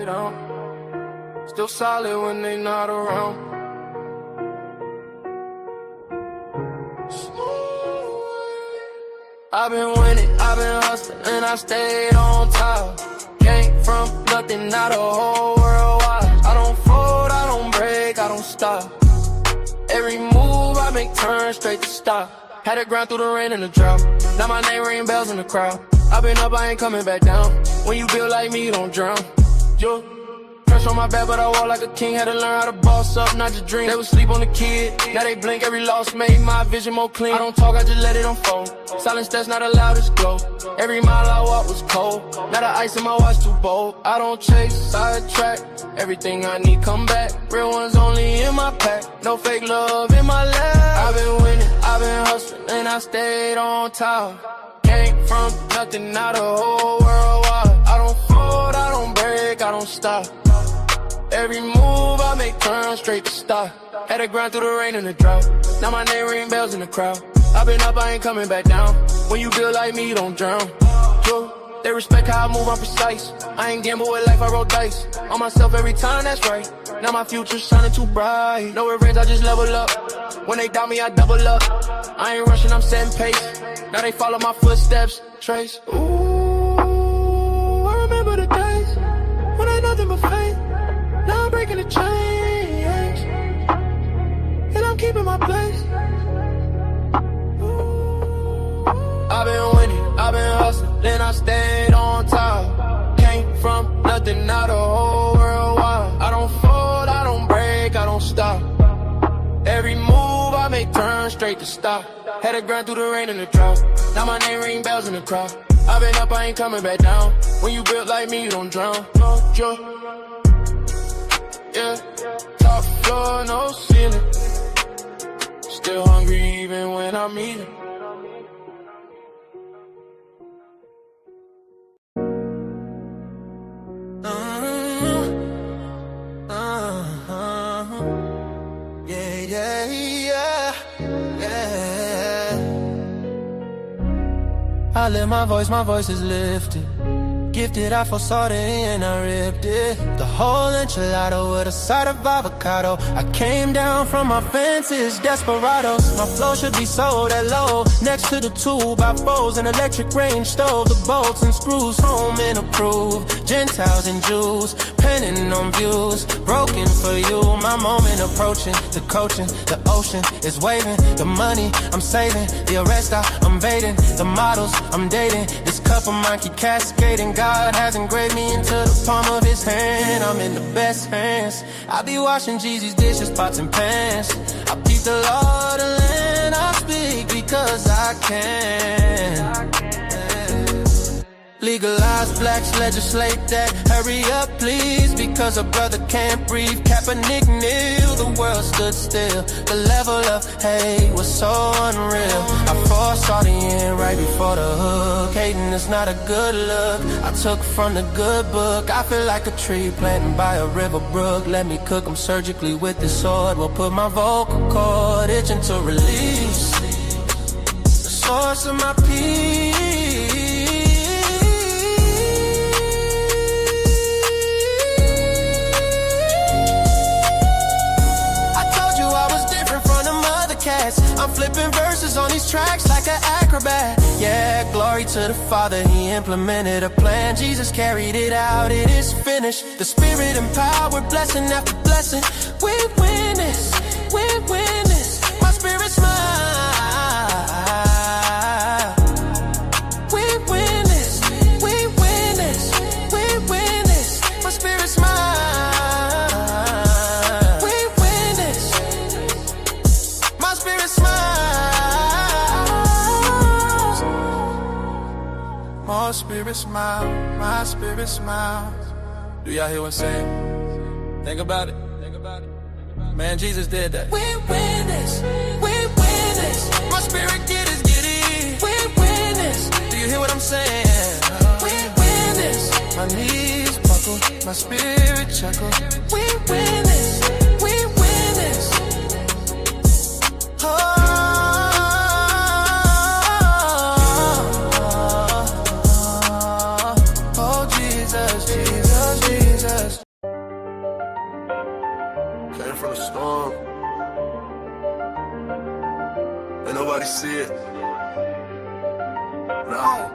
stay down. Still solid when they not around. I've been winning, I've been hustling, and I stayed on top. Came from nothing, now the whole world wide. I don't fold, I don't break, I don't stop. Every move I make turn straight to stop. Had to grind through the rain and the drought. Now my name ring bells in the crowd. I've been up, I ain't coming back down. When you build like me, you don't drown. Yo. Pressure on my back, but I walk like a king. Had to learn how to boss up, not just dream. They would sleep on the kid. Now they blink, every loss made my vision more clean. I don't talk, I just let it unfold. Silence that's not allowed to glow. Every mile I walk was cold. Now the ice in my watch too bold. I don't chase, sidetrack. Everything I need come back. Real ones only in my pack. No fake love in my lap. I've been winning, I've been hustling, and I stayed on top. Came from nothing, now the whole world wide. I don't fold, I don't break, I don't stop. Every move I make turn straight to stop. Had to grind through the rain and the drought. Now my name ring bells in the crowd. I've been up, I ain't coming back down. When you build like me, you don't drown. Yo, they respect how I move, I'm precise. I ain't gamble with life, I roll dice. On myself every time, that's right. Now my future's shining too bright. No revenge, I just level up. When they doubt me, I double up. I ain't rushing, I'm setting pace. Now they follow my footsteps, trace. Ooh, I remember the days when ain't nothing but faith. Now I'm breaking the chains, and I'm keeping my place. I've been winning, I've been hustling, then I stayed on top. Came from nothing, now the whole world wide. I don't fold, I don't break, I don't stop. Every move I make turn straight to stop. Had to grind through the rain and the drought. Now my name ring bells in the crowd. I've been up, I ain't coming back down. When you built like me, you don't drown. No joke. Yeah, top floor, no ceiling. Still hungry even when I'm eating. I let my voice is lifted. Gifted, I foresaw the end, I ripped it. The whole enchilada with a side of avocado. I came down from my fences, desperados. My flow should be sold at low. Next to the 2x4s, an electric range stove. The bolts and screws, home and approved. Gentiles and Jews, penning on views. Broken for you, my moment approaching. The coaching, the ocean is waving. The money I'm saving, the arrest I'm evading. The models I'm dating, this cup of mine keep cascading. God has engraved me into the palm of his hand. I'm in the best hands. I be washing Jeezy's dishes, pots and pans. I peep the law, the land. I speak because I can. Legalize blacks, legislate that. Hurry up, please, because a brother can't breathe. Kaepernick kneel, the world stood still. The level of hate was so unreal. I foresaw the end right before the hook. Hating is not a good look. I took from the good book. I feel like a tree planted by a river brook. Let me cook them surgically with this sword. Will put my vocal cord itching to release the source of my peace. I'm flipping verses on these tracks like an acrobat. Yeah, glory to the Father, he implemented a plan. Jesus carried it out, it is finished. The Spirit empowered, blessing after blessing. We win this, we win this. My spirit's mine. We win this, we win this, we win this. My spirit's mine. My spirit smile, my spirit smiles. Do y'all hear what I'm saying? Think about it. Think about it. Man, Jesus did that. We win this. We win this. My spirit get it. We win this. Do you hear what I'm saying? We win this. My knees buckle, my spirit chuckle. We win this. We win this. Oh. Jesus, Jesus, Jesus. nobody see it. Nah.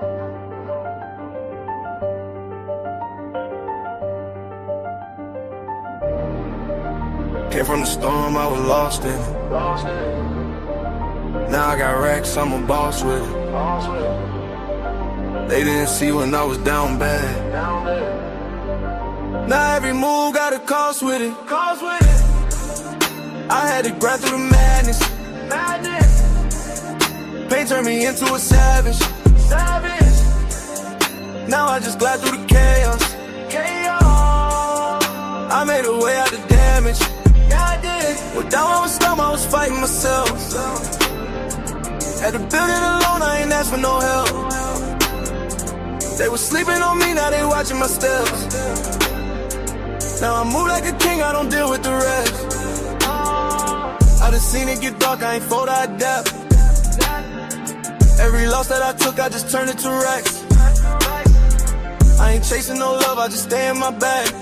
Came from the storm, I was lost in it. Now I got racks, I'm a boss with it. They didn't see when I was down bad. Now every move got a cost with it. I had to grind through the madness. Pain turned me into a savage. Now I just glide through the chaos. I made a way out the damage. Well, down on my stomach, I was fighting myself. Had to build it alone, I ain't asked for no help. They was sleeping on me, now they watching my steps. Now I move like a king, I don't deal with the rest. I done seen it get dark, I ain't fold, I adapt. Every loss that I took, I just turned it to racks. I ain't chasing no love, I just stay in my bag.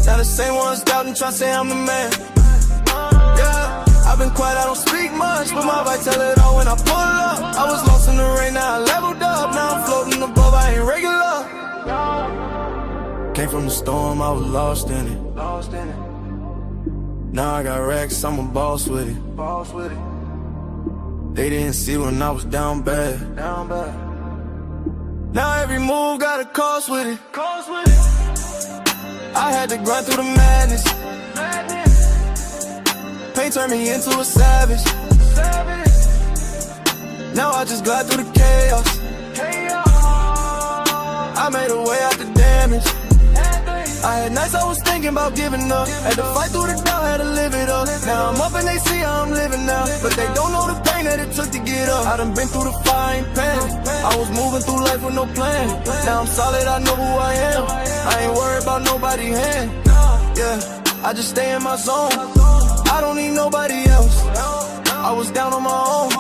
Now the same ones doubting, tryna say I'm the man. Yeah, I've been quiet, I don't speak much, but my vibe tell it all when I pull up. I was lost in the rain, now I leveled up. Now I'm floating above, I ain't regular. Came from the storm, I was lost in it. Now I got racks, I'm a boss with it. They didn't see when I was down bad. Now every move got a cost with it. I had to grind through the madness. Pain turned me into a savage. Now I just glide through the chaos. I made a way out the damage. I had nights I was thinking about giving up. Had to fight through the doubt, had to live it up. Now I'm up and they see how I'm living now, but they don't know the pain that it took to get up. I done been through the fire, ain't panic. I was moving through life with no plan. Now I'm solid, I know who I am. I ain't worried about nobody's hand. Yeah, I just stay in my zone. I don't need nobody else. I was down on my own.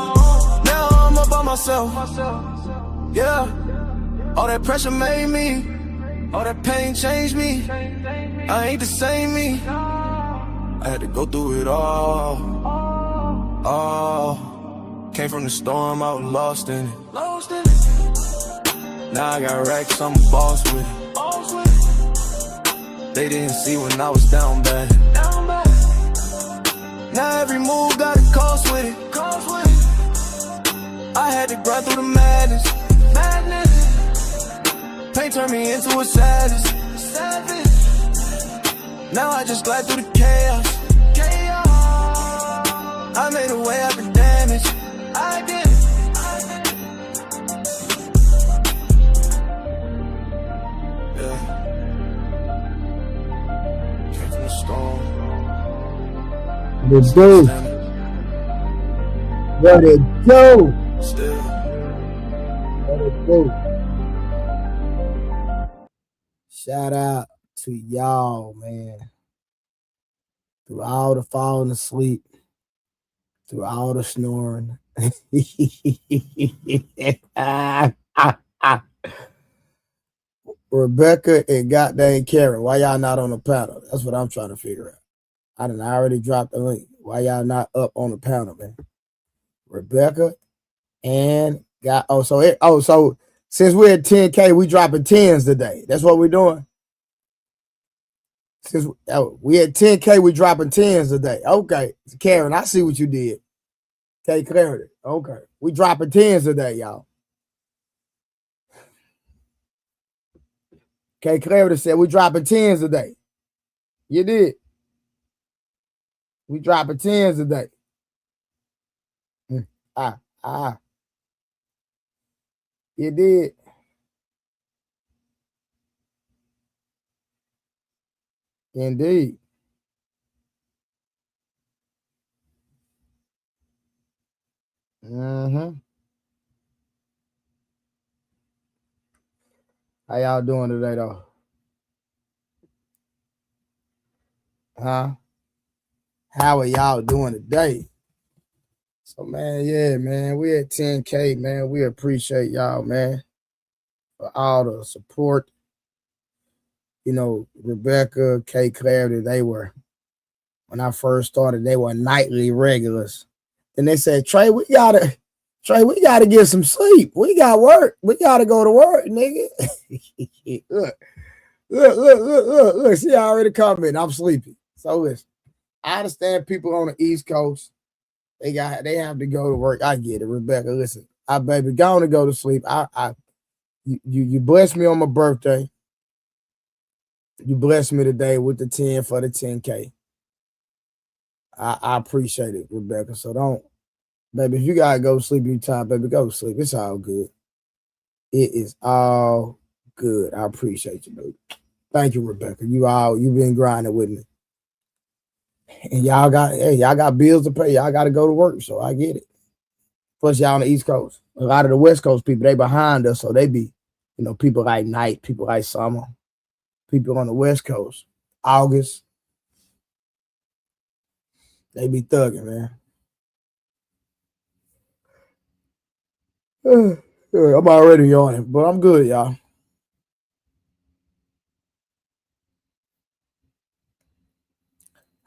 Now I'm up by myself. Yeah, all that pressure made me. All that pain changed me. I ain't the same me. I had to go through it all. Came from the storm, I was lost in it. Now I got racks, I'm a boss with it. They didn't see when I was down bad. Now every move got a cost with it. I had to grind through the madness. Pain turned me into a savage. Now I just glide through the chaos. I made a way out the damage. I did. Yeah. Came from the storm. Let's go. Let it go. Still. Let it go. Shout out to y'all, man. Through all the falling asleep, through all the snoring. Rebecca and goddamn Karen, why y'all not on the panel? That's what I'm trying to figure out. I already dropped the link. Why y'all not up on the panel, man? Rebecca and so since we're at 10K, we dropping 10s today. That's what we're doing. Since we at 10K, we dropping 10s today. Okay, Karen, I see what you did. Okay, clarity. Okay, we dropping 10s today, y'all. Okay, clarity said we dropping 10s today. You did. We dropping 10s today. You did. Indeed. How y'all doing today, though? Huh? How are y'all doing today? So, man, yeah, man, we at 10K, man. We appreciate y'all, man, for all the support. You know, Rebecca, K. Clarity, they were, when I first started, they were nightly regulars. And they said, Trey, we gotta get some sleep. We got work. We gotta go to work, nigga. look. See, I already commented. I'm sleepy. So listen, I understand people on the East Coast. They have to go to work. I get it, Rebecca. Listen, baby, going to go to sleep. You blessed me on my birthday. You blessed me today with the 10 for the 10K. I appreciate it, Rebecca. So don't, baby, if you gotta go to sleep, you time, baby, go to sleep. It's all good. It is all good. I appreciate you, baby. Thank you, Rebecca. You've been grinding with me. And y'all got bills to pay. Y'all got to go to work, so I get it. Plus, y'all on the East Coast. A lot of the West Coast people, they behind us, so they be, people like night, people like summer, people on the West Coast, August, they be thugging, man. I'm already yawning, but I'm good, y'all.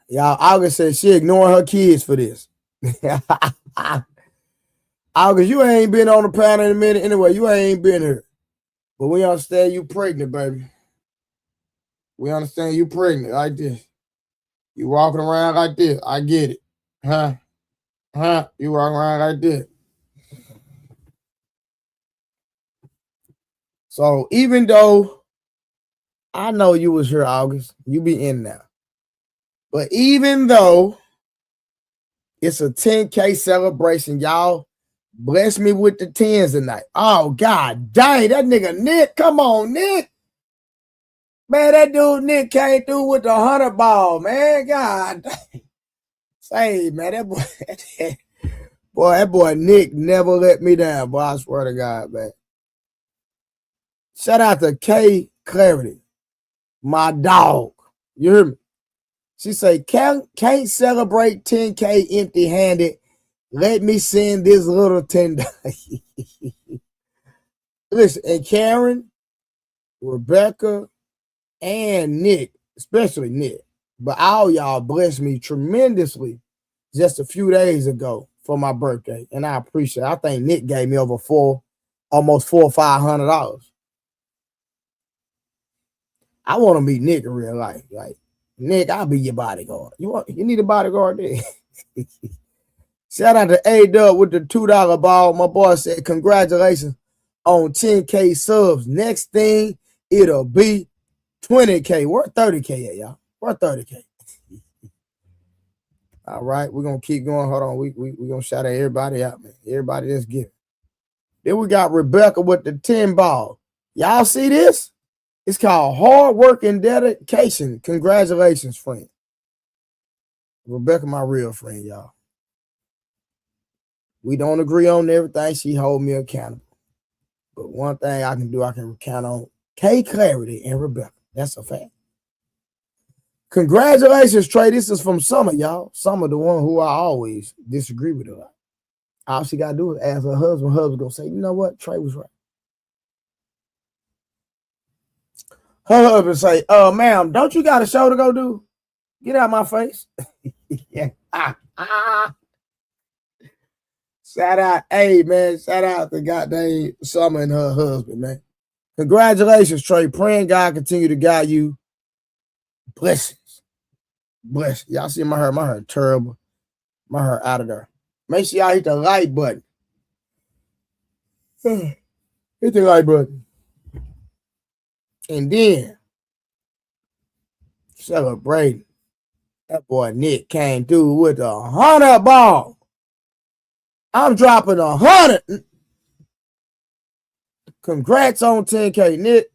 Y'all, August said she ignoring her kids for this. August, you ain't been on the panel in a minute anyway. You ain't been here. But we understand you pregnant, baby. We understand you pregnant like this. You walking around like this. I get it. Huh? You walking around like this. So even though I know you was here, August, you be in now. But even though it's a 10K celebration, y'all bless me with the 10s tonight. Oh, God dang, that nigga Nick. Come on, Nick. Man, that dude Nick came through with the 100 ball, man. God dang. Say, man, that boy Nick never let me down, boy. I swear to God, man. Shout out to K Clarity, my dog. You hear me? She say, can't celebrate 10K empty-handed. Let me send this little $10. Listen, and Karen, Rebecca, and Nick, especially Nick, but all y'all blessed me tremendously just a few days ago for my birthday, and I appreciate it. I think Nick gave me over almost $400 or $500. I want to meet Nick in real life. Like, Nick, I'll be your bodyguard. You need a bodyguard there. Shout out to A-Dub with the $2 ball. My boy said, congratulations on 10K subs. Next thing, it'll be 20K. We're 30K at, y'all. We're 30K. All right, we're going to keep going. Hold on. We're going to shout at everybody out, man. Everybody that's giving. Then we got Rebecca with the 10 ball. Y'all see this? It's called hard work and dedication. Congratulations, friend. Rebecca, my real friend, y'all. We don't agree on everything. She hold me accountable. But one thing I can do, I can count on K Clarity and Rebecca. That's a fact. Congratulations, Trey. This is from Summer, y'all. Summer, the one who I always disagree with a lot. All she got to do is ask her husband. Her husband going to say, you know what? Trey was right. Her husband say, ma'am, don't you got a show to go do? Get out my face. Yeah. Shout out, hey, man. Shout out to goddamn Summer and her husband, man. Congratulations, Trey. Praying God continue to guide you. Blessings. Bless. Y'all see my hair terrible. My hair out of there. Make sure y'all hit the like button. Hit the like button. And then celebrating. That boy Nick came through with a 100 ball. I'm dropping 100. Congrats on 10K, Nick.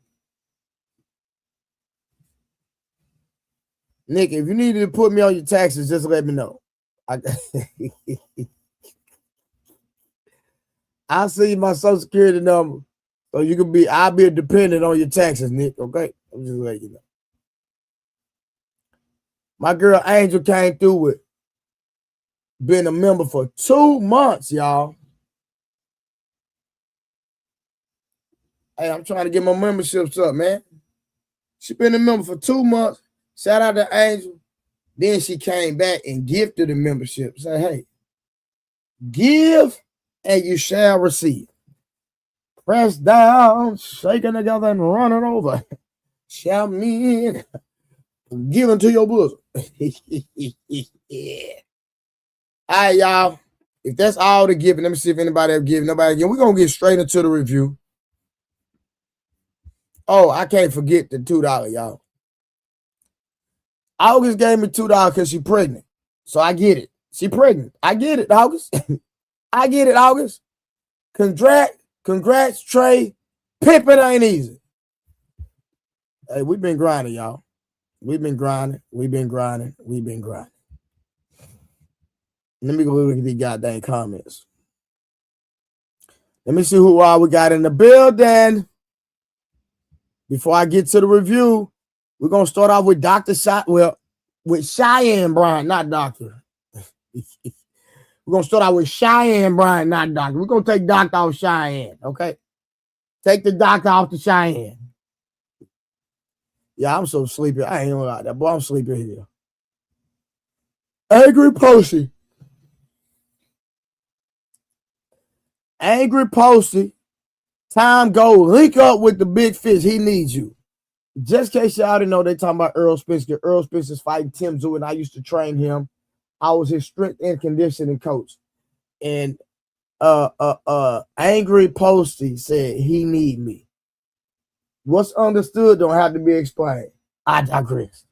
Nick, if you needed to put me on your taxes, just let me know. I'll see my social security number. So I'll be a dependent on your taxes, Nick. Okay? I'm just letting you know. My girl Angel came through with being a member for 2 months, y'all. Hey, I'm trying to get my memberships up, man. She been a member for 2 months. Shout out to Angel. Then she came back and gifted the membership. Say, hey, Give and you shall receive. Press down, shaking together and running over. Shall men give into your bosom. Yeah. All right, y'all. If that's all the giving, let me see if anybody ever given. Nobody again. We're going to get straight into the review. Oh, I can't forget the $2, y'all. August gave me $2 because she's pregnant. So I get it. She pregnant. I get it, August. I get it, August. Congrats, Trey. Pimping ain't easy. Hey, we've been grinding, y'all. We've been grinding. Let me go look at these goddamn comments. Let me see who all we got in the building. Before I get to the review, we're going to start off with with Cheyenne Bryant, not Doctor. We're going to start out with Cheyenne Bryant, not Doctor. We're going to take Doctor off Cheyenne, okay? Take the Doctor off the Cheyenne. Yeah, I'm so sleepy. I ain't gonna lie, that boy, I'm sleepy here. Angry Posty. Time go link up with the big fish. He needs you. Just in case y'all didn't know, they talking about Earl Spencer. Earl Spencer's fighting Tim Zoo, and I used to train him. I was his strength and conditioning coach. And Angry Posty said he need me. What's understood don't have to be explained. I digress.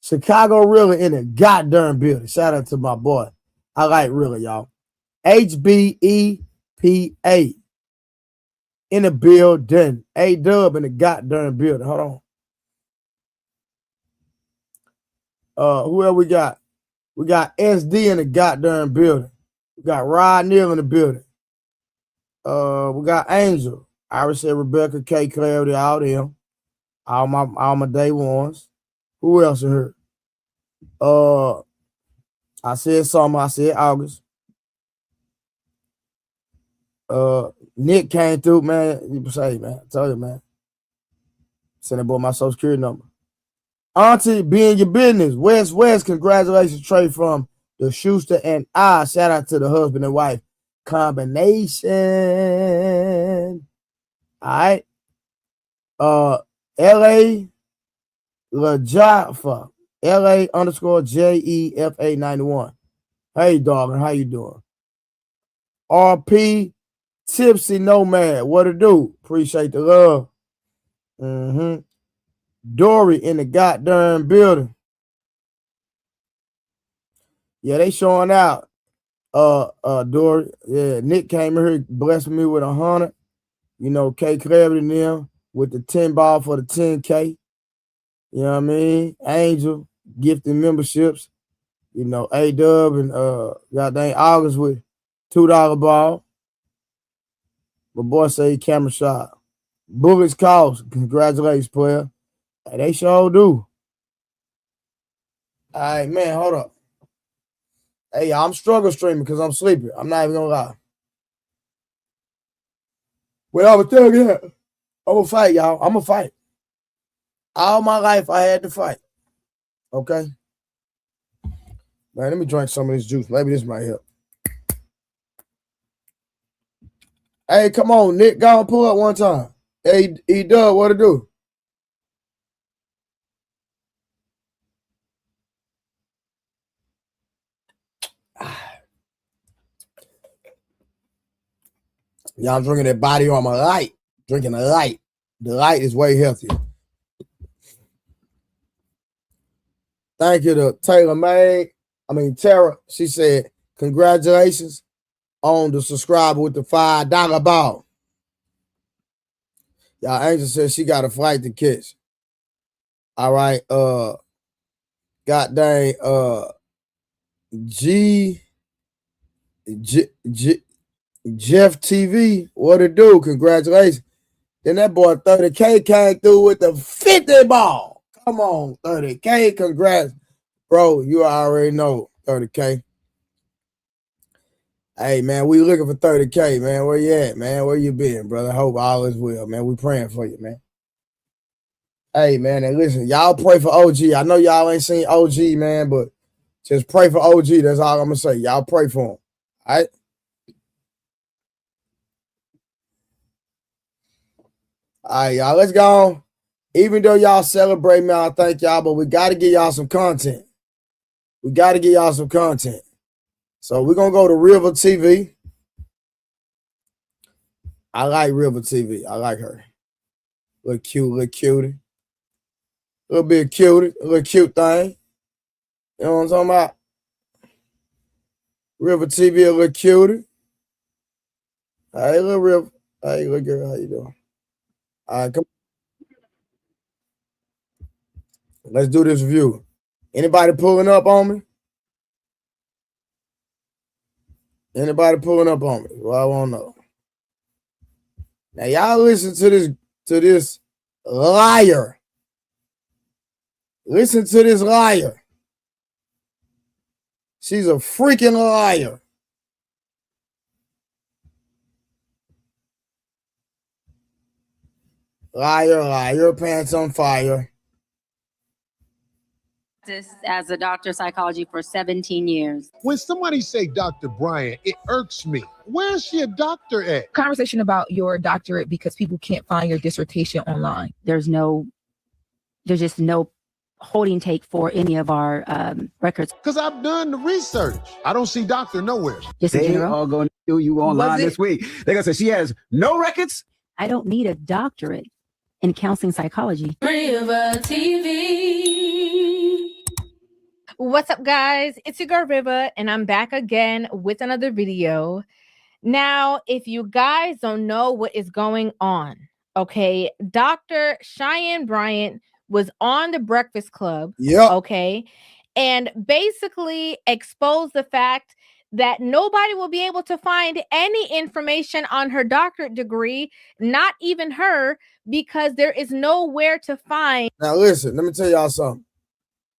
Chicago Really in a goddamn building. Shout out to my boy. I like Really, y'all. HBEPA in the building. A-Dub in the goddamn building. Hold on. Who else we got? We got SD in the goddamn building. We got Rod Neal in the building. We got Angel. I already said Rebecca, K, Clarity, all them. All my day ones. Who else in here? I said Summer. I said August. Nick came through, man. You say, man. I tell you, man. Send that boy my social security number. Auntie, be in your business. West, congratulations, Trey, from the Schuster and I. Shout out to the husband and wife combination. All right. LA LaJaffa. LA_JEFA91. Hey, dog, how you doing? RP Tipsy Nomad. What to do? Appreciate the love. Dory in the goddamn building. Yeah, they showing out. Dory. Yeah, Nick came here, blessed me with 100. You know, K Clarity and them with the 10 ball for the 10K. You know what I mean? Angel gifting memberships. You know, A-Dub and goddamn August with $2 ball. My boy say he camera shot. Bullets cost. Congratulations, player. Hey, they sure do. All right, man, hold up. Hey, I'm struggle streaming because I'm sleepy. I'm not even gonna lie. Well, I'm gonna tell you that. I'm gonna fight, y'all. I'm gonna fight. All my life I had to fight. Okay? Man, let me drink some of this juice. Maybe this might help. Hey, come on, Nick. Go and pull up one time. Hey, E-Dub, what to do? Y'all drinking that body armor light. Drinking a light. The light is way healthier. Thank you to Tara. She said, congratulations on the subscriber with the $5 ball. Y'all, Angel said she got a flight to catch. All right. God dang. Jeff TV, what it do? Congratulations. Then that boy 30K came through with the 50 ball. Come on, 30K. Congrats. Bro, you already know 30K. Hey, man, we looking for 30K, man. Where you at, man? Where you been, brother? Hope all is well, man. We praying for you, man. Hey, man, and listen, y'all pray for OG. I know y'all ain't seen OG, man, but just pray for OG. That's all I'm going to say. Y'all pray for him. All right? All right, y'all, let's go. Even though y'all celebrate me, I thank y'all, but we got to get y'all some content. We got to get y'all some content. So we're going to go to River TV. I like River TV. I like her. Look cute, look cutie. A little bit cute, a little cute thing. You know what I'm talking about? River TV, a little cutie. Hey, little River. Hey, little girl, how you doing? All right, come on. Let's do this review. Anybody pulling up on me? Anybody pulling up on me? Well, I won't know. Now, y'all listen to this liar. Listen to this liar. She's a freaking liar. Liar, liar, pants on fire. As a doctor of psychology for 17 years. When somebody say Dr. Bryant, it irks me. Where's she a doctor at? Conversation about your doctorate because people can't find your dissertation online. There's just no holding take for any of our records. Because I've done the research. I don't see doctor nowhere. Just a They zero. are going to do you online this week. They're going to say she has no records. I don't need a doctorate in counseling psychology. River TV. What's up, guys? It's your girl River, and I'm back again with another video. Now, if you guys don't know what is going on, okay, Dr. Cheyenne Bryant was on the Breakfast Club, okay, and basically exposed the fact that nobody will be able to find any information on her doctorate degree, not even her, because there is nowhere to find. Now, listen, let me tell y'all something.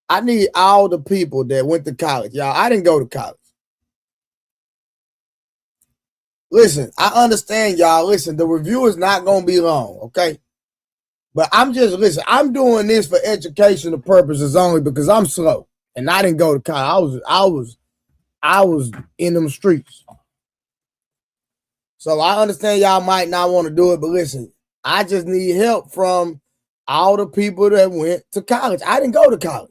I need all the people that went to college. Y'all, I didn't go to college. Listen, I understand y'all. Listen, the review is not going to be long, okay? But I'm doing this for educational purposes only because I'm slow. And I didn't go to college. I was in them streets. So I understand y'all might not want to do it, but listen, I just need help from all the people that went to college. I didn't go to college.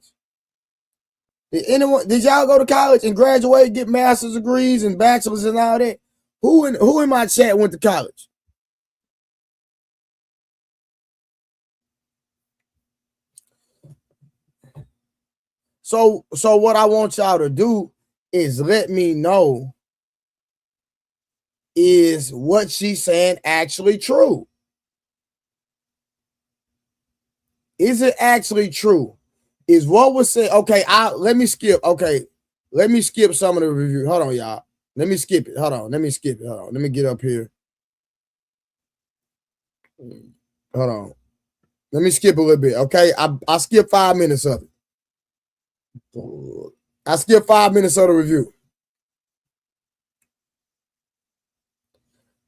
Did y'all go to college and graduate, get master's degrees and bachelor's and all that? Who in my chat went to college? So what I want y'all to do is let me know, is what she's saying actually true? Is it actually true? Is what was said? Okay, let me skip. Okay, let me skip some of the review. Hold on, y'all. Let me skip it. Hold on. Let me skip it. Hold on. Let me get up here. Hold on. Let me skip a little bit. Okay, I skipped 5 minutes of it. I skipped 5 minutes of the review.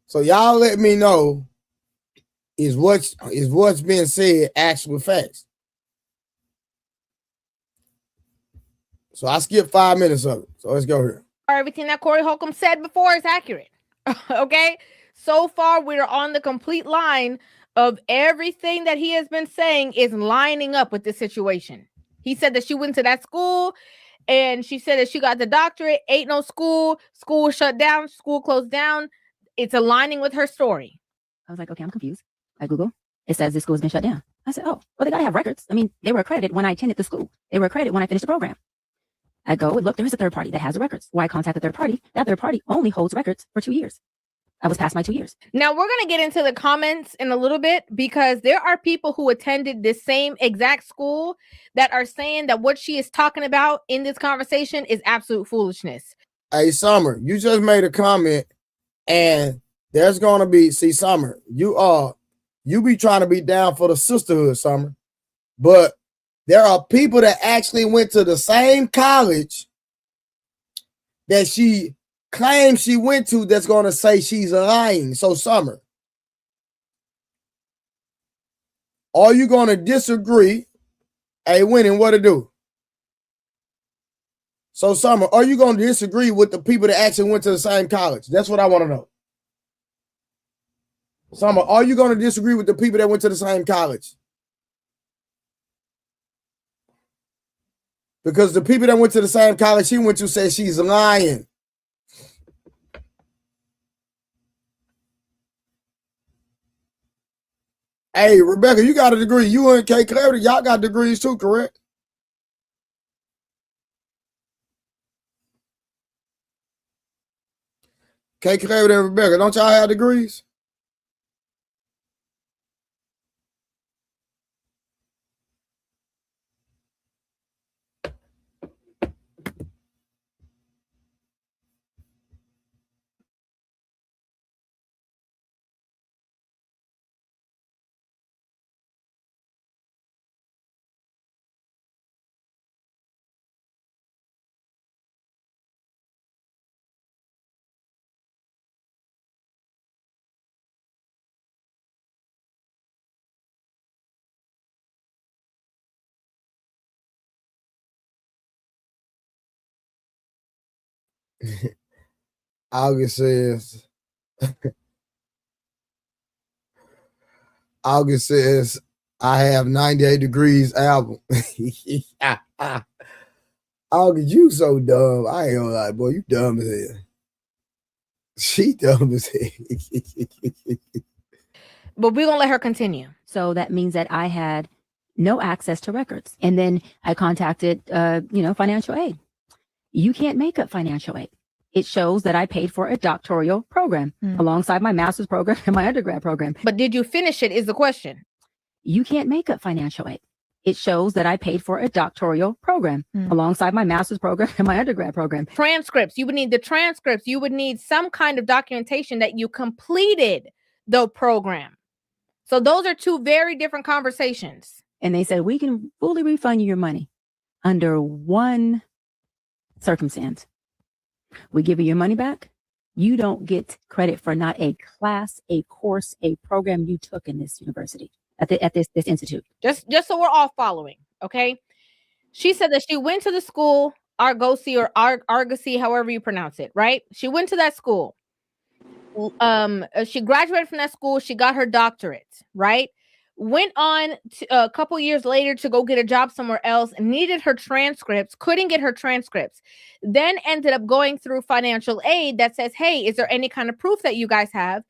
So y'all let me know, is what's being said actual facts? So I skipped 5 minutes of it. So let's go here. Everything that Corey Holcomb said before is accurate. Okay? So far, we're on the complete line of everything that he has been saying is lining up with this situation. He said that she went to that school and she said that she got the doctorate. Ain't no school. School was shut down. School closed down. It's aligning with her story. I was like, okay, I'm confused. I Google. It says this school has been shut down. I said, oh, well, they got to have records. I mean, they were accredited when I attended the school. They were accredited when I finished the program. I go and look, there is a third party that has the records. Why contact the third party? That third party only holds records for 2 years. I was past my 2 years. Now, we're going to get into the comments in a little bit because there are people who attended this same exact school that are saying that what she is talking about in this conversation is absolute foolishness. Hey, Summer, you just made a comment and there's going to be, see, Summer, you be trying to be down for the sisterhood, Summer, but there are people that actually went to the same college that she claims she went to that's going to say she's lying. So, Summer, are you going to disagree? Hey, Winning, what to do? So, Summer, are you going to disagree with the people that actually went to the same college? That's what I want to know. Summer, are you going to disagree with the people that went to the same college? Because the people that went to the same college she went to say she's lying. Hey, Rebecca, you got a degree. You and K. Clarity, y'all got degrees too, correct? K. Clarity and Rebecca, don't y'all have degrees? August says, I have 98 Degrees album. August, you so dumb. I ain't gonna lie, boy. You dumb as hell. She dumb as hell. But we're gonna let her continue. So that means that I had no access to records. And then I contacted, financial aid. You can't make up financial aid. It shows that I paid for a doctoral program alongside my master's program and my undergrad program. But did you finish it is the question. You can't make up financial aid. It shows that I paid for a doctoral program alongside my master's program and my undergrad program. Transcripts. You would need the transcripts. You would need some kind of documentation that you completed the program. So those are two very different conversations. And they said, we can fully refund you your money under one circumstance. We give you your money back. You don't get credit for not a class, a course, a program you took in this university, at this institute. Just so we're all following, okay? She said that she went to the school, Argosy or Argosy, however you pronounce it, right? She went to that school. She graduated from that school. She got her doctorate, right? Went on to, a couple years later to go get a job somewhere else, needed her transcripts, couldn't get her transcripts, then ended up going through financial aid that says, hey, is there any kind of proof that you guys have?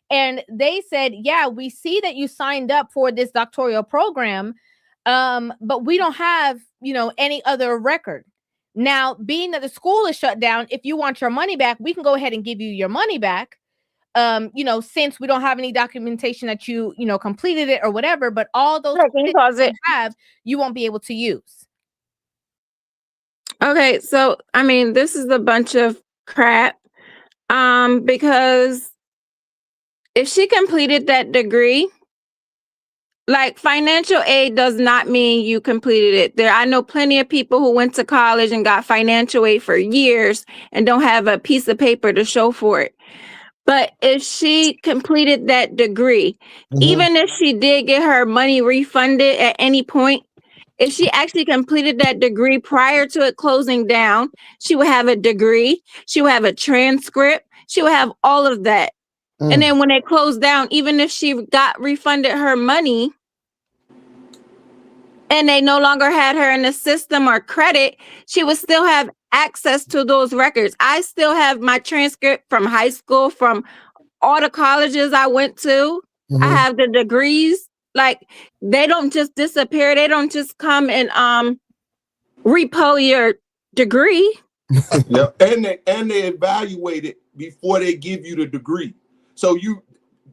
And they said, yeah, we see that you signed up for this doctoral program, but we don't have, any other record. Now, being that the school is shut down, if you want your money back, we can go ahead and give you your money back. Since we don't have any documentation that you completed it or whatever, but all those you have, you won't be able to use. Okay, so I mean, this is a bunch of crap. Because if she completed that degree, like financial aid does not mean you completed it. I know plenty of people who went to college and got financial aid for years and don't have a piece of paper to show for it. But if she completed that degree, even if she did get her money refunded at any point, if she actually completed that degree prior to it closing down, she would have a degree, she would have a transcript, she would have all of that. And then when it closed down, even if she got refunded her money and they no longer had her in the system or credit, she would still have access to those records. I still have my transcript from high school, from all the colleges I went to. I have the degrees. Like, they don't just disappear. They don't just come and repo your degree. Yeah, and they evaluate it before they give you the degree. So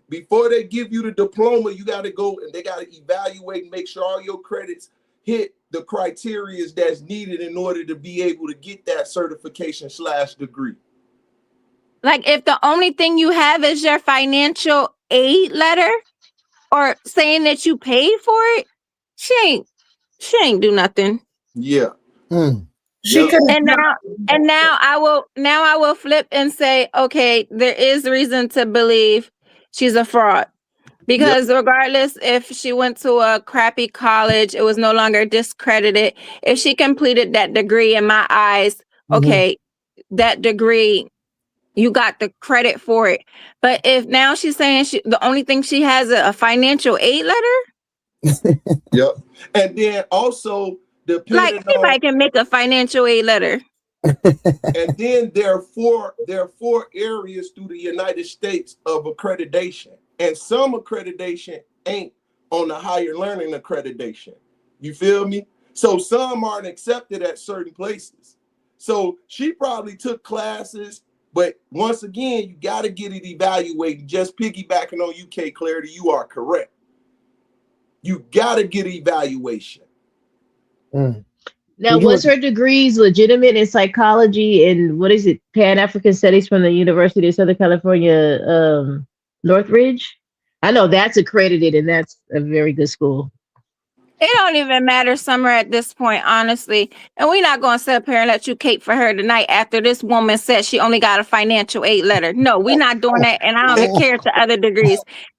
before they give you the diploma, you got to go and they got to evaluate and make sure all your credits hit the criteria that's needed in order to be able to get that certification / degree. Like, if the only thing you have is your financial aid letter or saying that you paid for it, she ain't do nothing. Yeah. She could. And now I will flip and say, okay, there is reason to believe she's a fraud. Because regardless if she went to a crappy college, it was no longer discredited. If she completed that degree, in my eyes, okay, that degree, you got the credit for it. But if now she's saying the only thing she has a financial aid letter. Yep. And then also depending like anybody can make a financial aid letter. And then there are four areas through the United States of accreditation, and some accreditation ain't on the higher learning accreditation. You feel me? So some aren't accepted at certain places. So she probably took classes, but once again, you got to get it evaluated. Just piggybacking on UK Clarity, you are correct. You got to get evaluation. Now, was her degrees legitimate in psychology and what is it, Pan-African Studies from the University of Southern California, Northridge? I know that's accredited and that's a very good school. It don't even matter, Summer, at this point, honestly. And we're not going to sit up here and let you cape for her tonight after this woman said she only got a financial aid letter. No, we're not doing that. And I don't even care to other degrees.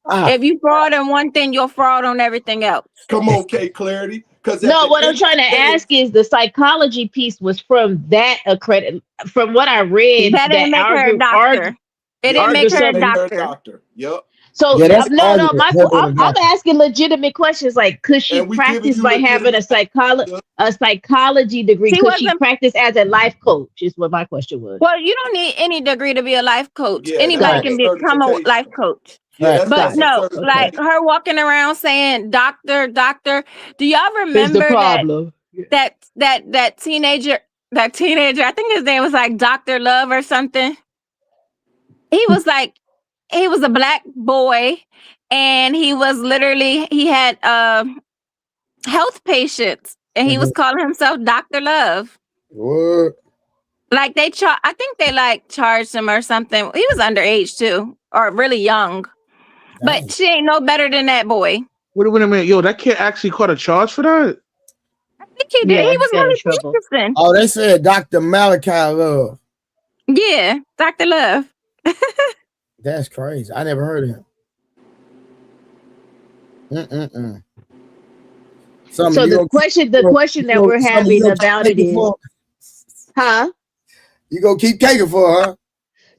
If you fraud on one thing, you'll fraud on everything else. Come on, K Clarity. No, what I'm trying to ask is the psychology piece was from that accredit. From what I read, that didn't make her a doctor. It didn't make her a doctor. Yep. So no, I'm asking legitimate questions like, could she practice by having a psychology degree? Could she practice as a life coach? Is what my question was. Well, you don't need any degree to be a life coach. Yeah, anybody can become a life coach. Yeah, but no, like her walking around saying doctor. Do y'all remember that teenager? That teenager, I think his name was like Dr. Love or something. He was like, he was a black boy, and he had health patients, and he was calling himself Dr. Love. What? Like I think they like charged him or something. He was underage too, or really young. But she ain't no better than that boy. Wait a minute, yo, that kid actually caught a charge for that? I think he did. He was really interesting. Oh, they said Dr. Malachi Love. Yeah, Dr. Love. That's crazy. I never heard of him. So the question that we're having about it is, You gonna keep caking for her?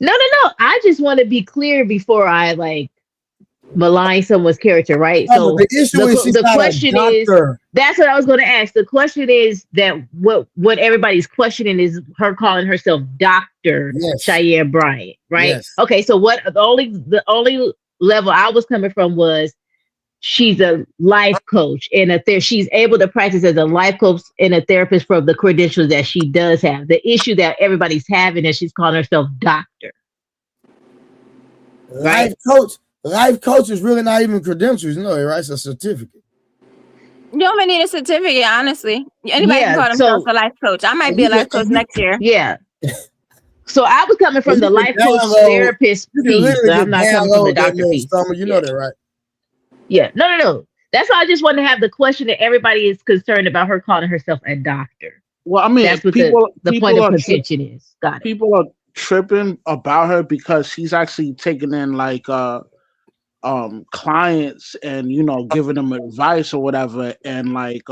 No. I just want to be clear before I like malign someone's character, right? So the issue is the question is, that's what I was going to ask. The question is that what everybody's questioning is her calling herself Dr. Cheyenne Bryant, right? Yes. Okay, so what the only level I was coming from was she's a life coach and she's able to practice as a life coach and a therapist from the credentials that she does have. The issue that everybody's having is she's calling herself doctor. Life coach is really not even credentials, right? It's a certificate. You don't even need a certificate, honestly. Anybody can call themselves a life coach. I might be a life coach next year. Yeah. So I was coming from the life coach therapist piece. I'm not coming from the doctor piece. You know that, right? Yeah. No. That's why I just want to have the question that everybody is concerned about her calling herself a doctor. Well, I mean, that's what the point of contention is. Got it. People are tripping about her because she's actually taking in like clients and giving them advice or whatever, and like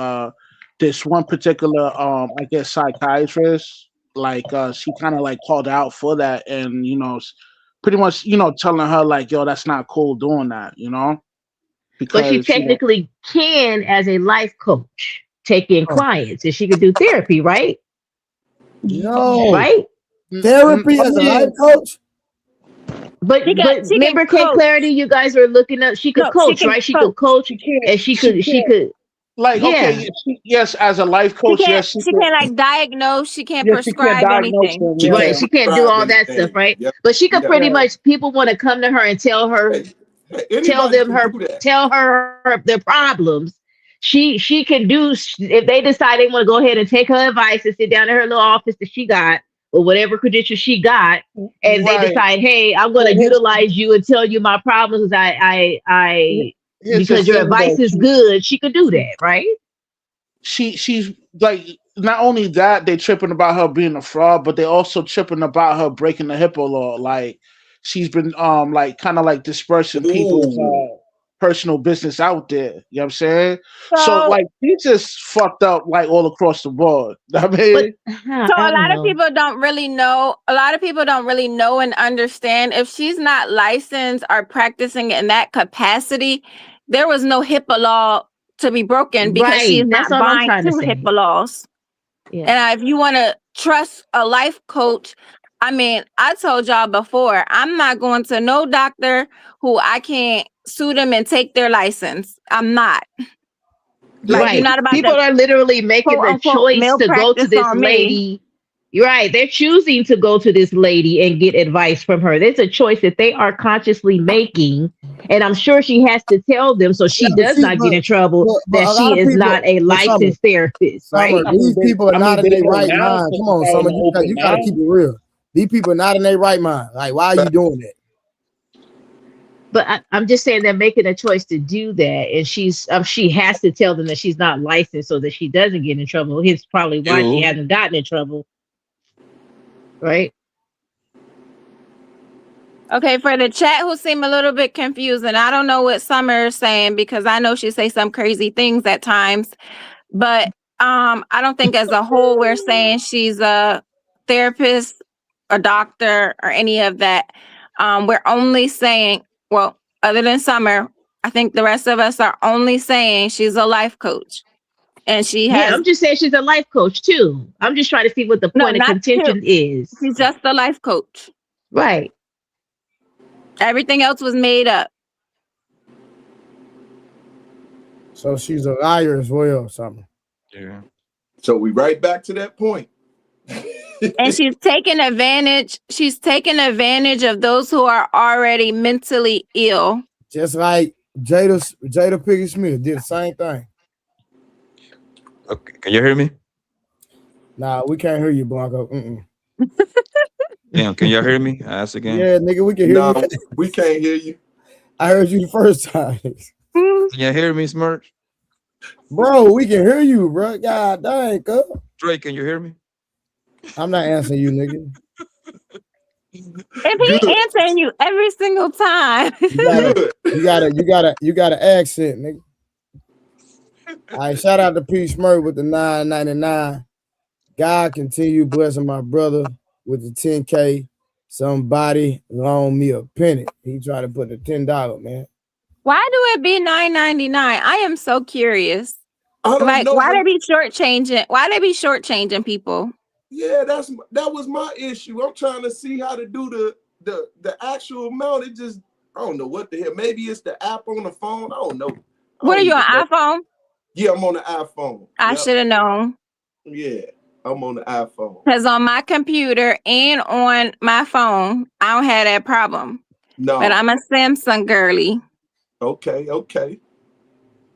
this one particular I guess psychiatrist, like she kind of like called out for that, and pretty much telling her like, yo, that's not cool doing that, because but she technically can, as a life coach, take in clients and she could do therapy, right? No, right? Therapy as a life coach. But remember, K Clarity, you guys were looking up. She could coach, right? She could coach, and she could. Like, okay, yes, as a life coach, yes, she can't like diagnose. She can't prescribe anything. Right? She can't do all that stuff, right? Yep. But she could pretty much. People want to come to her and tell her, tell her their problems. She can do. If they decide they want to go ahead and take her advice and sit down in her little office that she got, or whatever credentials she got, and they decide, hey, I'm going to utilize you and tell you my problems. Because your advice is good. She could do that, right? She's like, not only that, they tripping about her being a fraud, but they also tripping about her breaking the HIPAA law. Like she's been like kind of like dispersing people's personal business out there. You know what I'm saying? So like he just fucked up like all across the board. I mean, so a lot of people don't really know. A lot of people don't really know and understand if she's not licensed or practicing in that capacity. There was no HIPAA law to be broken because she's not buying to HIPAA laws. Yeah. And if you want to trust a life coach, I mean, I told y'all before, I'm not going to no doctor who I can't sue them and take their license. I'm not. Like, you're not about people are literally making the choice to go to this lady. You're right. They're choosing to go to this lady and get advice from her. There's a choice that they are consciously making. And I'm sure she has to tell them so she does not get in trouble that she is not a licensed therapist. Right? These people are not in their right mind. Come on, Summer. You got to keep it real. These people are not in their right mind. Like, why are you doing that? But I'm just saying they're making a choice to do that, and she has to tell them that she's not licensed so that she doesn't get in trouble. It's probably why she hasn't gotten in trouble, right? Okay, for the chat who seem a little bit confused, and I don't know what Summer is saying because I know she say some crazy things at times, but I don't think as a whole we're saying she's a therapist, a doctor, or any of that. We're only saying, well, other than Summer, I think the rest of us are only saying she's a life coach. And she has... Yeah, I'm just saying she's a life coach too. I'm just trying to see what the point of contention is. She's just a life coach. Right. Everything else was made up. So she's a liar as well, Summer. Yeah. So we right back to that point. And she's taking advantage. She's taking advantage of those who are already mentally ill. Just like Jada Pinkett Smith did the same thing. Okay, can you hear me? Nah, we can't hear you, Blanco. Damn, can y'all hear me? I ask again. Yeah, nigga, we can hear you. We can't hear you. I heard you the first time. Can you hear me, Smirch? Bro, we can hear you, bro. God dang, cuz. Drake, can you hear me? I'm not answering you, nigga. If he answering you every single time. You got an accent, nigga. All right, shout out to P. Smurf with the $9.99. God continue blessing my brother with the 10K. Somebody loan me a penny. He tried to put the $10, man. Why do it be $9.99? I am so curious. Like, why they be shortchanging? Why they be shortchanging people? Yeah, that was my issue. I'm trying to see how to do the actual amount. It just, I don't know what the hell. Maybe it's the app on the phone. I don't know. What are you on iPhone? Yeah, I'm on the iPhone. I should have known. Yeah, I'm on the iPhone. Because on my computer and on my phone, I don't have that problem. No. But I'm a Samsung girly. Okay.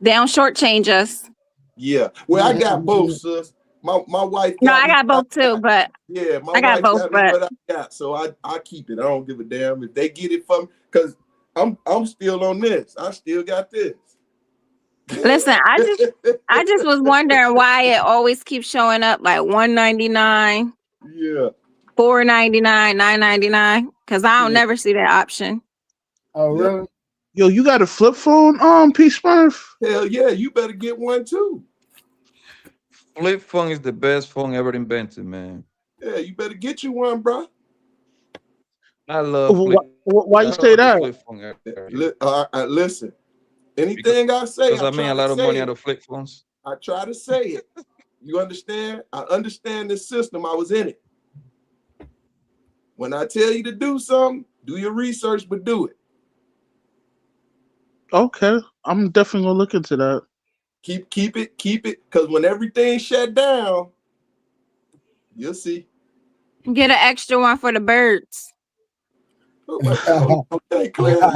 They don't shortchange us. Yeah. Well, I got both, sis. My wife. No, I got both too, but yeah, I got both, but what I got, so I keep it. I don't give a damn if they get it from, because I'm still on this. I still got this. Listen, I just was wondering why it always keeps showing up like $199, yeah, $4.99, $9.99, because I don't never see that option. Oh, really? Yo, you got a flip phone, P. Smurf? Hell yeah, you better get one too. Flip phone is the best phone ever invented, man. Yeah, you better get you one, bro. I love. Why you say that? Listen, anything I say, because I made a lot of money out of flip phones. I try to say it. You understand? I understand this system. I was in it. When I tell you to do something, do your research, but do it. Okay, I'm definitely gonna look into that. Keep it, because when everything shut down, you'll see. Get an extra one for the birds. Okay, Claire.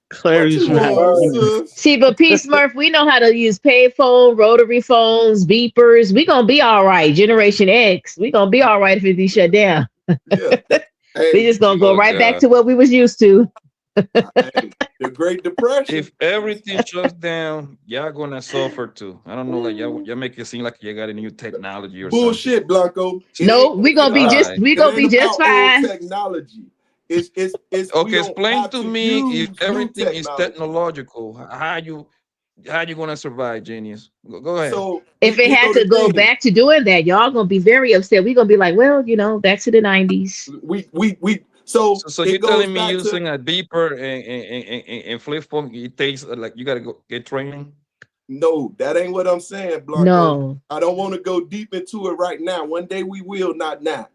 Clary's right. See, but P. Smurf, we know how to use payphone, rotary phones, beepers. We gonna be all right. Generation X, we gonna be all right if it be shut down. Yeah. Hey, we just gonna go right back to what we was used to. The Great Depression. If everything shuts down, y'all gonna suffer too. I don't know, like y'all make it seem like you got a new technology or bullshit, something. Blanco. No, we gonna be just fine. Technology. It's okay. Explain to me if everything is technology. technological. How you gonna survive, genius? Go ahead. So if it had to go back to doing that, y'all gonna be very upset. We're gonna be like, well, you know, back to the 90s. So you're telling me using a beeper and flip phone, it takes like you gotta go get training? No, that ain't what I'm saying, Blanco. No. I don't want to go deep into it right now. One day we will, not now.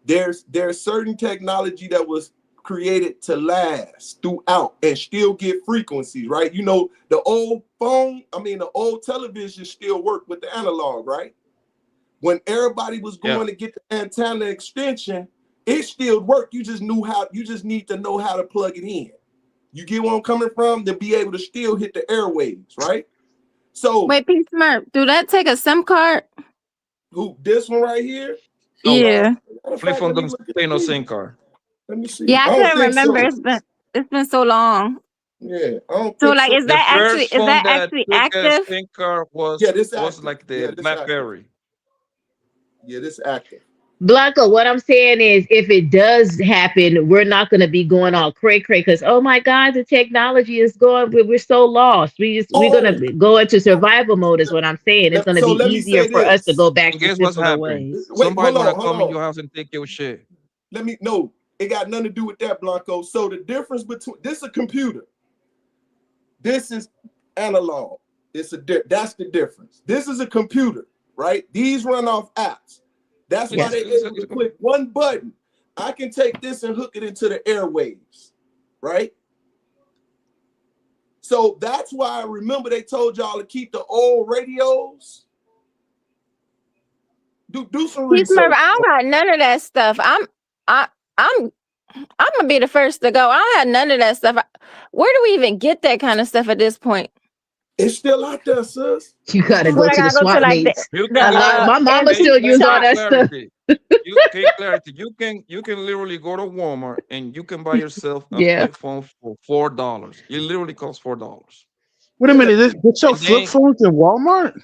There's certain technology that was created to last throughout and still get frequencies, right? You know, the old phone, the old television still work with the analog, right? When everybody was going to get the antenna extension, it still worked. You just need to know how to plug it in. You get where I'm coming from? To be able to still hit the airwaves, right? So wait, P Smurf, do that take a SIM card? Who, this one right here? Yeah. Flip phone doesn't stay no SIM card. Let me see. Yeah, I couldn't remember. So. It's been so long. Yeah, I don't so think like, so. is that actually active? SIM card was like the BlackBerry. Yeah, this active. Blanco, what I'm saying is, if it does happen, we're not going to be going all cray because, oh my God, the technology is going. We're so lost. We're going to go into survival mode. Is what I'm saying. It's going to be easier for us to go back to simpler ways. Somebody gonna come in your house and take your shit. No, it got nothing to do with that, Blanco. So the difference between this is a computer. This is analog. That's the difference. This is a computer, right? These run off apps. That's why they able to click one button. I can take this and hook it into the airwaves, right? So that's why I remember they told y'all to keep the old radios. Do some research. I don't got none of that stuff. I'm gonna be the first to go. I don't have none of that stuff. Where do we even get that kind of stuff at this point? It's still out there, sis. You gotta go to the swap meets. My mama still use all that stuff. You can literally go to Walmart and you can buy yourself a flip phone for $4. It literally costs $4. Wait a minute, they sell flip phones in Walmart?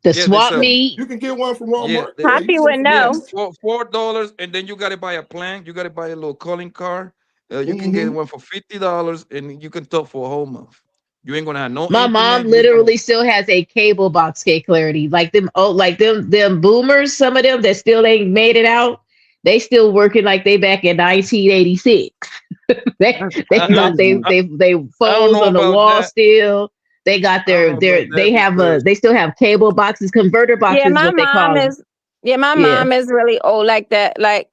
The swap meet. You can get one from Walmart. Happy would know. $4, and then you gotta buy a plan. You gotta buy a little calling card. You can get one for $50, and you can talk for a whole month. You ain't gonna have no. My mom literally still has a cable box. Clarity, like them boomers. Some of them that still ain't made it out. They still working like they back in 1986. they got they phones on the wall still. They got they still have cable boxes, converter boxes. Yeah, my mom is really old like that. Like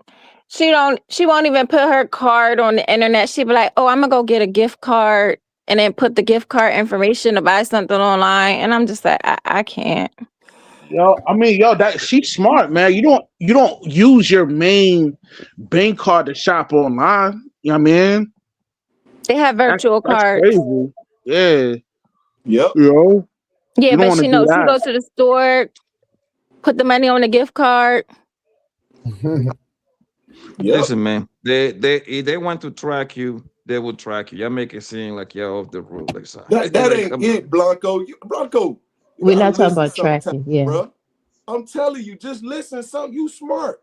she won't even put her card on the internet. She'd be like, oh, I'm gonna go get a gift card and then put the gift card information to buy something online. And I'm just like, I can't. That she's smart, man. You don't use your main bank card to shop online. You know what I mean? They have virtual cards. Crazy. Yeah. Yep. Yeah, but she knows she goes to the store, put the money on the gift card. Listen, man, if they want to track you, they will track you. Y'all make it seem like you're off the road. Like that ain't it, Blanco. Blanco. We're not talking about tracking, bro. I'm telling you, just listen. You smart,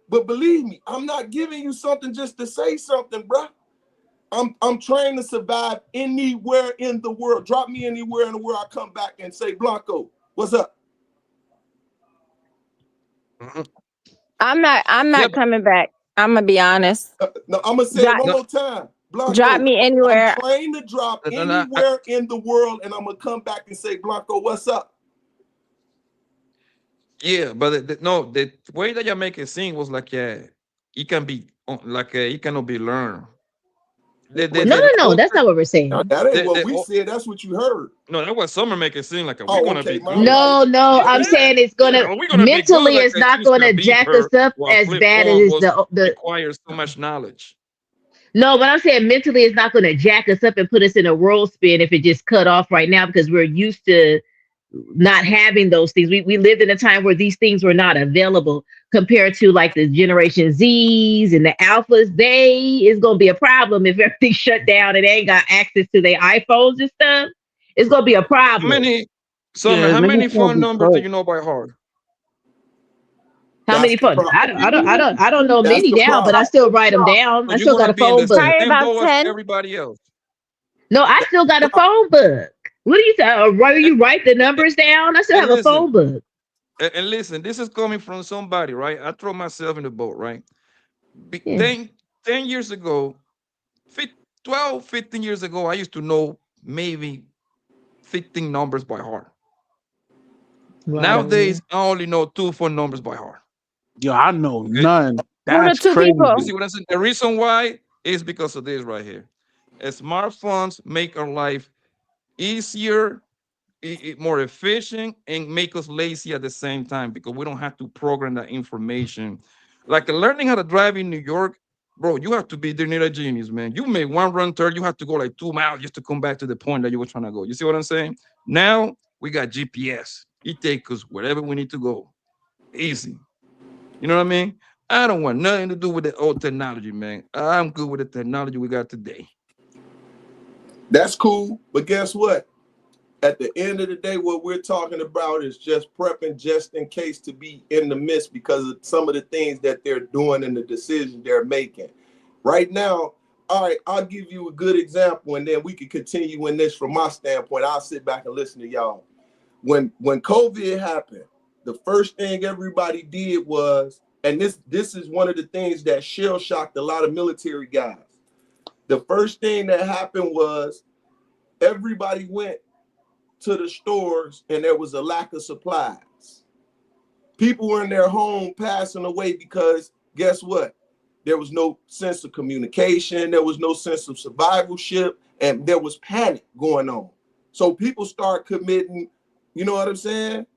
but believe me, I'm not giving you something just to say something, bro. I'm trying to survive anywhere in the world. Drop me anywhere in the world. I come back and say, Blanco, what's up? I'm not coming back. I'm gonna be honest. No, I'm gonna say it one more time. Blanco, drop me anywhere. I'm trying to drop anywhere in the world, and I'm gonna come back and say, Blanco, what's up? Yeah, but the way that you make it seem was like, it can be like it cannot be learned. No, that's not what we're saying. No, that ain't what we said. That's what you heard. No, that's what Summer make it seem like. We're gonna be good. No, I'm saying it's gonna mentally, it's not gonna jack us up as bad as the requires so much knowledge. No, but I'm saying mentally, it's not gonna jack us up and put us in a world spin if it just cut off right now because we're used to not having those things. We lived in a time where these things were not available compared to like the Generation Z's and the Alphas. It's gonna be a problem if everything's shut down and they ain't got access to their iPhones and stuff. It's gonna be a problem. How many phone numbers do you know by heart? How many phones? I don't know many down, but I still write them down. I still got a phone book. About 10. Everybody else. No, I still got a phone book. What do you say? Where you write the numbers down? I still have a phone book. And listen, this is coming from somebody, right? I throw myself in the boat, right? 10 years ago, 12, 15 years ago, I used to know maybe 15 numbers by heart. Right. Nowadays, I only know 2 phone numbers by heart. Yo, I know none. That's two crazy. people? You see what I'm saying? The reason why is because of this right here. Smartphones make our life easier, more efficient, and make us lazy at the same time because we don't have to program that information. Like learning how to drive in New York, bro, you have to be the near a genius, man. You make one run turn, you have to go like 2 miles just to come back to the point that you were trying to go. You see what I'm saying? Now we got GPS. It takes us wherever we need to go. Easy. You know what I mean? I don't want nothing to do with the old technology, man. I'm good with the technology we got today. That's cool, but guess what? At the end of the day, what we're talking about is just prepping just in case to be in the midst because of some of the things that they're doing and the decisions they're making. Right now, all right, I'll give you a good example, and then we can continue in this from my standpoint. I'll sit back and listen to y'all. When COVID happened, the first thing everybody did was, and this is one of the things that shell shocked a lot of military guys. The first thing that happened was everybody went to the stores and there was a lack of supplies. People were in their home passing away because guess what? There was no sense of communication. There was no sense of survivalship, and there was panic going on. So people start committing, you know what I'm saying?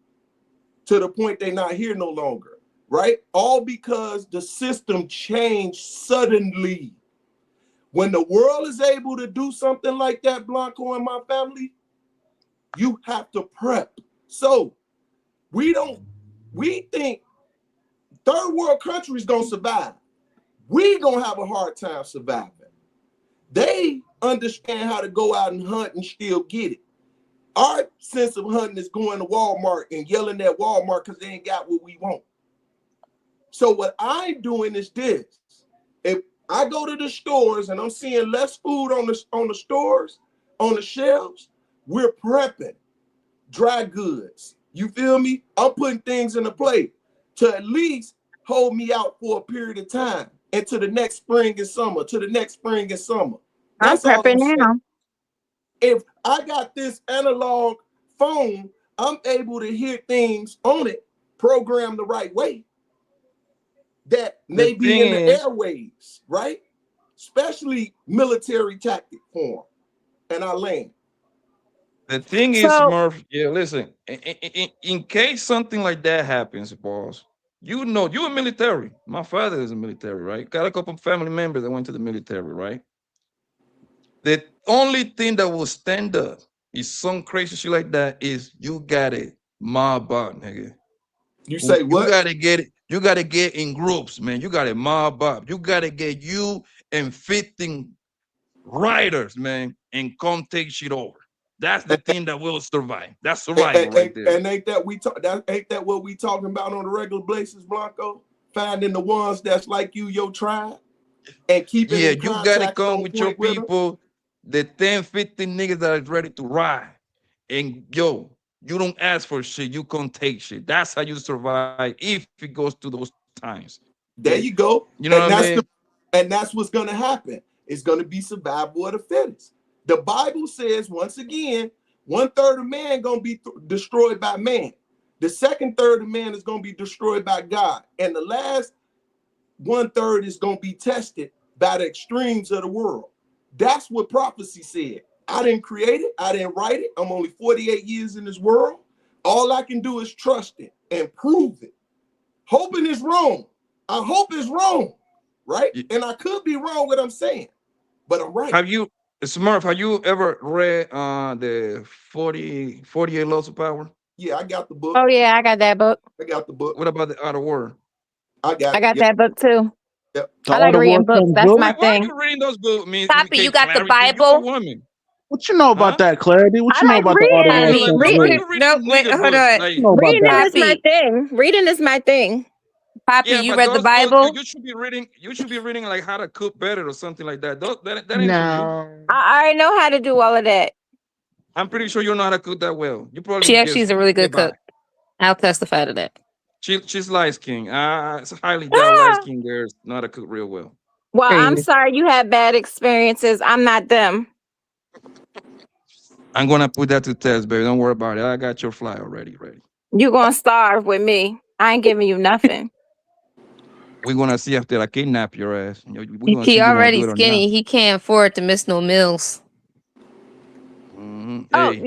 To the point they're not here no longer, right? All because the system changed suddenly. When the world is able to do something like that, Blanco and my family, you have to prep. So we think third world countries gonna survive. We gonna have a hard time surviving. They understand how to go out and hunt and still get it. Our sense of hunting is going to Walmart and yelling at Walmart because they ain't got what we want. So what I'm doing is this. If I go to the stores and I'm seeing less food on the stores, on the shelves, we're prepping dry goods. You feel me? I'm putting things in the plate to at least hold me out for a period of time into the next spring and summer, to the next spring and summer. That's I'm prepping now. If I got this analog phone, I'm able to hear things on it programmed the right way that may be in the airwaves, right? Especially military tactic form. And I land. The thing is, Murph, yeah, listen, in case something like that happens, boss, you know, you're military. My father is a military, right? Got a couple of family members that went to the military, right? The only thing that will stand up is some crazy shit like that is you got it mob out, nigga. You say what? You gotta get it. You gotta get in groups, man. You gotta mob up. You gotta get you and 15 riders, man, and come take shit over. That's the thing that will survive. That's survival right there. And ain't that what we talking about on a regular basis, Blanco? Finding the ones that's like you, your tribe, and keeping. Yeah, you gotta come with your people. The 10, 15 niggas that are ready to ride. And yo, you don't ask for shit, you come take shit. That's how you survive if it goes to those times. There you go. You know what I mean? And that's what's gonna happen. It's gonna be survival of the fittest. The Bible says, once again, 1/3 of man gonna be destroyed by man. The second third of man is gonna be destroyed by God. And the last 1/3 is gonna be tested by the extremes of the world. That's what prophecy said. I didn't create it. I didn't write it. I'm only 48 years in this world. All I can do is trust it and prove it. Hoping it's wrong. I hope it's wrong, right? And I could be wrong what I'm saying, but I'm right. Have you, Smurf, have you ever read the 48 Laws of Power? Yeah, I got the book. Oh, yeah, I got that book. I got the book. What about the Outer World? I got that book too. Yep. I like reading books. That's my thing. Why are you reading those books? Poppy, you got the Bible? What you know about that, Clarity? What you know about the Reading is my thing. Reading is my thing. Poppy, Yeah, you but read the those Bible? you should be reading. You should be reading like how to cook better or something like that. That ain't for you. No. I already know how to do all of that. I'm pretty sure you don't know how to cook that well. You probably She actually just is a really get good by. cook. I'll testify to that. She's light skin. It's highly doubt light skin girls know how to cook real well. Well, I'm Crazy. sorry you had bad experiences. I'm not them. I'm gonna put that to test, baby. Don't worry about it. I got your fly already ready. You're gonna starve with me. I ain't giving you nothing. We're gonna see after I kidnap your ass. We're gonna see He if you're gonna already do it or not. skinny. He can't afford to miss no meals. Oh, Hey,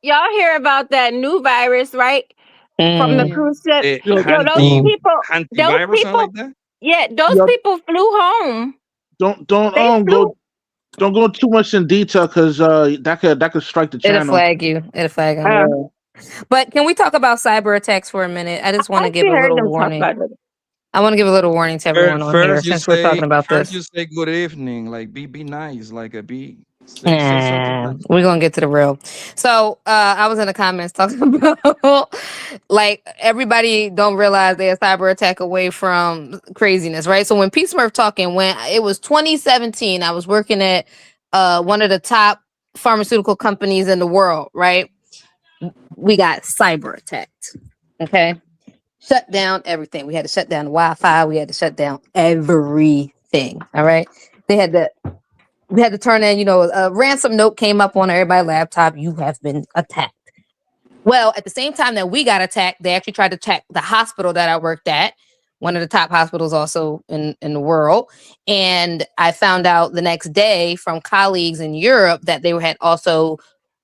y'all hear about that new virus, right? From the cruise ship. hey, Yo, those antivirus, something people, like that. yeah, those Yo, people flew home. don't They flew. go too much in detail because that could strike the It'll channel. flag you. It'll flag him. But can we talk about cyber attacks for a minute? I just want to give a little warning. I want to give a little warning to everyone on here since we're talking about First this. you say good evening, like be nice, like a be. Say something nice. We're gonna get to the real. So I was in the comments talking about like everybody don't realize they're a cyber attack away from craziness, right? So when Pete Smurf talking, when it was 2017, I was working at one of the top pharmaceutical companies in the world, right? We got cyber attacked. Okay. Shut down everything. We had to shut down the Wi-Fi. We had to shut down everything. All right. We had to turn in, a ransom note came up on everybody's laptop. You have been attacked. Well, at the same time that we got attacked, they actually tried to attack the hospital that I worked at, one of the top hospitals also in the world. And I found out the next day from colleagues in Europe that they had also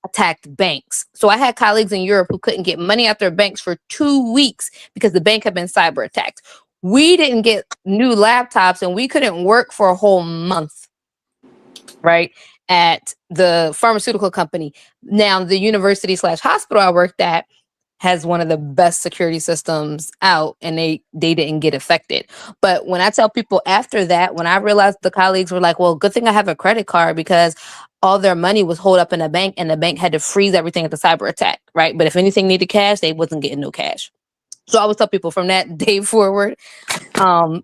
attacked banks. So I had colleagues in Europe who couldn't get money out their banks for 2 weeks because the bank had been cyber attacked. We didn't get new laptops and we couldn't work for a whole month, right? At the pharmaceutical company. Now, the university/hospital I worked at has one of the best security systems out and they didn't get affected. But when I tell people after that, when I realized the colleagues were like, well, good thing I have a credit card because all their money was holed up in a bank and the bank had to freeze everything at the cyber attack, right? But if anything needed cash, they wasn't getting no cash. So I always tell people from that day forward,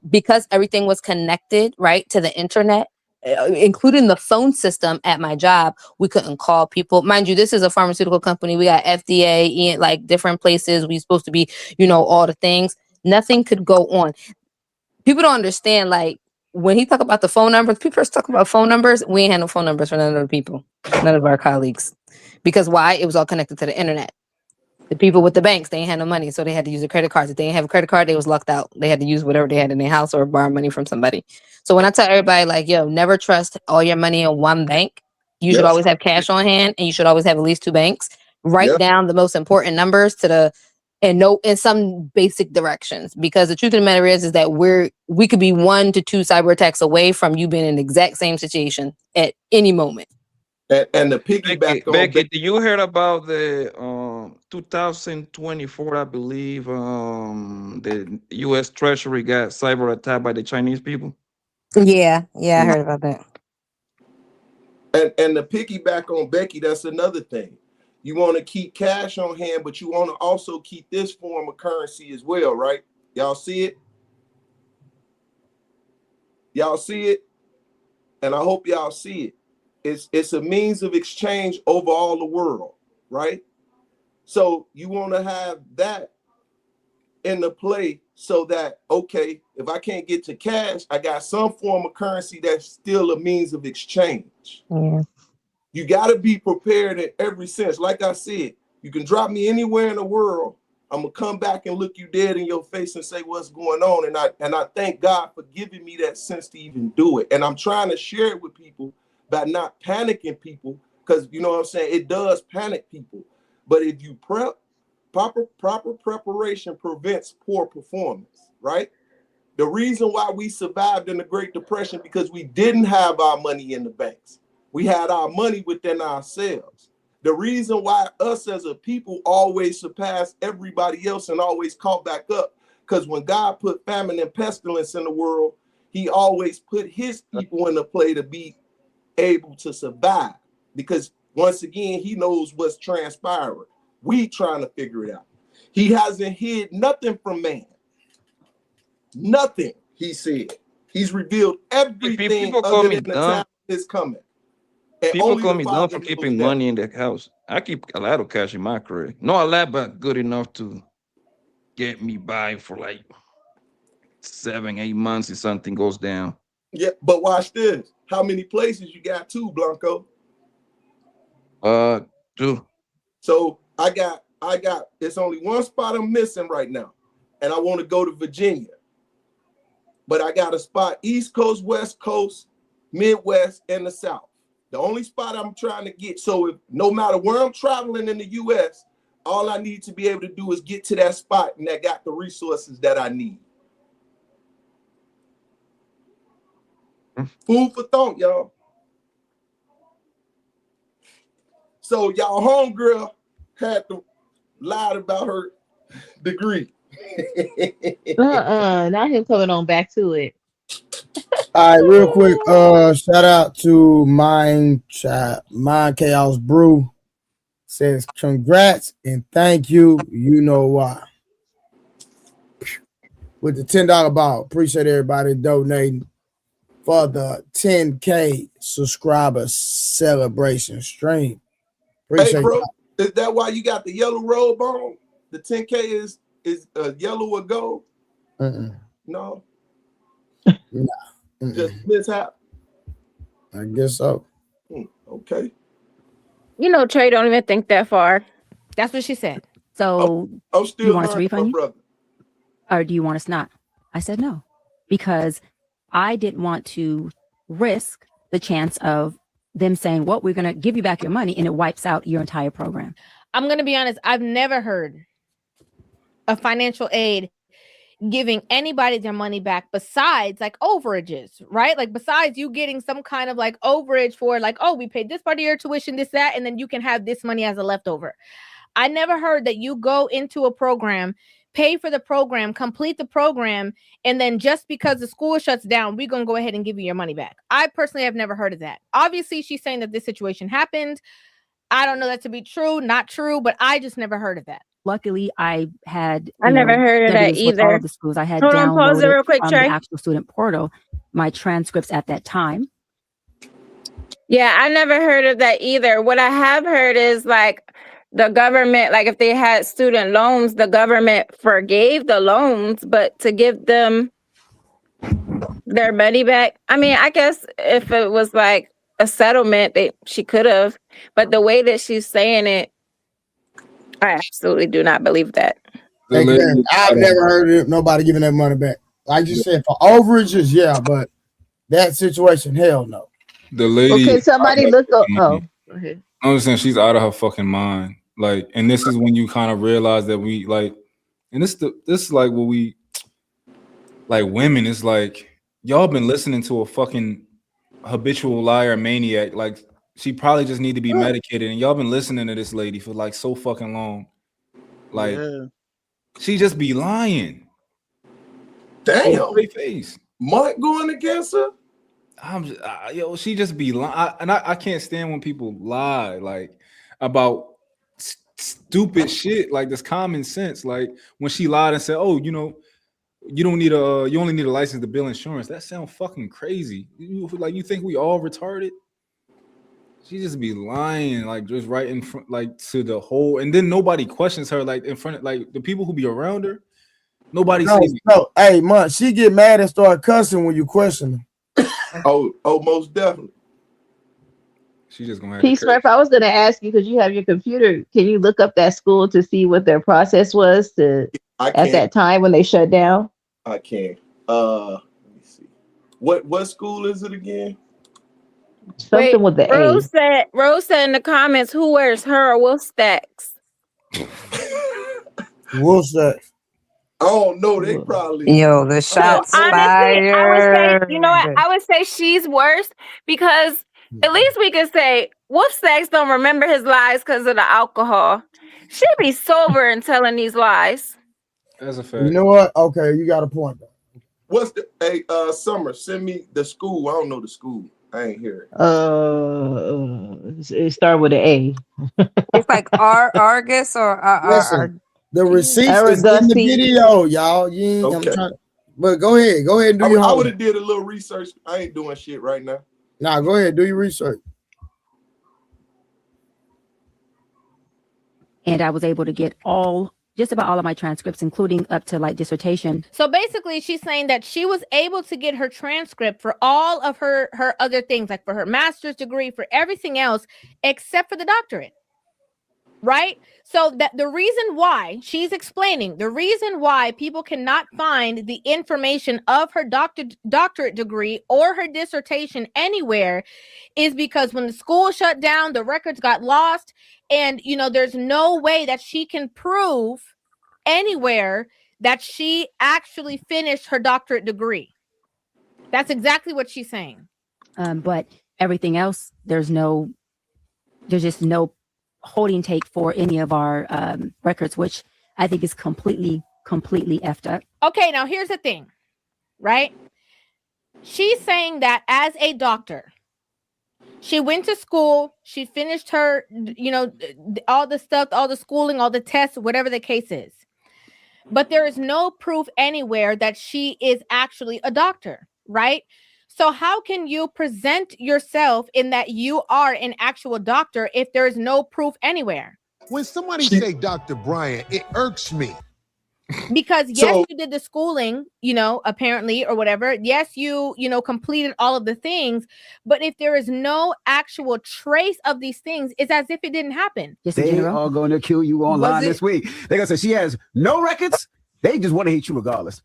because everything was connected, right, to the internet, including the phone system at my job, we couldn't call people. Mind you, this is a pharmaceutical company. We got FDA, like different places. We supposed to be, all the things. Nothing could go on. People don't understand, like, when he talk about the phone numbers, people are talking about phone numbers. We ain't had no phone numbers for none of the people, none of our colleagues. Because why? It was all connected to the internet. The people with the banks, they ain't had no money, so they had to use a credit card. If they didn't have a credit card, they was locked out. They had to use whatever they had in their house or borrow money from somebody. So when I tell everybody, like, yo, never trust all your money in one bank. You should always have cash on hand, and you should always have at least 2 banks. Write down the most important numbers and note in some basic directions, because the truth of the matter is that we could be 1 to 2 cyber attacks away from you being in the exact same situation at any moment. And the piggyback Becky, did you hear about the 2024? I believe the U.S. Treasury got cyber attacked by the Chinese people. Yeah, I heard about that. And the piggyback on Becky, that's another thing. You want to keep cash on hand, but you want to also keep this form of currency as well, right? Y'all see it? Y'all see it? And I hope y'all see it. It's a means of exchange over all the world, right? So you want to have that in the play so that, okay, if I can't get to cash, I got some form of currency that's still a means of exchange. Yeah. You got to be prepared in every sense. Like I said, you can drop me anywhere in the world. I'm going to come back and look you dead in your face and say what's going on. And I thank God for giving me that sense to even do it. And I'm trying to share it with people by not panicking people, because, you know what I'm saying, it does panic people. But if you prep, proper preparation prevents poor performance, right? The reason why we survived in the Great Depression, because we didn't have our money in the banks. We had our money within ourselves. The reason why us as a people always surpass everybody else and always caught back up, because when God put famine and pestilence in the world, he always put his people in the play to be able to survive, because once again, he knows what's transpiring. We trying to figure it out. He hasn't hid nothing from man. Nothing, he said. He's revealed everything People call other me than the dumb. time is coming. And People only call the me dumb Father for knows keeping that. money in the house. I keep a lot of cash in my credit. Not a lot, but good enough to get me by for like 7-8 months if something goes down. Yeah, but watch this. How many places you got too, Blanco? 2. So I got, it's only one spot I'm missing right now. And I want to go to Virginia. But I got a spot East Coast, West Coast, Midwest, and the South. The only spot I'm trying to get. So if no matter where I'm traveling in the US, all I need to be able to do is get to that spot and that got the resources that I need. Food for thought, y'all. So y'all homegirl had to lie about her degree. Not him coming on back to it. All right, real quick, shout out to Mind Chaos Brew. Says congrats and thank you. You know why. With the $10 ball. Appreciate everybody donating for the 10K subscriber celebration stream. Appreciate hey, bro, is that why you got the yellow robe on? The 10K is yellow or gold? No. Just mishap. I guess so. Okay. You know, Trey don't even think that far. That's what she said. So I'm still you want us to refund you? brother. Or do you want us not? I said no, because I didn't want to risk the chance of them saying, well, we're going to give you back your money, and it wipes out your entire program. I'm going to be honest. I've never heard of financial aid giving anybody their money back besides like overages, right? Like besides you getting some kind of like overage for like, oh, we paid this part of your tuition, this, that, and then you can have this money as a leftover. I never heard that you go into a program, pay for the program, complete the program, and then just because the school shuts down, we're going to go ahead and give you your money back. I personally have never heard of that. Obviously, she's saying that this situation happened. I don't know that to be true, not true, but I just never heard of that. Luckily, I never heard of that either. All of the schools. I had Hold on, pause it real quick, from Trey. the actual student portal my transcripts at that time. Yeah, I never heard of that either. What I have heard is like the government, like if they had student loans, the government forgave the loans, but to give them their money back. I mean, I guess if it was like a settlement, she could have, but the way that she's saying it, I absolutely do not believe that. Exactly. I've never heard of nobody giving that money back. Like you said, for overages, yeah, but that situation, hell no. The lady. Okay, somebody look up. Oh, go ahead. I'm just saying she's out of her fucking mind. Like, and this is when you kind of realize that we like, and this is like what we like. Women is like y'all been listening to a fucking habitual liar maniac. Like she probably just need to be medicated, and y'all been listening to this lady for like so fucking long. Like she just be lying. Damn. Face. Mark going against her. She just be lying, and I can't stand when people lie like about stupid shit like this common sense. Like when she lied and said, "Oh, you know, you don't need you only need a license to bill insurance." That sounds fucking crazy. You think we all retarded? She just be lying, like just right in front, like to the whole, and then nobody questions her, like in front of like the people who be around her. Nobody says no. Hey, man, she get mad and start cussing when you question her. Oh, most definitely. She just gonna have Peace Smurf, I was gonna ask you because you have your computer. Can you look up that school to see what their process was at that time when they shut down? I can. Let me see. What school is it again? Something with the A. Rose said in the comments, who wears her or Wolf Stacks? Wolf Stacks. I don't know. They probably the shots honestly, fired. I would say, you know what? I would say she's worse because at least we could say Wolf Stacks don't remember his lies because of the alcohol. She'd be sober and telling these lies. That's a fact. You know what? Okay, you got a point. What's the Summer? Send me the school. I don't know the school. I ain't hear it. It started with an A. It's like Argus or Listen, the receipts is in the video, y'all. But go ahead and do your I would homework. have did a little research. I ain't doing shit right now. Nah, go ahead, do your research. And I was able to get just about all of my transcripts, including up to like dissertation. So basically, she's saying that she was able to get her transcript for all of her other things, like for her master's degree, for everything else, except for the doctorate. Right? So that the reason why she's explaining the reason why people cannot find the information of her doctorate degree or her dissertation anywhere is because when the school shut down, the records got lost, and there's no way that she can prove anywhere that she actually finished her doctorate degree. That's exactly what she's saying. But everything else, there's just no holding take for any of our records, which I think is completely effed up. Okay, now here's the thing, right? She's saying that as a doctor, she went to school, she finished her, all the stuff, all the schooling, all the tests, whatever the case is. But there is no proof anywhere that she is actually a doctor, right? So how can you present yourself in that you are an actual doctor if there is no proof anywhere? When somebody say Dr. Bryant, it irks me. Because yes, you did the schooling, apparently, or whatever. Yes, you completed all of the things. But if there is no actual trace of these things, it's as if it didn't happen. They are going to kill you online this week. They're going to say she has no records. They just want to hate you regardless.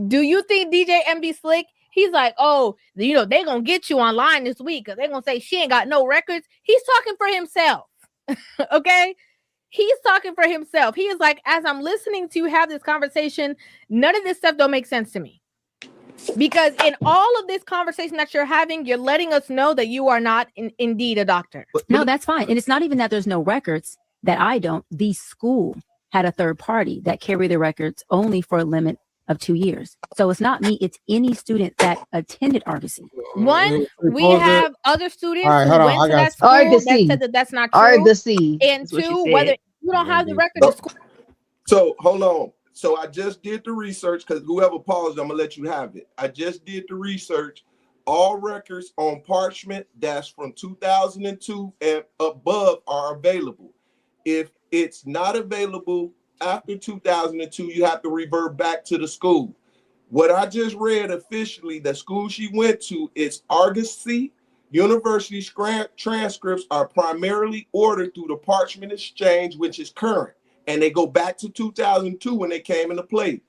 Do you think DJ MB Slick, he's like, oh, they're going to get you online this week because they're going to say she ain't got no records? He's talking for himself. Okay? He's talking for himself. He is like, as I'm listening to you have this conversation, none of this stuff don't make sense to me. Because in all of this conversation that you're having, you're letting us know that you are not indeed a doctor. No, that's fine. And it's not even that there's no records that I don't. The school had a third party that carried the records only for a limit of 2 years. So it's not me, it's any student that attended Argosy. One, we have other students right, who went to that school that said that that's not true. Argosy. And two, whether you don't have the record of school. So hold on. So I just did the research because whoever paused, I'm gonna let you have it. I just did the research. All records on parchment that's from 2002 and above are available. If it's not available after 2002, you have to revert back to the school. What I just read officially, the school she went to, is Argosy. University transcripts are primarily ordered through the Parchment Exchange, which is current. And they go back to 2002 when they came into play,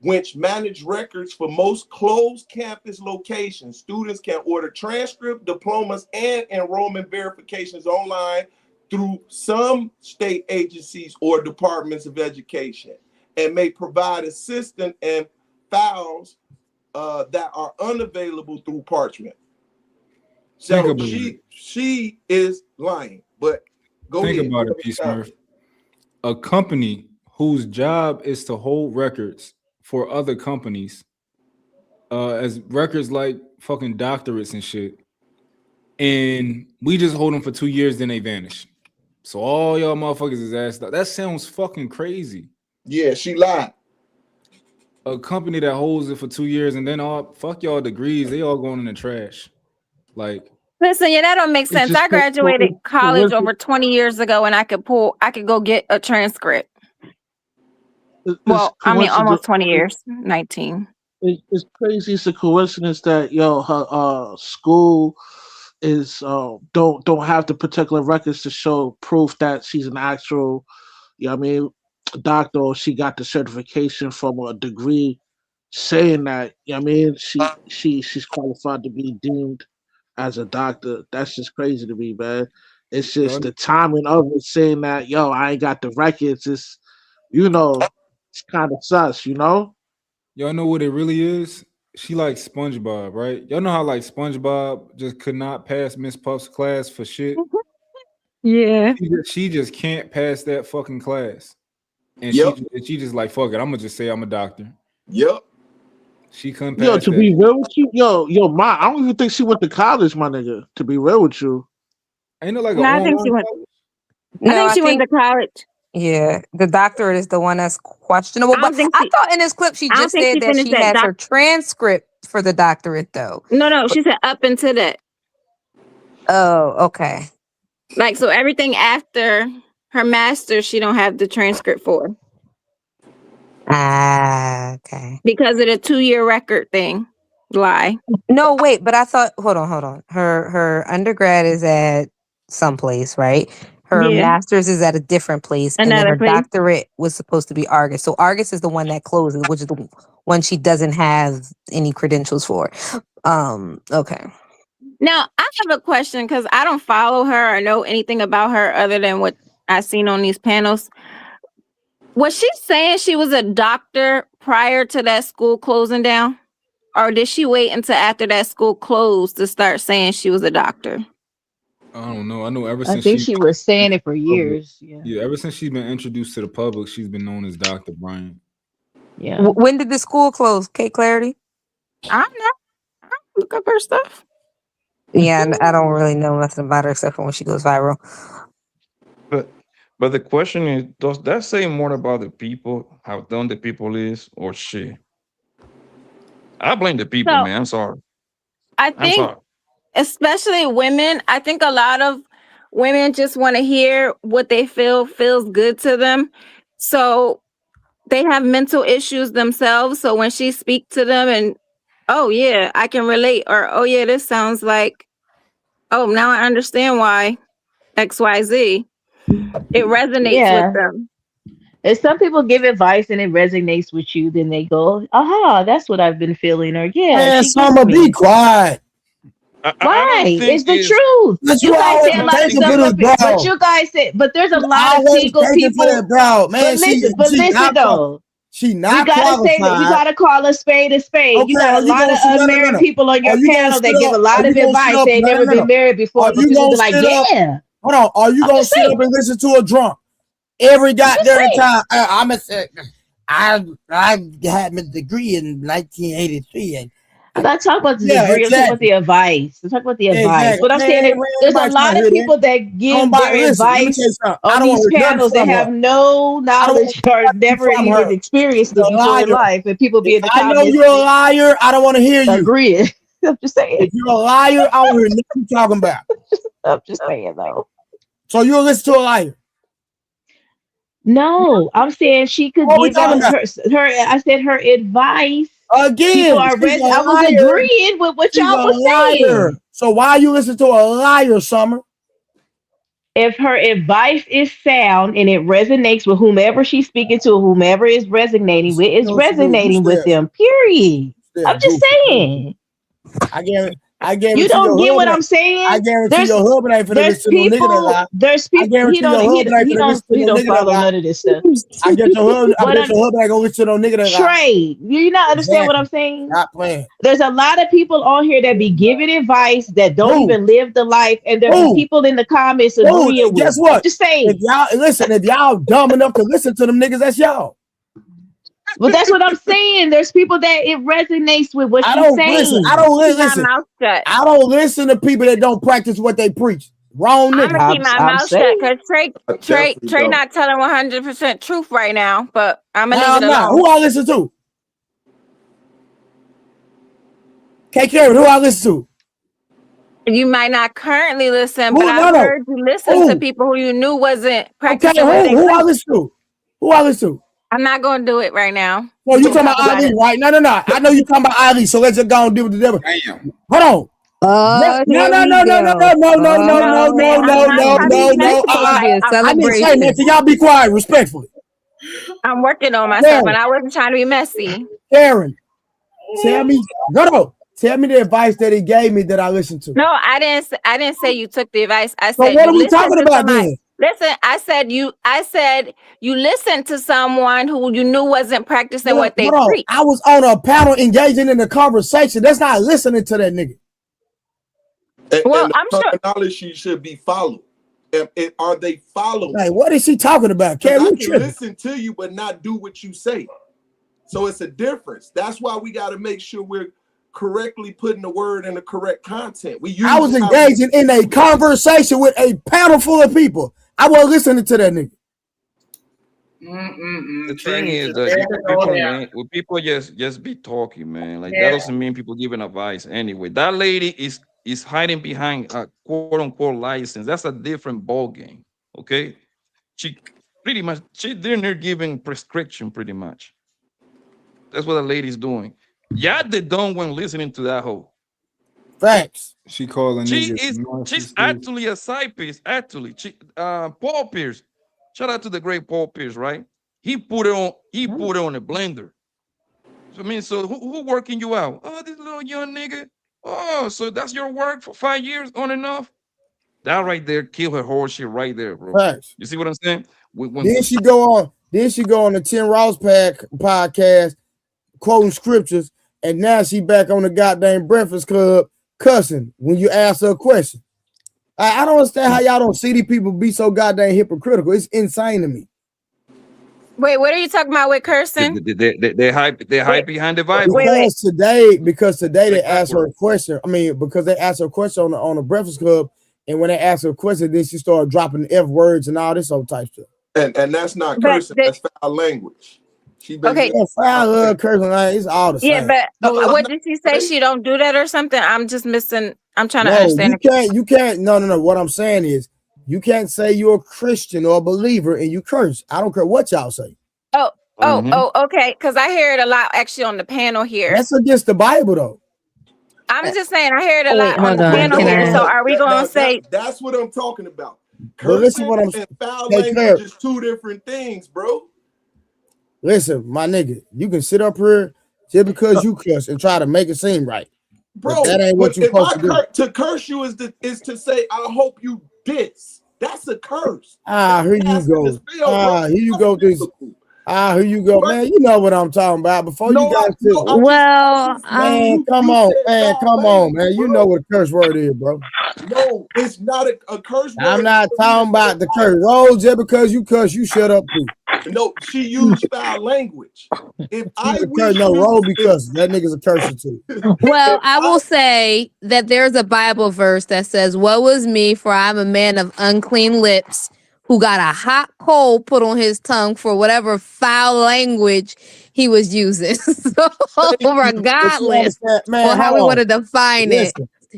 which manage records for most closed campus locations. Students can order transcript, diplomas, and enrollment verifications online through some state agencies or departments of education, and may provide assistance and files that are unavailable through Parchment. So she is lying, but think about it, Peace Murph. A company whose job is to hold records for other companies, as records like fucking doctorates and shit, and we just hold them for 2 years, then they vanish. So all y'all motherfuckers is asked out. That sounds fucking crazy. Yeah, she lied. A company that holds it for 2 years and then fuck y'all degrees, they all going in the trash. Like, listen, yeah, that don't make sense. I graduated college over 20 years ago, and I could go get a transcript. Well, I mean, almost 20 years, 19. It's crazy. It's a coincidence that her school is don't have the particular records to show proof that she's an actual, doctor, or she got the certification from a degree saying that, she's qualified to be deemed as a doctor. That's just crazy to me, man. It's just the timing of it saying that, I ain't got the records. It's, it's kind of sus, Y'all know what it really is? She like SpongeBob, right? Y'all know how like SpongeBob just could not pass Miss Puff's class for shit? Yeah. She just can't pass that fucking class. And she just like, fuck it, I'm gonna just say I'm a doctor. Yep. She couldn't pass to that. be real with you, I don't even think she went to college, my nigga, to be real with you. Ain't it like I think she went. I think she went to college. Yeah, the doctorate is the one that's questionable. But I thought in this clip she just said that she has her transcript for the doctorate, though. No, she said up into that. Oh, okay. Like, so everything after her master's, she don't have the transcript for. Okay. Because of the 2-year record thing. Lie. No, wait, but I thought, hold on. Her undergrad is at someplace, right? Her master's is at a different place, and then her doctorate was supposed to be Argus. So Argus is the one that closes, which is the one she doesn't have any credentials for. Okay. Now I have a question because I don't follow her or know anything about her other than what I've seen on these panels. Was she saying she was a doctor prior to that school closing down? Or did she wait until after that school closed to start saying she was a doctor? I don't know. I know ever since I think she was saying it for years. Yeah, ever since she's been introduced to the public, she's been known as Dr. Bryant. Yeah. When did the school close? Kate Clarity? I don't know. I don't look up her stuff. Yeah, I don't really know nothing about her except for when she goes viral. But the question is, does that say more about the people, how dumb the people is, or she? I blame the people, man. I'm sorry. I think, especially women, I think a lot of women just want to hear what they feel feels good to them. So they have mental issues themselves. So when she speaks to them and, oh, yeah, I can relate. Or, oh, yeah, this sounds like, oh, now I understand why XYZ. It resonates with them. If some people give advice and it resonates with you, then they go, aha, that's what I've been feeling. Or, Man, Summer, be quiet. Why? It's the truth. You guys say a lot of stuff, but you guys say, but there's a lot of single people. Man, but listen though. She not you gotta say that you gotta call a spade a spade. Okay, you got a lot of unmarried people on your panel that give a lot of advice. They've never been married before. But you be like, yeah. Hold on. Are you gonna sit up and listen to a drunk every goddamn time? I had my degree in 1983 and I'm not talking about the degree. I'm talking about the advice. I'm talking about the advice. But I'm saying there's a lot of people that give their advice on these panels that have no knowledge or never even experienced it before in life. And people be in the comments. I know you're a liar. I don't want to hear you. Agreeing. I'm just saying. If you're a liar, I don't hear nothing you're talking about. I'm just saying though. So you'll listen to a liar? No, I'm saying she could give out her. I said her advice. Again, I was agreeing with what y'all was saying. So why you listen to a liar, Summer? If her advice is sound and it resonates with whomever she's speaking to, whomever is resonating with, is resonating with them. Period. I'm just saying. I guarantee you don't get what I'm saying. I guarantee your husband ain't finna listen to no nigga that lie. There's people he don't follow none of this stuff. I bet your husband ain't gonna listen to no nigga that lie. Trey, you not understand what I'm saying? Not playing. There's a lot of people on here that be giving advice that don't even live the life, and there's people in the comments agreeing with. Guess what? Just saying. If y'all dumb enough to listen to them niggas, that's y'all. But that's what I'm saying. There's people that it resonates with what you're saying. I don't listen. I don't listen to people that don't practice what they preach. Wrong nigga. I'm gonna keep my mouth shut because Trey not telling 100% truth right now. But I'm gonna leave it alone. Who I listen to? K. Karen, who I listen to? You might not currently listen, but I heard you listen to people who you knew wasn't practicing. Who I listen to? Who I listen to? I'm not going to do it right now. Well, you talking about Ali, right? No. I know you talking about Ali, so let's just go and deal with the devil. Damn. Hold on. No. I didn't say nothing. Y'all be quiet, respectfully. I'm working on myself, and I wasn't trying to be messy. Karen, tell me the advice that he gave me that I listened to. No, I didn't say you took the advice. I said, so what are we talking about then? Listen, I said you listened to someone who you knew wasn't practicing what they preach. I was on a panel engaging in a conversation. That's not listening to that nigga. Well, I'm sure terminology should be followed. Are they following? Like, what is he talking about? I can listen to you, but not do what you say. So it's a difference. That's why we got to make sure we're correctly putting the word in the correct content. I was engaging in a conversation with a panel full of people. I wasn't listening to that nigga. The thing is that people just be talking, man. Like that doesn't mean people giving advice anyway. That lady is hiding behind a quote unquote license. That's a different ball game. Okay, she pretty much they're giving prescription pretty much. That's what the lady's doing. Yeah, they don't when listening to that hoe. Facts. She calling She's niggas. actually a side piece. Actually, Paul Pierce. Shout out to the great Paul Pierce, right? He put it on. He put it on a blender. So I mean, so who working you out? Oh, this little young nigga. Oh, so that's your work for 5 years on and off. That right there, kill her horse shit right there, bro. Facts. You see what I'm saying? Then she go on the Tim Ross podcast, quoting scriptures, and now she back on the goddamn Breakfast Club cussing when you ask her a question. I don't understand how y'all don't see these people be so goddamn hypocritical. It's insane to me. Wait, what are you talking about with cursing? They hide behind the Bible. Because today they asked her a question. I mean, because they asked her a question on the Breakfast Club, and when they asked her a question, then she started dropping F words and all this old type stuff. And that's not cursing. That's foul language. Okay. Foul cursing. It's all the same. Yeah, but what did she say? She don't do that or something? I'm just missing. I'm trying to understand. You can't. No. What I'm saying is, you can't say you're a Christian or a believer and you curse. I don't care what y'all say. Okay. Because I hear it a lot actually on the panel here. That's against the Bible, though. I'm just saying I hear it a lot on the panel here. So are we going to say that's what I'm talking about? But listen, what I'm and foul language is two different things, bro. Listen, my nigga, you can sit up here just because you cuss and try to make it seem right, bro. But that ain't what you're supposed to do. To curse you is to say, I hope you diss. That's a curse. Here you go. Here you go. Here you go, man. You know what I'm talking about. Before you got to, man, come on, man. You know what a curse word is, bro. No, it's not a curse word. I'm not talking about the curse. Rose, just because you cuss, you shut up too. No, she used foul language. If Rose because that nigga's a cursor too. Well, I will say that there's a Bible verse that says, "Woe is me, for I'm a man of unclean lips, who got a hot coal put on his tongue for whatever foul language he was using." So, regardless of how we want to define it,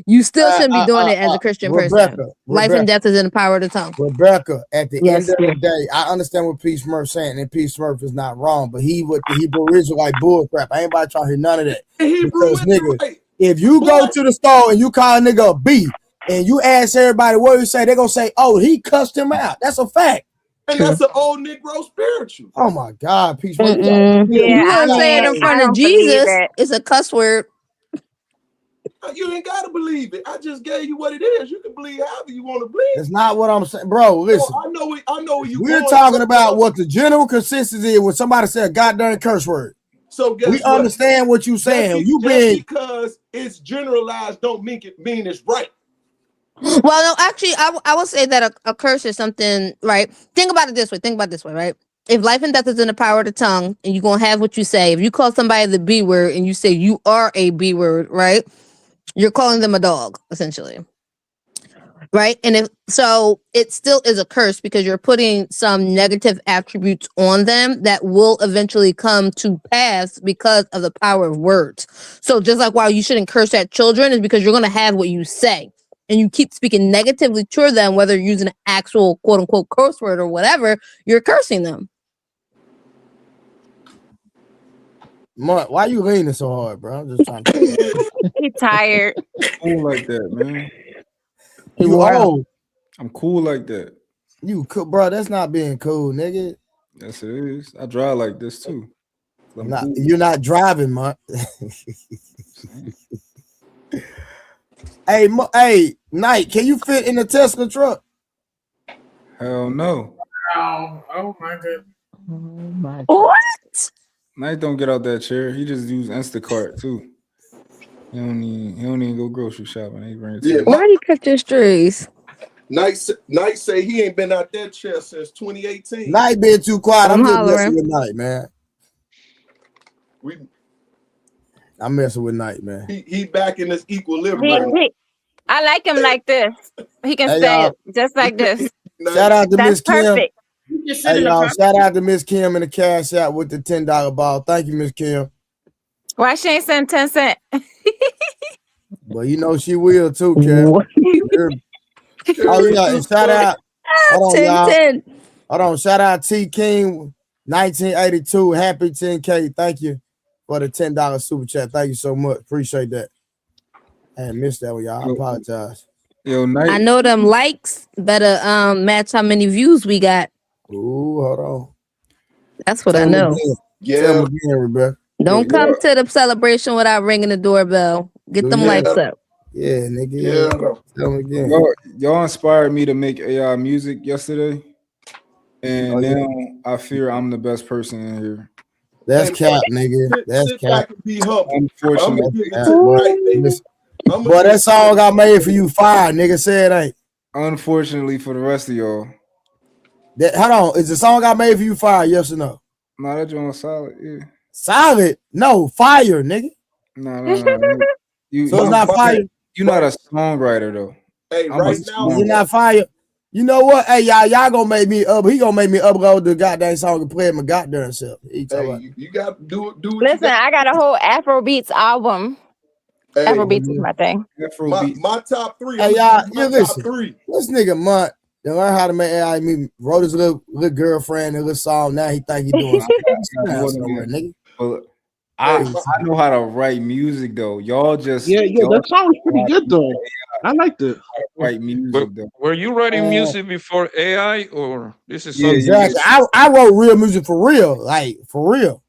you still shouldn't be doing it as a Christian person. Life and death is in the power of the tongue. Rebecca, at the end of the day, I understand what P. Smurf's saying, and P. Smurf is not wrong, but he with the Hebrew Israelite bull crap. I ain't about to try to hear none of that. Because, nigga, if you go to the store and you call a nigga a B, and you ask everybody what you say, they're going to say, oh, he cussed him out. That's a fact. And that's an old Negro spiritual. Oh, my God. Peace. You want to say it in front of Jesus, it's a cuss word. You ain't got to believe it. I just gave you what it is. You can believe however you want to believe. That's not what I'm saying. Bro, listen. I know you. We're talking about what the general consistency is when somebody said a goddamn curse word. So we understand what you're saying. Because it's generalized don't mean it's right. Well, no, actually, I will say that a curse is something, right? Think about it this way, right? If life and death is in the power of the tongue, and you're going to have what you say, if you call somebody the B word and you say you are a B word, right? You're calling them a dog, essentially. Right? And if so, it still is a curse because you're putting some negative attributes on them that will eventually come to pass because of the power of words. So just like why you shouldn't curse at children is because you're going to have what you say. And you keep speaking negatively to them, whether you're using an actual quote unquote curse word or whatever, you're cursing them. Mark, why you leaning so hard, bro? I'm just trying to. He's tired. Cool like that, man. You old. I'm cool like that. You cool, bro. That's not being cool, nigga. Yes, it is. I drive like this too. Cool. You're not driving, Mark. Hey, Knight, can you fit in the Tesla truck? Hell no. Oh my god. What? Knight don't get out that chair. He just use Instacart too. He don't even go grocery shopping. He bring it to Why do you cut your strays? Knight say he ain't been out that chair since 2018. Knight been too quiet. I'm just messing with Knight, man. I'm messing with Knight, man. He back in this equilibrium. I like him like this. He can stay just like this. Shout out to Miss Kim. just Hey, y'all, shout out to Miss Kim in the cash out with the $10 ball. Thank you, Miss Kim. Why she ain't send 10 cents? Well, you know she will too, Kim. Oh, yeah, and shout out. Hold on, 10, y'all. 10. Hold on, shout out T King 1982. Happy 10K. Thank you for the $10 super chat. Thank you so much. Appreciate that. I had missed that one, y'all. I apologize. Yo, I know them likes better match how many views we got. Ooh, hold on. That's what I know. Tell me again, Rebecca. Don't come to the celebration without ringing the doorbell. Get them likes up. Yeah, nigga. Yeah. Tell me again. Y'all inspired me to make AI music yesterday, and now I fear I'm the best person in here. That's cap, nigga. That's cap. Be humble. Unfortunately, Boy, that song I made for you fire, nigga. Say it ain't. Unfortunately for the rest of y'all. Hold on. Is the song I made for you fire? Yes or no? Nah, that joint solid. Yeah. Solid? No, fire, nigga. No. So it's not fire. You're not a songwriter though. Hey, right now you're not fire. You know what? Hey, y'all gonna make me up. He gonna make me upload the goddamn song and play it my goddamn self. Hey, you got to do what Listen, I got a whole Afrobeats album. Hey, Afrobeats is my thing. My top three. Hey, y'all, you my listen. top three. This nigga Munt to learn how to make AI music. Wrote his little girlfriend a little song. Now he think he doing somewhere, nigga. Well, I know how to write music though. Y'all just that song was pretty good though. I liked it. Write music though. Were you writing music before AI, or this is Yeah, something? exactly. I wrote real music for real, like for real.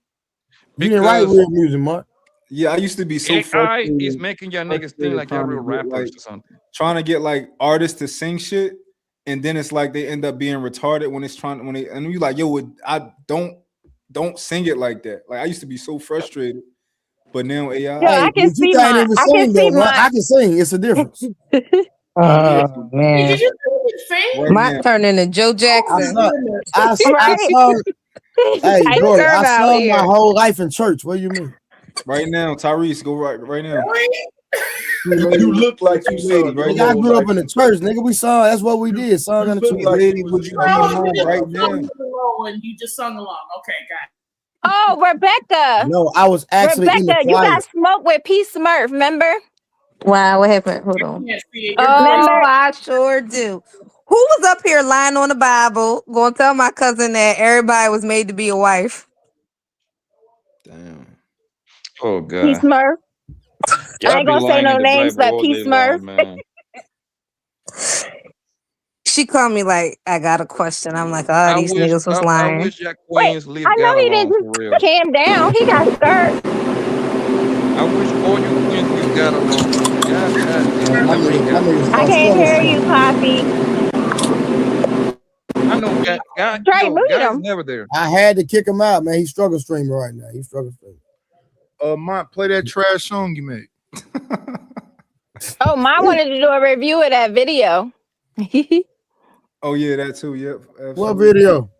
You didn't write real music, Munt. Yeah, I used to be so AI frustrated. is making y'all niggas think like y'all real rappers or something. Trying to get like artists to sing shit, and then it's like they end up being retarded when you like, yo, I don't sing it like that. Like I used to be so frustrated, but now AI. Yo, I can see my. I can see my. I can sing. It's a difference. Man. Did you sing? My turn into Joe Jackson. I sung. Hey, bro, I sung my whole life in church. What do you mean? Right now, Tyrese, go right now. You look like you sung. Nigga, I grew up in the church, nigga. We sung. That's what we did. Sung in the church. Lady, would you be home right now? And you just sung along. Okay, got it. Oh, Rebecca. No, I was actually in the Rebecca, you choir. got smoked with P Smurf, remember? Wow, what happened? Hold on. Oh, I sure do. Who was up here lying on the Bible, going to tell my cousin that everybody was made to be a wife? Damn. Oh God. P Smurf. Y'all I ain't be gonna say lying no in the names, Bible but all P day Smurf. long, man. She called me like, I got a question. I'm like, oh, these niggas was I lying. wish y'all queens leave I know God he alone didn't for real. just calm down. He got scared. I wish all you queens leave God alone. God damn, never ain't got me. I can't hear you, Poppy. I know God Trey, yo, mute God's him. never there. I had to kick him out, man. He's struggle streaming right now. He's struggle streaming. Mont, play that trash song you made. Oh, mine wanted to do a review of that video. Oh yeah, that too. Yep. Absolutely. What video?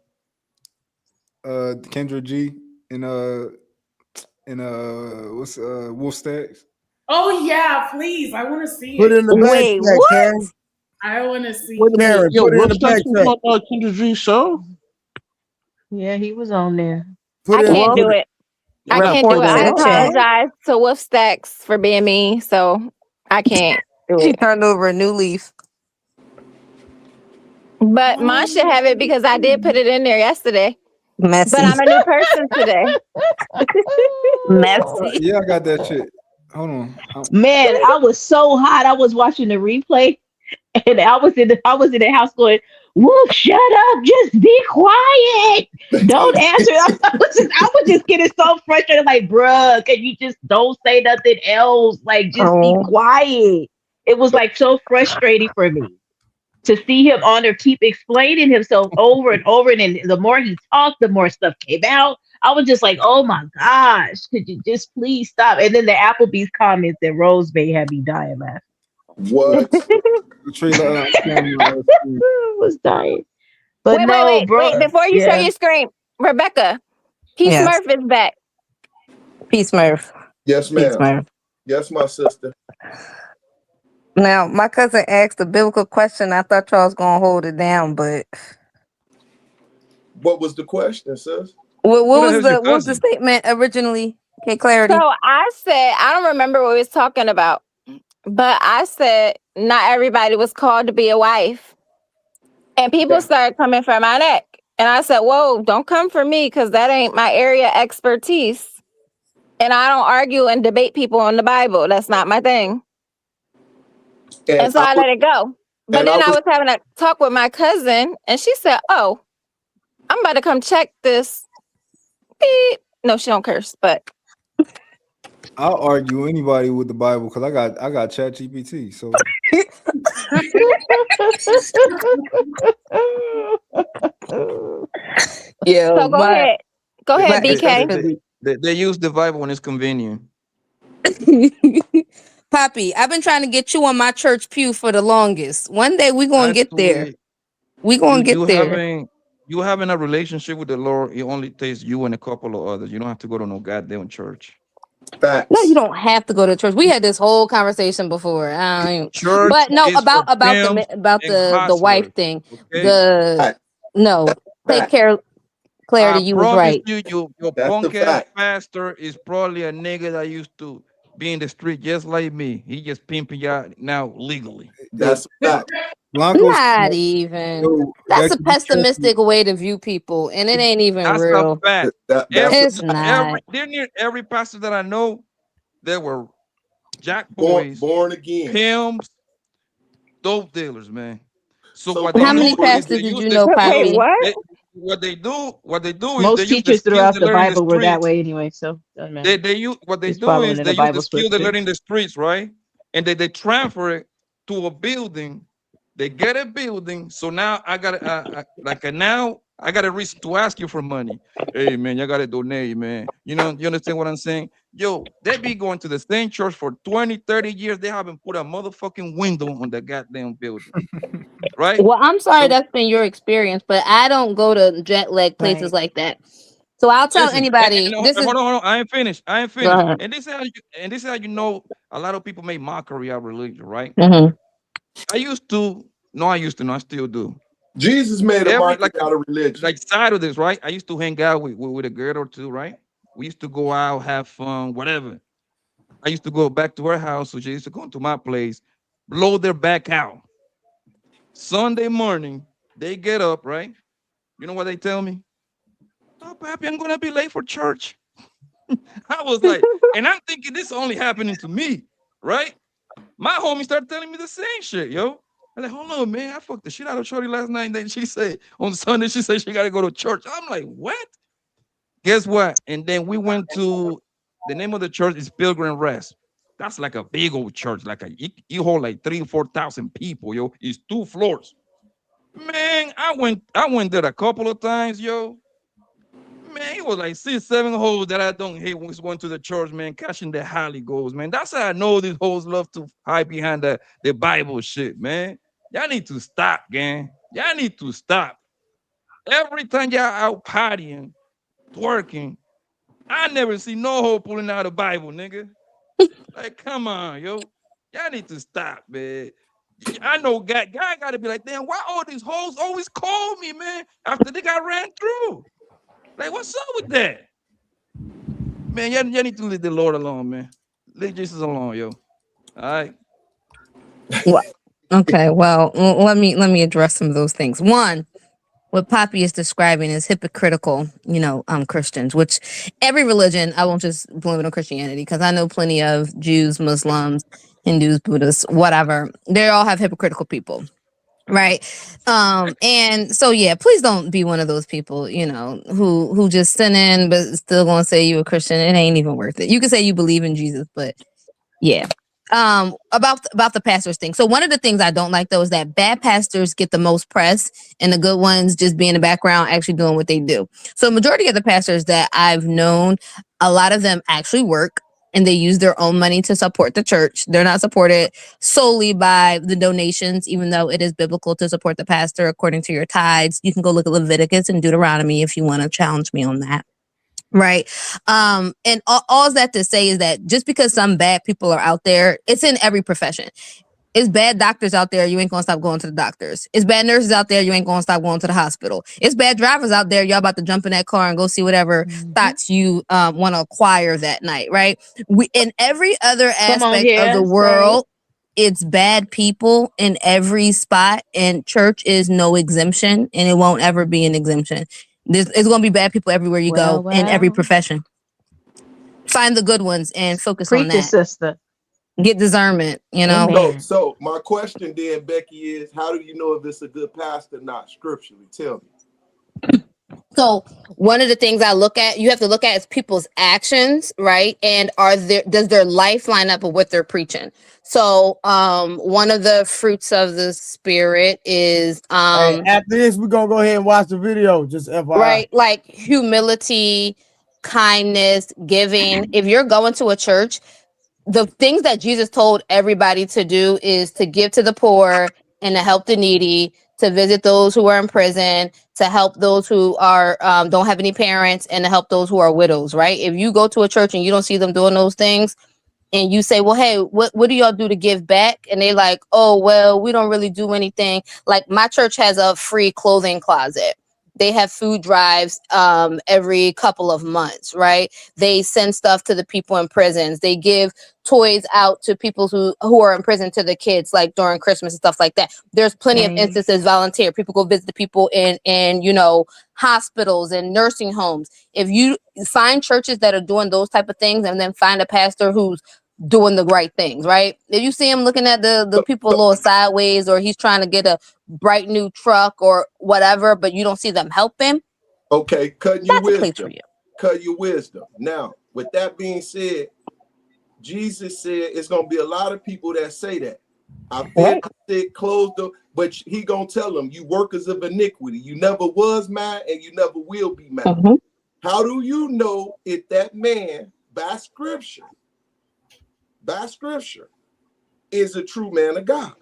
Kendra G and what's Wolf Stacks. Oh yeah, please. I want to see Put it. it in the back chat, Karen. I want to see Wait a minute. Karen, Yo, put it in what's the back that chat. on Kendra G show? Yeah, he was on there. Put I it in can't do it. I can't do it. I apologize to Wolf Stacks for being me, so I can't do She it. turned over a new leaf. But mine should have it because I did put it in there yesterday. Messy. But I'm a new person today. Messy. Yeah, I got that shit. Hold on. Man, I was so hot. I was watching the replay, and I was in the house going, "Wolf, shut up! Just be quiet! Don't answer." I was just getting so frustrated. Like, bruh, can you just don't say nothing else? Like, just be quiet. It was like so frustrating for me to see him on there keep explaining himself over and over, and then the more he talked, the more stuff came out. I was just like, oh my gosh, could you just please stop? And then the Applebee's comments that Rose made had me dying laughing. What? I was dying. But Wait, bro. before you show Yeah. your screen, Rebecca, P Yes. Smurf is back. P Smurf. Yes, P ma'am. Smurf. Yes, my sister. Now, my cousin asked a biblical question. I thought y'all was gonna hold it down, but What was the question, sis? What was the statement originally? Okay, clarity. So I said, I don't remember what we was talking about, but I said not everybody was called to be a wife. And people started coming for my neck. And I said, whoa, don't come for me because that ain't my area expertise. And I don't argue and debate people on the Bible. That's not my thing. And so I let it go. But then I was having a talk with my cousin and she said, oh, I'm about to come check this. Beep. No, she don't curse, but I'll argue anybody with the Bible because I got ChatGPT. So yeah. So go ahead. Go ahead, BK. They use the Bible when it's convenient. Poppy, I've been trying to get you on my church pew for the longest. One day we're gonna get there. We're gonna get there. You having a relationship with the Lord, it only takes you and a couple of others. You don't have to go to no goddamn church. Facts. No, you don't have to go to church. We had this whole conversation before. Church but no, is about for the wife thing. Okay? Take care. Clarity, you was right. Your punk ass pastor is probably a nigga that used to be in the street just like me. He just pimping y'all now legally. That's that. Not even. That's a pessimistic way to view people, and it ain't even real. A fact. It's not. Near every pastor that I know, there were jack boys, born again, pimps, dope dealers, man. So how many pastors did you know, Poppy? What they do is most they teachers use the throughout the skills they learn in Bible the were that streets. way anyway. So doesn't matter. They use what they Just do following is in they the use the Bible's skill they learn footsteps. in the streets, right? And they transfer it to a building. They get a building. So now I got now I got a reason to ask you for money. Hey man, you gotta donate, man. You understand what I'm saying? Yo, they be going to the same church for 20, 30 years. They haven't put a motherfucking window on the goddamn building. Right? Well, I'm sorry that's been your experience, but I don't go to jet lag places like that. So I'll tell anybody. Hold on. I ain't finished. And this is how you know a lot of people make mockery of religion, right? Mm-hmm. I still do. Jesus made a mockery out of religion. Like side of this, right? I used to hang out with a girl or two, right? We used to go out, have fun, whatever. I used to go back to her house, so she used to come to my place, blow their back out. Sunday morning, they get up, right? You know what they tell me? Oh, papi, I'm gonna be late for church. I was like, and I'm thinking this only happening to me, right? My homie started telling me the same shit, yo. I'm like, hold on, man, I fucked the shit out of Shorty last night. And then she said on Sunday, she said she gotta go to church. I'm like, what? Guess what? And then we went to the name of the church is Pilgrim Rest. That's like a big old church, like you hold like 3,000 or 4,000 people, yo. It's 2 floors. Man, I went there a couple of times, yo. Man, it was like 6, 7 hoes that I don't hate was going to the church, man, catching the Holy Ghost, man. That's how I know these hoes love to hide behind the Bible shit, man. Y'all need to stop, gang. Y'all need to stop. Every time y'all out partying, twerking, I never see no hoe pulling out a Bible, nigga. Like, come on, yo. Y'all need to stop, man. I know guy got to be like, damn, why all these hoes always call me, man, after they got ran through? Like, what's up with that? Man, y'all need to leave the Lord alone, man. Leave Jesus alone, yo. All right. Okay, well, let me address some of those things. One, what Poppy is describing is hypocritical, Christians, which every religion, I won't just blame it on Christianity, because I know plenty of Jews, Muslims, Hindus, Buddhists, whatever. They all have hypocritical people. Right. And so, yeah, please don't be one of those people, who just sin in, but still gonna say you a Christian. It ain't even worth it. You can say you believe in Jesus, but yeah. About the pastors thing. So one of the things I don't like, though, is that bad pastors get the most press and the good ones just be in the background actually doing what they do. So majority of the pastors that I've known, a lot of them actually work and they use their own money to support the church. They're not supported solely by the donations, even though it is biblical to support the pastor according to your tithes. You can go look at Leviticus and Deuteronomy if you want to challenge me on that. Right. And all that to say is that just because some bad people are out there, it's in every profession. It's bad doctors out there. You ain't gonna stop going to the doctors. It's bad nurses out there. You ain't gonna stop going to the hospital. It's bad drivers out there. Y'all about to jump in that car and go see whatever thoughts you want to acquire that night, right? We in every other aspect of the world, it's bad people in every spot, and church is no exemption, and it won't ever be an exemption. It's gonna be bad people everywhere you go in every profession. Find the good ones and focus on that. Sister. Get discernment, you know. So my question then, Becky, is how do you know if it's a good pastor or not scripturally? Tell me. So one of the things I look at, you have to look at is people's actions, right? And does their life line up with what they're preaching? So one of the fruits of the spirit is hey, after this, we're gonna go ahead and watch the video. Just FYI. Right, like humility, kindness, giving. If you're going to a church, the things that Jesus told everybody to do is to give to the poor and to help the needy, to visit those who are in prison, to help those who are don't have any parents, and to help those who are widows, right? If you go to a church and you don't see them doing those things, and you say, well, hey, what do y'all do to give back? And they like, oh, well, we don't really do anything. Like my church has a free clothing closet. They have food drives every couple of months, right? They send stuff to the people in prisons. They give toys out to people who are in prison to the kids, like during Christmas and stuff like that. There's plenty of instances volunteer. People go visit the people in you know, hospitals and nursing homes. If you find churches that are doing those type of things, and then find a pastor who's doing the right things, right? If you see him looking at the people a little sideways, or he's trying to get a bright new truck or whatever, but you don't see them helping. Okay, cutting your wisdom. Cut your wisdom. Now, with that being said, Jesus said it's gonna be a lot of people that say that. I said close the, but he gonna tell them, you workers of iniquity, you never was mine and you never will be mine. How do you know if that man by scripture is a true man of God?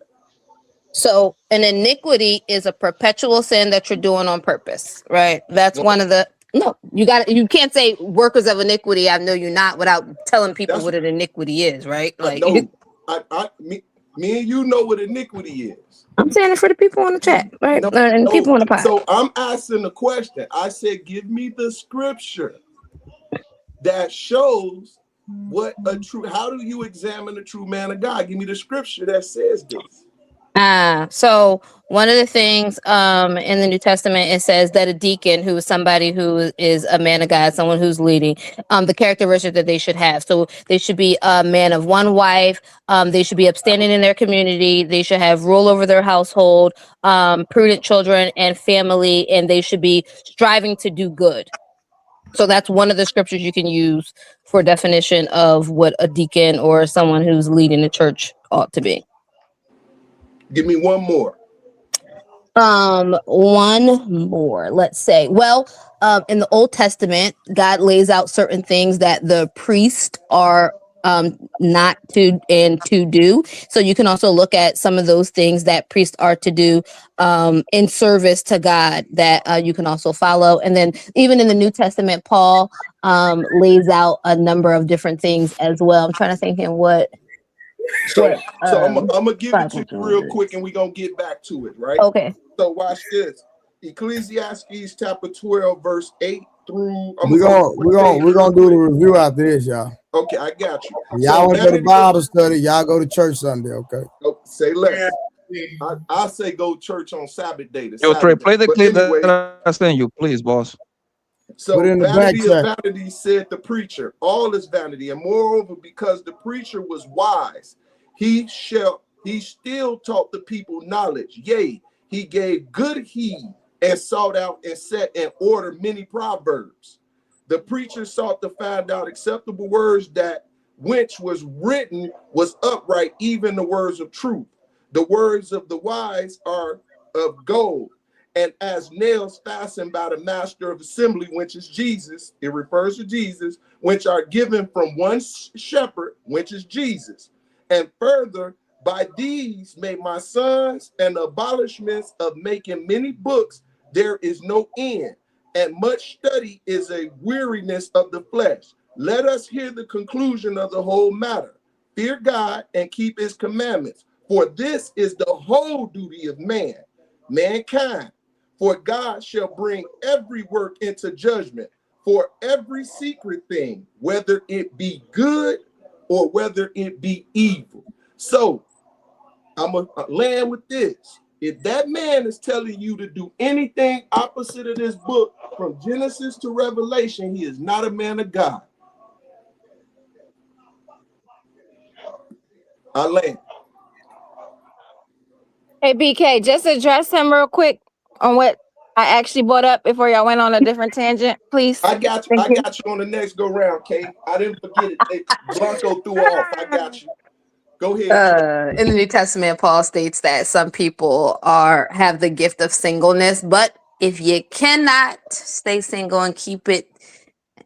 So an iniquity is a perpetual sin that you're doing on purpose, right? That's one of the, you can't say workers of iniquity, I know you're not, without telling people what an iniquity is, right? Like, me and you know what iniquity is. I'm saying it for the people on the chat, right? And people on the pod. So I'm asking the question. I said, give me the scripture that shows what a true, how do you examine a true man of God? Give me the scripture that says this. So one of the things in the New Testament, it says that a deacon, who is somebody who is a man of God, someone who's leading, the characteristics that they should have. So they should be a man of one wife. They should be upstanding in their community. They should have rule over their household, prudent children and family, and they should be striving to do good. So that's one of the scriptures you can use for definition of what a deacon or someone who's leading the church ought to be. Give me one more. One more. Let's say, well, in the Old Testament, God lays out certain things that the priests are not to and to do. So you can also look at some of those things that priests are to do in service to God that you can also follow. And then even in the New Testament, Paul lays out a number of different things as well. I'm trying to think in what. So I'm gonna give it to you real quick, and we're gonna get back to it, right? Okay. So watch this. Ecclesiastes chapter 12, verse 8 through. We're gonna do the review after this, y'all. Okay, I got you. Y'all want to go to Bible study? Y'all go to church Sunday, okay? Oh, say less. I say go to church on Sabbath day. Yo, Trey, play the clip that I sent you, please, boss. So vanity of vanity, said the preacher. All is vanity, and moreover, because the preacher was wise, he still taught the people knowledge. Yea, he gave good heed and sought out and set in order many proverbs. The preacher sought to find out acceptable words, that which was written was upright, even the words of truth. The words of the wise are of gold, and as nails fastened by the master of assembly, which is Jesus, it refers to Jesus, which are given from one shepherd, which is Jesus. And further, by these may my sons, and the abolishments of making many books, there is no end, and much study is a weariness of the flesh. Let us hear the conclusion of the whole matter. Fear God and keep his commandments, For this is the whole duty of mankind. For God shall bring every work into judgment, for every secret thing, whether it be good or whether it be evil. So I'm going to land with this. If that man is telling you to do anything opposite of this book, from Genesis to Revelation, he is not a man of God. I land. Hey, BK, just address him real quick on what I actually brought up before y'all went on a different tangent, please. I got you. I got you on the next go round, Kate. I didn't forget it. Blanco threw off. I got you. Go ahead. In the New Testament, Paul states that some people have the gift of singleness, but if you cannot stay single and keep it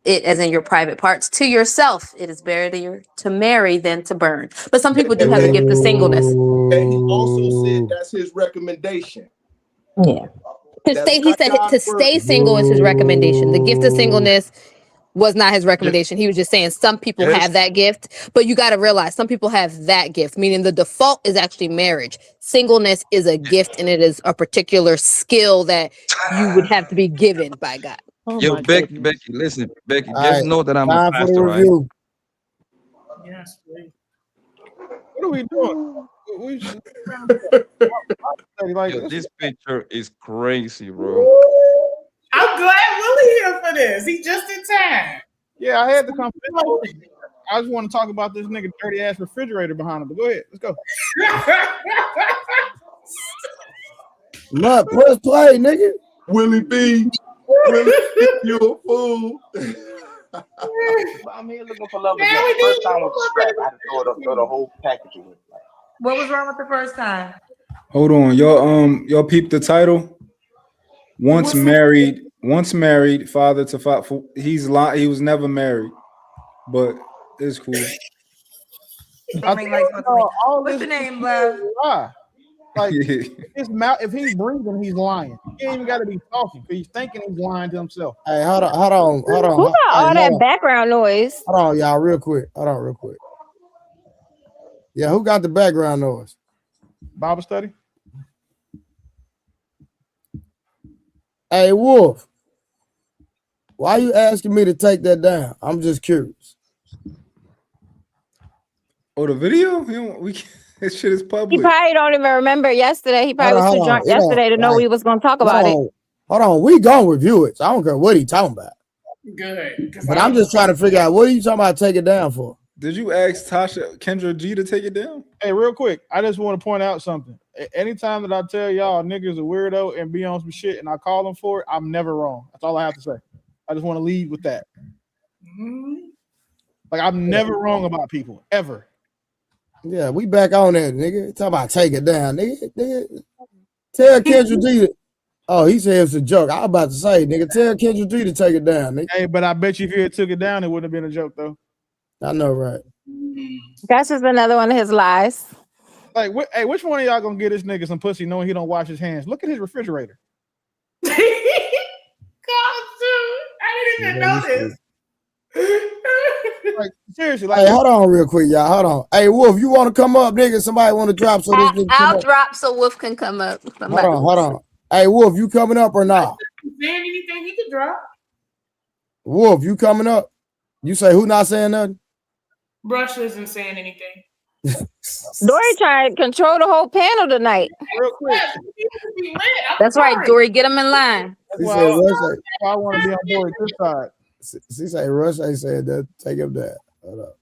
as in your private parts to yourself, it is better to marry than to burn. But some people do have the gift of singleness. And he also said that's his recommendation. Yeah. He said to stay single is his recommendation. The gift of singleness was not his recommendation. He was just saying some people have that gift, but you got to realize some people have that gift, meaning the default is actually marriage. Singleness is a gift, and it is a particular skill that you would have to be given by God. Yo, Becky, listen, Becky, just know that I'm a Time for the pastor, right? review. Yes, please. What are we doing? We should, Yo, this picture is crazy, bro. I'm glad Willie here for this. He just in time. Yeah, I had the conversation. I just want to talk about this nigga dirty ass refrigerator behind him. But go ahead, let's go. Look, press play, nigga. Willie B. Willie, you a fool. I'm here looking for love again. The first time was a scrap. I had to throw the whole package away. What was wrong with the first time? Hold on, y'all peep the title. Once married, father to father. He was never married, but it's cool. What's the name, love? Like his mouth, if he's breathing, he's lying. He ain't even got to be talking because he's thinking he's lying to himself. Hey, hold on. Who got all that background noise? Hold on, y'all, real quick. Yeah, who got the background noise? Bible study. Hey, Wolf, why you asking me to take that down? I'm just curious. Oh, the video? This shit is public. He probably don't even remember yesterday. He probably was too drunk yesterday to know we was going to talk about it. Hold on, we gonna review it. So I don't care what he talking about. Good. But I'm just trying to figure out what are you talking about take it down for? Did you ask Kendra G to take it down? Hey, real quick, I just want to point out something. Anytime that I tell y'all niggas a weirdo and be on some shit and I call them for it, I'm never wrong. That's all I have to say. I just want to lead with that. Like, I'm never wrong about people, ever. Yeah, we back on that, nigga. Talk about take it down, nigga. Tell Kendra G to. Oh, he said it's a joke. I was about to say, nigga, tell Kendra G to take it down, nigga. Hey, but I bet you if you had took it down, it wouldn't have been a joke, though. I know, right? That's just another one of his lies. Like, hey, which one of y'all gonna get this nigga some pussy knowing he don't wash his hands? Look at his refrigerator. God, dude, I didn't even know this. Like, seriously, Hey, hold on real quick, y'all. Hold on. Hey, Wolf, you want to come up, nigga? Somebody want to drop so this nigga I'll drop so Wolf can come up. Hold on. Hey, Wolf, you coming up or not? Saying anything he could drop? Wolf, you coming up? You say who not saying nothing? Brush isn't saying anything. Dory trying to control the whole panel tonight. Real quick. That's right, Dory. Get him in line. He said, I want to be on board this side. She say, Rush ain't said that. Take him down. Hold up.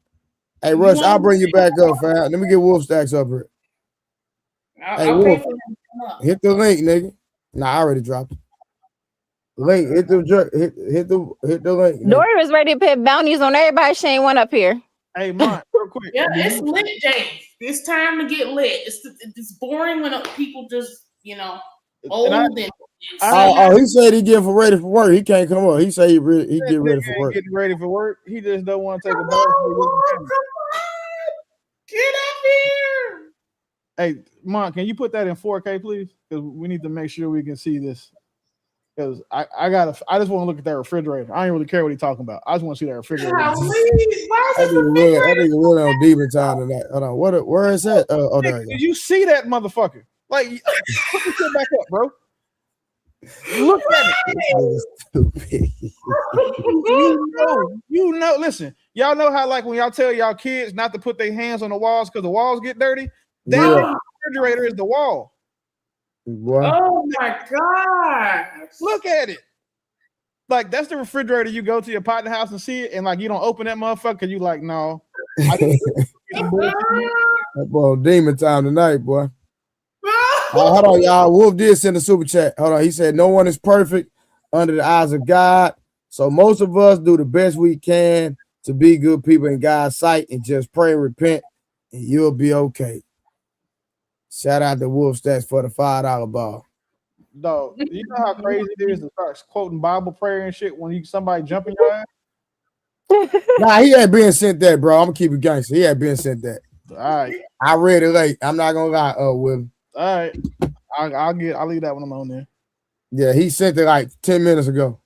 Hey, Rush, I'll bring you back up, fam. Let me get Wolf Stacks up here. Hey, Wolf, hit the link, nigga. Nah, I already dropped it. Link, hit the link. Nigga. Dory was ready to put bounties on everybody. She ain't one up here. Hey, Mont, real quick. Yeah, it's lit day. It's time to get lit. It's boring when people just, old and he said he getting ready for work. He can't come up. He said he get ready for work. Getting ready for work. He just don't want to take a bath. Get up here. Hey, Mont, can you put that in 4K, please? Because we need to make sure we can see this. Because I just want to look at that refrigerator. I ain't really care what he's talking about. I just want to see that refrigerator. Why is this I think we're on demon time tonight. Hold on, where is that? Oh, there you go. Did you see that motherfucker? Like, put the shit back up, bro. Look at it. you know. Listen, y'all know how like when y'all tell y'all kids not to put their hands on the walls because the walls get dirty. That refrigerator is the wall. What? Oh my god! Look at it. Like that's the refrigerator. You go to your partner house and see it, and like you don't open that motherfucker because you like no. That boy demon time tonight, boy. Hold on, y'all. Wolf did send a super chat. Hold on. He said, no one is perfect under the eyes of God. So most of us do the best we can to be good people in God's sight and just pray and repent, and you'll be okay. Shout out to Wolf Stats for the $5 ball. Dog, you know how crazy it is to start quoting Bible prayer and shit when somebody jumping your ass? Nah, he had been sent that, bro. I'm gonna keep it gangster. He had been sent that. All right. I read it late. I'm not gonna lie, Will. All right. I'll leave that one alone there. Yeah, he sent it like 10 minutes ago.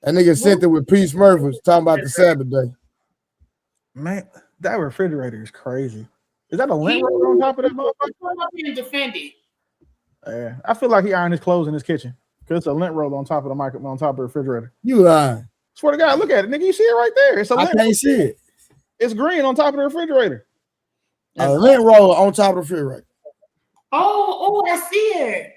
That nigga sent it with P. Smurf was talking about the Sabbath day. Man, that refrigerator is crazy. Is that a lint roller on top of that motherfucker? Being defended. Yeah, I feel like he ironed his clothes in his kitchen because it's a lint roller on top of the on top of the refrigerator. You lying? Swear to God, look at it, nigga. You see it right there? It's a lint. I can't see it. It's green on top of the refrigerator. A lint roller on top of the refrigerator. Oh, I see it.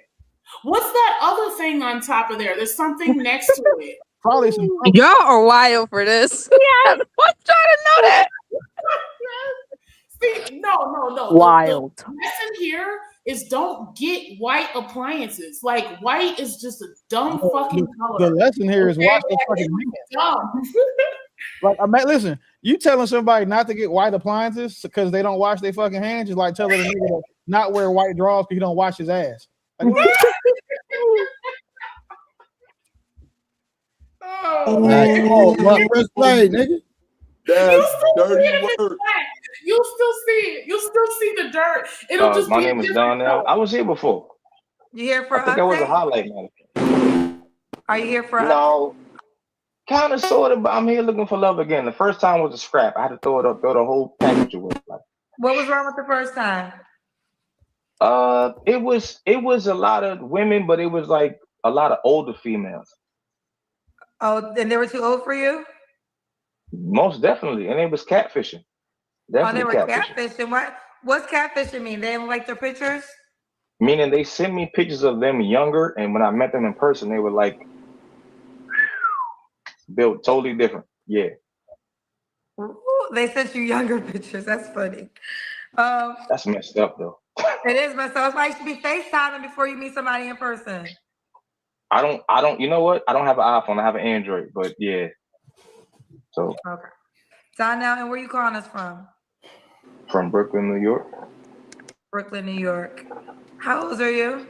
What's that other thing on top of there? There's something next to it. Probably some. Y'all are wild for this. Yeah, I'm trying to know that. See, no. Wild. The lesson here is don't get white appliances. Like white is just a dumb fucking color. The lesson here is watch the fucking dumb. Like, listen, you telling somebody not to get white appliances because they don't wash their fucking hands is like telling a nigga to not wear white drawers because he don't wash his ass. Like, Press play, nigga. That's dirty work. You'll still see it. You'll still see the dirt. It'll just My be name is Donnell. I was here before. You here for I think I was a highlight man. Are you here for No, kind of, sort of, but I'm here looking for love again. The first time was a scrap. I had to throw the whole package away. Like, What was wrong with the first time? it was a lot of women, but it was like a lot of older females. Oh, and they were too old for you? Most definitely, and it was catfishing. Definitely they were catfishing. What's catfishing mean? They didn't like their pictures? Meaning they sent me pictures of them younger, and when I met them in person, they were like built totally different. Yeah. Ooh, they sent you younger pictures. That's funny. That's messed up though. It is messed up. It's like you should be FaceTiming before you meet somebody in person. I don't, you know what? I don't have an iPhone. I have an Android, but yeah. So. Okay. Donnell, and where you calling us from? From Brooklyn, New York. Brooklyn, New York. How old are you?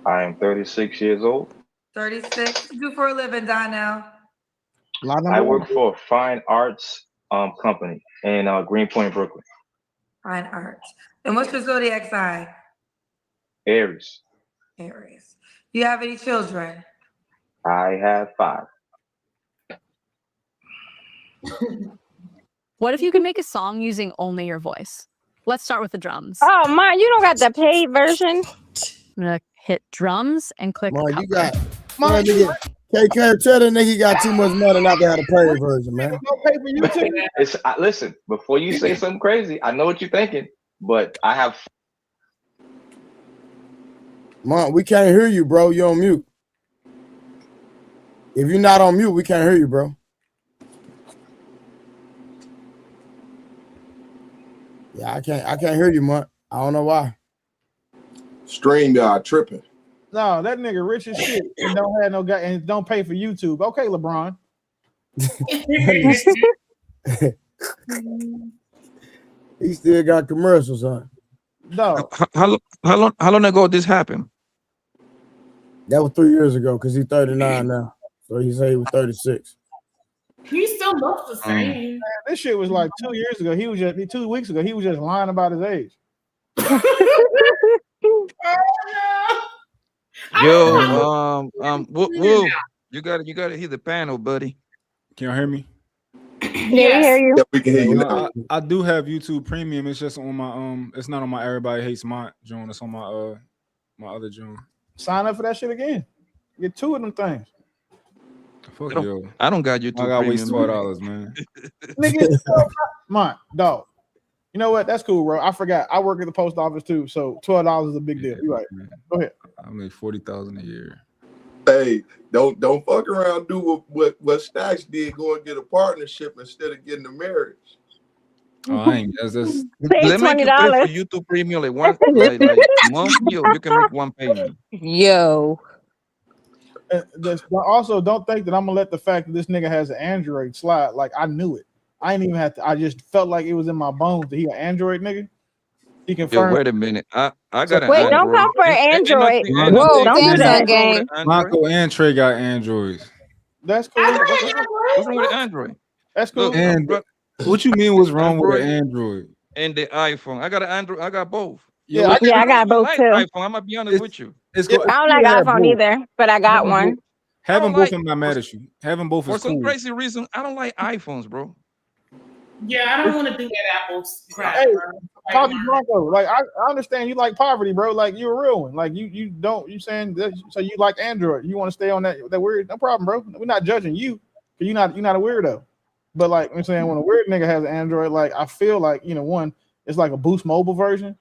I am 36 years old. 36. What do you do for a living, Donnell? I work for a fine arts company in Greenpoint, Brooklyn. Fine arts. And what's your zodiac sign? Aries. Aries. Do you have any children? I have 5. What if you could make a song using only your voice? Let's start with the drums. Oh, man, you don't got the paid version. I'm gonna hit drums and click. Man, you got. Man, nigga, KK, tell that nigga he got too much money not to have a paid version, man. Listen, before you say something crazy, I know what you're thinking, but I have. Man, we can't hear you, bro. You're on mute. If you're not on mute, we can't hear you, bro. Yeah, I can't hear you, man. I don't know why. StreamYard tripping. No, that nigga rich as shit and don't have no guy and don't pay for YouTube. Okay, LeBron. He still got commercials, huh? No. How long ago this happened? That was 3 years ago because he's 39 now. So he said he was 36. He still looks the same. Man, this shit was like 2 years ago. 2 weeks ago. He was just lying about his age. Yo, whoa, you gotta hit the panel, buddy. Can you hear me? Yeah, we hear you. Yeah, we can hear you now. I do have YouTube Premium. It's just on my it's not on my Everybody Hates My joint. It's on my my other joint. Sign up for that shit again. Get 2 of them things. Fuck yo. I don't got YouTube. I gotta waste Premium, $12, man. Nigga, man, dog. You know what? That's cool, bro. I forgot. I work at the post office too, so $12 is a big deal. You're right. Go ahead. I make $40,000 a year. Hey, don't fuck around. Do what Stacks did. Go and get a partnership instead of getting a marriage. Oh, I ain't. That's Let me pay for YouTube Premium like one like monthly, or you can make one payment. Yo. Also, don't think that I'm gonna let the fact that this nigga has an Android slide. Like I knew it. I ain't even have to. I just felt like it was in my bones that he an Android nigga. He confirmed. Yo, wait a minute. I got an Wait, Android. don't come for Android. Whoa, don't do that, gang. Marco and Trey got Androids. That's cool. What's wrong with Android? That's cool. Look, And what you mean? What's wrong with the Android? And the iPhone. I got an Android. I got both. Yeah, I got both like too. iPhone. I'm gonna be honest with you. I don't like iPhone either, but I got one. Having both, I'm not mad at you. Having both For is some cool. crazy reason, I don't like iPhones, bro. Yeah, I don't want to do that Apple crap. Hey, bro. Bobby Bronco, like I understand you like poverty, bro. Like you're a real one. Like you don't. You saying that, so you like Android? You want to stay on that weird? No problem, bro. We're not judging you. Cause you're not a weirdo. But like I'm saying, when a weird nigga has an Android, like I feel like one, it's like a Boost Mobile version,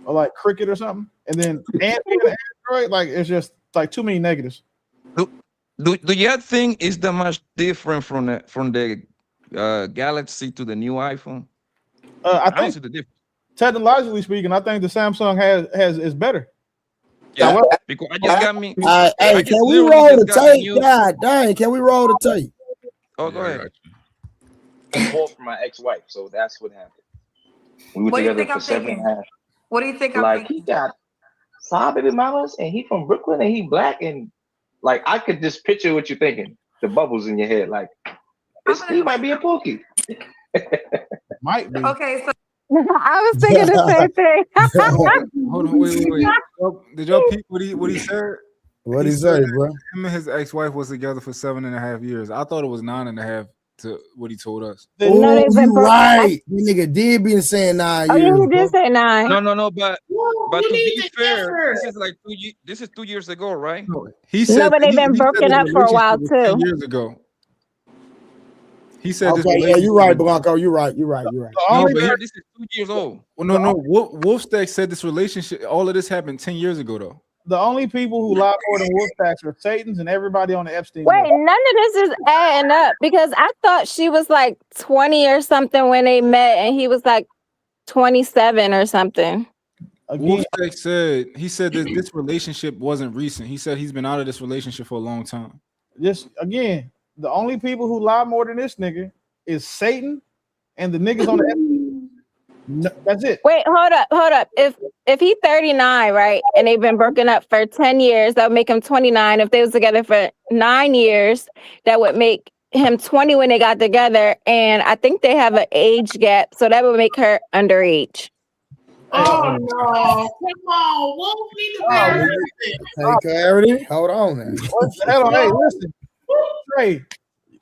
or like Cricket or something, and then Android, like it's just like too many negatives. Do you think is that much different from the Galaxy to the new iPhone? I don't think see the difference. Technologically speaking, I think the Samsung has is better. Yeah, because I just got me. Hey, can we roll the tape? God dang, can we roll the tape? Oh, go ahead. Both from my ex-wife, so that's what happened. We were What do you together think for I'm 7.5 thinking? What do you think I'm Like thinking? he got 5 baby mamas, and he from Brooklyn, and he black, and like I could just picture what you're thinking. The bubbles in your head, like he might be a pookie. Might be. Okay, so I was thinking the same thing. Hold on, wait. Did y'all peep what he said? What'd he say, bro? Him and his ex-wife was together for 7.5 years. I thought it was 9.5 to what he told us. No, they've been You right. The nigga did be saying 9 Oh, years. yeah, he did say 9. No, but to be fair, this is like 2 years. This is 2 years ago, right? He said, No, but they've been he said broken his up for a while relationship was 10 too. years ago. He said this. Okay, yeah, you're right, Blanco. You're right. No, but this is 2 years old. Well, no. Wolfstack said this relationship. All of this happened 10 years ago, though. The only people who lie more than Wolfpacks are Satans and everybody on the Epstein. Wait, list. none of this is adding up because I thought she was like 20 or something when they met, and he was like 27 or something. Wolfstack said that this relationship wasn't recent. He said he's been out of this relationship for a long time. Just again, the only people who lie more than this nigga is Satan and the niggas on the Epstein. No, that's it. Wait, hold up. If he's 39, right, and they've been broken up for 10 years, that would make him 29. If they was together for 9 years, that would make him 20 when they got together. And I think they have an age gap, so that would make her underage. Oh no! Come on, Wolf need to bear Hey, clarity. Hold on, man. Hey, listen, Trey.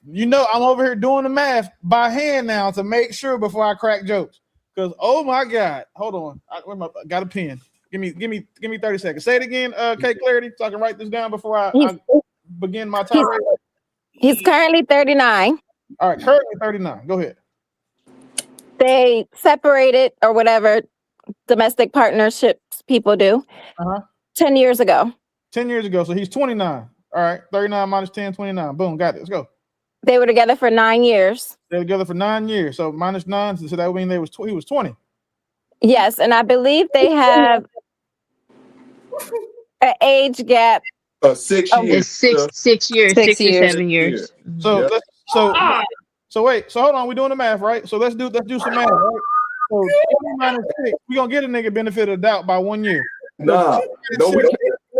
You know I'm over here doing the math by hand now to make sure before I crack jokes. Because oh my God, hold on, I got a pen. Give me 30 seconds. Say it again, K Clarity, so I can write this down before I begin my tirade. He's currently 39. All right, currently 39. Go ahead. They separated or whatever domestic partnerships people do 10 years ago. 10 years ago, so he's 29. All right, 39 minus 10, 29. Boom, got it. Let's go. They were together for 9 years. They were together for 9 years. So minus 9, so that would mean he was 20. Yes, and I believe they have an age gap. 6 years. 6 years, 6 or 7 years. So so wait. So hold on, we're doing the math, right? So let's do some math, right? So 20 minus 6, we're gonna get a nigga benefit of the doubt by 1 year. No,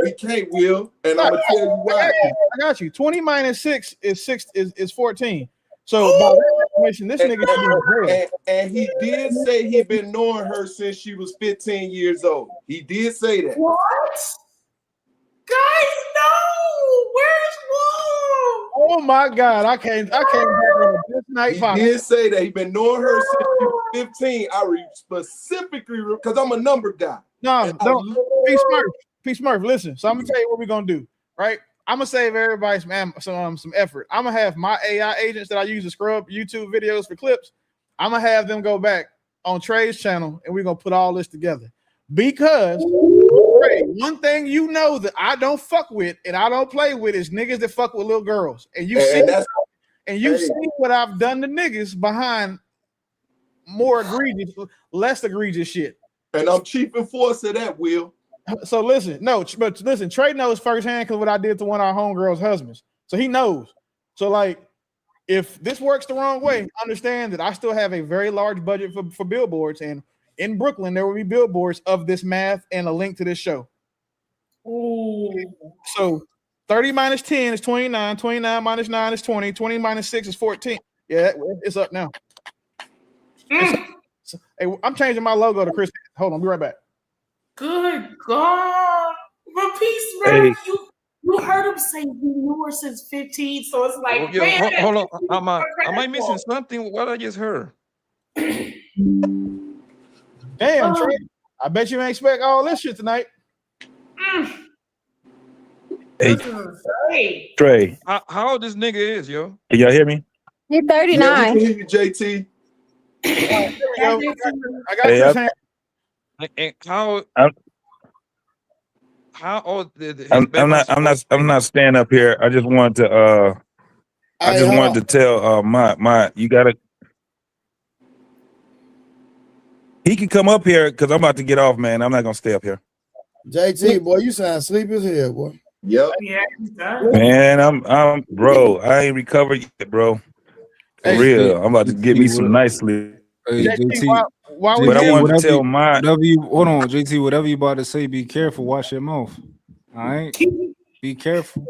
we can't, Will. And I'm gonna tell you why. I got you. 20 minus 6 is 14. So by that information, this nigga and he did say he been knowing her since she was 15 years old. He did say that. What? Guys, no! Where's Wolf? Oh my God! I came back on this night. He did say that he been knowing her since she was 15. I specifically because I'm a number guy. No, don't. P Smurf, listen. So I'm gonna tell you what we're gonna do, right? I'm gonna save everybody some effort. I'm gonna have my AI agents that I use to scrub YouTube videos for clips. I'm gonna have them go back on Trey's channel, and we're gonna put all this together. Because Trey, one thing you know that I don't fuck with and I don't play with is niggas that fuck with little girls. And you see, what I've done to niggas behind more egregious, less egregious shit. And I'm chief enforcer of that, Will. So listen, Trey knows firsthand because what I did to one of our homegirls' husbands. So he knows. So like, if this works the wrong way, understand that I still have a very large budget for billboards, and in Brooklyn there will be billboards of this math and a link to this show. Ooh. So 30 minus 10 is 29. 29 minus 9 is 20. 20 minus 6 is 14. Yeah, it's up now. Hey, I'm changing my logo to Chris. Hold on, be right back. Good God. But Peace, Hey. you heard him say he knew her since 15, so it's like, Oh, yeah, hold on. Am I missing something? What I just heard? Damn, Trey. I bet you ain't expect all this shit tonight. Hey, Trey. How old this nigga is, yo? Can y'all hear me? He's 39. Yeah, we can hear you, JT. I got your hand. And how old did I'm not staying up here. I just wanted to wanted to tell my you gotta, he can come up here because I'm about to get off, man. I'm not gonna stay up here. JT, boy, you sound sleepy as hell, boy. Yep. Yeah, Man, I'm bro. I ain't recovered yet, bro. For real. I'm about to get me some nice sleep. Hey, JT, but I want to tell my hold on, JT, whatever you about to say, be careful, watch your mouth. All right, be careful.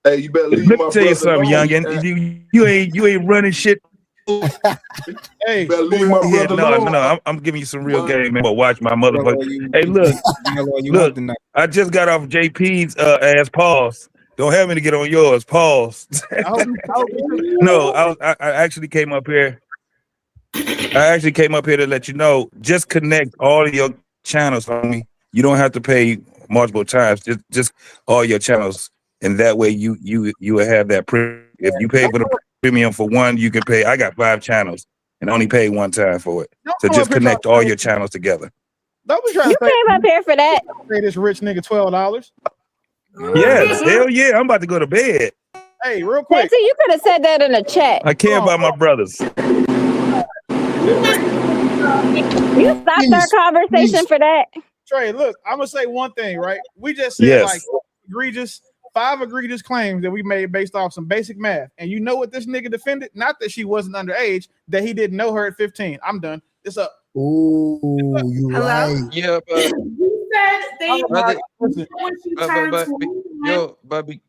Hey, you better leave. Let me tell you something, youngin. You ain't running shit. Hey, better leave my brother alone. No, I'm giving you some real game, man. But watch my motherfucker. Hey, look, I just got off JP's ass. Pause. Don't have me to get on yours. Pause. No, I actually came up here. I actually came up here to let you know. Just connect all of your channels on me. You don't have to pay multiple times. Just all your channels, and that way you will have that. If you pay for the premium for one, you can pay. I got 5 channels and only pay one time for it. So just connect all your channels together. Don't be trying You came up here for that. Pay this rich nigga $12. Yes, hell yeah. I'm about to go to bed. Hey, real quick. JT, you could have said that in the chat. I care about my brothers. You stopped our conversation for that. Trey, look, I'm gonna say one thing, right? We just said like 5 egregious claims that we made based off some basic math. And you know what this nigga defended? Not that she wasn't underage, that he didn't know her at 15. I'm done. It's up. Ooh, you right. Yeah, but you said they but be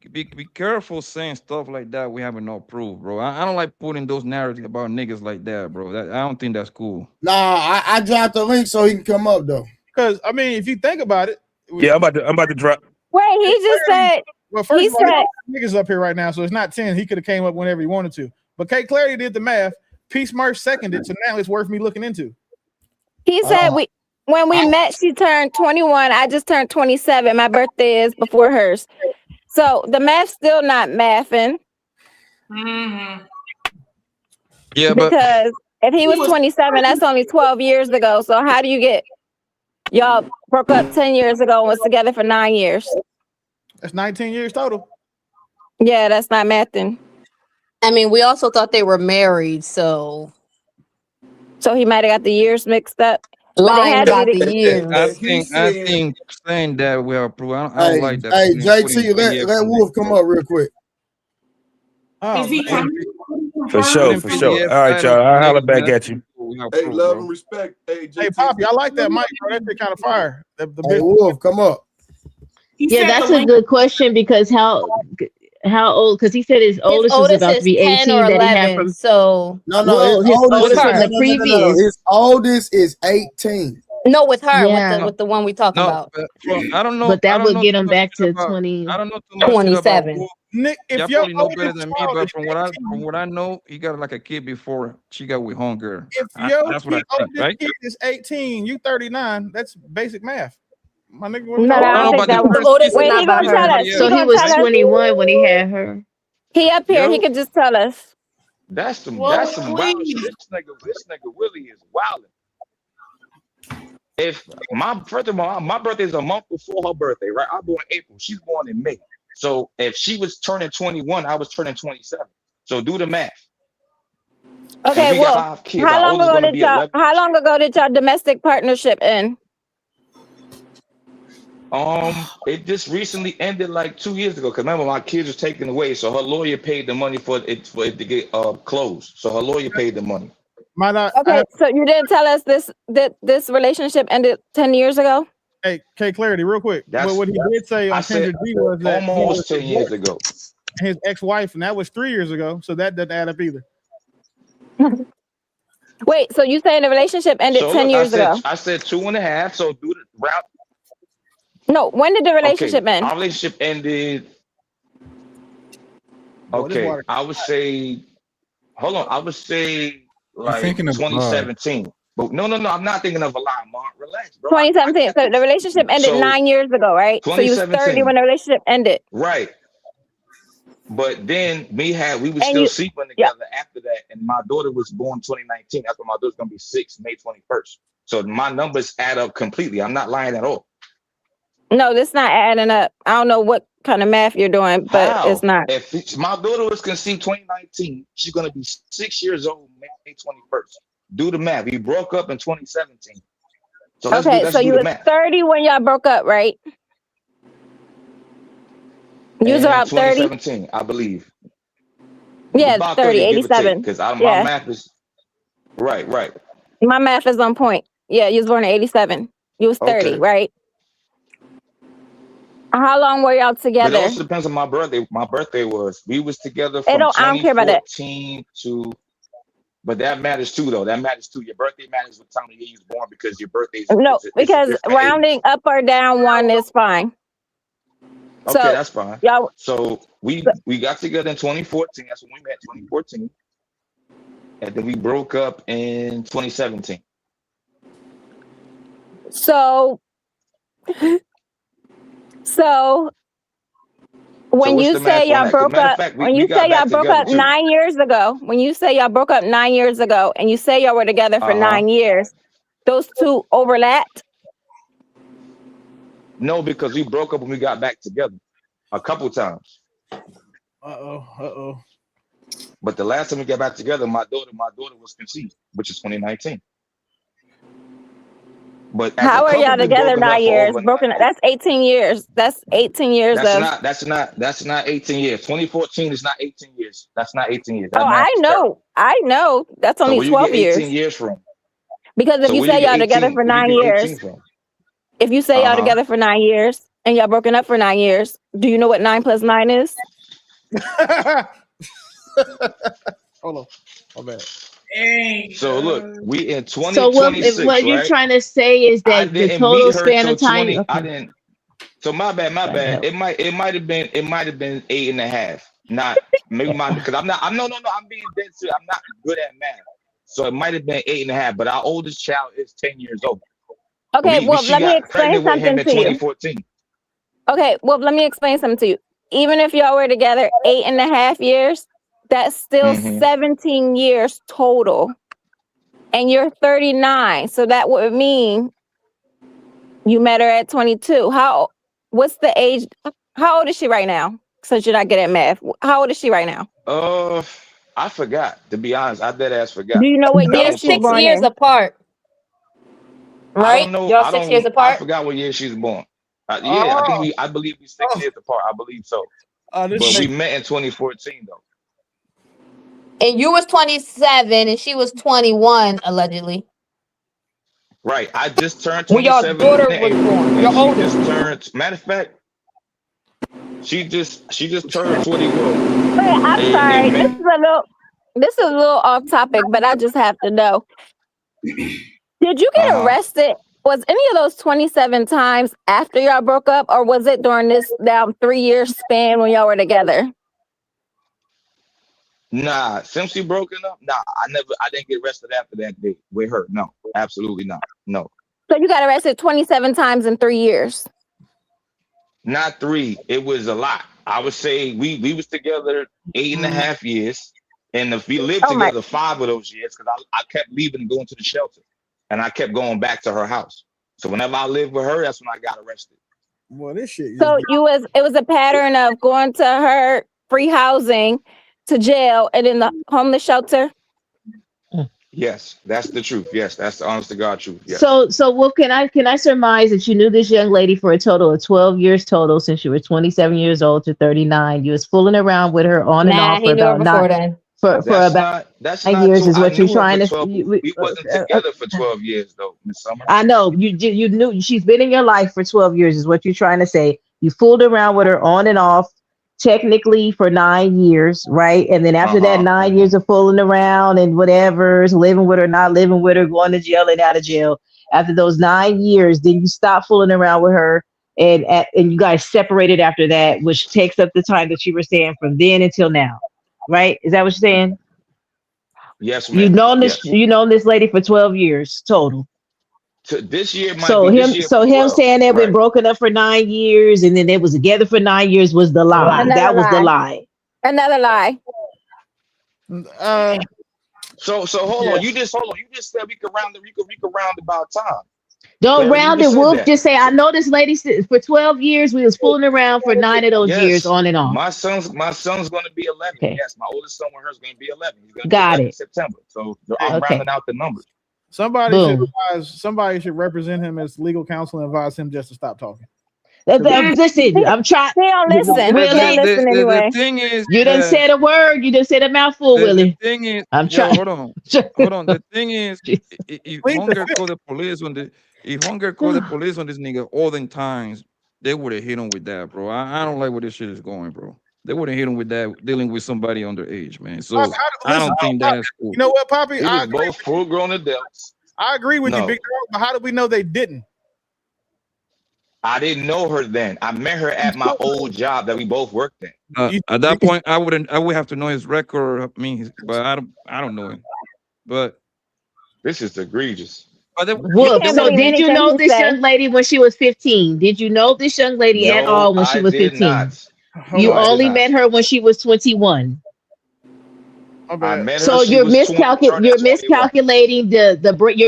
careful saying stuff like that. We haven't no proof, bro. I don't like putting those narratives about niggas like that, bro. I don't think that's cool. Nah, I dropped the link so he can come up though. Because I mean, if you think about it, yeah, I'm about to drop. Wait, he just said. Well, first he of all, niggas up here right now, so it's not 10. He could have came up whenever he wanted to. But K Clarity did the math. P Smurf seconded, so now it's worth me looking into. He said when we met, she turned 21. I just turned 27. My birthday is before hers. So the math's still not mathing. Mm-hmm. Yeah, because if he was 27, that's only 12 years ago. So how do you get y'all broke up 10 years ago and was together for 9 years? That's 19 years total. Yeah, that's not mathing. I mean, we also thought they were married, so he might have got the years mixed up. Lying about the years. I think saying that we are proof. I don't like that. Hey, JT, let Wolf come up real quick. Is he coming? For sure. All right, y'all. I'll holler back at you. Hey, love and respect. Hey, Poppy, I like that mic, bro. That shit kind of fire. The hey, Wolf, come up. Yeah, that's a good question because how old? Because he said his oldest is about to be 18. 10 or 11, that he had from so no, his oldest from the previous. His oldest is 18. No, with her, Yeah. with the one we talk No, about. I don't know. But I that don't would know get too him much back shit to about. 20. I don't know too much shit about 27. who. Nick, if Y'all your probably know better oldest than me, child but is from 18, what I know, he got like a kid before she got with homegirl. if your That's what I think, oldest right? kid is 18, you 39. That's basic math. My nigga, what No, you I No, don't no, think but the that was. first Oldest piece is of Wait, not he about gonna tell her. us. somebody So He else, he gonna was tell right? us. 21 when he had her. He up here. He Yo, could just tell us. that's some Well, wild shit. please. This nigga Willie is wilding. If first of all, my birthday is a month before her birthday, right? I'm born in April. She's born in May. So if she was turning 21, I was turning 27. So do the math. And Okay, we got well, 5 kids. Our oldest gonna be 11. how long ago did y'all domestic partnership end? It just recently ended like 2 years ago. Cause remember, my kids was taken away, so her lawyer paid the money for it to get closed. So her lawyer paid the money. Might I Okay, so you didn't tell us this relationship ended 10 years ago? Hey, Clarity, real quick. That's What he did say I on said Kendra G was that he was almost 10 years divorced ago. and his ex-wife, and that was 3 years ago. So that doesn't add up either. Wait, so you saying the relationship ended So 10 look, years ago? I said 2.5. So do the route. No, when did the Okay, relationship end? our relationship ended. Boy, this Okay, water. I would say. Hold on, I would say You're like thinking of a lie. 2017. But no, I'm not thinking of a lie, Mark. Relax, bro. 2017. So the relationship ended So 9 years ago, right? So you was 30 2017, when the relationship ended. right? But then we were And still you, sleeping yeah. together after that, and my daughter was born 2019. That's when my daughter's gonna be 6, May 21st. So my numbers add up completely. I'm not lying at all. No, this not adding up. I don't know what kind of math you're doing, but it's How? not. If my daughter was conceived 2019, she's gonna be 6 years old May 21st. Do the math. We broke up in 2017. So let's Okay, so do you the was math. 30 when y'all broke up, right? You was In about 30? 2017, I believe. Yeah, About 30, 30, give or take, 87. because my Yeah, math is right. my math is on point. Yeah, you was born in 87. You was 30, Okay. right? How long were y'all But it together? also depends on my birthday. My birthday we was together I from don't care about that. 2014 to, but that matters too, though. That matters too. Your birthday matters what time of year you was born because your birthday is No, it's a because different rounding age. up or down one is fine. Okay, So that's fine. y'all, So we got together in 2014. That's when we met, 2014, and then we broke up in 2017. so when what's you the say math on y'all that? 'Cause broke matter of up, fact, when we you say got y'all back broke together up too. 9 years ago, when you say y'all broke up 9 years ago, and you say y'all were together for 9 years, those two overlapped? No, because we broke up when we got back together a couple times. Uh-oh. But the last time we got back together, my daughter was conceived, which is 2019. But as How a are couple, y'all we together broken up 9 for years? over 9 Broken. years. That's 18 years. That's 18 years of. That's not 18 years. 2014 is not 18 years. That's not 18 years. Oh, That math is terrible. I know. That's So only where you get 12 years. 18 years from? Because if So you where you say get y'all together 18? for Where you 9 get 18 years, from? if you say y'all together for 9 years and y'all broken up for 9 years, do you know what 9 plus 9 is? Hold on. My bad. So look, we in So 2026, what you're right? trying to say is I that the didn't total meet her span till of time. 20. I Okay. didn't. So my bad. It might have been 8.5. Not maybe because I'm no. I'm being dead serious. I'm not good at math. So it might have been 8.5. But our oldest child is 10 years old. Okay, She let me got explain pregnant with him something in to you. 2014. Okay, well, let me explain something to you. Even if y'all were together 8.5 years, that's still 17 years total. And you're 39. So that would mean you met her at 22. What's the age? How old is she right now? Since you're not good at math. How old is she right now? I forgot. To be honest, I dead ass forgot. Do you know what year They're she's 6 born years in? apart, I right? don't know. Y'all 6 years I apart. forgot what year she was born. Yeah, I believe we 6 years apart. I believe so. But we met in 2014 though. And you was 27 and she was 21, allegedly. Right. I just turned When your 27 daughter in was April, born. and Your she oldest. just turned. Matter of fact, she just turned 21. Wait, I'm sorry. In May. This is a little off topic, but I just have to know. Did you get arrested Was any of those 27 times after y'all broke up, or was it during this now 3-year span when y'all were together? Nah, since we broken up, I didn't get arrested after that date with her. No, absolutely not. No. So you got arrested 27 times in 3 years. Not 3. It was a lot. I would say we was together 8.5 years. And if we lived together 5 of those years, because I kept leaving and going to the shelter. And I kept going back to her house. So whenever I lived with her, that's when I got arrested. Well, this shit. So it was a pattern of going to her free housing, to jail, and in the homeless shelter. Yes, that's the truth. Yes, that's the honest to God truth. Yes. So what can I surmise that you knew this young lady for a total of 12 years total, since you were 27 years old to 39. You was fooling around with her on and off for about 9 years is what you're trying to. We wasn't together for 12 years though, Miss Summer. I know you knew she's been in your life for 12 years is what you're trying to say. You fooled around with her on and off, technically for 9 years, right? And then after that 9 years of fooling around and whatever, living with her, not living with her, going to jail and out of jail. After those 9 years, then you stop fooling around with her, and you guys separated after that, which takes up the time that you were saying from then until now, right? Is that what you're saying? Yes, ma'am. You known this lady for 12 years total. This year might So be him, this year so for him 12. saying they've been broken up for 9 years and then they was together for 9 years was the lie. That was the lie. Another lie. So hold on. You just said we could round about time. Don't round it, Wolf. Just say I know this lady for 12 years. We was fooling around for 9 of those years, on and on. My son's going to be 11. Okay. Yes, my oldest son with her is going to be 11. He's going to Got be 11 it. in September. So I'm rounding out the numbers. Somebody should represent him as legal counsel and advise him just to stop talking. Listen, I'm trying. They don't listen. Willie, They don't listen anyway. The thing is, you didn't say a word. You didn't say a mouthful, Willie. The thing is, I'm trying. Hold on. The thing is, if Hunger called the police on this nigga all the times, they would have hit him with that, bro. I don't like where this shit is going, bro. They would have hit him with that, dealing with somebody underage, man. So I don't think that's cool. You know what, Poppy? We was both full-grown adults. I agree with you, Big Dog, but how do we know they didn't? I didn't know her then. I met her at my old job that we both worked in. At that point, I would have to know his record. But I don't know him. But this is egregious. Whoop. So did you know this young lady when she was 15? Did you know this young lady at all when she was 15? Not. You only met her when she was 21. So you're miscalculating you're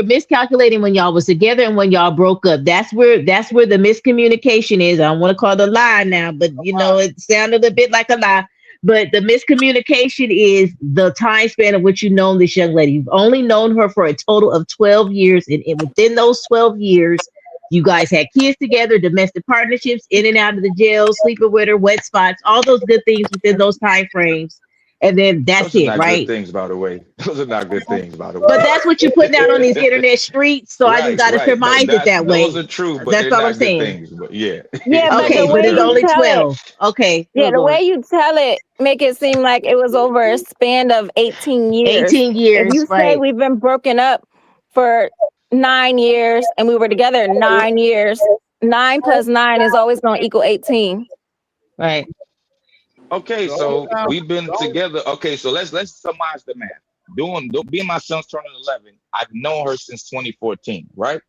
miscalculating when y'all was together and when y'all broke up. That's where the miscommunication is. I don't want to call it a lie now, but you know it sounded a bit like a lie. But the miscommunication is the time span of which you've known this young lady. You've only known her for a total of 12 years, and within those 12 years, you guys had kids together, domestic partnerships, in and out of the jail, sleeping with her, wet spots, all those good things within those time frames. And then that's Those are it, not right? Good things, by the way. Those are not good things, by the way. But that's what you're putting out on these internet streets, so I just got to surmise it that way. Those are true, but that's they're all not I'm saying. good things, but yeah. Yeah, okay, but it's only 12. Okay. Yeah, the way you tell it make it seem like it was over a span of 18 years. 18 years, if you say we've been broken up for 9 years and we were together 9 years, 9 plus 9 is always going to equal 18. Right. Okay, so we've been together. Okay, so let's surmise the math. Being my son's turning 11, I've known her since 2014, right?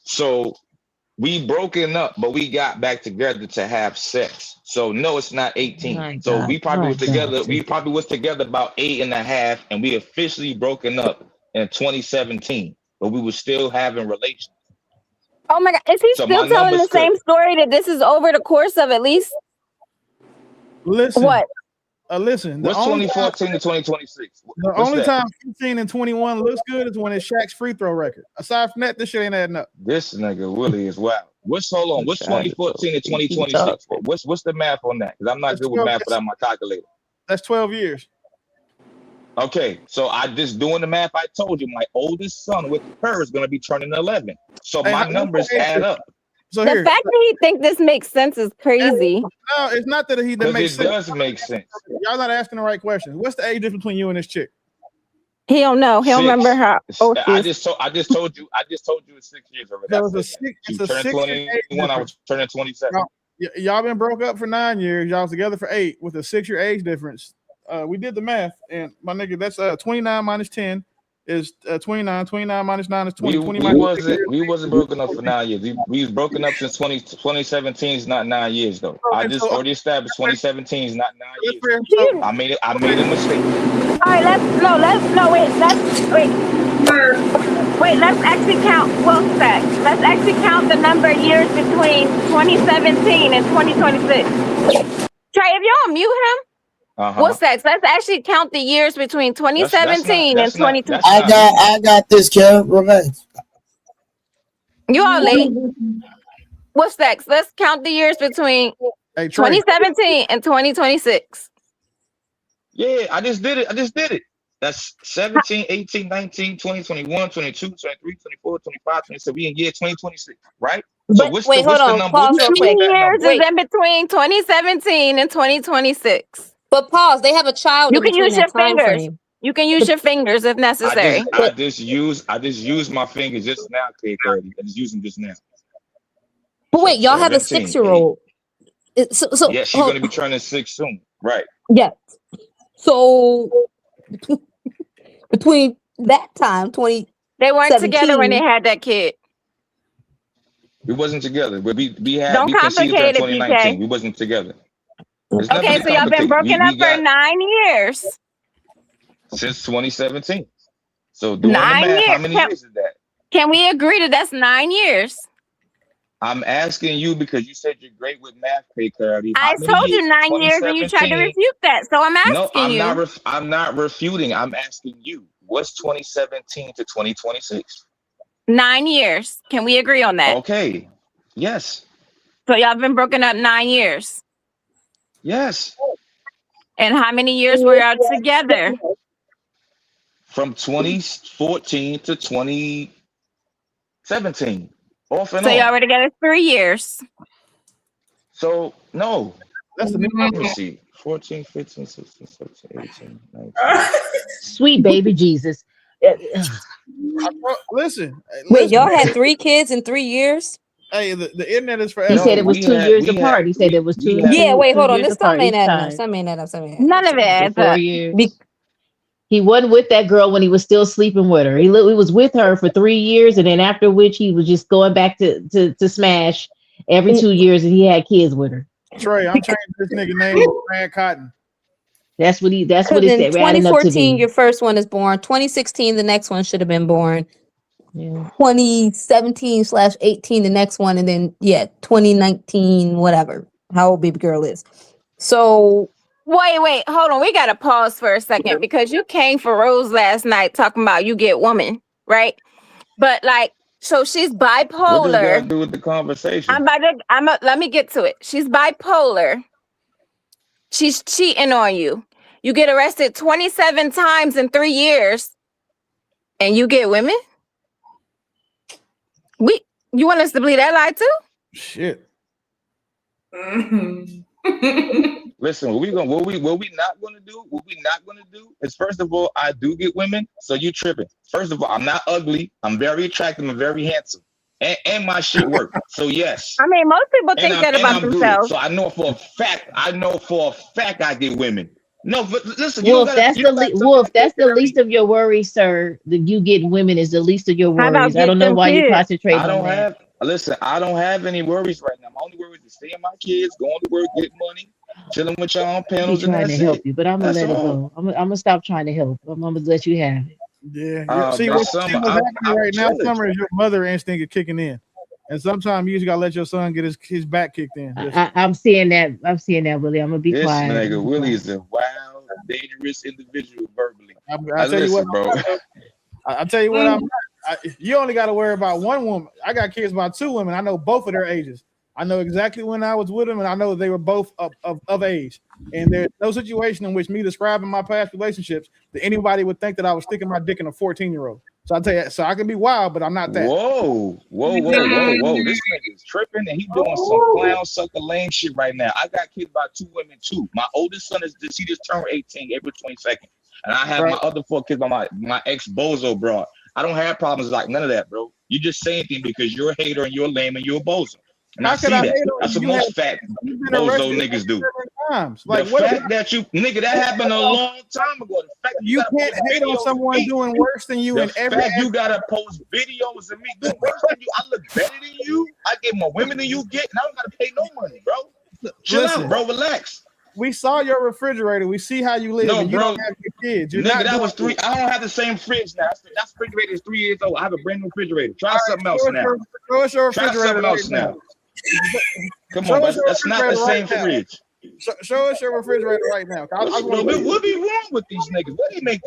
So we broken up, but we got back together to have sex. So no, it's not 18. So we probably was together. We probably was together about 8.5, and we officially broken up in 2017. But we were still having relations. Oh my God, is he still telling the same story that this is over the course of at least? Listen. What? Listen. What's 2014 to 2026? The only time 15 and 21 looks good is when it's Shaq's free throw record. Aside from that, this shit ain't adding up. This nigga Willie is wild. What's 2014 to 2026? What's the math on that? Because I'm not good with math without my calculator. That's 12 years. Okay, so I just doing the math. I told you my oldest son with her is gonna be turning 11. So my numbers add up. So the fact that he think this makes sense is crazy. No, it's not that he doesn't make sense. It does make sense. Y'all not asking the right question. What's the age difference between you and this chick? He don't know. He don't remember how old she I is. just told you it's 6 years already. So You it's a turning 6 year age 21, I was turning 27. Y'all been broke up for 9 years. Y'all was together for 8 with a 6-year age difference. We did the math, and my nigga, that's 29 minus 10 is 29. 29 minus 9 is 20. We wasn't broken up for 9 years. We was broken up since 2017 is not 9 years though. I just already established 2017 is not 9 years. I made a mistake. All right, let's actually count. Well, let's actually count the number of years between 2017 and 2026. Trey, if you don't mute him, what's that? Let's actually count the years between 2017 and 2020. I got this, Kev. Relax. You all late. What's next? Let's count the years between 2017 and 2026. Yeah, I just did it. That's 17, 18, 19, 20, 21, 22, 23, 24, 25, 27. We in year 2026, right? So what's the number? Pause real quick. Years is in between 2017 and 2026. But pause. They have a child. You can use your fingers. You can use your fingers if necessary. I just used my fingers just now, K30. I just used them just now. But wait, y'all have a 6-year-old. So yeah, she's gonna be turning 6 soon, right? Yeah. So between that time, they weren't together when they had that kid. We wasn't together, but we conceived Don't her in complicate it, 2019. PK. We wasn't together. Okay, so y'all been broken up for 9 years. Since 2017. So doing 9 the math, years. how many years is that? Can we agree that that's 9 years? I'm asking you because you said you're great with math, K30. I told you 9 years and you tried to refute that. So I'm asking you. No, I'm not refuting. I'm asking you. What's 2017 to 2026? 9 years. Can we agree on that? Okay. Yes. So y'all been broken up 9 years. Yes. And how many years were y'all together? From 2014 to 2017. Off and so on. y'all were together 3 years. So no. That's the new Let me see. 14, 15, 16, 17, 18, 19. Sweet baby Jesus. Listen. Wait, y'all had 3 kids in 3 years? Hey, the internet is forever. He said it was 2 years apart. He said it was 2 years. Yeah, wait, hold on. This apart time ain't each adding time. up. Some ain't adding up. None of it adds up. 4 years. He wasn't with that girl when he was still sleeping with her. He was with her for 3 years, and then after which he was just going back to smash every 2 years, and he had kids with her. Trey, I'm changing this nigga name to Bryant Cotton. That's what it said. In 2014, your first one is born. 2016, the next one should have been born. Yeah. 2017/18, the next one, and then 2019, whatever. How old baby girl is. So wait, hold on. We gotta pause for a second because you came for Rose last night talking about you get woman, right? But like, so she's bipolar. What does that do with the conversation? Let me get to it. She's bipolar. She's cheating on you. You get arrested 27 times in 3 years, and you get women. You want us to believe that lie too? Shit. Listen, what we not gonna do is, first of all, I do get women, so you tripping. First of all, I'm not ugly. I'm very attractive and very handsome, and my shit work. So yes. I mean, most people think that about themselves. So I know for a fact I get women. No, but listen. Wolf, that's the least of your worries, sir. That you get women is the least of your worries. I don't know why you concentrate on that. Listen, I don't have any worries right now. My only worry is to stay in my kids, going to work, get money, chilling with y'all on panels. I'm trying to help you, but I'm gonna let it go. I'm gonna stop trying to help. I'm gonna let you have it. Yeah. See what's happening right now, Summer, is your mother instinct is kicking in. And sometimes you just gotta let your son get his back kicked in. I'm seeing that, Willie. I'm gonna be quiet. This nigga Willie is a wild, dangerous individual verbally. I tell you what, bro. I tell you what, you only got to worry about one woman. I got kids about 2 women. I know both of their ages. I know exactly when I was with them, and I know they were both of age. And there's no situation in which me describing my past relationships that anybody would think that I was sticking my dick in a 14-year-old. So I tell you, so I can be wild, but I'm not that. Whoa. This nigga is tripping, and he doing some clown sucker lame shit right now. I got kids by 2 women too. My oldest son he just turned 18 April 22nd. And I have my other 4 kids by my ex bozo broad. I don't have problems like none of that, bro. You just saying things because you're a hater and you're lame and you're a bozo. And I see that. That's what most fat bozo niggas do. Like, the fact that you, nigga, that happened a long time ago. The fact that you can't hate on someone doing worse than you in every. You gotta post videos of me doing worse than you. I look better than you. I get more women than you get, and I don't gotta pay no money, bro. Chill out, bro. Relax. We saw your refrigerator. We see how you live. No, and you bro. don't have your kids. You're Nigga, not that was 3. I don't have the same fridge now. That refrigerator is 3 years old. I have a brand new refrigerator. Try something else now. Show us your Try refrigerator something else right now. Come on, that's not the same fridge. Show us your refrigerator right now. What be wrong with these niggas?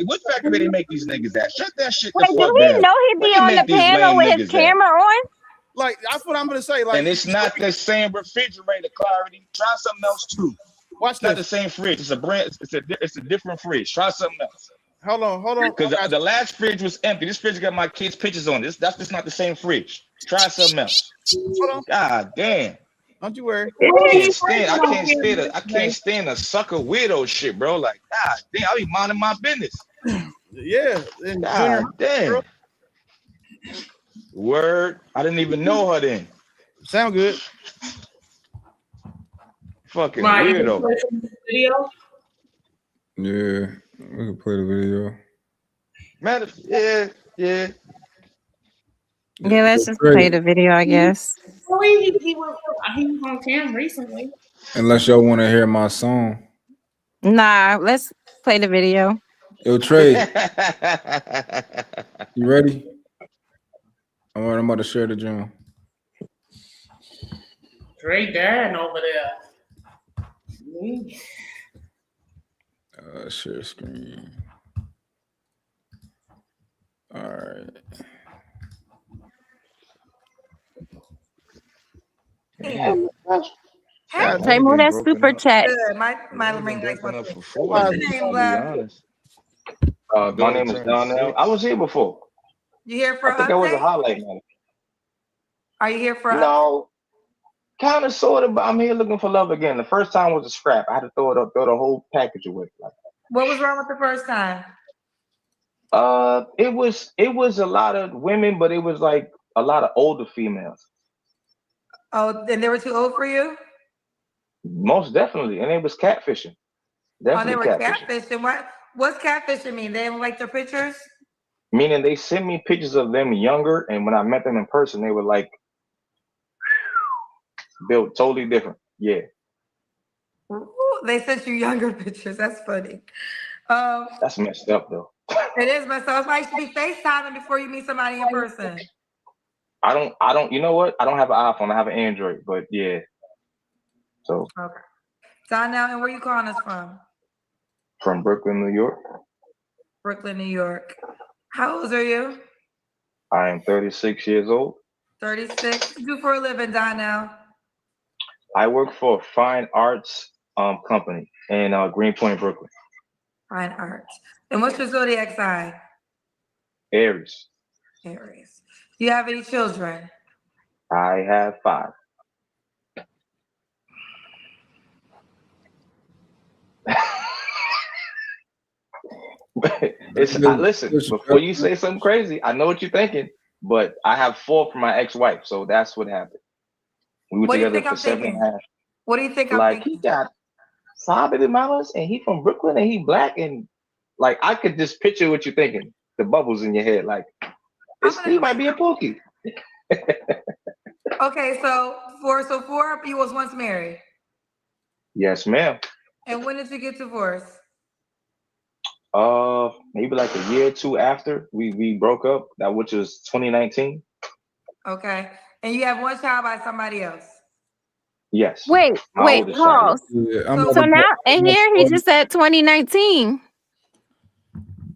What factory they make these niggas at? Shut that shit Wait, the do fuck we down. know he'd be on the panel with his camera on? Like, that's what I'm gonna say. Like, and it's not the same refrigerator, Clarity. Try something else too. Watch not the same fridge. It's a brand. It's a different fridge. Try something else. Hold on. Because the last fridge was empty. This fridge got my kids' pictures on it. That's just not the same fridge. Try something else. God damn. Don't you worry. I can't stand a sucker weirdo shit, bro. Like, God damn, I be minding my business. Yeah. God damn. Word. I didn't even know her then. Sound good. Fucking Right, you weirdo. can play some video? Yeah, we can play the video. Yeah. Yeah, let's just play the video, I guess. Well, he was on cam recently. Unless y'all want to hear my song. Nah, let's play the video. Yo, Trey. You ready? All right, I'm about to share the joint. Trey Dan over there. Share screen. All right. Trey, move that super chat. Good. My ring light went off. What's your name, love? My name is Donnell. I was here before. You here for I think I was a highlight man. Are you here for No, kind of, sort of, but I'm here looking for love again. The first time was a scrap. I had to throw the whole package away. What was wrong with the first time? It was a lot of women, but it was like a lot of older females. Oh, and they were too old for you? Most definitely, and it was catfishing. Definitely they were catfishing. What's catfishing mean? They didn't like their pictures? Meaning they sent me pictures of them younger, and when I met them in person, they were like built totally different. Yeah. Ooh, they sent you younger pictures. That's funny. That's messed up though. It is messed up. That's why you should be FaceTiming before you meet somebody in person. I don't, you know what? I don't have an iPhone. I have an Android, but yeah. So. Okay. Donnell, and where you calling us from? From Brooklyn, New York. Brooklyn, New York. How old are you? I am 36 years old. 36. What do you do for a living, Donnell? I work for a fine arts company in Greenpoint, Brooklyn. Fine arts. And what's your zodiac sign? Aries. Aries. Do you have any children? I have 5. Listen, before you say something crazy, I know what you're thinking, but I have 4 from my ex-wife, so that's what happened. We were together for 7.5. What do you think? Like, he got 5 baby mamas, and he from Brooklyn, and he black, and like I could just picture what you're thinking, the bubbles in your head, like he might be a pookie. Okay, so 4 you was once married. Yes, ma'am. And when did you get divorced? Maybe like a year or 2 after we broke up, which was 2019. Okay. And you have one child by somebody else? Yes. Wait, pause. Yeah, so now, and here he just said 2019.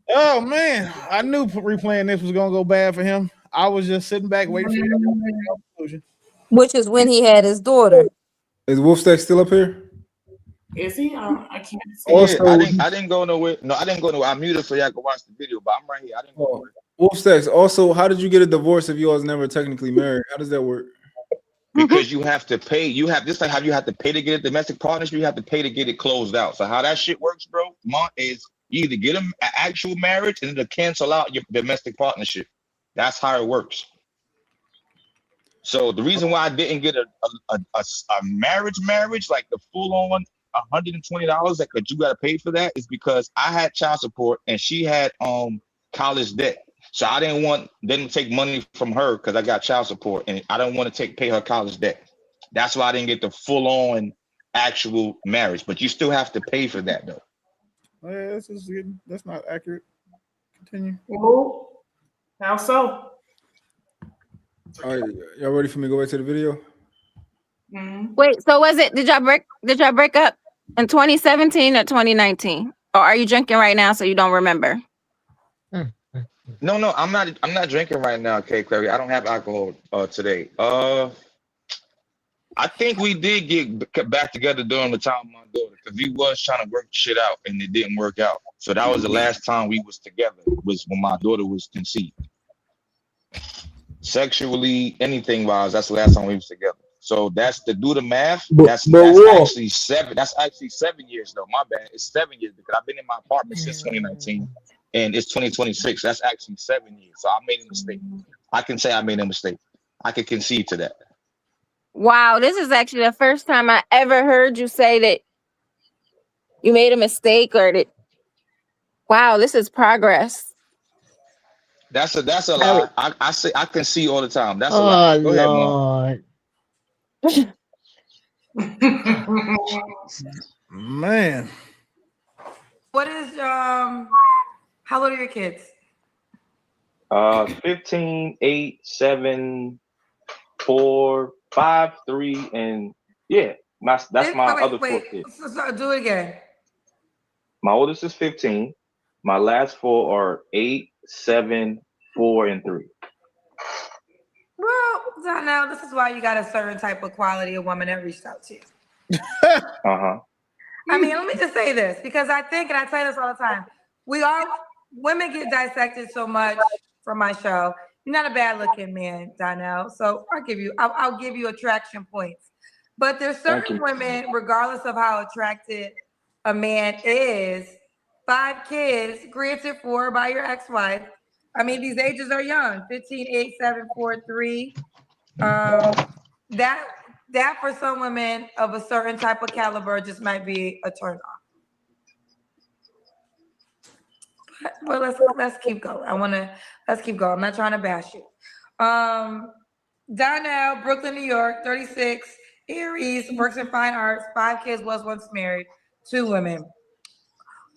Oh man, I knew replaying this was gonna go bad for him. I was just sitting back waiting for him to make a conclusion. Which is when he had his daughter. Is Wolfstack still up here? Is he? I can't see. Also, I didn't go nowhere. No, I didn't go nowhere. I muted so y'all could watch the video, but I'm right here. I didn't go nowhere. Wolfstacks. Also, how did you get a divorce if you was never technically married? How does that work? Because you have to pay. You have this, like how you have to pay to get a domestic partnership. You have to pay to get it closed out. So how that shit works, bro? Is You either get an actual marriage and it'll cancel out your domestic partnership. That's how it works. So the reason why I didn't get a marriage, like the full on $120 that you got to pay for that, is because I had child support and she had college debt. So I didn't want them to take money from her because I got child support and I don't want to pay her college debt. That's why I didn't get the full on actual marriage. But you still have to pay for that though. Yeah, that's not accurate. Continue. Oh, how so? All right, y'all ready for me to go back to the video? Wait, so was it? Did y'all break up in 2017 or 2019, or are you drinking right now so you don't remember? No, I'm not drinking right now, K. Clary. I don't have alcohol today. I think we did get back together during the time of my daughter because we was trying to work shit out and it didn't work out. So that was the last time we was together, was when my daughter was conceived. Sexually, anything wise, that's the last time we was together. So that's to do the math. That's actually 7. That's actually 7 years though. My bad. It's 7 years because I've been in my apartment since 2019 and it's 2026. That's actually 7 years. So I made a mistake. I can say I made a mistake. I can concede to that. Wow, this is actually the first time I ever heard you say that you made a mistake or that. Wow, this is progress. That's a lie. I say I can see all the time. That's a lie. Go ahead, Mom. Man. What is how old are your kids? 15, 8, 7, 4, 5, 3, and yeah, that's my other 4 kids. So do it again. My oldest is 15. My last 4 are 8, 7, 4, and 3. Well, now this is why you got a certain type of quality of woman that reached out to you. I mean, let me just say this because I think, and I say this all the time, women get dissected so much from my show. You're not a bad looking man, Donnell. So I'll give you attraction points. But there's certain women, regardless of how attracted a man is, 5 kids, granted 4 by your ex-wife. I mean, these ages are young, 15, 8, 7, 4, 3. That for some women of a certain type of caliber just might be a turn off. But let's keep going. Let's keep going. I'm not trying to bash you. Donnell, Brooklyn, New York, 36, Aries, works in fine arts, 5 kids, was once married, 2 women.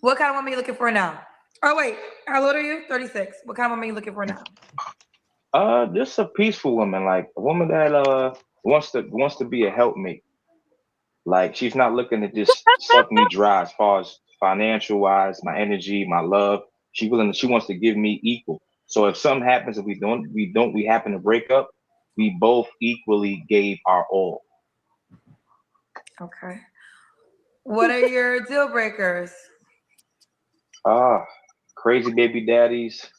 What kind of woman are you looking for now? Oh wait, how old are you? 36. What kind of woman are you looking for now? Just a peaceful woman, like a woman that wants to be a helpmate. Like she's not looking to just suck me dry as far as financial wise, my energy, my love. She wants to give me equal. So if something happens and we happen to break up, we both equally gave our all. Okay. What are your deal breakers? Crazy baby daddies,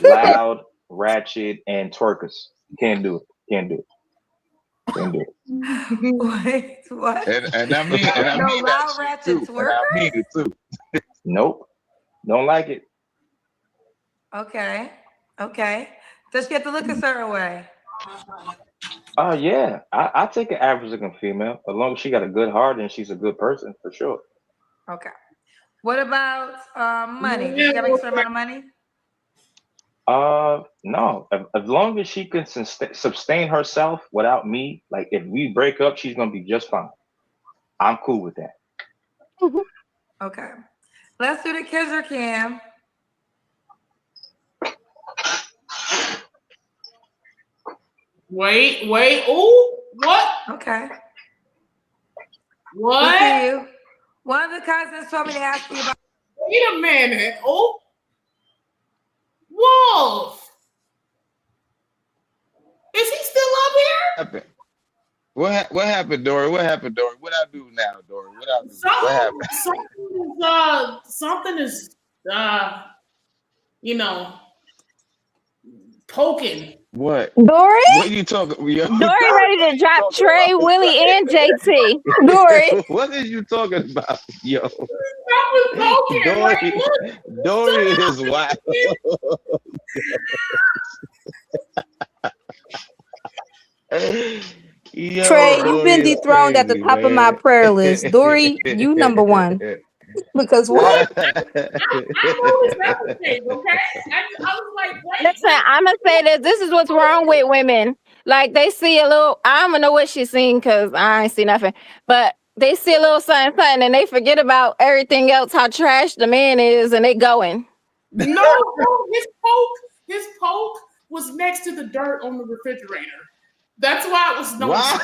loud, ratchet, and twerkers. Can't do it. Wait, what? And I mean loud, ratchet, twerkers? I mean it too. Nope. Don't like it. Okay. Does she have to look a certain way? Yeah. I take an average looking female, as long as she got a good heart and she's a good person, for sure. Okay. What about money? Does she have a certain amount of money? No. As long as she can sustain herself without me, like if we break up, she's gonna be just fine. I'm cool with that. Okay. Let's do the Kendra cam. Wait. Oh, what? Okay. What? See you. One of the cousins told me to ask you about. Wait a minute. Oh. Wolf. Is he still up here? What happened, Dory? What I do now, Dory? What happened? Something is poking. What? Dory? What are you talking? Yo, Dory ready to drop Trey, Willie, and JT. Dory. What are you talking about, yo? I was poking. Dory, Like, look, Dory is wild. Yo, Trey, you've Dory been is dethroned at the crazy, top of my man. prayer list. Dory, you number one. Because what? I noticed everything, okay? I was like, wait. Listen, I'm gonna say this. This is what's wrong with women. Like they see a little. I don't even know what she's seen because I ain't see nothing. But they see a little something, and they forget about everything else. How trash the man is, and they going. No, his poke was next to the dirt on the refrigerator. That's why it was no. Wow,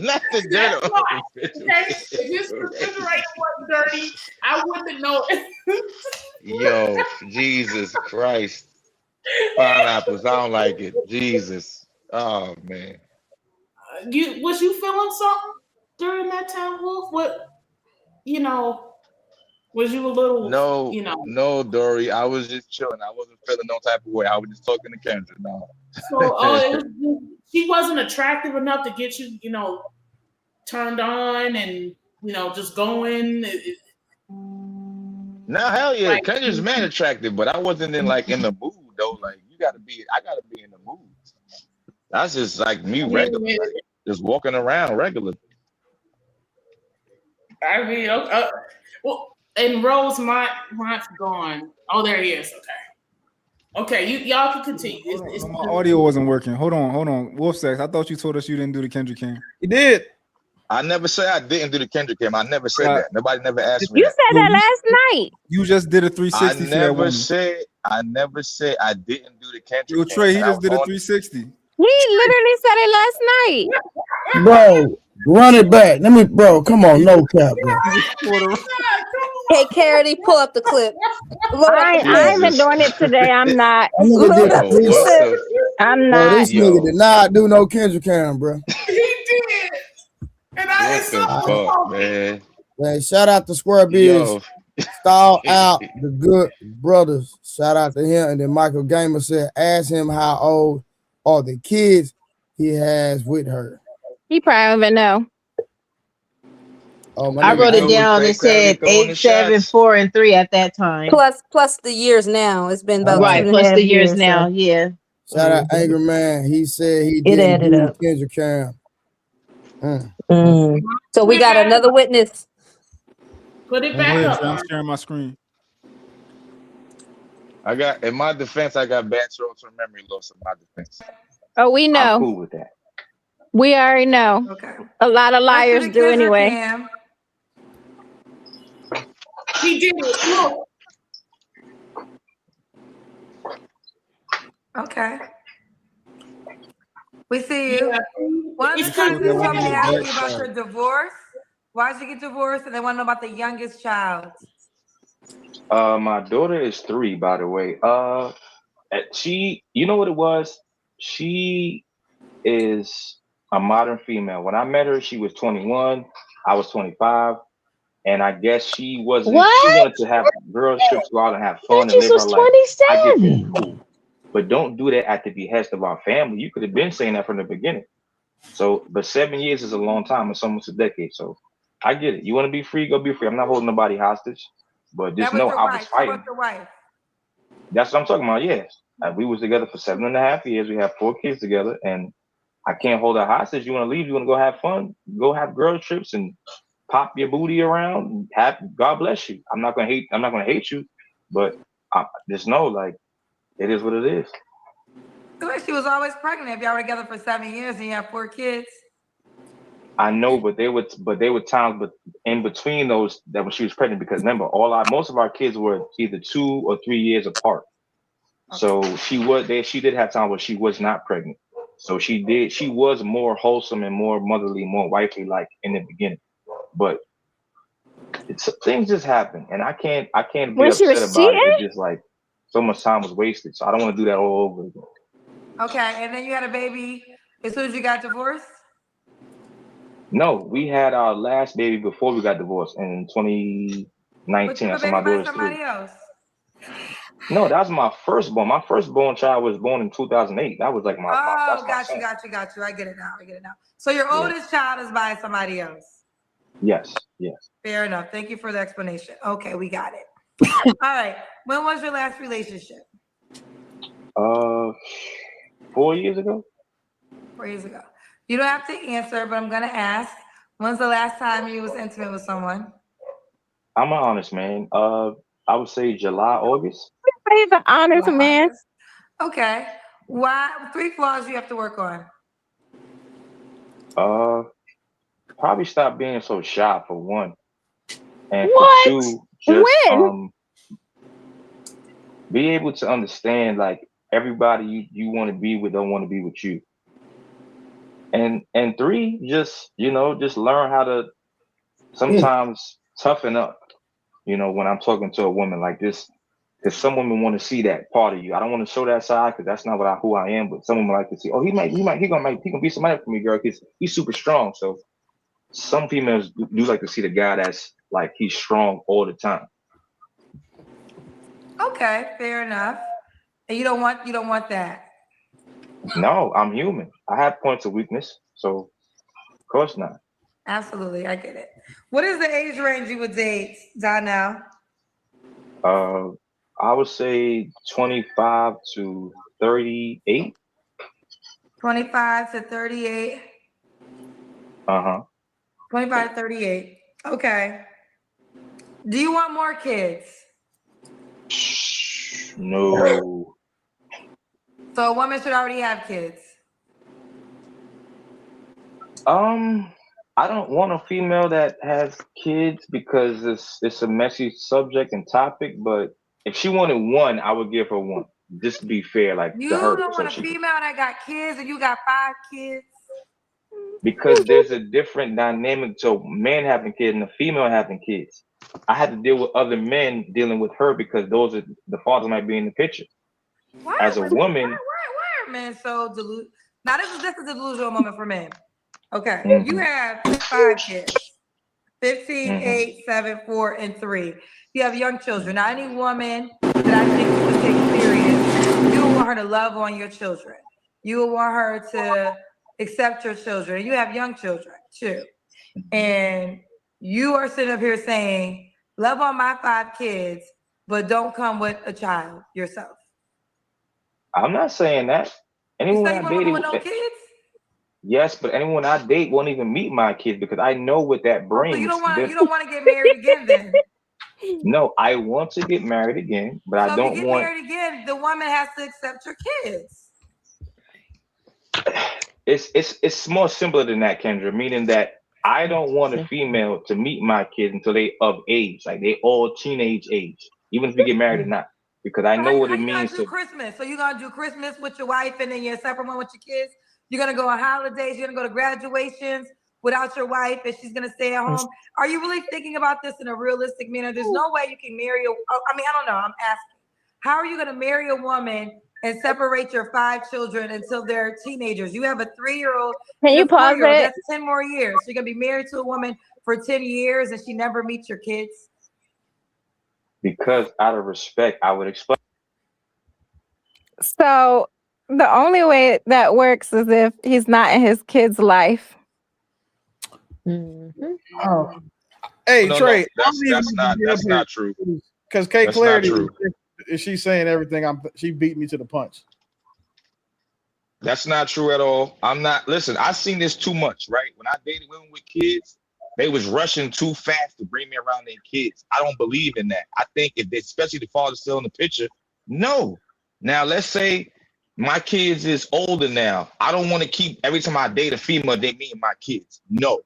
not the dirt. Okay, if his refrigerator wasn't dirty, I wouldn't know it. Yo, Jesus Christ. Pineapples, I don't like it. Jesus. Oh man. Was you feeling something during that time, Wolf? What, was you a little, No, no, Dory. I was just chilling. I wasn't feeling no type of way. I was just talking to Kendra. No. So, she wasn't attractive enough to get you, turned on and, just going. No, hell yeah. Kendra's man attractive, but I wasn't in the mood though. Like I gotta be in the mood. That's just like me regular, like, just walking around regular. I mean, well, and Rose might gone. Oh, there he is. Okay, y'all can continue. My audio wasn't working. Hold on. Wolf Sex, I thought you told us you didn't do the Kendrick Cam. You did. I never said I didn't do the Kendrick Cam. I never said that. Nobody never asked me. You said that last night. You just did a 360. I never said I didn't do the Kendrick. Yo, Trey, he just did a 360. He literally said it last night. Bro, run it back. Come on, no cap, bro. Hey, Carity, pull up the clip. I ain't been doing it today. I'm not. I'm not. This nigga did not do no Kendrick Cam, bro. He did. And man. Man, shout out to Square Biz. Stall out the good brothers. Shout out to him. And then Michael Gamer said, ask him how old are the kids he has with her. He probably don't even know. Oh, I wrote it down. It said 8, 7, 4, and 3 at that time. Plus the years now. It's been about right. Plus the years now. So. Yeah. Shout out Angry Man. He said he didn't do the Kendrick Cam. So we got another witness. Put it back up. I'm sharing my screen. In my defense, I got bad short-term memory loss in my defense. Oh, we know. I'm cool with that. We already know. Okay. A lot of liars do anyway. He did it. Look. Okay. We see you. One of the times this woman asked you about your divorce. Why did you get divorced? And they want to know about the youngest child. My daughter is 3, by the way. You know what it was? She is a modern female. When I met her, she was 21. I was 25. And I guess she wasn't. What? She wanted to have girls trips, go out and have fun and live her life. I get that, cool. But don't do that at the behest of our family. You could have been saying that from the beginning. So, but 7 years is a long time. It's almost a decade. So I get it. You want to be free, go be free. I'm not holding nobody hostage. But just know I was fighting. That's what I'm talking about, yes. We was together for 7.5 years. We have 4 kids together. And I can't hold her hostage. You want to leave, you want to go have fun, go have girl trips and pop your booty around. God bless you. I'm not gonna hate you, but just know, like, it is what it is. She was always pregnant. If y'all were together for 7 years and you have 4 kids. I know, but they were times, but in between those that when she was pregnant, because remember, most of our kids were either 2 or 3 years apart. Okay. So she did have time where she was not pregnant. So she was more wholesome and more motherly, more wifely like in the beginning. But things just happen, and I can't be upset about it. It's just like so much time was wasted. So I don't want to do that all over again. Okay, and then you had a baby as soon as you got divorced? No, we had our last baby before we got divorced in 2019. But you had a baby by somebody else. No, that was my firstborn. My firstborn child was born in 2008. That was like my Oh, that's my got son. you. I get it now. So your oldest child is by somebody else. Yes. Fair enough. Thank you for the explanation. Okay, we got it. All right. When was your last relationship? 4 years ago. 4 years ago. You don't have to answer, but I'm gonna ask. When's the last time you was intimate with someone? I'm an honest man. I would say July, August. He's an honest man. Okay. Why 3 flaws you have to work on? Probably stop being so shy for one, and What? for two, just When? be able to understand like everybody you want to be with don't want to be with you. And three, just just learn how to sometimes toughen up. When I'm talking to a woman like this, because some women want to see that part of you. I don't want to show that side because that's not who I am. But some women like to see, oh, he can be somebody for me, girl, because he's super strong. So some females do like to see the guy that's like he's strong all the time. Okay, fair enough. And you don't want that. No, I'm human. I have points of weakness, so of course not. Absolutely, I get it. What is the age range you would date, Donnell? I would say 25 to 38. 25 to 38. 25 to 38. Okay. Do you want more kids? No. So a woman should already have kids. I don't want a female that has kids because it's a messy subject and topic. But if she wanted one, I would give her one. Just to be fair, like You to her. don't want a female that got kids and you got 5 kids. Because there's a different dynamic to men having kids and a female having kids. I had to deal with other men dealing with her because those are the fathers might be in the picture. As a woman, why are men so delusional? Now this is a delusional moment for men. Okay, you have 5 kids, 15, 8, 7, 4, and 3. You have young children. Now, any woman that I think you would take serious, you want her to love on your children. You want her to accept your children. You have young children too. And you are sitting up here saying, love on my 5 kids, but don't come with a child yourself. I'm not saying that. Anyone I dated with no kids? Yes, but anyone I date won't even meet my kids because I know what that brings. So you don't want to get married again then? No, I want to get married again, but so I don't if you get married again, the woman has to accept your kids. It's more simpler than that, Kendra, meaning that I don't want a female to meet my kids until they of age, like they all teenage age, even if we get married or not, because I know what it means to Christmas. So you're gonna do Christmas with your wife and then you're a separate one with your kids. You're gonna go on holidays, you're gonna go to graduations without your wife and she's gonna stay at home. Are you really thinking about this in a realistic manner? There's no way you can marry I don't know, I'm asking. How are you gonna marry a woman and separate your 5 children until they're teenagers? You have a 3-year-old. Can you pause it? That's 10 more years. So you're gonna be married to a woman for 10 years and she never meets your kids? Because out of respect, I would explain. So the only way that works is if he's not in his kid's life. Oh. Hey, Trey, that's not true. Because Kate Clarity, she's saying everything. She beat me to the punch. That's not true at all. I'm not. Listen, I've seen this too much, right? When I dated women with kids, they was rushing too fast to bring me around their kids. I don't believe in that. I think especially the father's still in the picture, no. Now, let's say my kids is older now. I don't want to keep, every time I date a female, they meet my kids. No,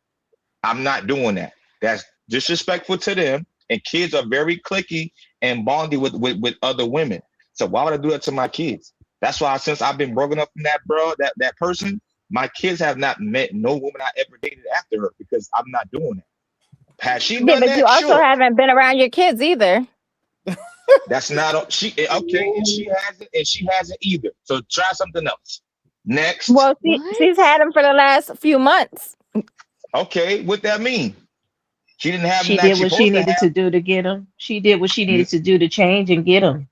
I'm not doing that. That's disrespectful to them. And kids are very cliquey and bondy with other women. So why would I do that to my kids? That's why since I've been broken up from that person, my kids have not met no woman I ever dated after her because I'm not doing that. Has she done but that? you also haven't been around your kids either. That's not okay, and she hasn't either. So try something else. Next. Well, she's had them for the last few months. Okay, what that mean? She didn't have. She did what she needed to do to get them. She did what she needed to do to change and get them.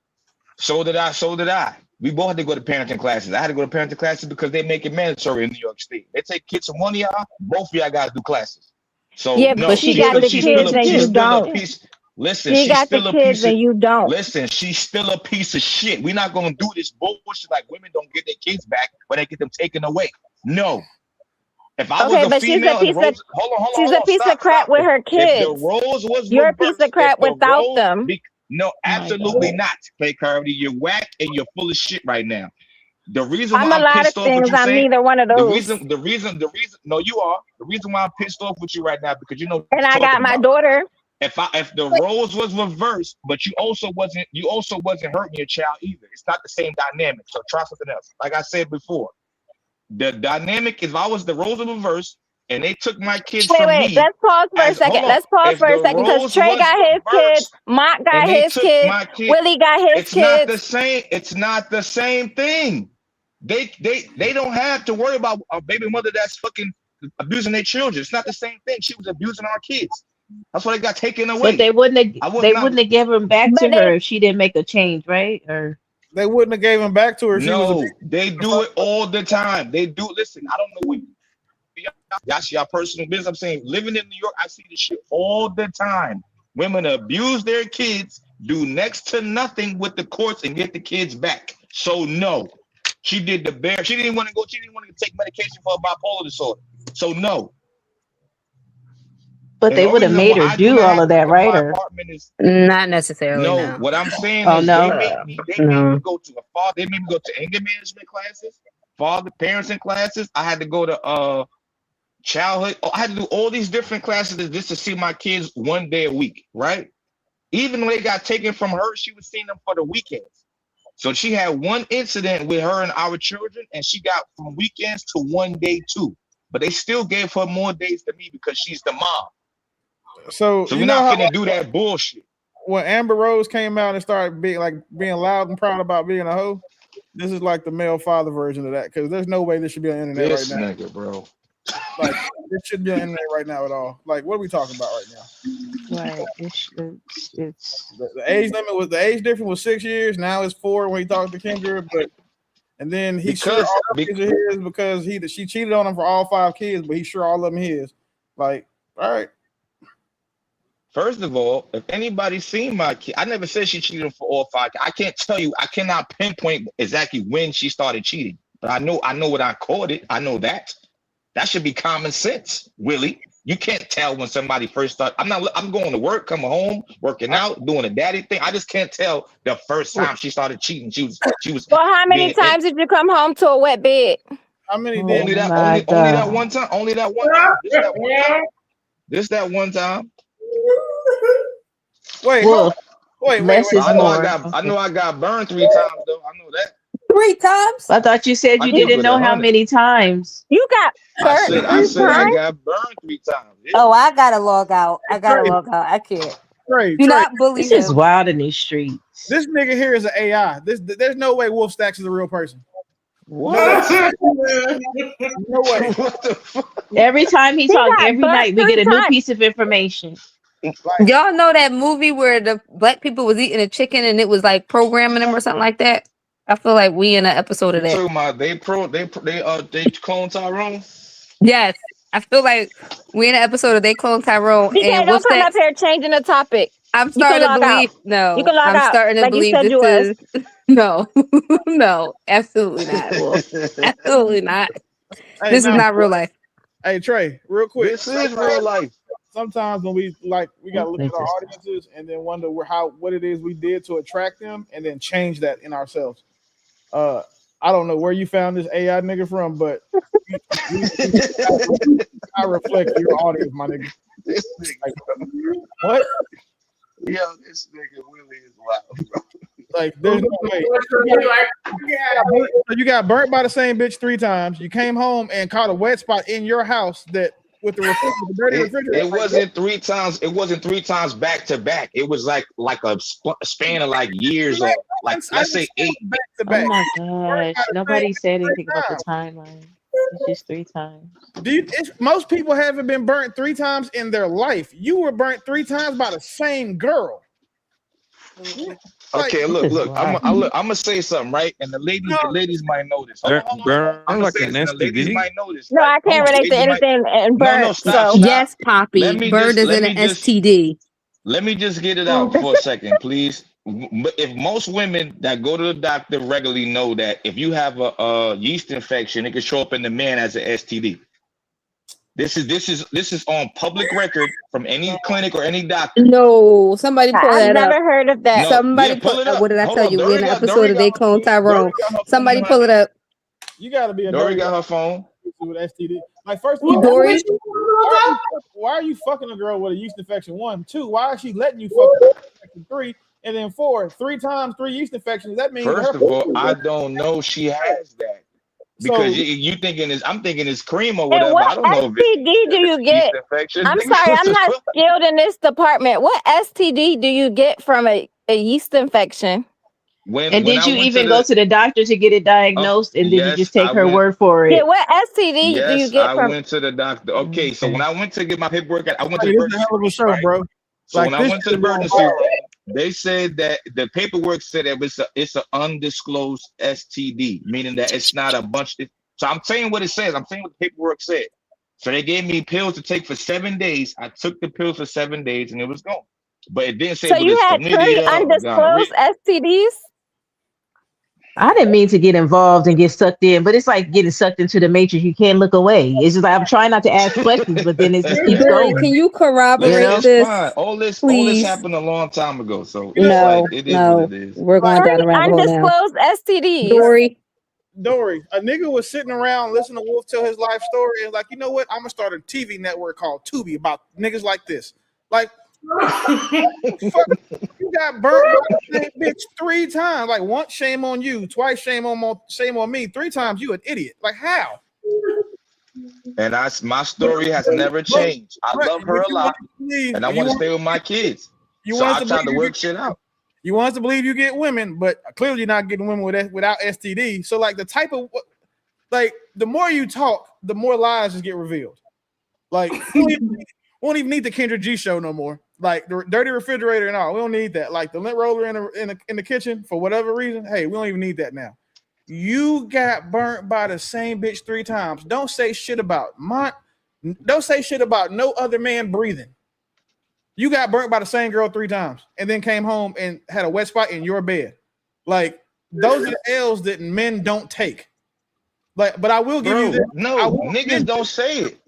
So did I. We both had to go to parenting classes. I had to go to parenting classes because they make it mandatory in New York State. They take kids from one of y'all, both of y'all got to do classes. So Yeah, no, but she got the kids and you don't. Listen, She she's got still the a kids piece of. and you don't. Listen, she's still a piece of shit. We're not gonna do this bullshit like women don't get their kids back, but they get them taken away. No. If I was a female and Rose, hold on, piece stop, of crap stop. with her If kids. the roles was You're a reversed, piece of crap if the without roles them. no, absolutely not. Play Cardi, you're whack and you're full of shit right now. The reason why I'm a I'm lot of pissed off with things. you I'm saying neither one of the those. reason, no, you are. The reason why I'm pissed off with you right now because you know And I got my daughter. If the roles was reversed, but you also wasn't hurting your child either. It's not the same dynamic. So try something else. Like I said before, the dynamic is if I was the roles were reversed and they took my kids from me. Let's pause for a second. Let's pause for a second because Trey got his kids, Mark got his kids, Willie got his kids. Not the same. It's not the same thing. They don't have to worry about a baby mother that's fucking abusing their children. It's not the same thing. She was abusing our kids. That's why they got taken away. But they wouldn't have given him back to her if she didn't make a change, right? Or they wouldn't have gave him back to her. No, they do it all the time. They do. Listen, I don't know what that's your personal business. I'm saying living in New York, I see this shit all the time. Women abuse their kids, do next to nothing with the courts and get the kids back. So no, she did the bare. She didn't want to go. She didn't want to take medication for a bipolar disorder. So no. But they would have made her do all of that, right? Or not necessarily. No, what I'm saying is they made me go to a father. They made me go to anger management classes, parenting classes. I had to go to childhood. I had to do all these different classes just to see my kids one day a week, right? Even when they got taken from her, she was seeing them for the weekends. So she had one incident with her and our children, and she got from weekends to one day too. But they still gave her more days than me because she's the mom. So we're not gonna do that bullshit. When Amber Rose came out and started being loud and proud about being a hoe, this is like the male father version of that because there's no way this should be on the internet right now. Nigga, bro. Like this shouldn't be on the internet right now at all. Like what are we talking about right now? Right. It's the age limit was the age difference was 6 years. Now it's 4 when he talked to Kendra, and then he sure all of his are his because she cheated on him for all 5 kids, but he's sure all of them his. Like, all right. First of all, if anybody's seen my kid, I never said she cheated for all 5. I can't tell you. I cannot pinpoint exactly when she started cheating, but I know what I called it. I know that. That should be common sense, Willie. You can't tell when somebody first started. I'm going to work, coming home, working out, doing a daddy thing. I just can't tell the first time she started cheating. She was. Well, how many times did you come home to a wet bed? How many? Only that one time. Only that one time. This that one time. Wait. I know I got burned 3 times though. I know that. 3 times? I thought you said you didn't know how many times. You got burnt. I said I got burned 3 times. Yeah. Oh, I gotta log out. I can't. Trey, Do not bully This is wild in these streets. This nigga here is an AI. There's no way Wolf Stacks is a real person. What? No way. What the fuck? Every time he talks, every night we get a new piece of information. Y'all know that movie where the black people was eating a chicken and it was like programming them or something like that? I feel like we in an episode of that. Talking about they clone Tyrone? Yes. I feel like we in an episode of They Clone Tyrone. And don't come up here changing the topic. I'm starting to believe You can log out. Starting to like believe you said this is no, no, absolutely not. Absolutely not. Hey, this is not real life. Hey Trey, real quick. This is real life. Sometimes when we gotta look at our audiences and then wonder what it is we did to attract them and then change that in ourselves. I don't know where you found this AI nigga from, but I reflect your audience, my nigga. This nigga, what? Yo, this nigga Willie is wild, bro. Like, there's no way. You got burnt by the same bitch 3 times. You came home and caught a wet spot in your house that with the dirty refrigerator. It wasn't 3 times. It wasn't 3 times back to back. It was like a span of like years or like let's say 8 back to back. Oh my gosh! Nobody said anything about the timeline. It's just 3 times. Most people haven't been burnt 3 times in their life. You were burnt 3 times by the same girl. Okay, look. I'm gonna say something, right? And the ladies might know this. Hold on. Burn I'm gonna like say an this, and the ladies STD. might know this, No, right? I can't relate to anything and burnt. Stop. Yes, Poppy. Let me Bird is an STD. Let me just get it out for a second, please. If most women that go to the doctor regularly know that if you have a yeast infection, it can show up in the man as an STD. This is on public record from any clinic or any doctor. No, somebody pull I've that up. never heard of that. No, Somebody pull it up. what did I Hold tell on, you? We're in Dory an got- episode Dory of They got- Clone Tyrone. Somebody pull it up. You got to be a Dory dirty got her phone. with STD. Like, first of all, Dory. why are you fucking a girl with a yeast infection? 1, 2. Why is she letting you fuck her infection? 3, and then 4, 3 times 3 yeast infections. That means First of all, I don't know she has that because you thinking is I'm thinking it's cream or whatever. And what I don't know if STD do you get? infection. I'm sorry, I'm not skilled in this department. What STD do you get from a yeast infection? And did you even go to the doctor to get it diagnosed, and did you just take her word for it? Yeah, what STD do you get I from? went to the doctor. Okay, so when I went to get my paperwork, I went to Hey, the this is a hell of a show, bro. So Like, when I this went to the shit going emergency viral. room, they said that the paperwork said it's an undisclosed STD, meaning that it's not a bunch. So I'm saying what it says. I'm saying what the paperwork said. So they gave me pills to take for 7 days. I took the pills for 7 days and it was gone. But it didn't say So whether you it's had 3 chlamydia or gonorrhea. undisclosed STDs? I didn't mean to get involved and get sucked in, but it's like getting sucked into the matrix. You can't look away. It's just like I'm trying not to ask questions, but then it just keeps Dory, going. can you corroborate It's this? fine. All this please? happened a long time ago. So No, it is what it is. We're going down a rabbit hole now. Undisclosed STDs. Dory, a nigga was sitting around listening to Wolf tell his life story and like, you know what? I'm gonna start a TV network called Tubi about niggas like this. Like, fuck, you got burnt by the same bitch 3 times. Like, once, shame on you. Twice, shame on me. 3 times, you an idiot. Like, how? And my story has never changed. I love her a lot, and I want to stay with my kids. So I try to work shit out. You want us to believe you get women, but clearly you're not getting women without STD. So, like, the type of, like, the more you talk, the more lies just get revealed. Like, we won't even need the Kendra G show no more. Like, the dirty refrigerator and all. We don't need that. Like, the lint roller in the kitchen, for whatever reason, hey, we don't even need that now. You got burnt by the same bitch 3 times. Don't say shit about don't say shit about no other man breathing. You got burnt by the same girl 3 times and then came home and had a wet spot in your bed. Like, those are the L's that men don't take. Like, but I will give you this. No, niggas don't say it.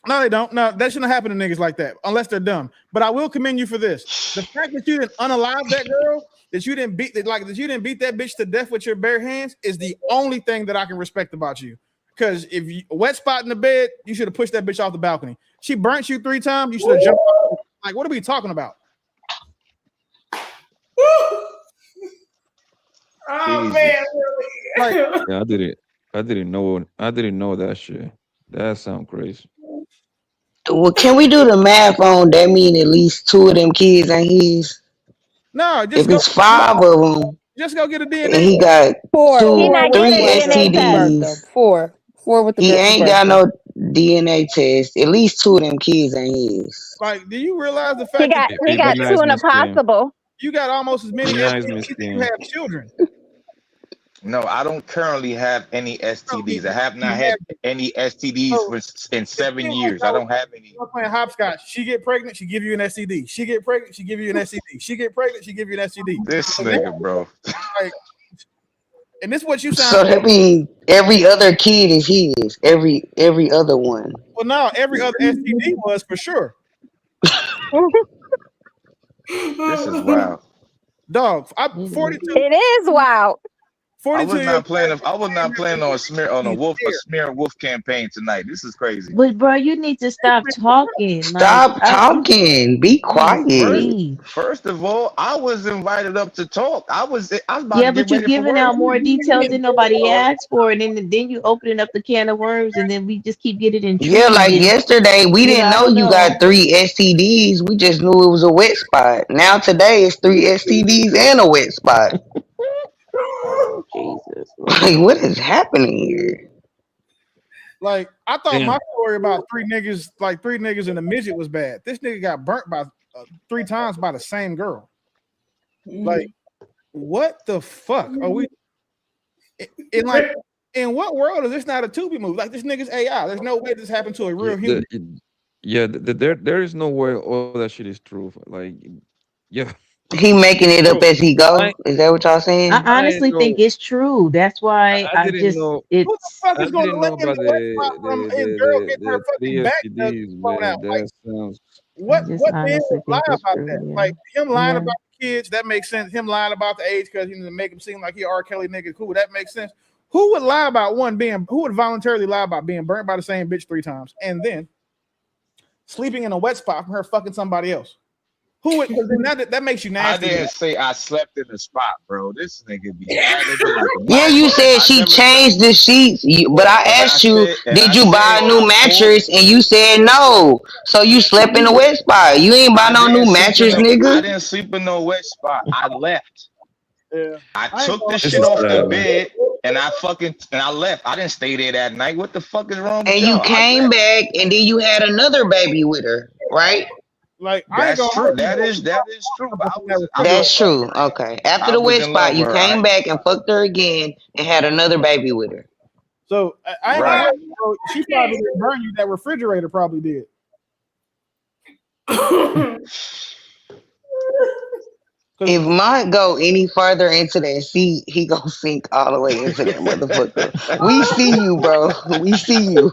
No, they don't. No, that shouldn't happen to niggas like that unless they're dumb. But I will commend you for this. The fact that you didn't unalive that girl, that you didn't beat that bitch to death with your bare hands is the only thing that I can respect about you. Because if you a wet spot in the bed, you should have pushed that bitch off the balcony. She burnt you 3 times, you should have jumped off. Like, what are we talking about? Oh man, like, Yeah, I didn't know that shit. That sounds crazy. Well, can we do the math on that? Mean at least 2 of them kids ain't his. No, just If it's 5 of them, just go get a DNA. and he got 4. 3 STDs. 4 with the He girl's ain't birth. got no DNA test. At least 2 of them kids ain't his. Like, do you realize the fact He got 2 in a possible? You got almost as many Nice, STDs Miss as you Kim. have children. No, I don't currently have any STDs. I have not had any STDs in 7 years. I don't have any. You're playing hopscotch. She get pregnant, she give you an STD. She get pregnant, she give you an STD. She get pregnant, she give you an STD. This nigga, bro. Like, and this is what you sound. So that means every other kid is his. Every other one. Well, no, every other STD was for sure. This is wild. Dog, I'm 42. It is wild. I was 42 not planning on a smear wolf campaign tonight. This is crazy. But bro, you need to stop talking. Stop talking. Be quiet. First of all, I was invited up to talk. I was about Yeah, to but get you're ready for giving work. out more details than nobody asked for, and then you opening up the can of worms, and then we just keep getting intrigued. Yeah, like yesterday, we didn't I know don't you got 3 STDs. We just knew it was a wet spot. Now today it's 3 STDs and a wet spot. Jesus. Like, what is happening here? Like, I thought Damn. my story about 3 niggas and a midget was bad. This nigga got burnt by 3 times by the same girl. Like, what the fuck are we? In like, in what world is this not a Tubi movie? Like, this nigga's AI. There's no way this happened to a real human. There is no way all that shit is true. Like, yeah. He making it up as he go. Is that what y'all saying? I honestly think it's true. That's why I didn't know. Who the fuck I is going to didn't lay know in about the wet spot from his girl getting her the fucking back 3 blown out? STDs, Like, man. That sounds. what just the hell honestly lie think it's about true, that? yeah. Like, him lying Yeah. about the kids, that makes sense. Him lying about the age because to make him seem like he R. Kelly nigga, cool, that makes sense. Who would lie about who would voluntarily lie about being burnt by the same bitch 3 times and then sleeping in a wet spot from her fucking somebody else? Who would? Because then that makes you nasty. I didn't say I slept in the spot, bro. This nigga be Yeah, you said she changed the sheets, but I asked you, did you buy a new mattress? And you said no. So you slept in a wet spot. You ain't buy no new mattress, I nigga. didn't sleep in no wet spot. I left. Yeah. I took the shit off the bed and I left. I didn't stay there that night. What the fuck is wrong with And y'all? you came back, and then you had another baby with her, right? Like, that's true. That is true. That's true. Okay. After the wet spot, you came back and fucked her again and had another baby with her. So I ain't gonna lie, bro. She probably didn't burn you. That refrigerator probably did. If Mont go any further into that seat, he gonna sink all the way into that motherfucker. We see you, bro. We see you.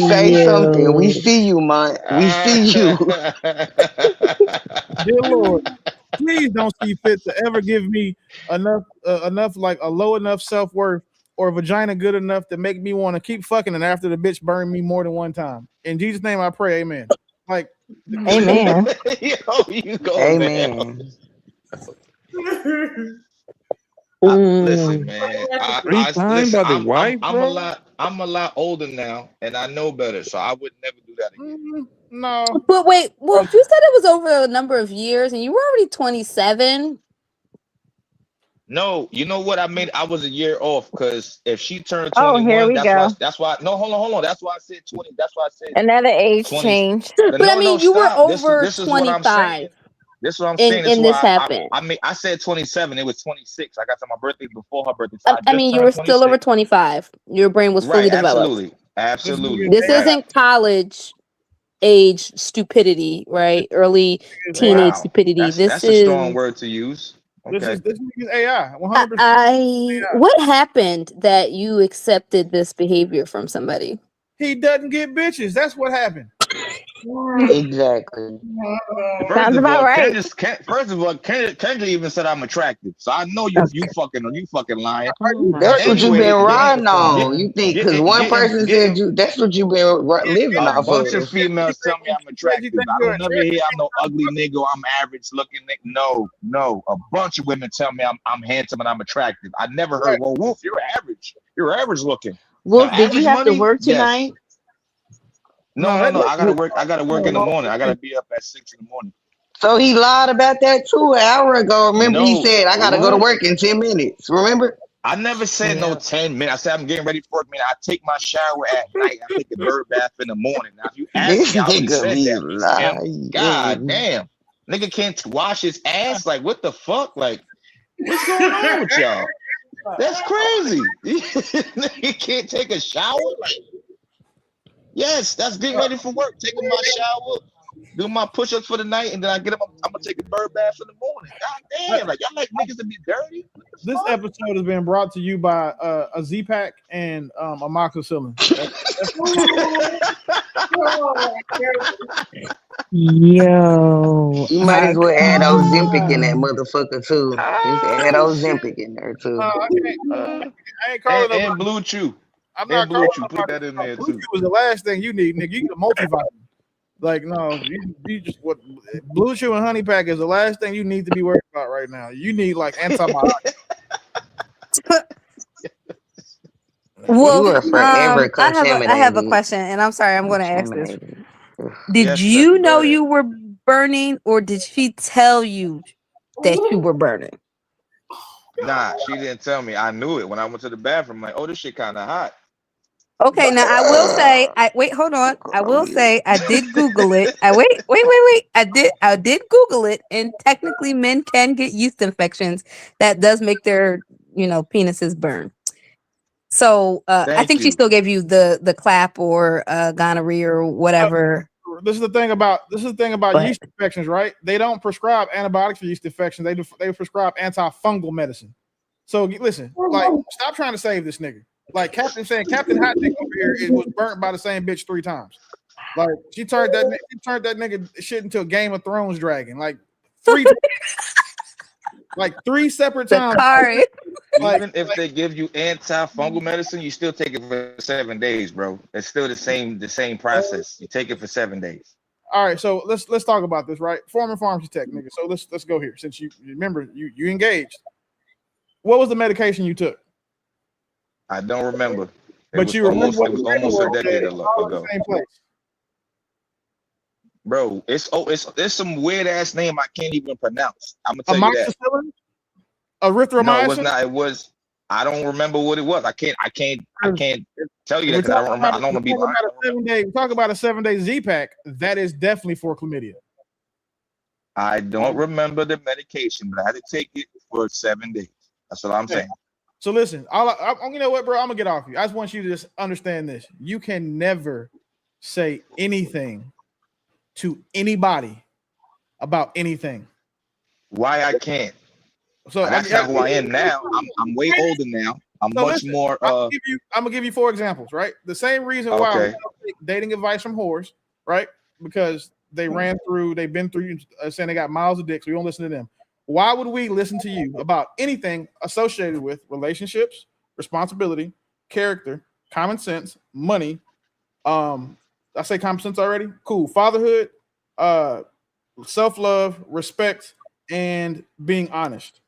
Say something. We see you, Mont. We see you. Dear Lord, please don't see fit to ever give me enough like a low enough self-worth or a vagina good enough to make me want to keep fucking and after the bitch burned me more than one time. In Jesus' name I pray, amen. Like, amen. Yo, you go, amen. Listen, man. I'm a lot older now, and I know better, so I would never do that again. No. But wait, well, you said it was over a number of years, and you were already 27. No, you know what I mean? I was a year off because if she turned 21, Oh, here we go. That's why. No, hold on. That's why I said 20. That's why I said Another age 20. change. But I mean, you were over this is what I'm 25. saying. This is what I'm saying. And this happened. I said 27. It was 26. I got to my birthday before her birthday. I mean, you were still over 25. Your brain was fully developed. Absolutely. This isn't college age stupidity, right? Early teenage stupidity. That's a strong word to use. Okay. This is AI. 100%. What happened that you accepted this behavior from somebody? He doesn't get bitches. That's what happened. Exactly. Sounds about right. First of all, Kendra even said I'm attractive, so I know you fucking lying. That's what you've been riding on. You think because one person said you, that's what you've been living off of. A bunch of females tell me I'm attractive. I don't never hear I'm no ugly nigga or I'm average looking nigga. No. A bunch of women tell me I'm handsome and I'm attractive. I never heard, well, Wolf, you're average. You're average looking. Wolf, did you have to work tonight? Yes. No. I gotta work. I gotta work in the morning. I gotta be up at 6 in the morning. So he lied about that too an hour ago. Remember, he said I gotta go to work in 10 minutes. Remember? I never said no 10 minutes. I said I'm getting ready for work. I take my shower at night. I take a bird bath in the morning. Now, if you ask me, I would said that. God damn, nigga can't wash his ass. Like, what the fuck? Like, what's going on with y'all? That's crazy. Nigga can't take a shower. Like, yes, that's getting ready for work. Taking my shower, do my push-ups for the night, and then I'm gonna take a bird bath in the morning. God damn, like y'all like niggas to be dirty. This episode has been brought to you by a Z-Pack and amoxicillin. Yo, you might as well add Ozempic in that motherfucker too. Just add Ozempic in there too. I ain't calling and Blue Chew. I'm not Blue calling Chew. Put that in there Blue too. Chew was the last thing you need, nigga. You get a multivitamin. Like, no, you just what Blue Chew and Honey Pack is the last thing you need to be worried about right now. You need like antibiotics. Well, you are forever I have a question, and I'm sorry, I'm going to ask this. Did you know you were burning, or did she tell you that you were burning? Nah, she didn't tell me. I knew it when I went to the bathroom. Like, oh, this shit kind of hot. Okay, now I will say, hold on. I will say I did Google it. Wait. I did Google it, and technically men can get yeast infections. That does make their, penises burn. So I think she still gave you the clap or gonorrhea or whatever. This is the thing about yeast infections, right? They don't prescribe antibiotics for yeast infections. They prescribe antifungal medicine. So listen, like, stop trying to save this nigga. Like Captain Hot Dick over here, it was burnt by the same bitch 3 times. Like she turned that nigga shit into a Game of Thrones dragon. Like 3 like 3 separate times. Even if they give you antifungal medicine, you still take it for 7 days, bro. It's still the same process. You take it for 7 days. All right, so let's talk about this, right? Former pharmacy tech, nigga. So let's go here. Since you remember you engaged. What was the medication you took? I don't remember. But you remember it was almost a decade ago. Same place. Bro, it's some weird ass name I can't even pronounce. I'm gonna tell you that. Erythromycin? No, it was not. It was. I don't remember what it was. I can't tell you that because I don't remember. I don't want to be lying. Talk about a 7-day Z-Pack. That is definitely for chlamydia. I don't remember the medication, but I had to take it for 7 days. That's what I'm saying. So listen, you know what, bro? I'm gonna get off you. I just want you to just understand this. You can never say anything to anybody about anything. Why I can't? So that's not who I am now. I'm way older now. I'm much more. I'm gonna give you 4 examples, right? The same reason why we don't take dating advice from whores, right? Because they've been through, saying they got miles of dicks. So we don't listen to them. Why would we listen to you about anything associated with relationships, responsibility, character, common sense, money? I say common sense already. Cool. Fatherhood, self-love, respect, and being honest.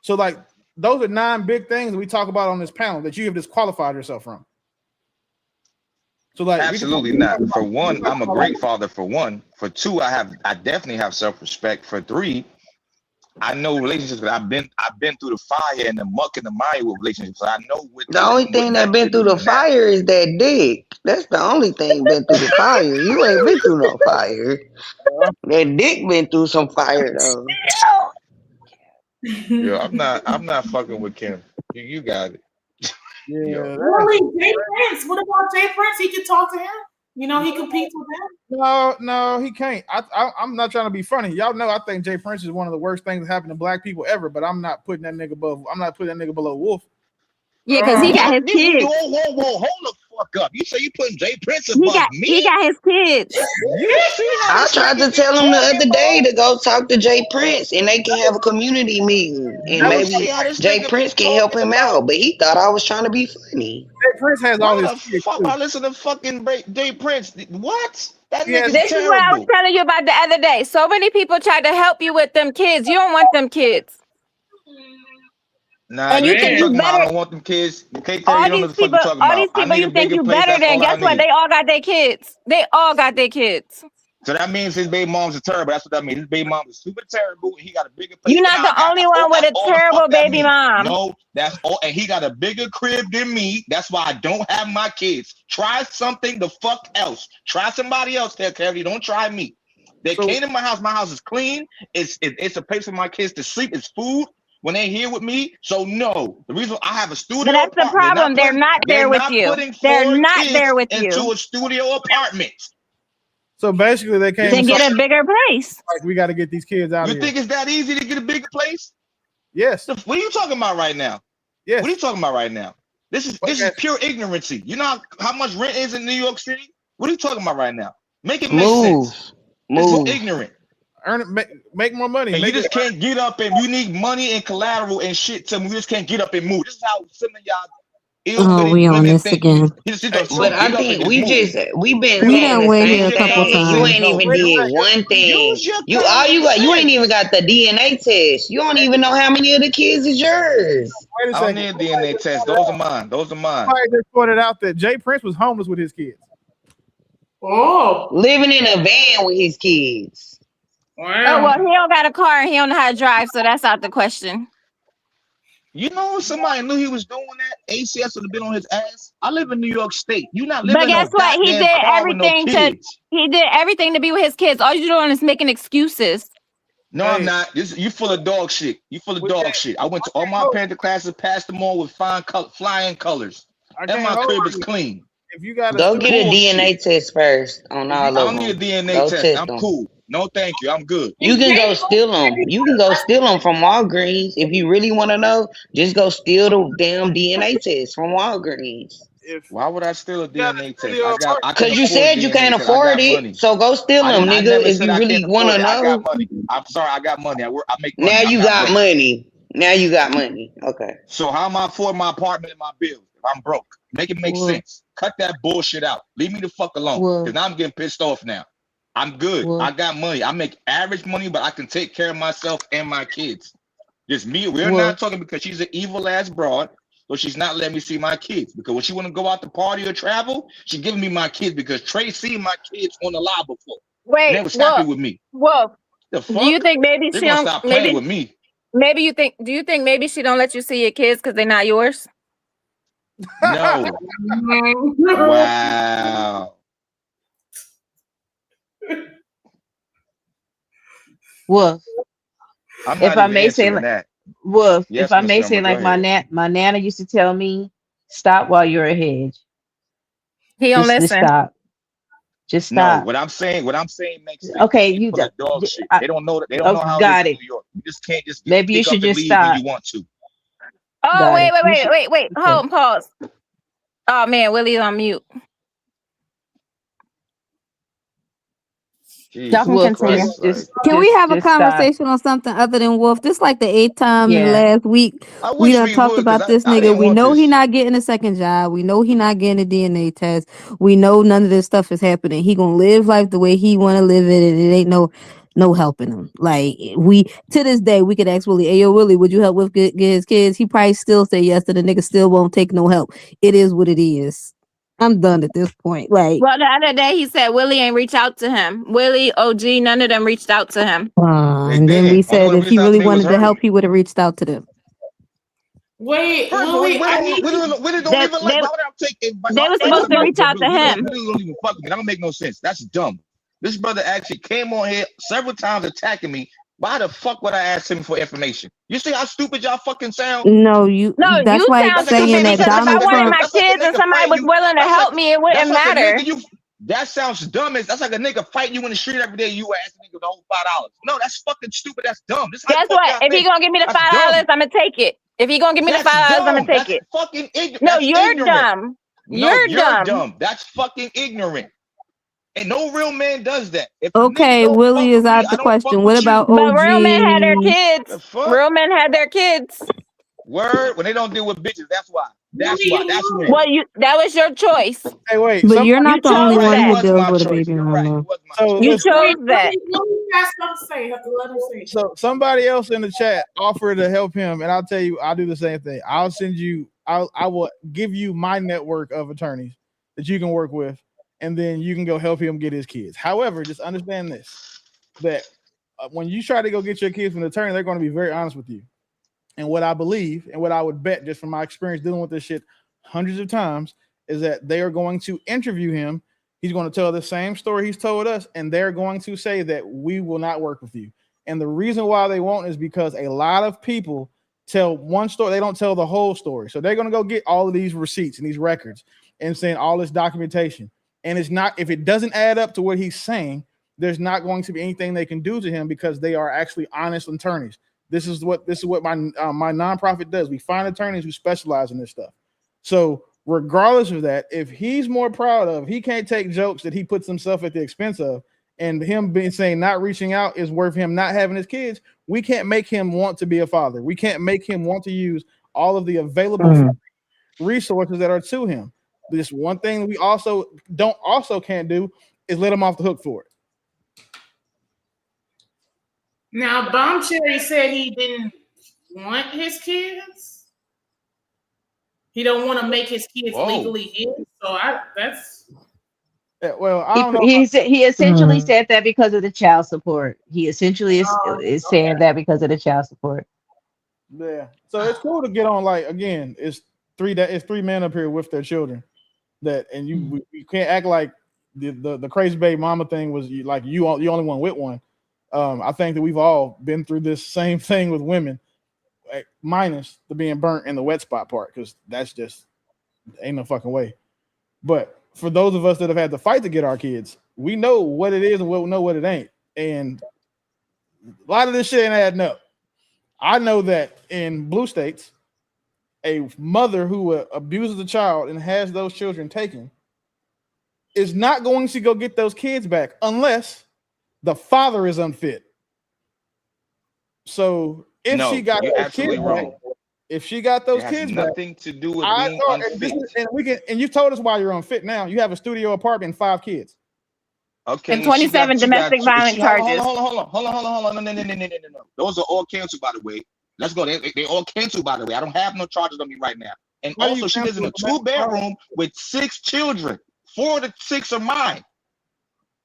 So, like, those are 9 big things that we talk about on this panel that you have disqualified yourself from. So, like, absolutely not. For one, I'm a great father. For one. For 2, I definitely have self-respect. For 3. I know relationships, but I've been through the fire and the muck and the mire with relationships. So I know what the only thing that been through the fire is that dick. That's the only thing been through the fire. You ain't been through no fire. That dick been through some fire though. Yo, I'm not fucking with Kim. You got it. Yeah. Really, Jay Prince. What about Jay Prince? He can talk to him. You know, he competes with him. No, he can't. I'm not trying to be funny. Y'all know I think Jay Prince is one of the worst things that happened to black people ever. But I'm not putting that nigga below Wolf. Yeah, because he got his kids. Whoa, hold the fuck up. You say you putting Jay Prince above me? He got his kids. I tried to tell him the other day to go talk to Jay Prince and they can have a community meeting and maybe Jay Prince can help him out. But he thought I was trying to be funny. Jay Prince has all his kids. Fuck, I listen to fucking Jay Prince. What? That This nigga's is what I was terrible. telling you about the other day. So many people tried to help you with them kids. You don't want them kids. Nah, and you think you better. I don't want them kids. All these people you think you better than. Guess what? They all got their kids. They all got their kids. So that means his baby moms are terrible. That's what that means. His baby mom is super terrible. And he got a bigger place. You're not the only one with a terrible baby mom. No, that's all. And he got a bigger crib than me. That's why I don't have my kids. Try something the fuck else. Try somebody else, Terry. Don't try me. They came to my house. My house is clean. It's a place for my kids to sleep. It's food when they're here with me. So no, the reason I have a studio. But that's the problem. They're not there with you. They're not there with you. Into a studio apartment. So basically, they came to get a bigger place. Like, we got to get these kids out of here. You think it's that easy to get a bigger place? Yes. What are you talking about right now? Yes. What are you talking about right now? This is pure ignorancy. You know how much rent is in New York City? What are you talking about right now? Make it make sense. It's so ignorant. Earn it, make more money. And you just can't get up and you need money and collateral and shit. So we just can't get up and move. This is how some of y'all. We on this again. But I think we've been saying the same thing. You ain't even did one thing. You ain't even got the DNA test. You don't even know how many of the kids is yours. I don't need a DNA test. Those are mine. I just pointed out that Jay Prince was homeless with his kids. Oh, living in a van with his kids. Wow. Oh well, he don't got a car and he don't know how to drive, so that's out the question. You know, somebody knew he was doing that. ACS would have been on his ass. I live in New York State. You not living But in no guess what? He goddamn did car with no everything kids. to be with his kids. All you're doing is making excuses. No, I'm not. You full of dog shit. You full of dog shit. I went to all my Panther classes, passed them all with flying colors. And my crib is clean. If you got go get a DNA test first on all of them. I don't need a DNA test. I'm cool. No, thank you. I'm good. You can go steal them. You can go steal them from Walgreens. If you really want to know, just go steal the damn DNA test from Walgreens. Why would I steal a DNA test? Because you said you can't afford it, so go steal them, nigga. If you really want to know. I got money. I'm sorry, I got money. I make money. Now you got money. Now you got money. Okay. So how am I affording my apartment and my bills if I'm broke? Make it make sense. Cut that bullshit out. Leave me the fuck alone. Because now I'm getting pissed off now. I'm good. I got money. I make average money, but I can take care of myself and my kids. Just me. We're not talking because she's an evil ass broad, so she's not letting me see my kids. Because when she want to go out to party or travel, she's giving me my kids because Trey seen my kids on the live before. Wait, they was happy with me. Wolf, the fuck? Do you think maybe They're she gonna don't stop playing with me? Do you think maybe she don't let you see your kids because they're not yours? No. Wow. Wolf. If I may say that. Wolf, Yes, if I may Miss say Summer, like go my nana used to tell me, stop while you're ahead. He don't Just listen. stop. Just No, stop. what I'm saying makes sense. Okay, They you full of dog shit. They don't know they don't know how it is got in it. New York. You just can't just Maybe you pick up should and just leave stop. when you want to. Oh, Got wait. it. Hold on, pause. Oh man, Willie's on mute. Y'all can continue. Can we have a conversation on something other than Wolf? This like the 8th time in the Yeah. last week I we wish done we talked would, 'cause about this I nigga. didn't We want know this. he not getting a second job. We know he not getting a DNA test. We know none of this stuff is happening. He gonna live life the way he want to live it, and it ain't no helping him. Like we to this day we could ask Willie, hey yo Willie, would you help with get his kids? He probably still say yes, and the nigga still won't take no help. It is what it is. I'm done at this point. Like, well, the other day he said Willie ain't reached out to him. Willie, OG, none of them reached out to him. and then we said if he really wanted to help, he would have reached out to them. Wait, First of all, Willie, Willie don't even like. Why would I take it? They were supposed to reach out to him. Willie don't even fuck me. That don't make no sense. That's dumb. This brother actually came on here several times attacking me. Why the fuck would I ask him for information? You see how stupid y'all fucking sound? No, that's you like sound saying stupid that because if I Donald wanted Trump. my kids and somebody was willing to help me, it wouldn't matter. That sounds dumb. That's like a nigga fight you in the street every day. You ask a nigga the whole $5. No, that's fucking stupid. That's dumb. Guess what? If he gonna give me the $5, I'm gonna take it. If he gonna give me the $5, I'm gonna take it. Fucking ignorant. No, That's you're ignorant. dumb. No, You're dumb. That's fucking ignorant. And no real man does that. Okay, Willie is out the question. What about OG? But real men had their kids. Real men had their kids. Word, when they don't deal with bitches, that's why. That's when. Well, that was your choice. Hey, wait. But you're not the only one who was deals my with a choice. baby mama. So You chose that. Let him say. So somebody else in the chat offered to help him, and I'll tell you, I'll do the same thing. I'll send you. I will give you my network of attorneys that you can work with, and then you can go help him get his kids. However, just understand this: that when you try to go get your kids from an attorney, they're going to be very honest with you. And what I believe, and what I would bet, just from my experience dealing with this shit hundreds of times, is that they are going to interview him. He's going to tell the same story he's told us, and they're going to say that we will not work with you. And the reason why they won't is because a lot of people tell one story. They don't tell the whole story. So they're going to go get all of these receipts and these records and saying all this documentation. And it's not, if it doesn't add up to what he's saying, there's not going to be anything they can do to him because they are actually honest attorneys. This is what my nonprofit does. We find attorneys who specialize in this stuff. So regardless of that, if he's more proud of, he can't take jokes that he puts himself at the expense of, and him saying not reaching out is worth him not having his kids. We can't make him want to be a father. We can't make him want to use all of the available resources that are to him. This one thing we can't do is let him off the hook for it. Now, Bomb Cherry said he didn't want his kids. He don't want to make his kids legally his. So that's. Yeah, well, I don't know. He essentially said that because of the child support. He essentially is saying that because of the child support. Yeah. So it's cool to get on. Like again, it's three men up here with their children. And you can't act like the crazy baby mama thing was like you only one with one. I think that we've all been through this same thing with women, minus the being burnt in the wet spot part, because that's just ain't no fucking way. But for those of us that have had to fight to get our kids, we know what it is and we know what it ain't. And a lot of this shit ain't adding up. I know that in blue states, a mother who abuses a child and has those children taken is not going to go get those kids back unless the father is unfit. So if she got those kids back, if she got those kids back, nothing to do with being unfit. And you told us why you're unfit now. You have a studio apartment and 5 kids. Okay. And 27 domestic violence charges. Hold on. No. Those are all canceled, by the way. Let's go. They all canceled, by the way. I don't have no charges on me right now. And also, she lives in a 2-bedroom with 6 children. 4 of the 6 are mine.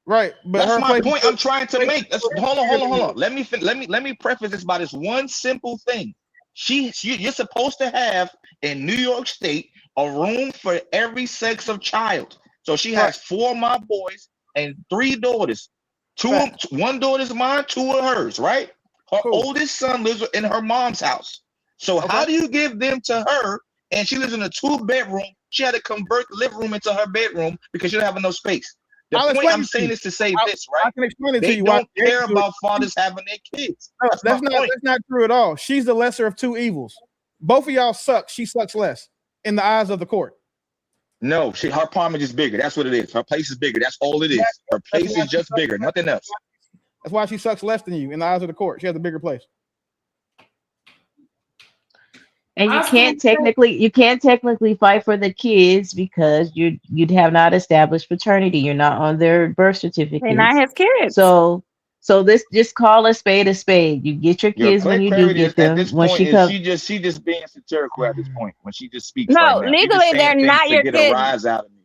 Right, but that's my point I'm trying to make. Hold on. Let me preface this by this one simple thing. You're supposed to have in New York State a room for every sex of child. So she has 4 of my boys and 3 daughters. 1 daughter's mine, 2 of hers. Right. Her oldest son lives in her mom's house. So how do you give them to her? And she lives in a 2-bedroom. She had to convert the living room into her bedroom because she didn't have enough space. The point I'm saying is to say this, right? I can explain it to you. They don't care about fathers having their kids. No, that's not true at all. She's the lesser of 2 evils. Both of y'all suck. She sucks less in the eyes of the court. No, her apartment is bigger. That's what it is. Her place is bigger. That's all it is. Her place is just bigger. Nothing else. That's why she sucks less than you in the eyes of the court. She has a bigger place. And you can't technically fight for the kids because you'd have not established paternity. You're not on their birth certificate. They're not his kids. So this just call a spade a spade. You get your kids when you do get them. When she comes, she just being satirical at this point when she just speaks. No, right legally they're not your get kids. A rise out of me.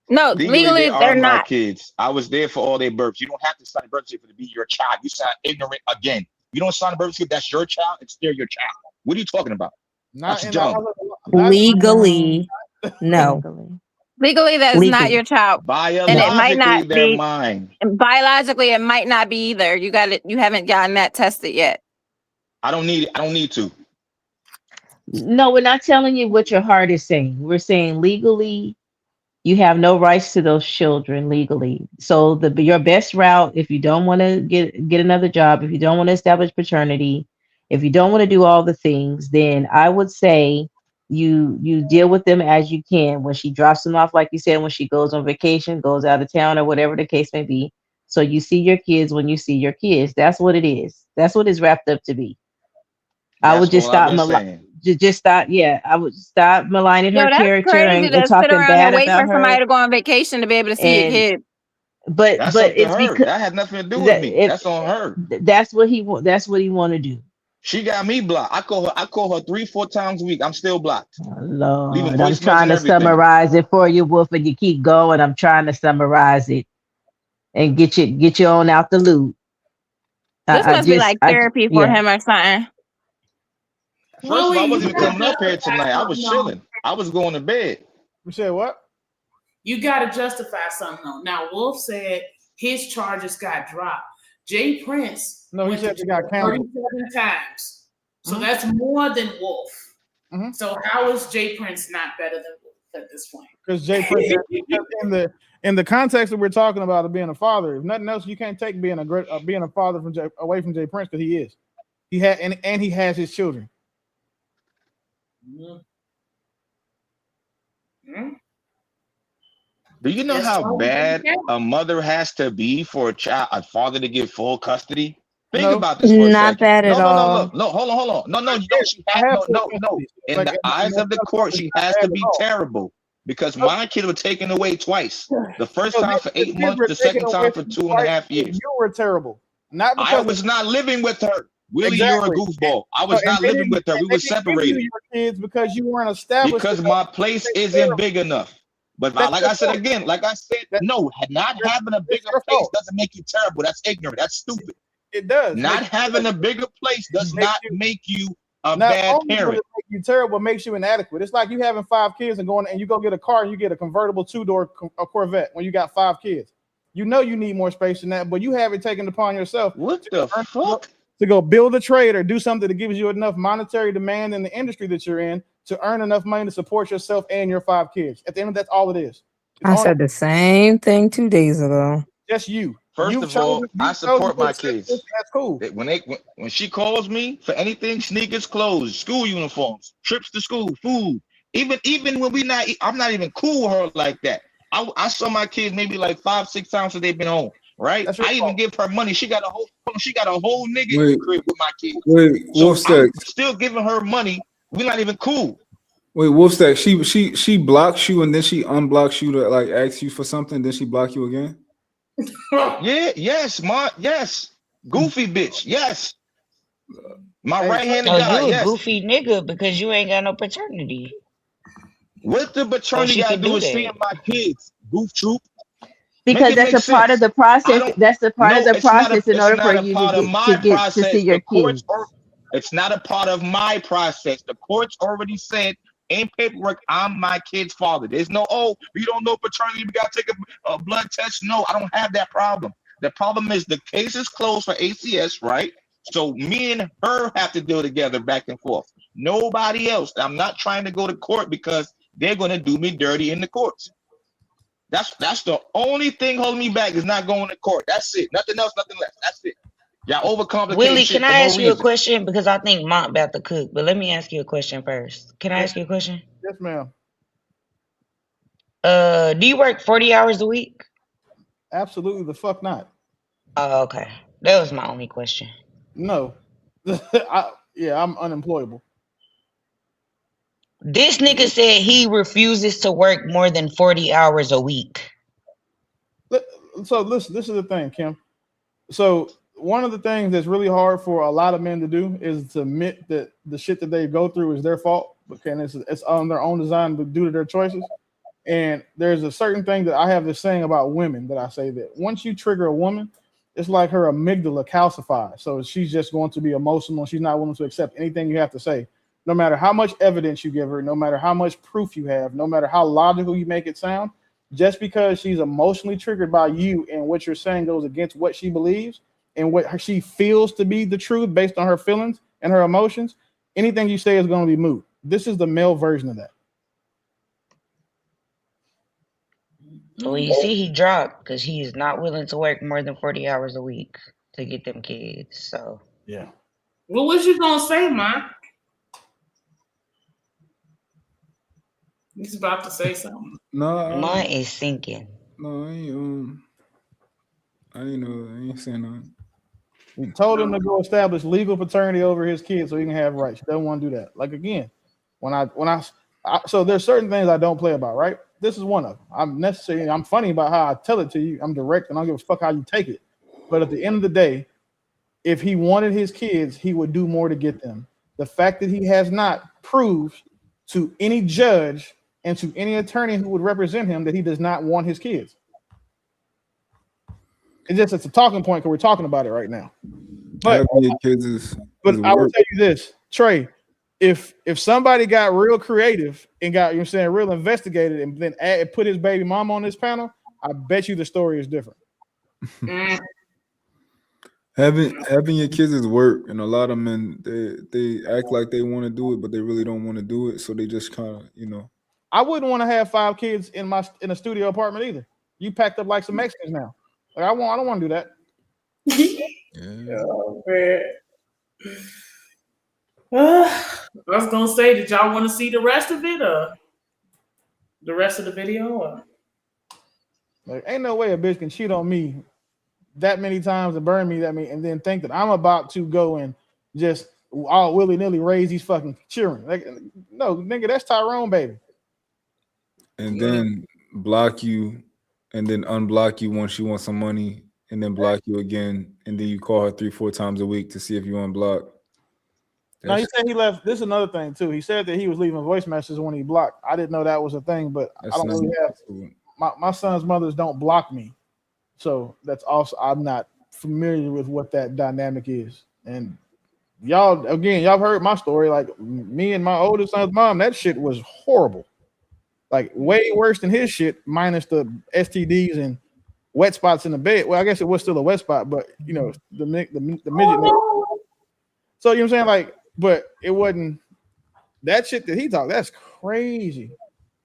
No, legally they're not my kids. I was there for all their births. You don't have to sign a birth certificate to be your child. You sound ignorant again. You don't sign a birth certificate. That's your child. It's still your child. What are you talking about? Legally, no. Legally, that's not your child. Biologically, and it might not they're be mine. And biologically, it might not be either. You haven't gotten that tested yet. I don't need it. I don't need to. No, we're not telling you what your heart is saying. We're saying legally, you have no rights to those children legally. So your best route, if you don't want to get another job, if you don't want to establish paternity, if you don't want to do all the things, then I would say you deal with them as you can. When she drops them off, like you said, when she goes on vacation, goes out of town, or whatever the case may be. So you see your kids when you see your kids. That's what it is. That's what it's wrapped up to be. I would just stop I would stop maligning her character and talking bad wait about for somebody to go on vacation to be able to see your kid. But it's because that had nothing to do with me. That's on her. That's what he want to do. She got me blocked. I call her 3-4 times a week. I'm still blocked. Oh, Lord, I'm trying to summarize it for you, Wolf, and you keep going. I'm trying to summarize it and get you on out the loop. This must be like therapy for him or something. First of all, I wasn't even coming up here tonight. I was chilling. I was going to bed. You said what? You got to justify something though. Now, Wolf said his charges got dropped. Jay Prince. No, he said he got canceled 37 times. So that's more than Wolf. Mm-hmm. So how is Jay Prince not better than Wolf at this point? Because Jay Prince, in the context that we're talking about of being a father, if nothing else, you can't take being a father away from Jay Prince because he is. He had and he has his children. Mm-hmm. Do you know how bad a mother has to be for a father to give full custody? Think about this. Not bad at all. No, hold on. No. You know she has no. In the eyes of the court, she has to be terrible because my kid was taken away twice. The first time for 8 months, the second time for 2.5 years. You were terrible. Not because I was not living with her. Willie, you're a goofball. I was not living with her. We were separated. Kids because you weren't established. Because my place isn't big enough. But like I said, no, not having a bigger place doesn't make you terrible. That's ignorant. That's stupid. It does. Not having a bigger place does not make you bad parent. Does it make you terrible, it makes you inadequate. It's like you having 5 kids and going and you go get a car and you get a convertible 2-door Corvette when you got 5 kids. You know you need more space than that, but you have it taken upon yourself. What the fuck? To go build a trade or do something that gives you enough monetary demand in the industry that you're in to earn enough money to support yourself and your 5 kids. At the end of that's all it is. I said the same thing 2 days ago. Just you. First of all, I support my kids. That's cool. When she calls me for anything, sneakers, clothes, school uniforms, trips to school, food. Even when I'm not even cool with her like that. I saw my kids maybe like 5-6 times since they've been home. Right? I even give her money. She got a whole nigga in the crib with my kids. So I'm still giving her money. We're not even cool. Wait, Wolfstack, she blocks you and then she unblocks you to like ask you for something, then she block you again? Yes, goofy bitch, yes. My right-handed guy, guy, you a yes. goofy nigga because you ain't got no paternity. What the paternity got to do with seeing my kids? Goof troop. Because that's a part of the process. That's a part of the process in order for you to see your kids. It's not a part of my process. The courts already said in paperwork, I'm my kid's father. There's no, we don't know paternity. We got to take a blood test. No, I don't have that problem. The problem is the case is closed for ACS, right? So me and her have to deal together back and forth. Nobody else. I'm not trying to go to court because they're going to do me dirty in the courts. That's the only thing holding me back is not going to court. That's it. Nothing else, nothing less. That's it. Y'all overcomplicate. Willie, can I ask you a question? Because I think Mont about to cook, but let me ask you a question first. Can I ask you a question? Yes, ma'am. Do you work 40 hours a week? Absolutely the fuck not. Oh, okay. That was my only question. No. I'm unemployable. This nigga said he refuses to work more than 40 hours a week. So listen, this is the thing, Kim. So one of the things that's really hard for a lot of men to do is to admit that the shit that they go through is their fault, because it's on their own design due to their choices. And there's a certain thing that I have this saying about women that I say that once you trigger a woman, it's like her amygdala calcifies. So she's just going to be emotional. She's not willing to accept anything you have to say. No matter how much evidence you give her, no matter how much proof you have, no matter how logical you make it sound, just because she's emotionally triggered by you and what you're saying goes against what she believes and what she feels to be the truth based on her feelings and her emotions, anything you say is going to be moot. This is the male version of that. Well, you see, he dropped because he is not willing to work more than 40 hours a week to get them kids. So yeah. What was you gonna say, man? He's about to say something. No, mine is sinking. No, I ain't saying nothing. We told him to go establish legal paternity over his kids so he can have rights. He doesn't want to do that. Like again, so there's certain things I don't play about, right? This is one of them. I'm funny about how I tell it to you. I'm direct and I don't give a fuck how you take it. But at the end of the day, if he wanted his kids, he would do more to get them. The fact that he has not proved to any judge and to any attorney who would represent him that he does not want his kids. It's a talking point because we're talking about it right now. But I will tell you this, Trey, if somebody got real creative and got, real investigated and then put his baby mom on this panel, I bet you the story is different. Having your kids is work, and a lot of men they act like they want to do it, but they really don't want to do it, so they just kind of, I wouldn't want to have 5 kids in a studio apartment either. You packed up like some Mexicans now. Like I don't want to do that. Oh, man. I was gonna say, did y'all want to see the rest of it, or the rest of the video? Or? Like, ain't no way a bitch can cheat on me that many times and burn me and then think that I'm about to go and just all willy-nilly raise these fucking children. Like, no, nigga, that's Tyrone, baby. And then block you, and then unblock you once you want some money, and then block you again, and then you call her 3-4 times a week to see if you unblock. No, he said he left. This is another thing too. He said that he was leaving voice messages when he blocked. I didn't know that was a thing, but I don't really have. My son's mothers don't block me, so that's also I'm not familiar with what that dynamic is. And y'all heard my story. Like me and my oldest son's mom, that shit was horrible. Like way worse than his shit, minus the STDs and wet spots in the bed. Well, I guess it was still a wet spot, but you know, the midget. So you know what I'm saying? Like, but it wasn't that shit that he talked. That's crazy.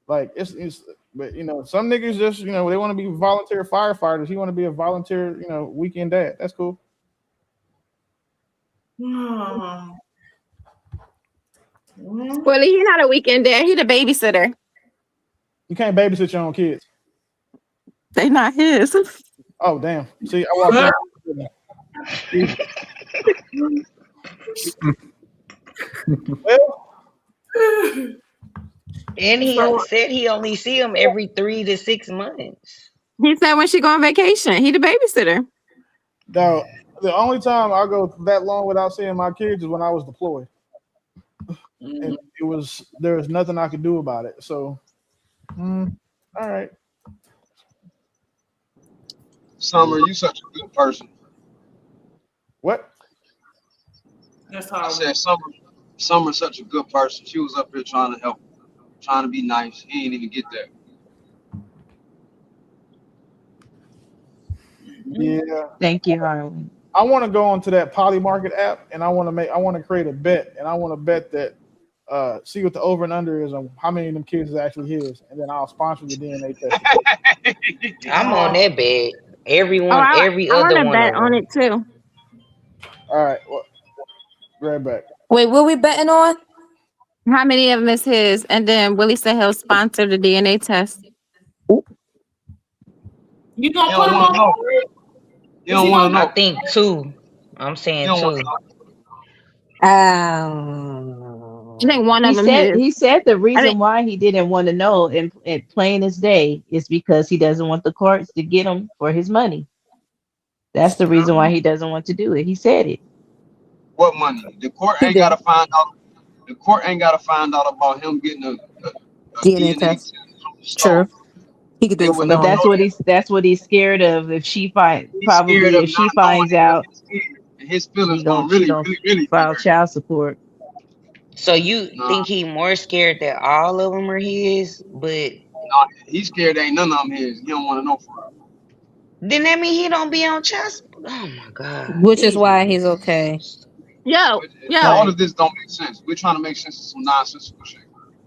Like it's but you know, some niggas just, you know, they want to be volunteer firefighters. He want to be a volunteer, you know, weekend dad. That's cool. Well, he's not a weekend dad. He's a babysitter. You can't babysit your own kids. They not his. Oh damn! See, I walked in. Well, and he said he only see him every 3 to 6 months. He said when she go on vacation, he the babysitter. No, the only time I go that long without seeing my kids is when I was deployed, and there was nothing I could do about it. So, all right. Summer, you such a good person. What? That's how I said Summer's such a good person. She was up here trying to help, trying to be nice. He didn't even get there. Yeah. Thank you, Harlan. I want to go onto that Poly Market app, and I want to create a bet, and I want to bet that see what the over and under is on how many of them kids is actually his, and then I'll sponsor the DNA test. I'm on that bet. Everyone, every I other want to one bet of on them. it too. All right, well, right back. Wait, what we betting on? How many of them is his? And then Willie said he'll sponsor the DNA test. You gonna put him on? You don't want to know. I think 2. I'm saying 2. I think one of them is. He said the reason why he didn't want to know, and plain as day, is because he doesn't want the courts to get him for his money. That's the reason why he doesn't want to do it. He said it. What money? The court ain't got to find out. The court ain't got to find out about him getting a DNA test. Sure. He could do it for But nothing. that's what he's scared of. If she if she finds out, and his feelings he gonna really file child support. So you think he more scared that all of them are his, but no, he's scared ain't none of them his. He don't want to know for real. Then that mean he don't be on child support. Oh my god! Which is why he's okay. Yo. All of this don't make sense. We're trying to make sense of some nonsensical shit.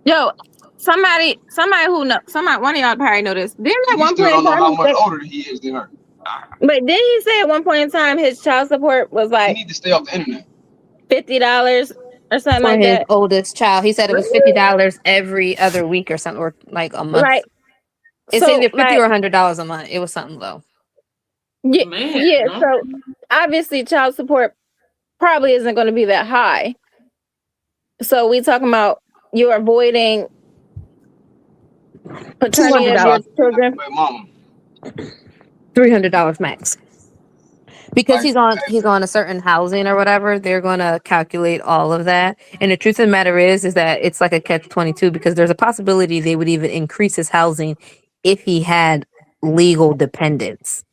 Yo, somebody who know, one of y'all probably know this. Didn't at He one still point in don't know time how much older he is than her. But didn't he say at one point in time his child support was like he need to stay off the internet. $50 or something For like his that? oldest child. He said it was $50 every other week or something, or like a month. Right. It's So, either $50 or $100 a month. It was something low. Yeah. So obviously child support probably isn't going to be that high. So we talking about you avoiding paternity of your children. $300 max. Because he's on a certain housing or whatever, they're gonna calculate all of that. And the truth of the matter is that it's like a catch-22, because there's a possibility they would even increase his housing if he had legal dependents.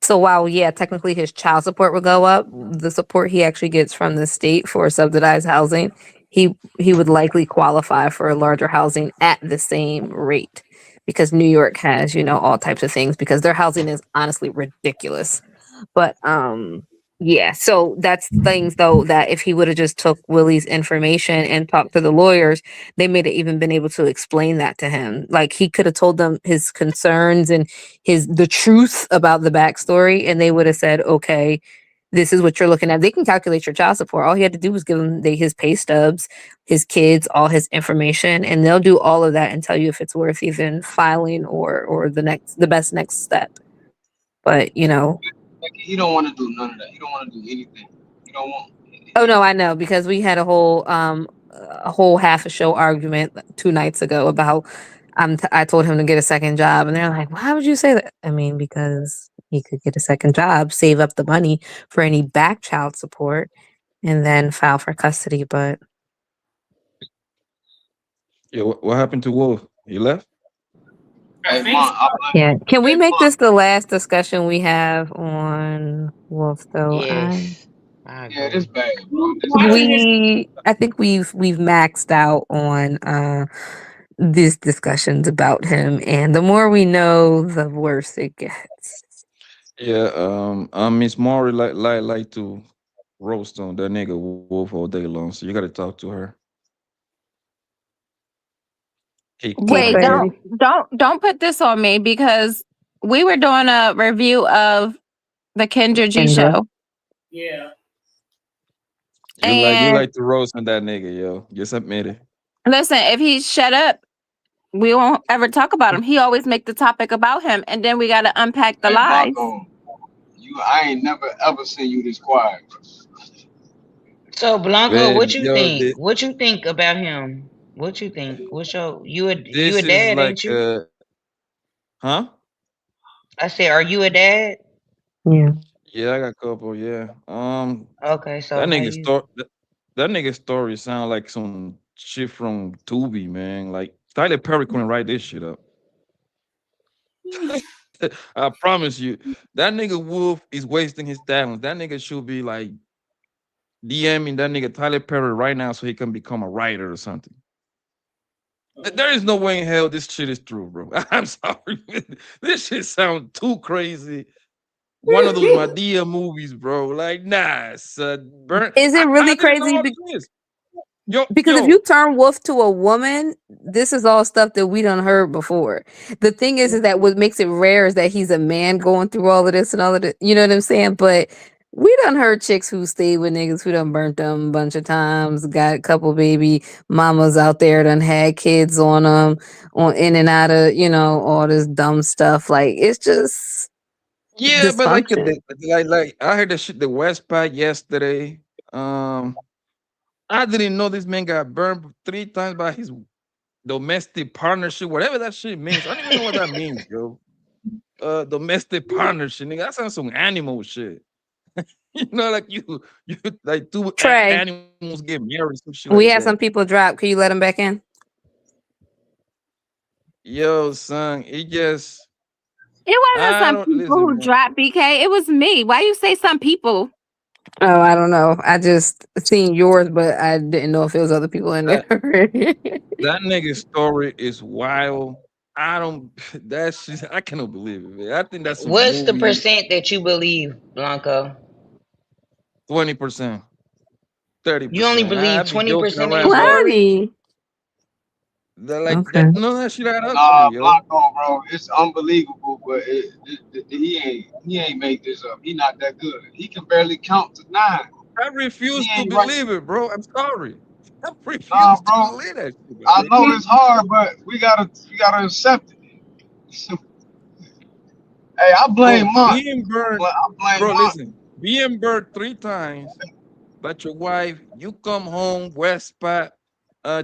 So while technically his child support would go up, the support he actually gets from the state for subsidized housing, he would likely qualify for a larger housing at the same rate. Because New York has, all types of things, because their housing is honestly ridiculous. But so that's things though that if he would have just took Willie's information and talked to the lawyers, they may have even been able to explain that to him. Like he could have told them his concerns and the truth about the backstory, and they would have said, okay, this is what you're looking at. They can calculate your child support. All he had to do was give them his pay stubs, his kids, all his information, and they'll do all of that and tell you if it's worth even filing or the best next step. But he don't want to do none of that. He don't want to do anything. He don't want. Oh no, I know, because we had a whole half a show argument 2 nights ago about I told him to get a second job, and they're like, why would you say that? I mean, because he could get a second job, save up the money for any back child support, and then file for custody. But yeah, what happened to Wolf? He left? Yeah. Can we make this the last discussion we have on Wolf though? Yes. Yeah, this bad, bro. I think we've maxed out on these discussions about him, and the more we know, the worse it gets. Yeah, Miss Maury like to roast on that nigga Wolf all day long. So you got to talk to her. Wait, don't put this on me because we were doing a review of the Kendra G show. Yeah. You like to roast on that nigga, yo. Just admit it. Listen, if he shut up, we won't ever talk about him. He always make the topic about him, and then we got to unpack the lies. Blanco, I ain't never ever seen you this quiet. So Blanco, Man, what you yo, think? What you think about him? What you think? What's your you a this is dad, like, ain't you? huh? I said, are you a dad? Yeah. Yeah, I got a couple. Yeah. Okay, so That how nigga you? that nigga story sound like some shit from Tubi, man. Like Tyler Perry couldn't write this shit up. I promise you, that nigga Wolf is wasting his talent. That nigga should be like DMing that nigga Tyler Perry right now so he can become a writer or something. There is no way in hell this shit is true, bro. I'm sorry. This shit sounds too crazy. One of those Madea movies, bro. Like, nah, son. Is it really crazy? Because if you turn Wolf to a woman, this is all stuff that we done heard before. The thing is that what makes it rare is that he's a man going through all of this and all of this. You know what I'm saying? But we done heard chicks who stayed with niggas who done burnt them a bunch of times, got a couple baby mamas out there, done had kids on them, on in and out of, all this dumb stuff. Like, it's just yeah, but like dysfunction. like I heard that shit the West Pack yesterday. I didn't know this man got burned 3 times by his domestic partnership, whatever that shit means. I don't even know what that means, yo. Domestic partnership, nigga. That sounds some animal shit. Like you like 2 Trey, animals get married, some shit we like have that. some people drop. Can you let them back in? Yo, son, it just. It wasn't some people who dropped BK. It was me. Why you say some people? Oh, I don't know. I just seen yours, but I didn't know if it was other people in there. That nigga's story is wild. That's just, I cannot believe it, man. I think that's some What's the movie. percent that you believe, Blanco? 20%. 30%. You only believe 20% of the story? That none of that shit add up to me, yo. Blanco, bro, it's unbelievable, but he ain't made this up. He not that good. He can barely count to 9. I refuse to believe it, bro. I'm sorry. I refuse bro, to believe that shit, bro. I know it's hard, but we gotta accept it. Hey, I blame Mont. Being burned, listen. Being burned 3 times, but your wife, you come home, West Pat,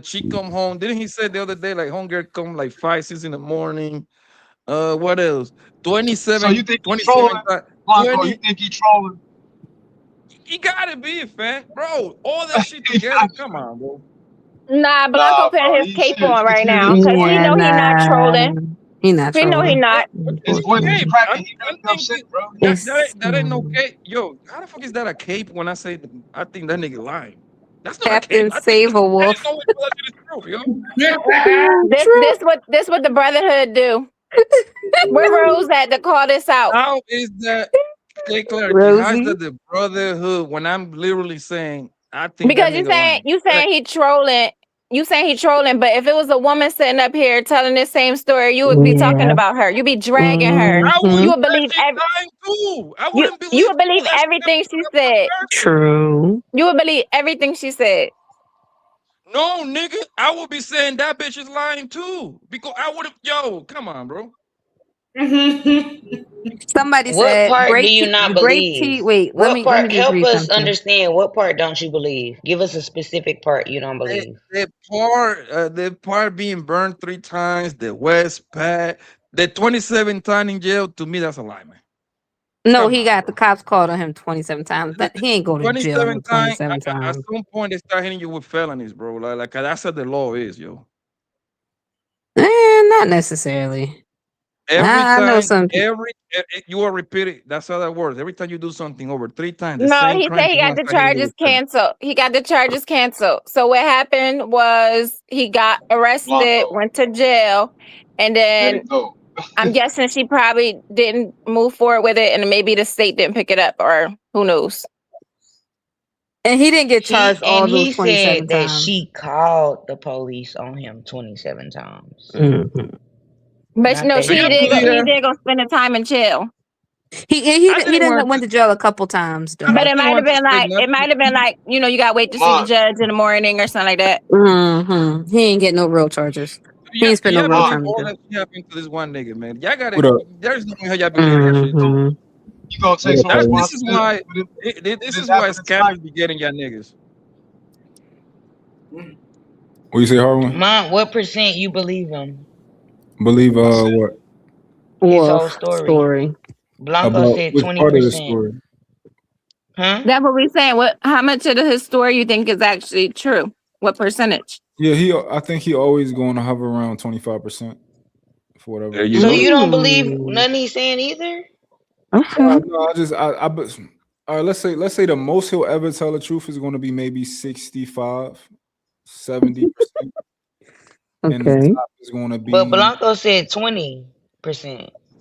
she come home. Didn't he say the other day, like, homegirl come like 5, 6 in the morning? What else? 27. So you think he's trolling? Blanco, you think he's trolling? He gotta be, fam. Bro, all that shit together. Come on, bro. Nah, Blanco putting his cape on right now because he know he not trolling. He not trolling. He know he not. His voice is cracking. He really upset, bro. That ain't no cape. Yo, how the fuck is that a cape when I say I think that nigga lying? That's not Captain a cape. Save a Wolf. This what the Brotherhood do. Where Rose at to call this out? How is that? Okay, clarity. How is that the Brotherhood when I'm literally saying I think because that you saying he trolling. You saying he trolling, but if it was a woman sitting up here telling this same story, you would be talking about her. You'd be dragging her. You would believe you would believe everything she said. True. You would believe everything she said. No, nigga, I would be saying that bitch is lying too. Because I would have, yo, come on, bro. Somebody what said, part do you not believe? Wait, what let me part? just Help read us something. understand. What part don't you believe? Give us a specific part you don't believe. The part being burned 3 times, the West Pat, the 27 time in jail. To me, that's a lie, man. No, he got the cops called on him 27 times. He ain't going to jail 27 times. At some point, they start hitting you with felonies, bro. Like that's how the law is, yo. Not necessarily. Every know time, some people. you are repeating. That's how that works. Every time you do something over 3 times, the No, same he crime, said he you're got gonna the start hitting it charges with 7. canceled. He got the charges canceled. So what happened was he got arrested, went to jail, and There you then go. I'm guessing she probably didn't move forward with it, and maybe the state didn't pick it up, or who knows. And he didn't get charged all those He 27 said that times. she called the police on him 27 times. Mm-hmm. But Not no, that she he did. was He did go spend the time in jail. He didn't went to jail a couple times though. But it might have been like you gotta wait to see the judge in the morning or something like that. Mm-hmm. He ain't get no real charges. He ain't spent no real time in all jail. that shit happened to this one nigga, man. Y'all gotta. What up? There's no way how y'all believe that shit. Mm-hmm. You gonna take some This is responsibility why. for This this is why happening tonight? scammers be getting y'all niggas. What you say, Harwin? Mom, what percent you believe him? Believe what? His whole story. Blanco About said which part of the 20%. story? Huh? That's what we saying. How much of his story you think is actually true? What percentage? Yeah, I think he always going to hover around 25% for whatever. There you So go. you don't believe nothing he's saying either? Okay. No, all right, let's say the most he'll ever tell the truth is going to be maybe 65, 70%. And the Okay. top is going to be. But Blanco said 20%.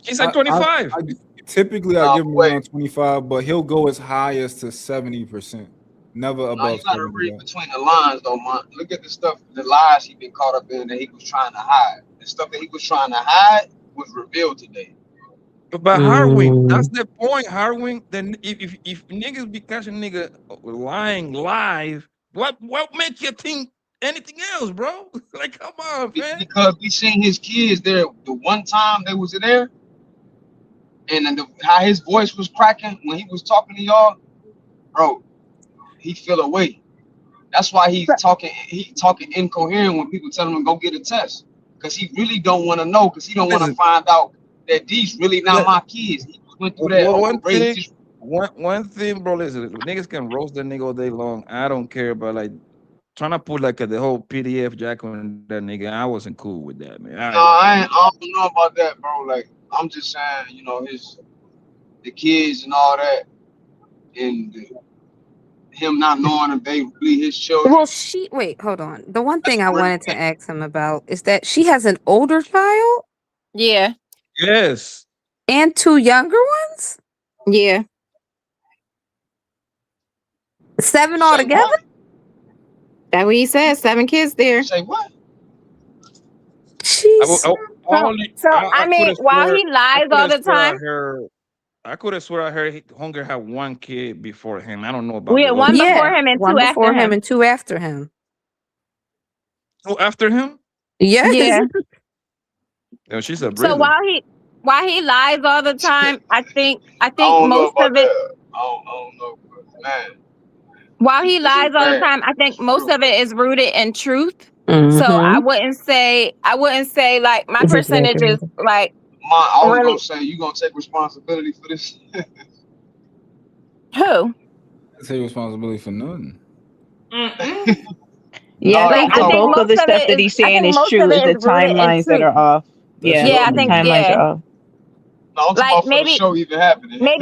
He said 25. Typically, I give him around 25, but he'll go as high as to 70%. Never No, above you gotta 70. read between the lines, though, man. Look at the stuff, the lies he been caught up in that he was trying to hide. The stuff that he was trying to hide was revealed today. But Harwin, that's the point, Harwin. Then if niggas be catching nigga lying live, what make you think anything else, bro? Like, come on, man. Because we seen his kids there the one time they was there, and then how his voice was cracking when he was talking to y'all, bro. He feel away. That's why he's talking incoherent when people tell him to go get a test, because he really don't want to know, because he don't want to find out that these really not my kids. He went through that. One thing, bro. Listen, niggas can roast that nigga all day long. I don't care about like trying to put like the whole PDF jack on that nigga. I wasn't cool with that, man. I don't know about that, bro. Like, I'm just saying, the kids and all that, and him not knowing if they really his children. Well, wait, hold on. The one thing I wanted to ask him about is that she has an older child? Yeah. Yes. And 2 younger ones? Yeah. 7 altogether? That what he said. 7 kids there. Say what? Jeez. I mean, while he lies all the time. I could have swear I heard Hunger had 1 kid before him. I don't know about We had 1 before him and 2 after him. And 2 after him. 2 after him? Yes. Yeah. Oh, she's a So while he lies all the time, I think most of it. I don't know, man. While he lies all the time, I think most of it is rooted in truth. Mm-hmm. So I wouldn't say like my percentage is like. I was gonna say, you gonna take responsibility for this? Who? I take responsibility for nothing. Yeah, like, the bulk of the stuff that he's saying is true. Is the timelines that are off. Yeah, I think timelines are off. Like maybe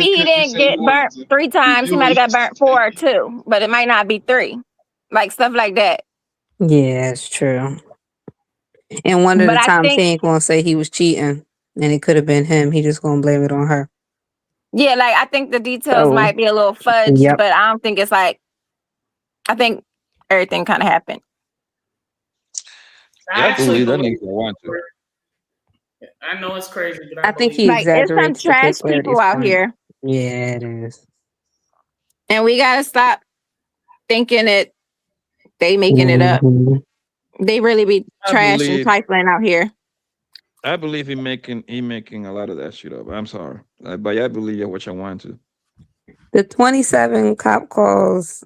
he didn't get burnt 3 times. He might have got burnt 4 or 2, but it might not be 3. Like stuff like that. Yeah, it's true. And one of the times he ain't gonna say he was cheating, and it could have been him. He just gonna blame it on her. Yeah, like I think the details might be a little fudged, but I don't think it's like. I think everything kind of happened. I believe that nigga want to. I know it's crazy, but I think he exaggerates. There's some trash people out here. Yeah, it is. And we gotta stop thinking that they making it up. They really be trash and trifling out here. I believe he making a lot of that shit up. I'm sorry, but I believe what I want to. The 27 cop calls.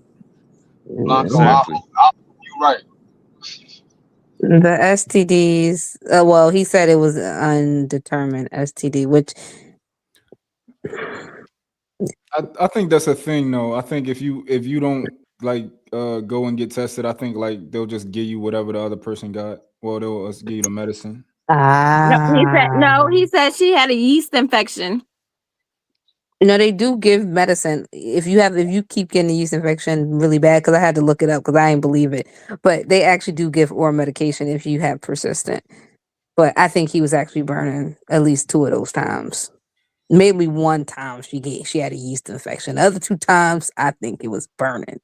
Exactly. You're right. The STDs. Well, he said it was undetermined STD, which I think that's a thing, though. I think if you don't like go and get tested, I think like they'll just give you whatever the other person got. Well, they'll give you the medicine. No, he said she had a yeast infection. No, they do give medicine if you keep getting a yeast infection really bad. Because I had to look it up because I ain't believe it. But they actually do give oral medication if you have persistent. But I think he was actually burning at least 2 of those times. Maybe one time she had a yeast infection. The other 2 times I think it was burning.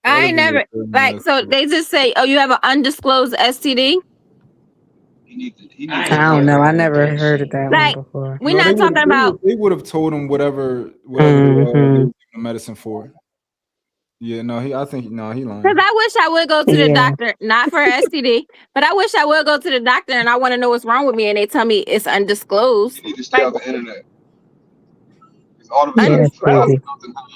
I never like so they just say, "Oh, you have an undisclosed STD." I don't know. I never heard of that one before. We're not talking about. They would have told him whatever they were giving the medicine for. Yeah, no, I think he lying. Because I wish I would go to the doctor, not for STD, but I wish I would go to the doctor and I want to know what's wrong with me, and they tell me it's undisclosed. You need to stay off the internet. That's crazy.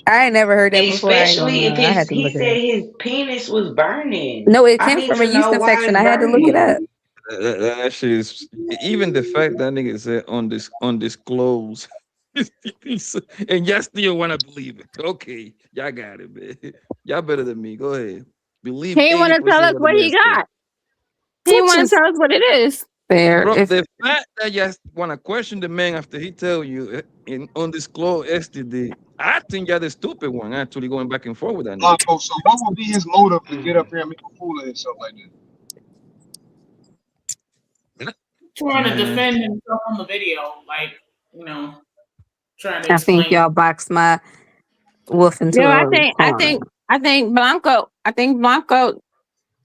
I ain't never heard that before. Especially if I had to he look said it his penis was burning. No, it came from a yeast infection. I had to look it up. That shit is even the fact that nigga said undisclosed. And y'all still want to believe it. Okay, y'all got it, man. Y'all better than me. Go ahead. Believe. He want to tell us what he got. He want to tell us what it is. Fair. Bro, the fact that you want to question the man after he tell you in undisclosed STD, I think you're the stupid one actually going back and forth with that nigga. So what would be his motive to get up here and make a fool of himself like that? Trying to defend himself on the video, like, trying to I explain. think y'all boxed my wolf into a corner. I think Blanco.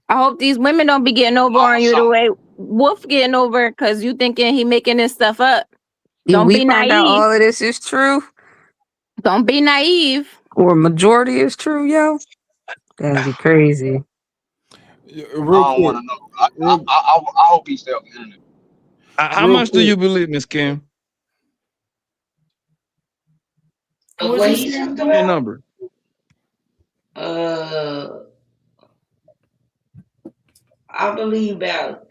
I hope these women don't be getting over on you the way Wolf getting over because you thinking he making this stuff up. Don't be find out naive. all of this is true. Don't be naive. Or majority is true, yo. That'd be crazy. I don't want to know. I hope he stay off the internet. How much do you believe, Miss Kim? What he talked about? Your number. I believe about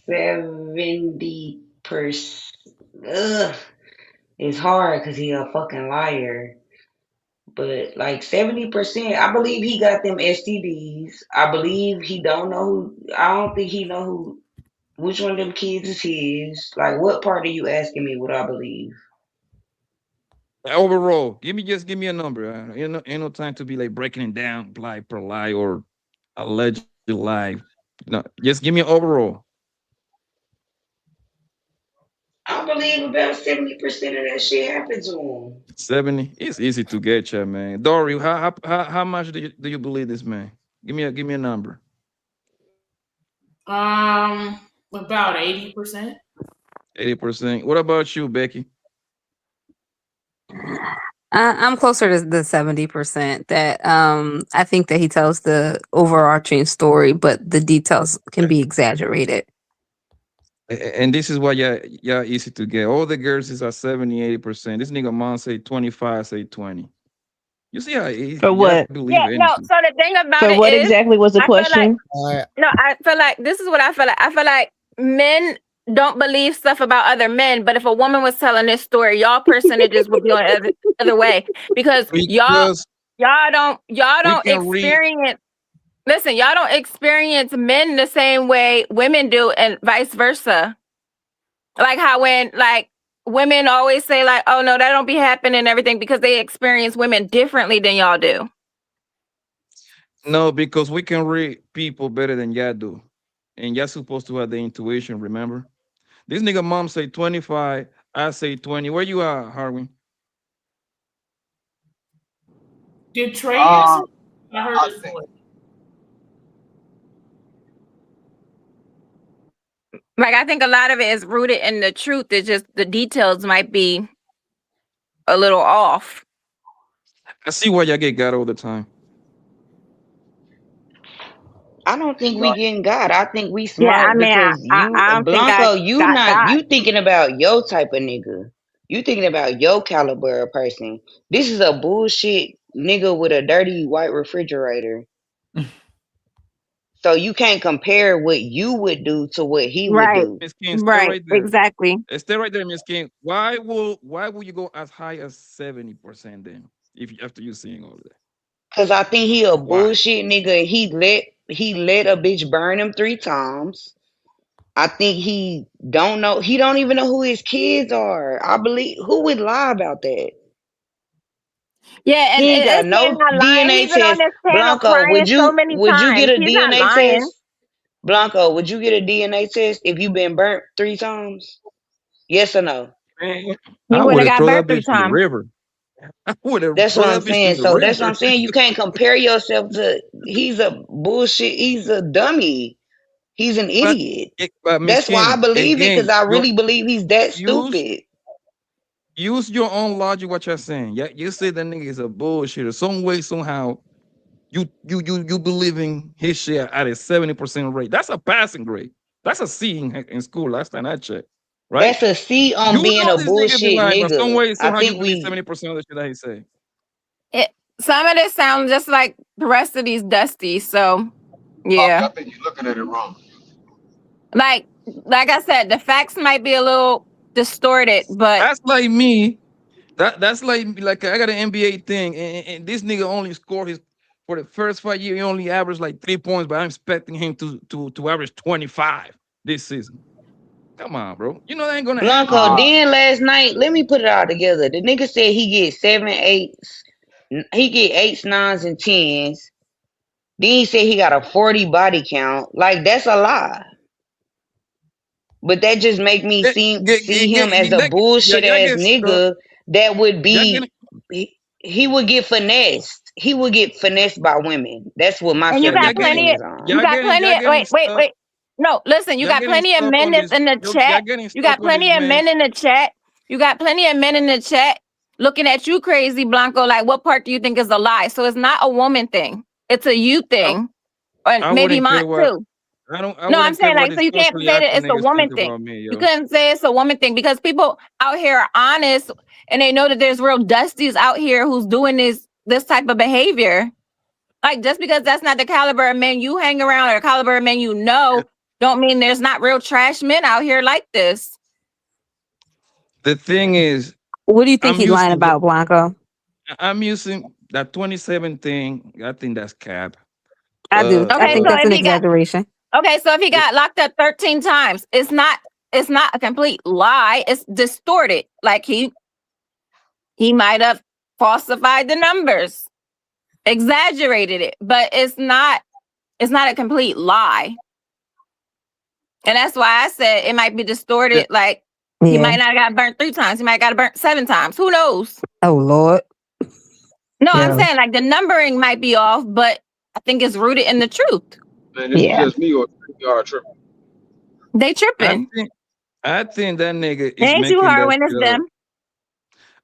70%. It's hard because he a fucking liar. But like 70%, I believe he got them STDs. I believe he don't know who. I don't think he know which one of them kids is his. Like, what part are you asking me? What I believe? Overall, give me a number. Ain't no time to be like breaking it down lie per lie or alleged lie. No, just give me an overall. I believe about 70% of that shit happened to him. 70. It's easy to get you, man. Dory, how much do you believe this man? Give me a number. About 80%. 80%. What about you, Becky? I'm closer to the 70% that I think that he tells the overarching story, but the details can be exaggerated. And this is why y'all easy to get. All the girls is at 70, 80%. This nigga mom say 25, say 20. You see how easy for what? Yeah, no. So the thing about so it what is, exactly was the I feel question? I feel like this is what I feel like. I feel like men don't believe stuff about other men, but if a woman was telling this story, y'all percentages would be on the other way because y'all don't experience. Listen, y'all don't experience men the same way women do, and vice versa. Like how when women always say like, "Oh no, that don't be happening," and everything because they experience women differently than y'all do. No, because we can read people better than y'all do, and y'all supposed to have the intuition. Remember, this nigga mom say 25, I say 20. Where you are, Harwin? Did Trey answer? I heard his voice. Like I think a lot of it is rooted in the truth. It's just the details might be a little off. I see why y'all get got all the time. I don't think we getting God. I think we smart because Blanco, you thinking about your type of nigga. You thinking about your caliber of person. This is a bullshit nigga with a dirty white refrigerator. So you can't compare what you would do to what he would do. Miss King, stay Right, right there. exactly. Stay right there, Miss King. Why will you go as high as 70% then? After you seeing all of that? Cause I think he a bullshit nigga. he let a bitch burn him 3 times. I think he don't know. He don't even know who his kids are. I believe who would lie about that? Yeah, and He ain't got it's saying no not lying. DNA He's been on test. this panel Blanco, crying would so you many would you get times. a He's not DNA lying. test? Blanco, would you get a DNA test if you been burnt 3 times? Yes or no? Man, He I wouldn't would have have got thrown burnt that 3 bitch in the times. river. I would have That's what thrown I'm that bitch in saying. the So that's what I'm river. saying. You can't compare yourself to. He's a bullshit. He's a dummy. He's an But, idiot. but Miss That's why I Kenny, believe it, because again, I your really believe he's that use stupid. use your own logic. What you're saying? Yeah, you say that nigga is a bullshitter. Some way, somehow, you believing his shit at a 70% rate. That's a passing grade. That's a C in school. Last time I checked, right? That's a C on You being know a this nigga be bullshit lying, but some nigga. way, I somehow, you think believe we 70% of the shit that he say. Some of this sounds just like the rest of these dusties. So, Poppy, yeah. I think you're looking at it wrong. Like I said, the facts might be a little distorted, but That's like me. That's like I got an NBA thing, and this nigga only scored his for the first 5 years. He only averaged like 3 points, but I'm expecting him to average 25 this season. Come on, bro. You know that ain't gonna happen, Blanco. bro. Then last night, let me put it all together. The nigga said he get 7 8s. He get 8s, 9s, and 10s. Then he said he got a 40 body count. Like that's a lie. But that just make me see him as a bullshit Y'all ass get stuck. nigga that would Y'all be. getting He would get finessed. He would get finessed by women. That's what my and you got y'all plenty getting of feelings on. you got plenty y'all of getting stuck. wait. No, listen, you Y'all got getting plenty of stuck men on that's this. in the Y'all chat. getting You stuck got on this plenty of man. men in the chat. You got plenty of men in the chat looking at you crazy, Blanco. Like, what part do you think is a lie? So it's not a woman thing. It's a you thing. And I maybe wouldn't mine care what too. I No, I'm wouldn't care saying what like the so you can't socially say that active it's a niggas woman think thing. about me, You yo. couldn't say it's a woman thing because people out here are honest and they know that there's real dusties out here who's doing this type of behavior. Like just because that's not the caliber of men you hang around or the caliber of men you know, don't mean there's not real trash men out here like this. The thing is, What do you think I'm he's lying using about, Blanco? I'm using that 27 thing. I think that's cap. I do. I Okay, think so that's if an he got exaggeration. so if he got locked up 13 times, it's not a complete lie. It's distorted. Like he might have falsified the numbers, exaggerated it, but it's not a complete lie. And that's why I said it might be distorted. Like he Yeah. might not have got burnt 3 times. He might have got burnt 7 times. Who knows? Oh Lord. No, I'm Yeah. saying like the numbering might be off, but I think it's rooted in the truth. Man, this is just me or y'all tripping. They tripping. I think that nigga It is ain't too making hard that when it's shit up. them.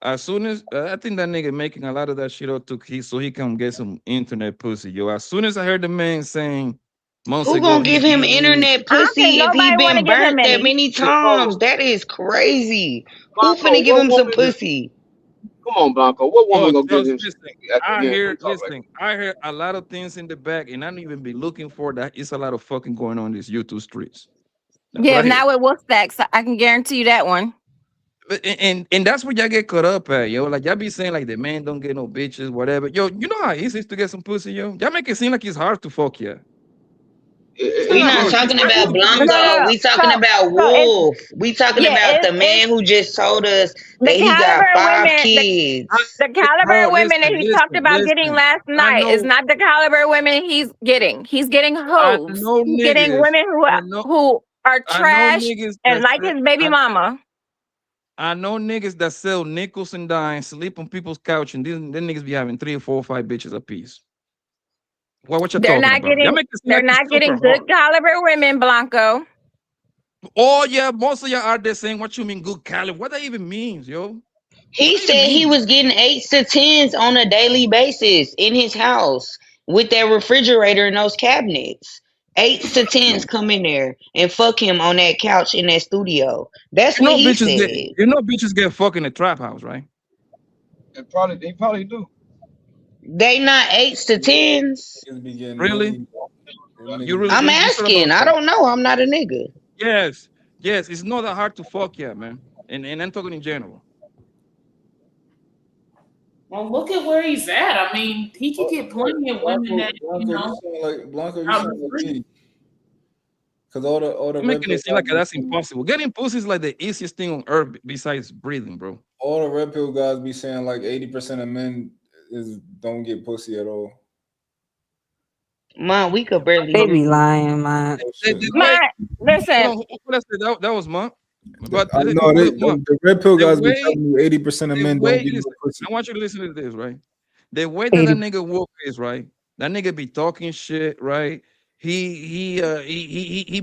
As soon as I think that nigga making a lot of that shit up so he can get some internet pussy, yo. As soon as I heard the man saying months Who ago gonna give he him need internet I don't think pussy if he nobody want to been give him burnt that any. many Blanco, times? That is crazy. Who Blanco, finna give what him some woman? pussy? Come on, Blanco. What woman oh, gonna give just him some listen. dick after hearing him talk like I hear a lot of things in the back, and I don't even be looking for that. It's a lot of fucking going on in these YouTube streets. That's what Yeah, I hear. not with wolf stacks. I can guarantee you that one. And that's where y'all get caught up at, yo. Like y'all be saying like the man don't get no bitches, whatever. Yo, you know how easy it is to get some pussy, yo. Y'all make it seem like it's hard to fuck, yeah. It's We not not hard. It's talking not about easy to get Blanco. some. We talking about So it's Wolf. We talking about the it's man who just told us the that he got caliber of 5 women. kids. The caliber Bro, of women that he talked about getting listen. last I night is know not the caliber of women he's getting. He's getting hoes. He's getting niggas. women who are I know trash niggas and that like his baby mama. I know niggas that sell nickels and dimes, sleep on people's couch, and them niggas be having 3 or 4 or 5 bitches a piece. What you They're talking not about? Y'all getting make it seem they're like it's not super getting good hard. caliber women, Blanco. Oh yeah, most of y'all out there saying what you mean good caliber. What that even means, yo? He What that even said he mean? was getting 8s to 10s on a daily basis in his house with that refrigerator and those cabinets. 8s to 10s come in there and fuck him on that couch in that studio. That's what he said. Bitches get fucked in the trap house, right? They probably do. They not 8s to 10s. Really? You I'm you sure asking. about I that? don't know. I'm not a nigga. Yes, it's not that hard to fuck, yeah, man. And I'm talking in general. Well, look at where he's at. I mean, he could get plenty of women that, you know. Blanco, you sound like me. Because all the making it seem like that's impossible. Getting pussy is like the easiest thing on earth besides breathing, bro. All the red pill guys be saying like 80% of men don't get pussy at all. Man, we could barely. They be lying, man. Listen. That was Monk. But the red pill guys be telling you 80% of men don't get no pussy. I want you to listen to this, right? The way that nigga Wolf is, right? That nigga be talking shit, right? He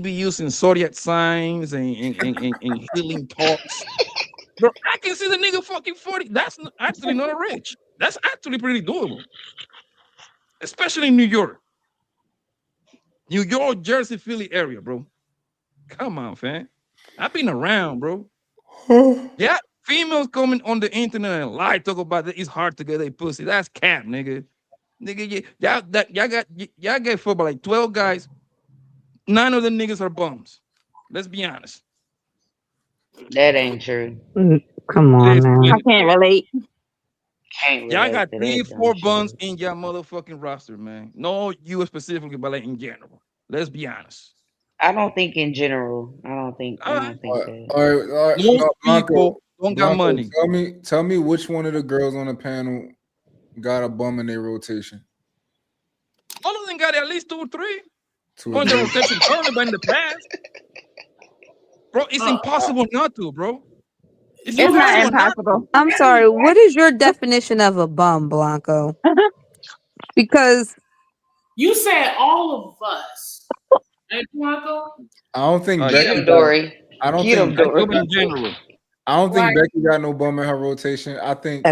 be using Zodiac signs and healing talks. Bro, I can see the nigga fucking 40. That's actually not a rich. That's actually pretty doable. Especially in New York. New York, Jersey, Philly area, bro. Come on, fam. I've been around, bro. Yeah, females coming on the internet and lie, talk about that it's hard to get a pussy. That's cap, nigga. Nigga, y'all get football like 12 guys. 9 of the niggas are bums. Let's be honest. That ain't true. Come on, man. I can't relate. Y'all got 3-4 bums in your motherfucking roster, man. No, you specifically, but like in general. Let's be honest. I don't think in general. I don't think that. All right. Most Blanco, people don't got money. Tell me which one of the girls on the panel got a bum in their rotation. All of them got at least 2 or 3. On the rotation currently, but in the past. Bro, it's impossible not to, bro. It's not impossible. I'm sorry. What is your definition of a bum, Blanco? Because you said all of us. Hey, Blanco? I don't think Becky. Dory. I don't think Becky got no bum in her rotation. I think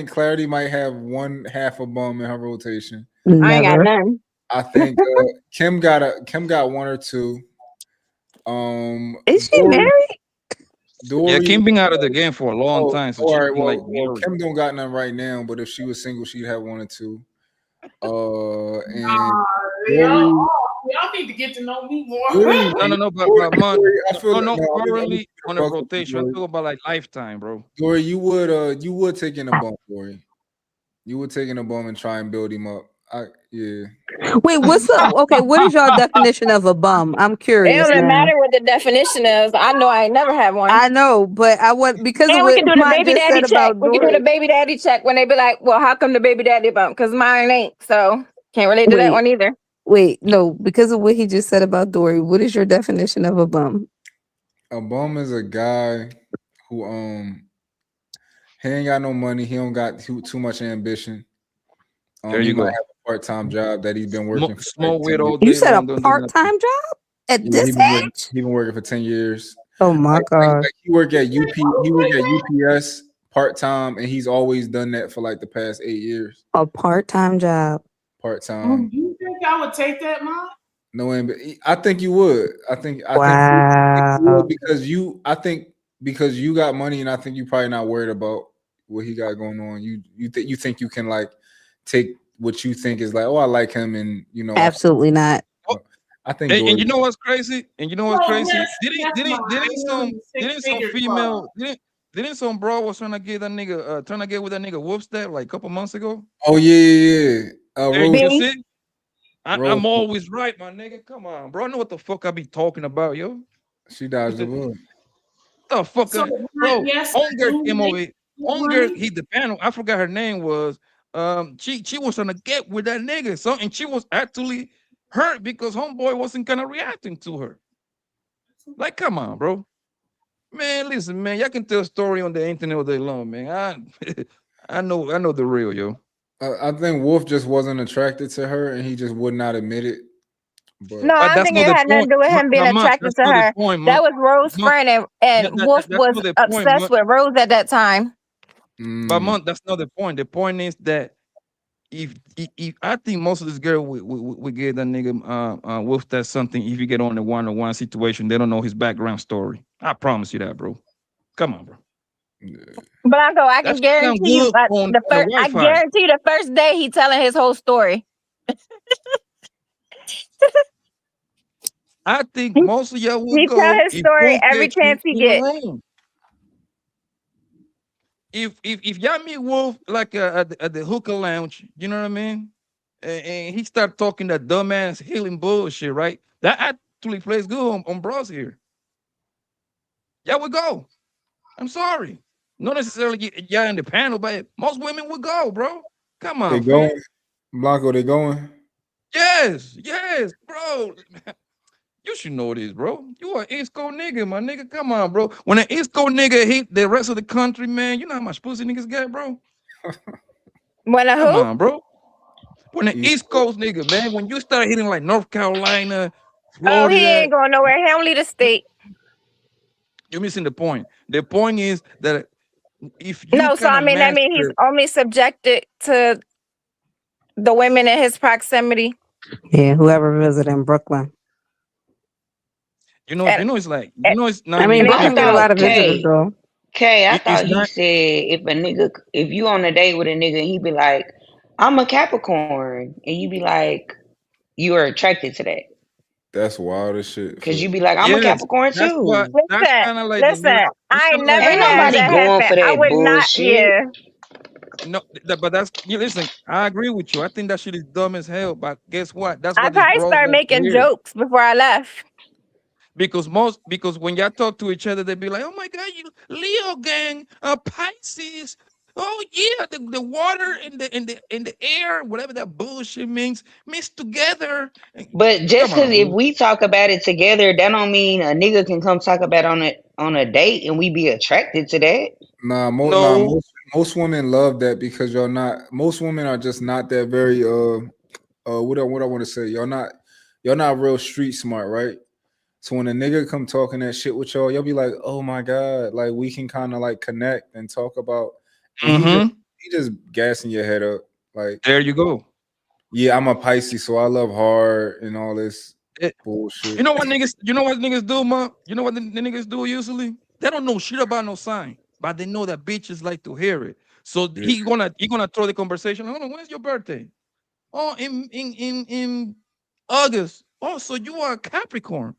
Clarity might have one half a bum in her rotation. I ain't got none. I think Kim got 1 or 2. Is she married? Yeah, Kim been out of the game for a long time. So Kim don't got none right now, but if she was single, she'd have 1 or 2. And y'all need to get to know me more. No, but currently on a rotation. I'm talking about like lifetime, bro. Dory, you would take in a bum, Dory. You would take in a bum and try and build him up. Yeah. Wait, what's up? Okay, what is your definition of a bum? I'm curious. It doesn't now. matter what the definition is. I know I ain't never had one. I know, but I want because and of we what can do the Mike baby just daddy said check. about We can do Dory. the baby daddy check when they be like, "Well, how come the baby daddy bump? Because mine ain't." So can't relate to that one either. Wait, no, because of what he just said about Dory. What is your definition of a bum? A bum is a guy who he ain't got no money. He don't got too much ambition. There you go. Might have a part-time job that he's been working for. Small weird all day. You said a part-time job at this age? He been working for 10 years. Oh my god! Like he worked at UPS part-time, and he's always done that for like the past 8 years. A part-time job. Part-time. Do you think I would take that, Mom? No, I think you would. I think you would because you got money, and I think you're probably not worried about what he got going on. You think you can like take what you think is like, oh, I like him, and you know, absolutely not. I think, and you know what's crazy? Didn't some bro was trying to get with that nigga Wolfstep like a couple months ago? Oh yeah. I'm always right, my nigga. Come on, bro. I know what the fuck I be talking about, yo. She dodged the bullet. The fuck, So, bro. yes, Onger came over. Onger, he the panel. I forgot her name was. She was trying to get with that nigga. So and she was actually hurt because homeboy wasn't kind of reacting to her. Like, come on, bro. Man, listen, man. Y'all can tell a story on the internet all day long, man. I know the real, yo. I think Wolf just wasn't attracted to her, and he just would not admit it. No, I don't think it had nothing to do with him being attracted to her. That was Rose's friend, and Wolf was obsessed with Rose at that time. But Monk, that's not the point. The point is that if I think most of this girl we get that nigga Wolf that something. If you get on the one-on-one situation, they don't know his background story. I promise you that, bro. Come on, bro. Blanco, I can guarantee you. I guarantee the first day he telling his whole story. I think most of y'all will he go. He tell his story every chance he gets. if y'all meet Wolf like at the hookah lounge, you know what I mean, and he start talking that dumbass healing bullshit, right? That actually plays good on bros here. Yeah, we go. I'm sorry, not necessarily y'all in the panel, but most women would go, bro. Come They on, fam. going, Blanco. They going. Yes, bro. You should know this, bro. You an East Coast nigga, my nigga. Come on, bro. When an East Coast nigga hit the rest of the country, man, you know how much pussy niggas get, bro. When a Come who? on, bro. When an East Coast nigga, man, when you start hitting like North Carolina, Oh, he Florida, ain't going nowhere. He don't leave the state. you're missing the point. The point is that if you No, so kind I of mean that means he's master, only subjected to the women in his proximity. Yeah, whoever visited in Brooklyn. it's like, it's not I mean, even I Brooklyn get a lot thought of visitors though. I it's thought he not. said if you on a date with a nigga, he be like, I'm a Capricorn, and you be like, you are attracted to that That's wild as shit. because you be like, I'm a Yes, Capricorn that's what. too. That's Listen, kind of like the listen. new. That's I kind ain't of like never the Ain't new had nobody that version. going happen. for I that would not. bullshit. Yeah. No, but listen. I agree with you. I think that shit is dumb as hell. But guess what? That's I what these probably bros started want to making hear. jokes before I left. Because when y'all talk to each other, they be like, "Oh my God, you Leo gang, Pisces. Oh yeah, the water and the air, whatever that bullshit means, mixed together." But just Come because on, if bro. we talk about it together, that don't mean a nigga can come talk about on a date and we be attracted to that. No. Most women love that because y'all not. Most women are just not that very what I want to say. Y'all not real street smart, right? So when a nigga come talking that shit with y'all be like, oh my God, like we can kind of like connect and talk about, and he just gassing your head up. Like, there you go. Yeah, I'm a Pisces, so I love hard and all this bullshit. You know what niggas do, man? You know what the niggas do usually? They don't know shit about no sign, but they know that bitches like to hear it. So he gonna throw the conversation. Hold on, when's your birthday? Oh, in August. Oh, so you are a Capricorn.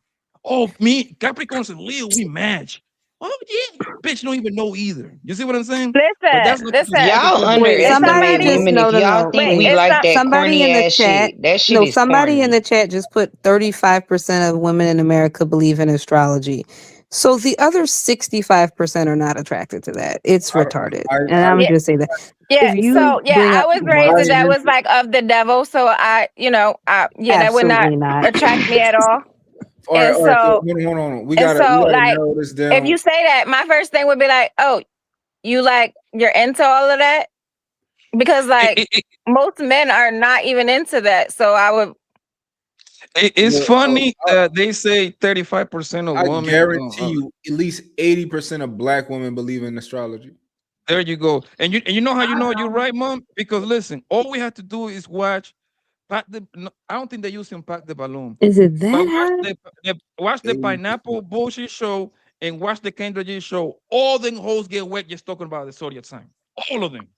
Oh, me, Capricorns and Leo, we match. Oh, yeah, you bitch don't even know either. You see what I'm saying? But that's not Y'all Somebody underestimate just women. If y'all think we like that somebody corny in the ass chat. shit, that shit No, is somebody in corny. the chat just put 35% of women in America believe in astrology. So the other 65% are not attracted to that. It's retarded. And I'm Yeah. just say that. Yeah, If you so yeah, bring I up was raised that that was like of the devil. So that would not absolutely not. attract me at all. All right, And all right. so Hold on. We and gotta so like narrow this down. if you say that, my first thing would be like, oh, you're into all of that? Because like most men are not even into that. So I would It's funny that they say 35% of I women. guarantee you, at least 80% of black women believe in astrology. There you go. And you know how you know you're right, mom? Because listen, all we have to do is watch. I don't think they're using Pack the Balloon. Is it that But high? watch the pineapple bullshit show and watch the Kendra G show. All them hoes get wet just talking about the Zodiac sign. All of them.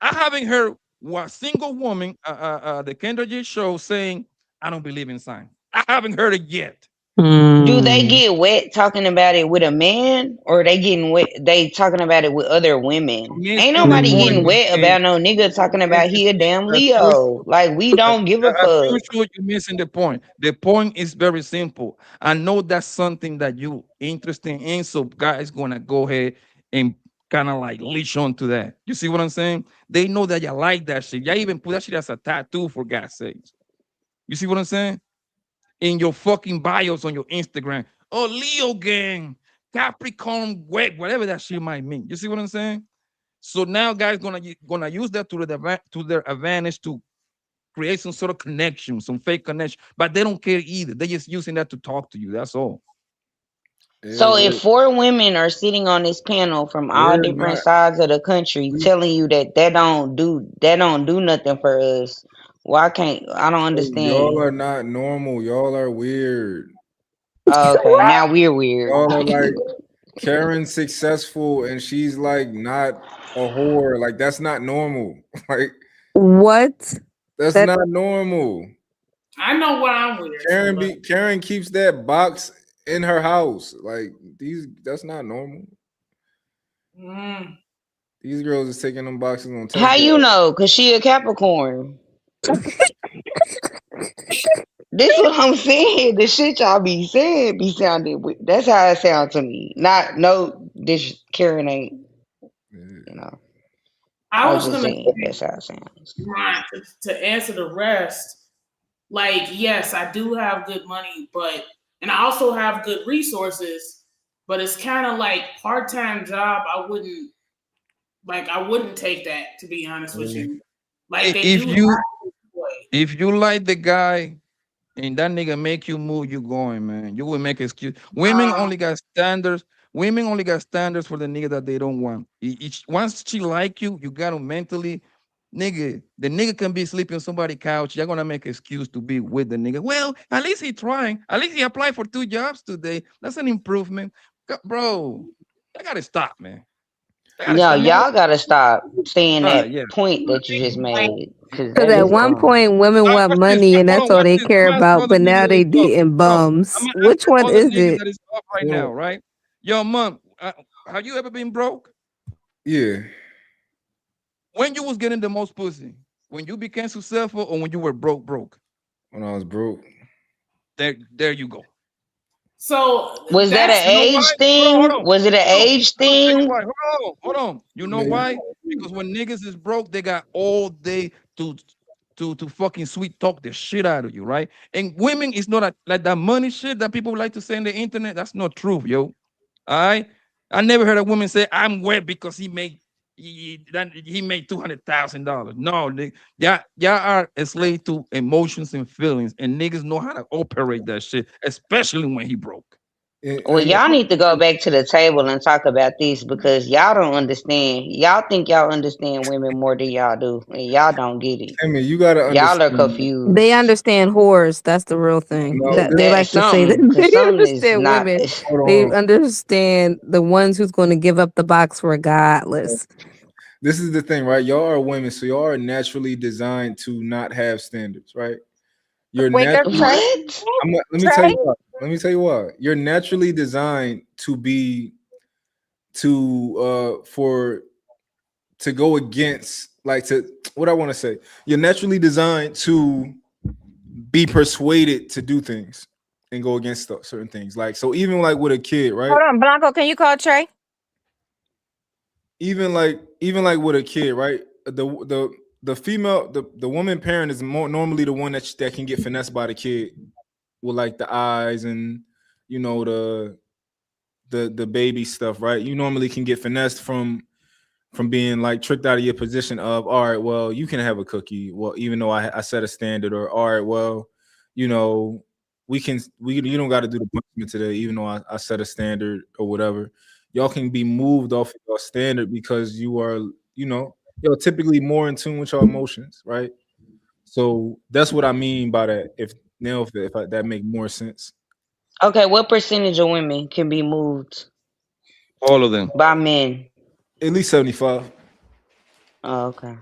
I haven't heard one single woman, the Kendra G show saying, I don't believe in sign. I haven't heard it yet. Do they get wet talking about it with a man, or they getting wet? They talking about it with other women. Ain't Missing the nobody point getting wet again. about no nigga talking about he a damn I feel Leo. Like we don't give a sure fuck. you're missing the point. The point is very simple. I know that's something that you interested in, so guys gonna go ahead and kind of like leash on to that. You see what I'm saying? They know that you like that shit. You even put that shit as a tattoo for God's sakes. You see what I'm saying? In your fucking bios on your Instagram. Oh, Leo gang, Capricorn, whatever that shit might mean. You see what I'm saying? So now guys gonna use that to their advantage to create some sort of connection, some fake connection, but they don't care either. They're just using that to talk to you. That's all. So if 4 women are sitting on this panel from all We're different not. sides of the country telling you that don't do nothing for us, why can't I don't Y'all understand. are not normal. Y'all are weird. Okay, now we're weird. Y'all are like Karen's successful and she's like not a whore. Like that's not normal. Like What? that's not normal. I know what I'm weird. Karen keeps that box in her house. Like that's not normal. These girls is taking them boxes on test. How you know? Cause she a Capricorn. This what I'm saying. The shit y'all be saying be sounding. That's how it sounds to me. Not no. This Karen ain't. You know. I was just gonna saying say, that's how it sounds. Right, to answer the rest, like yes, I do have good money, and I also have good resources, but it's kind of like part-time job. I wouldn't take that, to be honest with you. Like they if do. you like the guy and that nigga make you move, you going, man. You will make excuse. Women only got standards. Women only got standards for the nigga that they don't want. Once she like you, you gotta mentally, nigga. The nigga can be sleeping on somebody's couch. You're gonna make excuse to be with the nigga. Well, at least he trying. At least he applied for 2 jobs today. That's an improvement, bro. I gotta stop, man. No, y'all gotta stop saying that Yeah. point that you just made. Because Because at one point, women want money and that's all they care about, but now they dating bums. Which one is it? That is up right now, right? Yo, mom, have you ever been broke? Yeah. When you was getting the most pussy? When you became successful or when you were broke? When I was broke. There you go. So was that an age thing? Was it an age thing? Hold on. You know why? Because when niggas is broke, they got all day to fucking sweet talk the shit out of you, right? And women is not like that money shit that people like to say on the internet. That's not true, yo. All right. I never heard a woman say I'm wet because he made $200,000. No, y'all are a slave to emotions and feelings, and niggas know how to operate that shit, especially when he broke. Well, y'all need to go back to the table and talk about this because y'all don't understand. Y'all think y'all understand women more than y'all do, and y'all don't get it. I mean, you gotta understand. Y'all are confused. They understand whores. That's the real thing. They like to say that they understand women. They understand the ones who's going to give up the box regardless. This is the thing, right? Y'all are women, so y'all are naturally designed to not have standards, right? You're let me tell you what. Let me tell you what. You're naturally designed to be to go against, like, to what I want to say. You're naturally designed to be persuaded to do things and go against certain things. Like, so even like with a kid, right? Hold on, Blanco, can you call Trey? Even like with a kid, right? The female, the woman parent is more normally the one that can get finessed by the kid with like the eyes and, you know, the baby stuff, right? You normally can get finessed from being like tricked out of your position of, all right, well, you can have a cookie, well, even though I set a standard, or all right, well, you know, you don't got to do the punishment today, even though I set a standard or whatever. Y'all can be moved off your standard because you are, you know, you're typically more in tune with your emotions, right? So that's what I mean by that. If that make more sense. Okay, what percentage of women can be moved? All of them. By men. At least 75. Oh, okay.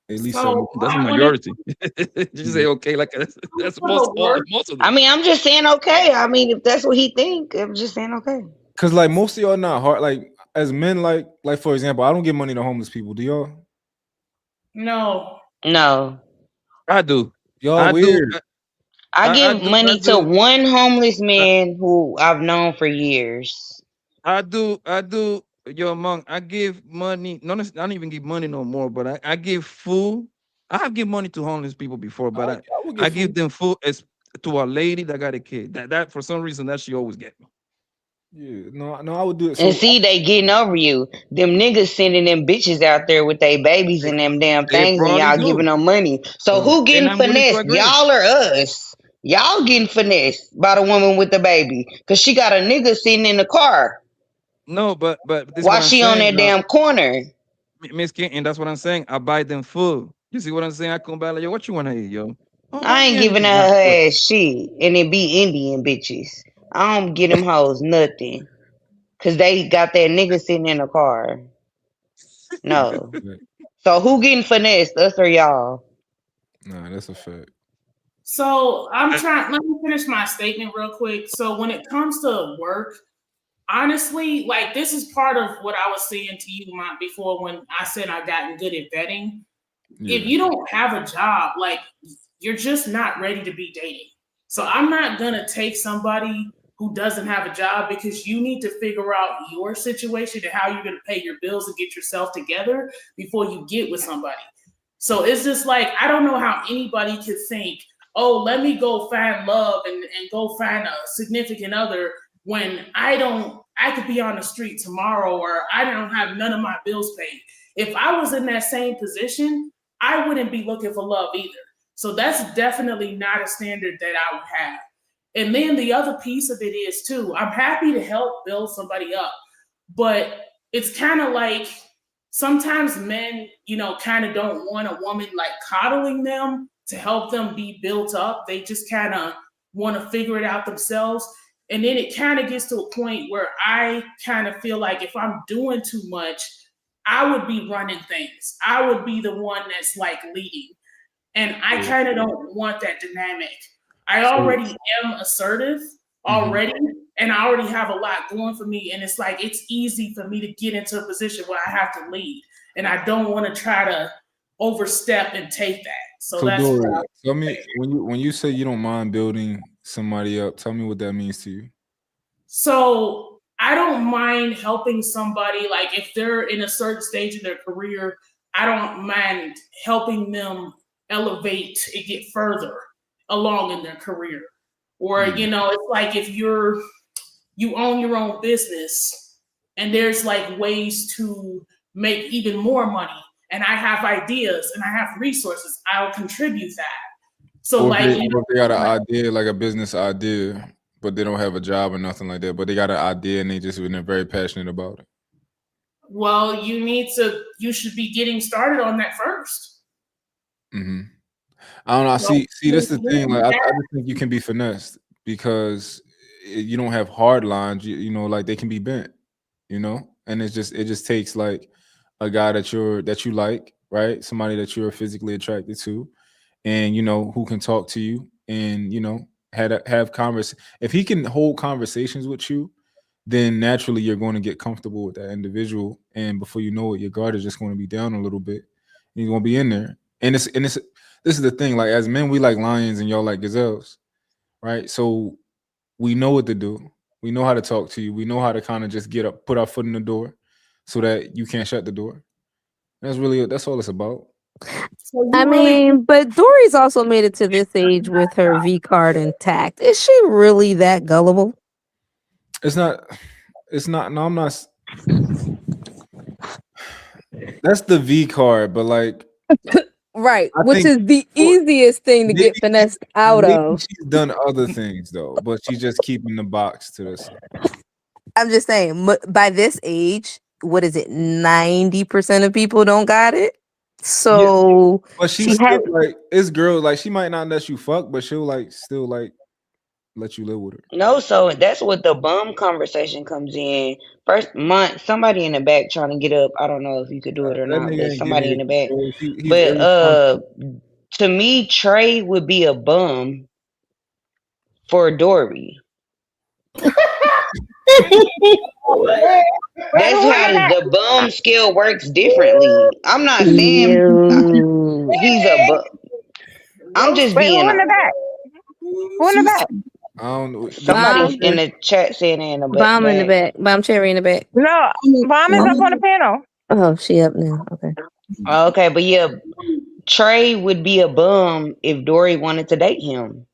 At least that's a majority. You say okay, like that's most of them. I mean, I'm just saying okay. I mean, if that's what he think, I'm just saying okay. Cause like most of y'all not hard. Like as men, like for example, I don't give money to homeless people. Do y'all? No. I do. Y'all weird. I give money to one homeless man who I've known for years. I do. Yo, Monk, I give money. No, I don't even give money no more, but I give food. I have given money to homeless people before, but I give them food to a lady that got a kid. That for some reason that she always get me. Yeah, no, I would do it. And see, they getting over you. Them niggas sending them bitches out there with their babies and them damn things, and y'all giving them money. So who getting finessed? Y'all or us? Y'all getting finessed by the woman with the baby because she got a nigga sitting in the car. No, but this why she on that damn corner? Miss Kitten, that's what I'm saying. I buy them food. You see what I'm saying? I come back like, yo, what you want to eat, yo? Oh, I ain't giving her ass shit, and it be Indian bitches. I don't get them hoes nothing, cause they got that nigga sitting in the car. No. So who getting finessed, us or y'all? Nah, that's a fact. So let me finish my statement real quick. So when it comes to work, honestly, like this is part of what I was saying to you before when I said I gotten good at vetting. If you don't have a job, like you're just not ready to be dating. So I'm not gonna take somebody who doesn't have a job because you need to figure out your situation and how you're gonna pay your bills and get yourself together before you get with somebody. So it's just like I don't know how anybody could think, oh, let me go find love and go find a significant other when I could be on the street tomorrow or I don't have none of my bills paid. If I was in that same position, I wouldn't be looking for love either. So that's definitely not a standard that I would have. And then the other piece of it is too, I'm happy to help build somebody up, but it's kind of like sometimes men, kind of don't want a woman like coddling them to help them be built up. They just kind of want to figure it out themselves. And then it kind of gets to a point where I kind of feel like if I'm doing too much, I would be running things. I would be the one that's like leading. And I kind of don't want that dynamic. I already am assertive already, and I already have a lot going for me. And it's like, it's easy for me to get into a position where I have to lead. And I don't want to try to overstep and take that. So that's Dory, tell me when you say you don't mind building somebody up, tell me what that means to you. So I don't mind helping somebody, like if they're in a certain stage of their career, I don't mind helping them elevate and get further along in their career. Or, it's like if you own your own business and there's like ways to make even more money and I have ideas and I have resources, I'll contribute that. So or like if they got an idea, like a business idea, but they don't have a job or nothing like that, but they got an idea and they're very passionate about it. Well, you should be getting started on that first. Mm-hmm. I don't know. See, this is the thing. Like, I just think you can be finessed because you don't have hard lines. Like they can be bent. And it just takes like a guy that you like, right? Somebody that you're physically attracted to, and who can talk to you, and have converse. If he can hold conversations with you, then naturally you're going to get comfortable with that individual, and before you know it, your guard is just going to be down a little bit. And you're going to be in there, and this is the thing. Like as men, we like lions, and y'all like gazelles, right? So we know what to do. We know how to talk to you. We know how to kind of just get up, put our foot in the door, so that you can't shut the door. That's all it's about. I mean, but Dory's also made it to this age with her V card intact. Is she really that gullible? It's not. No, I'm not. That's the V card, but like, right, which is the easiest thing to get finessed out of. She's done other things though, but she's just keeping the box to this. I'm just saying, by this age, what is it? 90% of people don't got it. So, but she still like it's girl. Like she might not let you fuck, but she'll like still like let you live with her. No, so that's what the bum conversation comes in. First month, somebody in the back trying to get up. I don't know if you could do it or not, but somebody in the back. But to me, Trey would be a bum for Dory. That's how the bum scale works differently. I'm not saying he's a bum. I'm just being. Who in the back? Who in the back? I don't know. Somebody in the chat saying in the back. Bomb in the back. Bomb Cherry in the back. No, Bomb is up on the panel. Oh, she up now. Okay. Okay, but yeah, Trey would be a bum if Dory wanted to date him.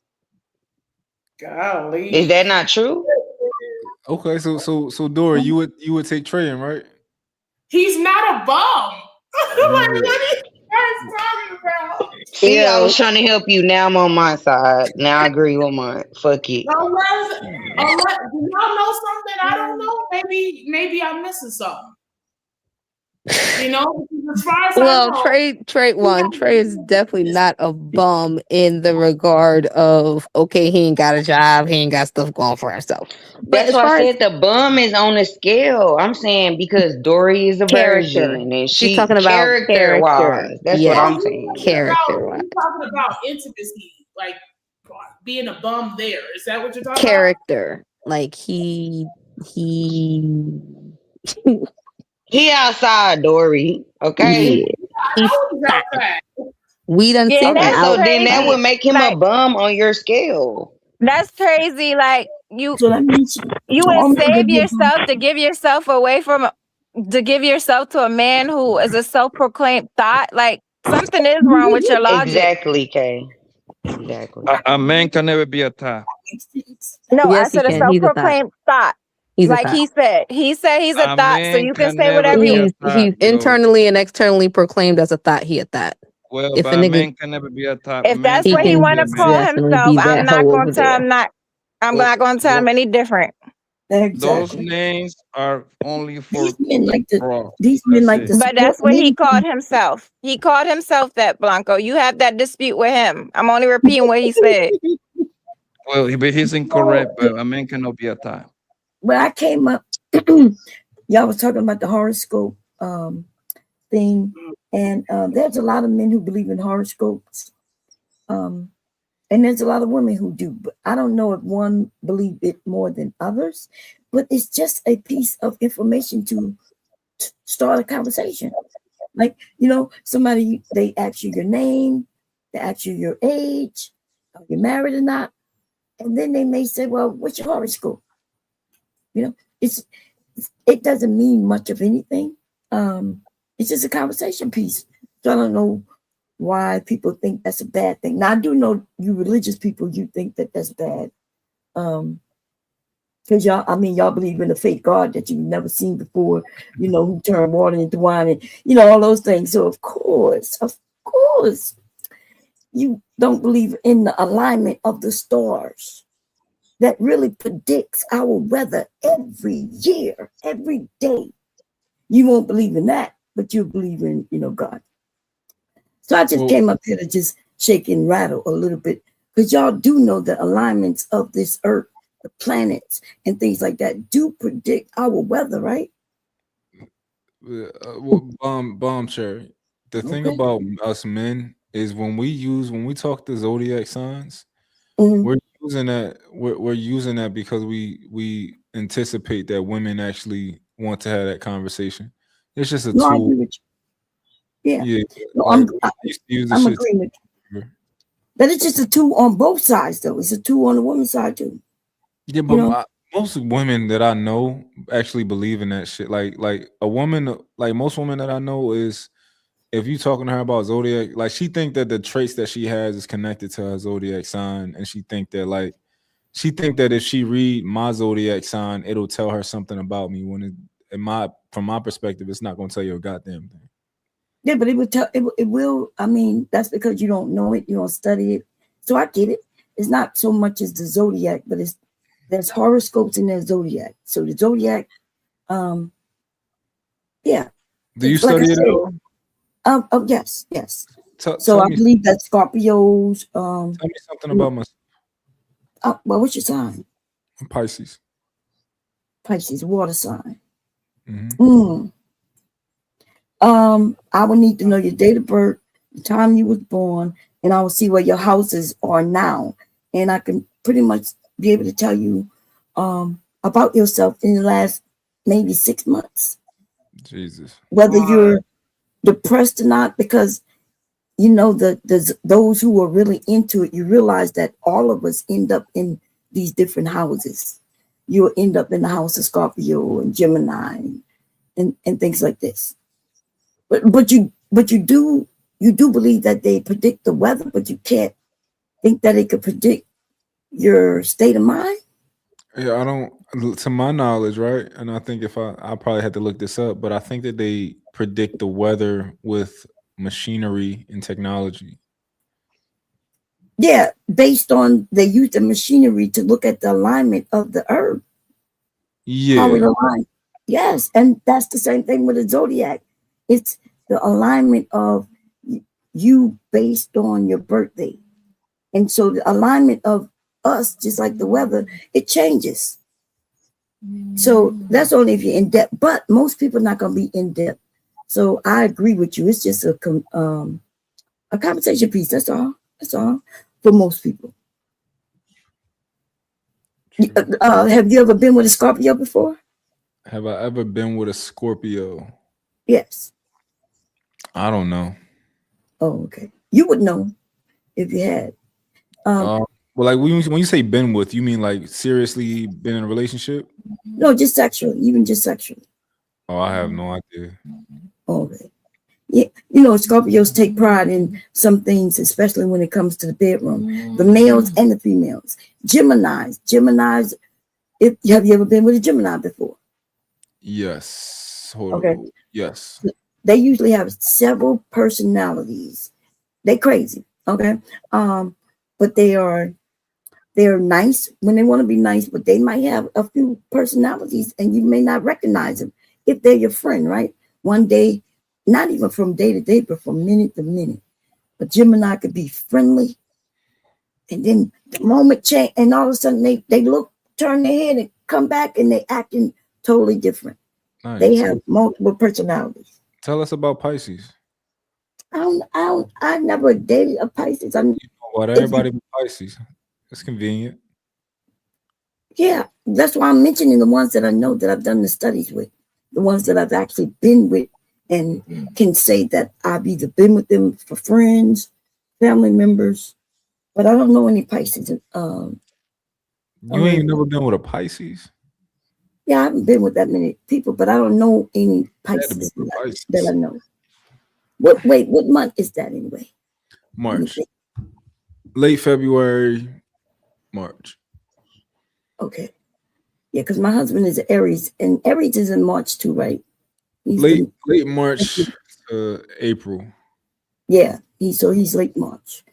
Golly. Is that not true? Okay, so Dory, you would take Trey in, right? He's not a bum. Like, what are you guys talking about? See, I was trying to help you. Now I'm on my side. Now I agree with mine. Fuck it. Unless, do y'all know something I don't know? Maybe I'm missing something. As far as well, I know, Trey is definitely not a bum in the regard of okay, he ain't got a job, he ain't got stuff going for himself. That's why I said the bum is on the scale. I'm saying because Dory is a virgin and she's talking about character wise. That's what I'm saying. Character wise. You're talking about intimacy, like being a bum there. Is that what you're talking character. Like he He outside, Dory. Okay. Yeah. We done Yeah, seen him Okay, that's so out. then that would crazy. make him a Like bum on your scale. that's crazy. Like you So that means you so would all men save gonna be a bum. yourself to give yourself away from to give yourself to a man who is a self-proclaimed thought. Like something is wrong with your logic. Exactly, Kay. Exactly. A man can never be a tie. No, I Yes, he said a can. He's a thought. self-proclaimed thought. He's a Like thought. he said he's a A thought, so man you can can say never whatever be you a He's thought, yo. internally and externally proclaimed as a thought. He a thought. Well, If a but a nigga, man can never be a thought. A if man that's he what can he only can be want a to call man. definitely himself, be that hoe over there. I'm Well, not gonna tell him well, any different. those Exactly. names are only for These men like to bro. like That's to it. But support that's what he men. called himself. He called himself that, Blanco. You have that dispute with him. I'm only repeating what he said. Well, but he's incorrect, but a man cannot be a tie. When I came up, y'all was talking about the horoscope thing, and there's a lot of men who believe in horoscopes, and there's a lot of women who do. But I don't know if one believe it more than others. But it's just a piece of information to start a conversation. Like, somebody, they ask you your name, they ask you your age, are you married or not? And then they may say, well, what's your horoscope? It doesn't mean much of anything. It's just a conversation piece. So I don't know why people think that's a bad thing. Now I do know you religious people, you think that that's bad. Because y'all believe in a fake God that you've never seen before, who turned water into wine and, all those things. So of course, you don't believe in the alignment of the stars that really predicts our weather every year, every day. You won't believe in that, but you believe in, God. So I just came up here to just shake and rattle a little bit, because y'all do know the alignments of this earth, the planets and things like that do predict our weather, right? Bomb cherry. The thing about us men is when we talk the zodiac signs, we're using that. We're using that because we anticipate that women actually want to have that conversation. It's just a tool. I agree with you. Yeah. No, I'm agreeing with you. But it's just a tool on both sides, though. It's a tool on the woman's side too. Yeah, but most women that I know actually believe in that shit. Like a woman, like most women that I know is, if you talking to her about zodiac, like she think that the traits that she has is connected to her zodiac sign, and she think that if she read my zodiac sign, it'll tell her something about me. When from my perspective, it's not going to tell you a goddamn thing. Yeah, but it would tell. It will. I mean, that's because you don't know it, you don't study it. So I get it. It's not so much as the zodiac, but there's horoscopes in their zodiac. So the zodiac, yeah. Do you study it all? Oh yes. Tell I believe that Scorpios. Tell me something about myself. Well, what's your sign? I'm Pisces. Pisces, water sign. I would need to know your date of birth, the time you was born, and I will see where your houses are now, and I can pretty much be able to tell you about yourself in the last maybe 6 months. Jesus. Whether you're depressed or not, because those who are really into it, you realize that all of us end up in these different houses. You'll end up in the house of Scorpio and Gemini and things like this. But you do believe that they predict the weather, but you can't think that it could predict your state of mind? Yeah, I don't, to my knowledge, right? And I think I probably had to look this up, but I think that they predict the weather with machinery and technology. Yeah, based on they use the machinery to look at the alignment of the earth. Yeah. How it aligns. Yes, and that's the same thing with the zodiac. It's the alignment of you based on your birthday. And so the alignment of us, just like the weather, it changes. So that's only if you're in depth, but most people are not going to be in depth. So I agree with you. It's just a conversation piece. That's all for most people. Have you ever been with a Scorpio before? Have I ever been with a Scorpio? Yes. I don't know. Oh, okay. You would know if you had. Well, like when you say been with, you mean like seriously been in a relationship? No, just sexually, even just sexually. Oh, I have no idea. Okay. Yeah, you know, Scorpios take pride in some things, especially when it comes to the bedroom. The males and the females. Geminis. Have you ever been with a Gemini before? Yes. Hold Okay. on. Yes. They usually have several personalities. They crazy. Okay. But they're nice when they want to be nice, but they might have a few personalities and you may not recognize them if they're your friend, right? One day, not even from day to day, but from minute to minute. A Gemini could be friendly, and then the moment change, and all of a sudden they look, turn their head, and come back, and they acting totally different. Nice. They have multiple personalities. Tell us about Pisces. I never dated a Pisces. What everybody with Pisces. It's convenient. Yeah, that's why I'm mentioning the ones that I know that I've done the studies with, the ones that I've actually been with, and can say that I've either been with them for friends, family members, but I don't know any Pisces. You ain't never been with a Pisces? Yeah, I haven't been with that many people, but I don't know any Pisces that I know. What month is that anyway? March. Late February, March. Okay. Yeah, because my husband is Aries, and Aries is in March too, right? Late March to April. Yeah, he's late March.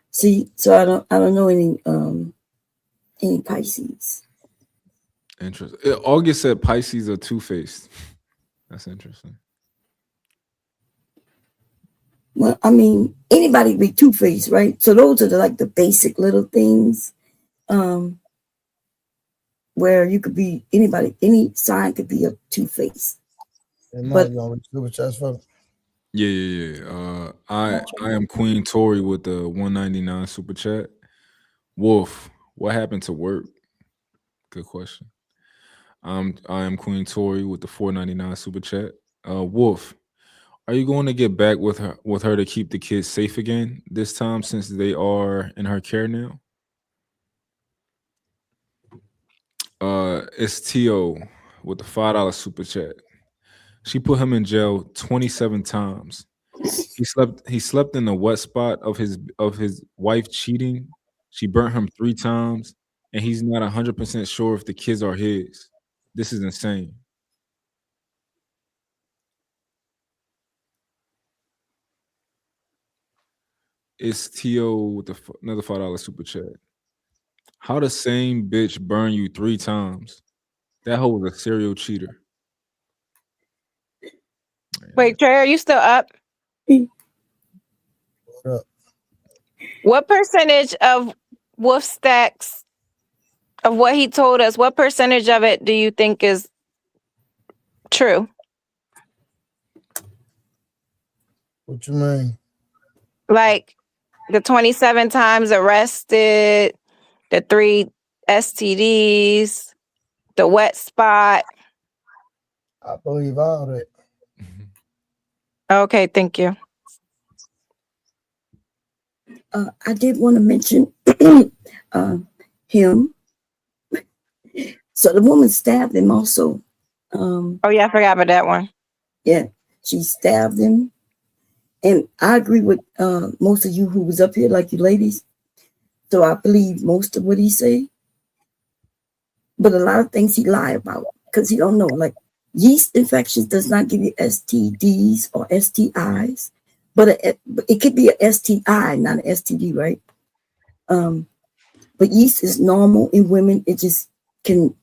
See, so I don't know any Pisces. Interesting. August said Pisces are two-faced. That's interesting. Well, I mean, anybody be two-faced, right? So those are the basic little things. Where you could be anybody, any sign could be a two-faced. But super chats for Yeah. I am Queen Tori with the 199 super chat. Wolf, what happened to work? Good question. I am Queen Tori with the 499 super chat. Wolf, are you going to get back with her to keep the kids safe again this time since they are in her care now? It's T.O. with the $5 super chat. She put him in jail 27 times. He slept in the wet spot of his wife cheating. She burnt him 3 times, and he's not 100% sure if the kids are his. This is insane. It's T.O. with another $5 super chat. How the same bitch burn you 3 times? That hoe was a serial cheater. Wait, Trey, are you still up? What up? What percentage of Wolf Stacks, of what he told us, what percentage of it do you think is true? What you mean? Like the 27 times arrested, the 3 STDs, the wet spot. I believe all that. Okay, thank you. I did want to mention him. So the woman stabbed him also. Oh yeah, I forgot about that one. Yeah, she stabbed him. And I agree with most of you who was up here, like you ladies. So I believe most of what he say. But a lot of things he lie about because he don't know. Like yeast infections does not give you STDs or STIs, but it could be a STI, not an STD, right? But yeast is normal in women. It just can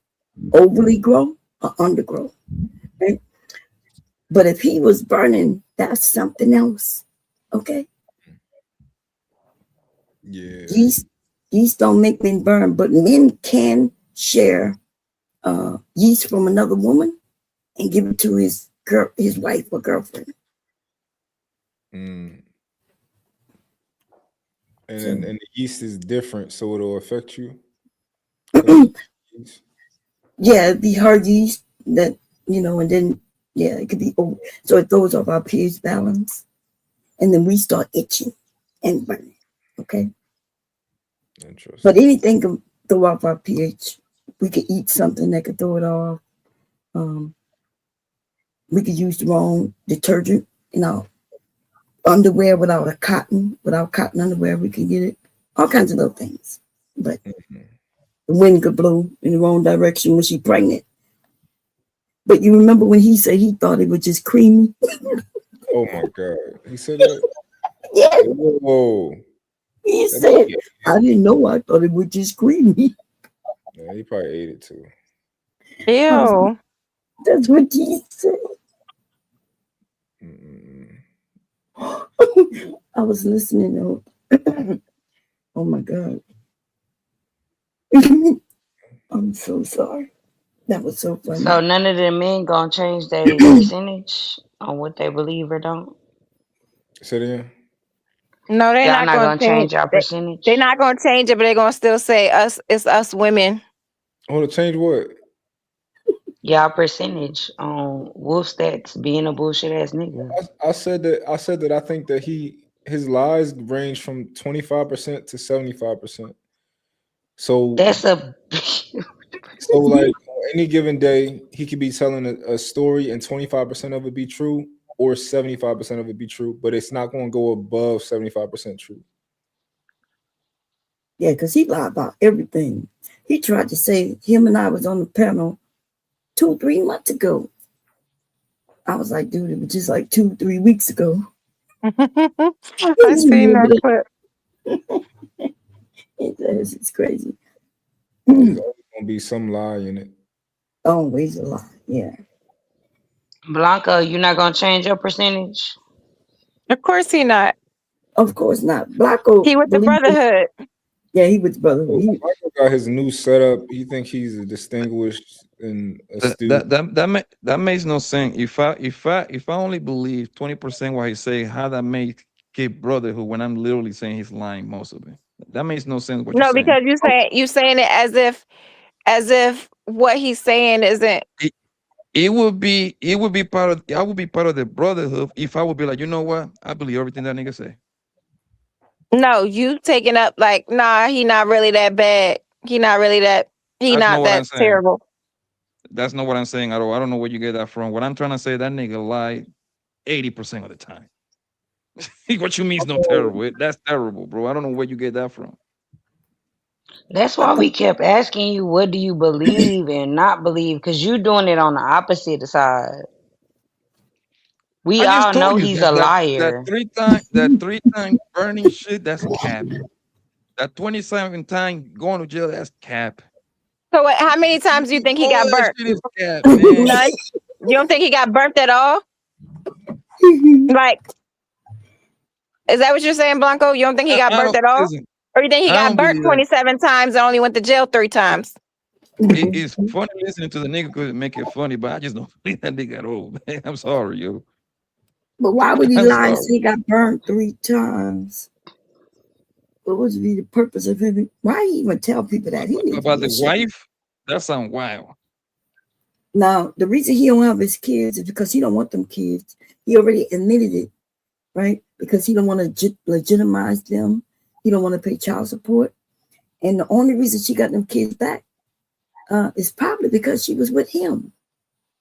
overly grow or undergrow, right? But if he was burning, that's something else. Okay. Yeah. Yeast don't make men burn, but men can share yeast from another woman and give it to his wife or girlfriend. And the yeast is different, so it'll affect you. Yeah, it'd be her yeast that, and then, yeah, it could be over. So it throws off our pH balance. And then we start itching and burning. Okay. Interesting. But anything can throw off our pH. We could eat something that could throw it off. We could use the wrong detergent in our underwear without cotton underwear, we could get it. All kinds of little things. But the wind could blow in the wrong direction when she's pregnant. But you remember when he said he thought it was just creamy? Oh my God. He said that? Yeah. Whoa. He said, I didn't know. I thought it was just creamy. Yeah, he probably ate it too. Ew. That's what he said. I was listening. Oh my God. I'm so sorry. That was so funny. So none of the men gonna change their percentage on what they believe or don't? Say it again. No, they're Y'all not gonna change our They, percentage? they're not gonna change it, but they're gonna still say us. It's us women. Oh, to change what? Y'all percentage on wolf stats being a bullshit ass nigga. I said that I think that his lies range from 25% to 75%. So that's so like on any given day, he could be telling a story and 25% of it be true, or 75% of it be true, but it's not going to go above 75% true. Yeah, because he lied about everything. He tried to say him and I was on the panel 2-3 months ago. I was like, dude, it was just like 2-3 weeks ago. I seen that clip. It's crazy. There's always going to be some lie in it. Always a lie, yeah. Blanca, you not gonna change your percentage? Of course he not. Of course not. Blanco. He with the brotherhood. Yeah, he with the brotherhood. Michael got his new setup. He think he's a distinguished and astute. That makes no sense. If I only believe 20% what he say, how that make keep brotherhood when I'm literally saying he's lying most of it. That makes no sense. What No, you're saying. because you saying it as if what he's saying isn't. It would be part of. I would be part of the brotherhood if I would be like, you know what? I believe everything that nigga say. No, you taking up like, nah, he not really that bad. He not really that. He That's not that terrible. That's not what I'm saying at all. I don't know where you get that from. What I'm trying to say, that nigga lied 80% of the time. What you mean is no terrible? That's terrible, bro. I don't know where you get that from. That's why we kept asking you, what do you believe and not believe? Because you doing it on the opposite side. We all know he's a liar. That three time burning shit, that's cap. That 27 time going to jail, that's cap. So how many times do you think he got burnt? Cap, none. You don't think he got burnt at all? Like, is that what you're saying, Blanco? You don't think he got burnt at all? Or you think he got burnt 27 times and only went to jail 3 times? It's funny listening to the nigga because it make it funny, but I just don't believe that nigga at all. Man, I'm sorry, yo. But why would he lie and say he got burned 3 times? What would be the purpose of him? Why he even tell people that? About the wife? That sounds wild. Now, the reason he don't have his kids is because he don't want them kids. He already admitted it, right? Because he don't want to legitimize them. He don't want to pay child support. And the only reason she got them kids back is probably because she was with him.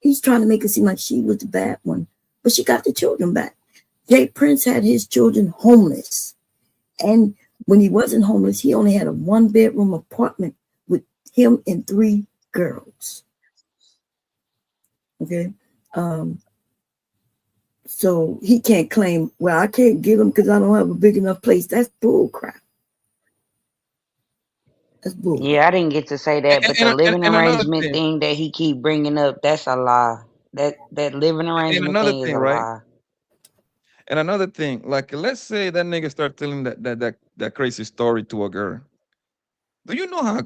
He's trying to make it seem like she was the bad one. But she got the children back. Jay Prince had his children homeless. And when he wasn't homeless, he only had a 1-bedroom apartment with him and 3 girls. Okay. So he can't claim, well, I can't get them because I don't have a big enough place. That's bull crap. That's bull. Yeah, I didn't get to say that, but the living arrangement thing that he keep bringing up, that's a lie. That living arrangement thing is a lie. And another thing, like let's say that nigga start telling that crazy story to a girl. Do you know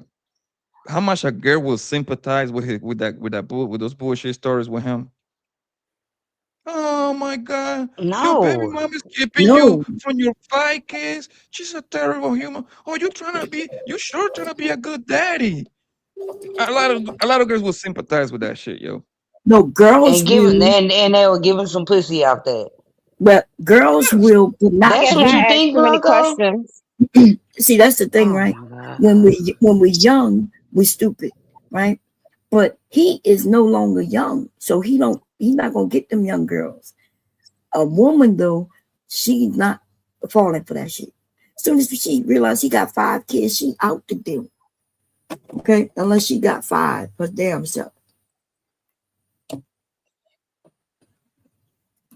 how much a girl will sympathize with those bullshit stories with him? Oh my God. Your baby No. mom is keeping you from your 5 kids. She's a terrible human. Oh, you sure trying to be a good daddy. A lot of girls will sympathize with that shit, yo. No, girls And give will. and they were giving some pussy out there. But girls will, but I not That's guess what I you me. asked think, too many Marco? questions. See, that's the thing, Oh right? my God. When we young, we stupid, right? But he is no longer young, so he's not gonna get them young girls. A woman though, she's not falling for that shit. As soon as she realized she got 5 kids, she out the deal. Okay, unless she got 5 her damn self.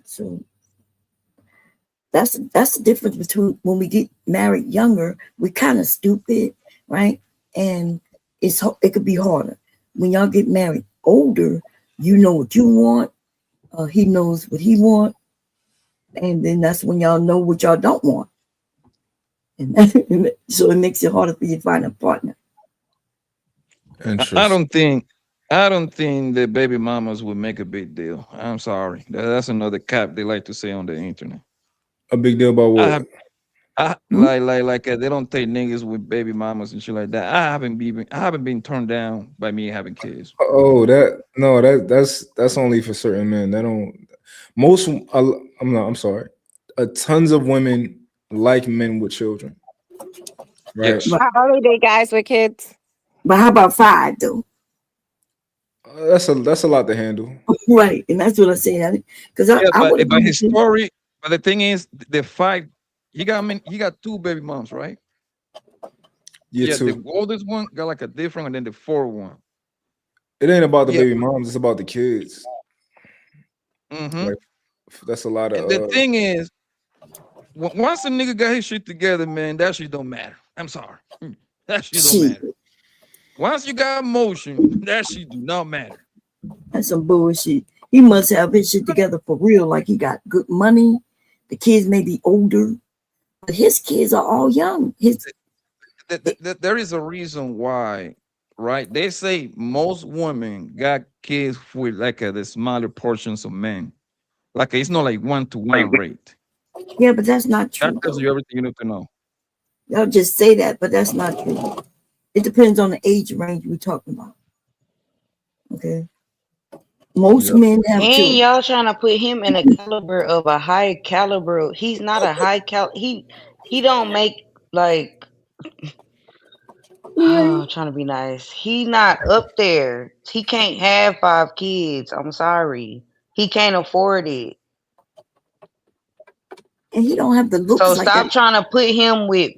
So that's the difference between when we get married younger, we kind of stupid, right? And it could be harder. When y'all get married older, you know what you want. He knows what he want, and then that's when y'all know what y'all don't want. And so it makes it harder for you to find a partner. I don't think the baby mamas would make a big deal. I'm sorry. That's another cap they like to say on the internet. A big deal about what? They don't take niggas with baby mamas and shit like that. I haven't been turned down by me having kids. Oh, that's only for certain men. They don't. Most. I'm sorry. Tons of women like men with children. Right. Yes. How old are they guys with kids? But how about 5 though? That's a lot to handle. Right, and that's what I say. Because but his story. But the thing is, the 5. He got 2 baby moms, right? Yeah, the 2. oldest one got like a different, and then the 4th one. It ain't about the baby moms. It's about the kids. Mm-hmm. Like, that's a lot of. And the thing is, once a nigga got his shit together, man, that shit don't matter. I'm sorry, that shit don't matter. Once you got motion, that shit do not matter. That's some bullshit. He must have his shit together for real. Like he got good money. The kids may be older, but his kids are all young. There is a reason why, right? They say most women got kids with like the smaller portions of men. Like it's not like 1-to-1 rate. Yeah, but that's not true. That tells you everything you need to know. Y'all just say that, but that's not true. It depends on the age range we're talking about. Okay. Most men have And children. y'all trying to put him in a caliber of a high caliber. He's not a high he don't make like trying to be nice. He not up there. He can't have 5 kids. I'm sorry. He can't afford it. And he don't have the looks So like stop that. trying to put him with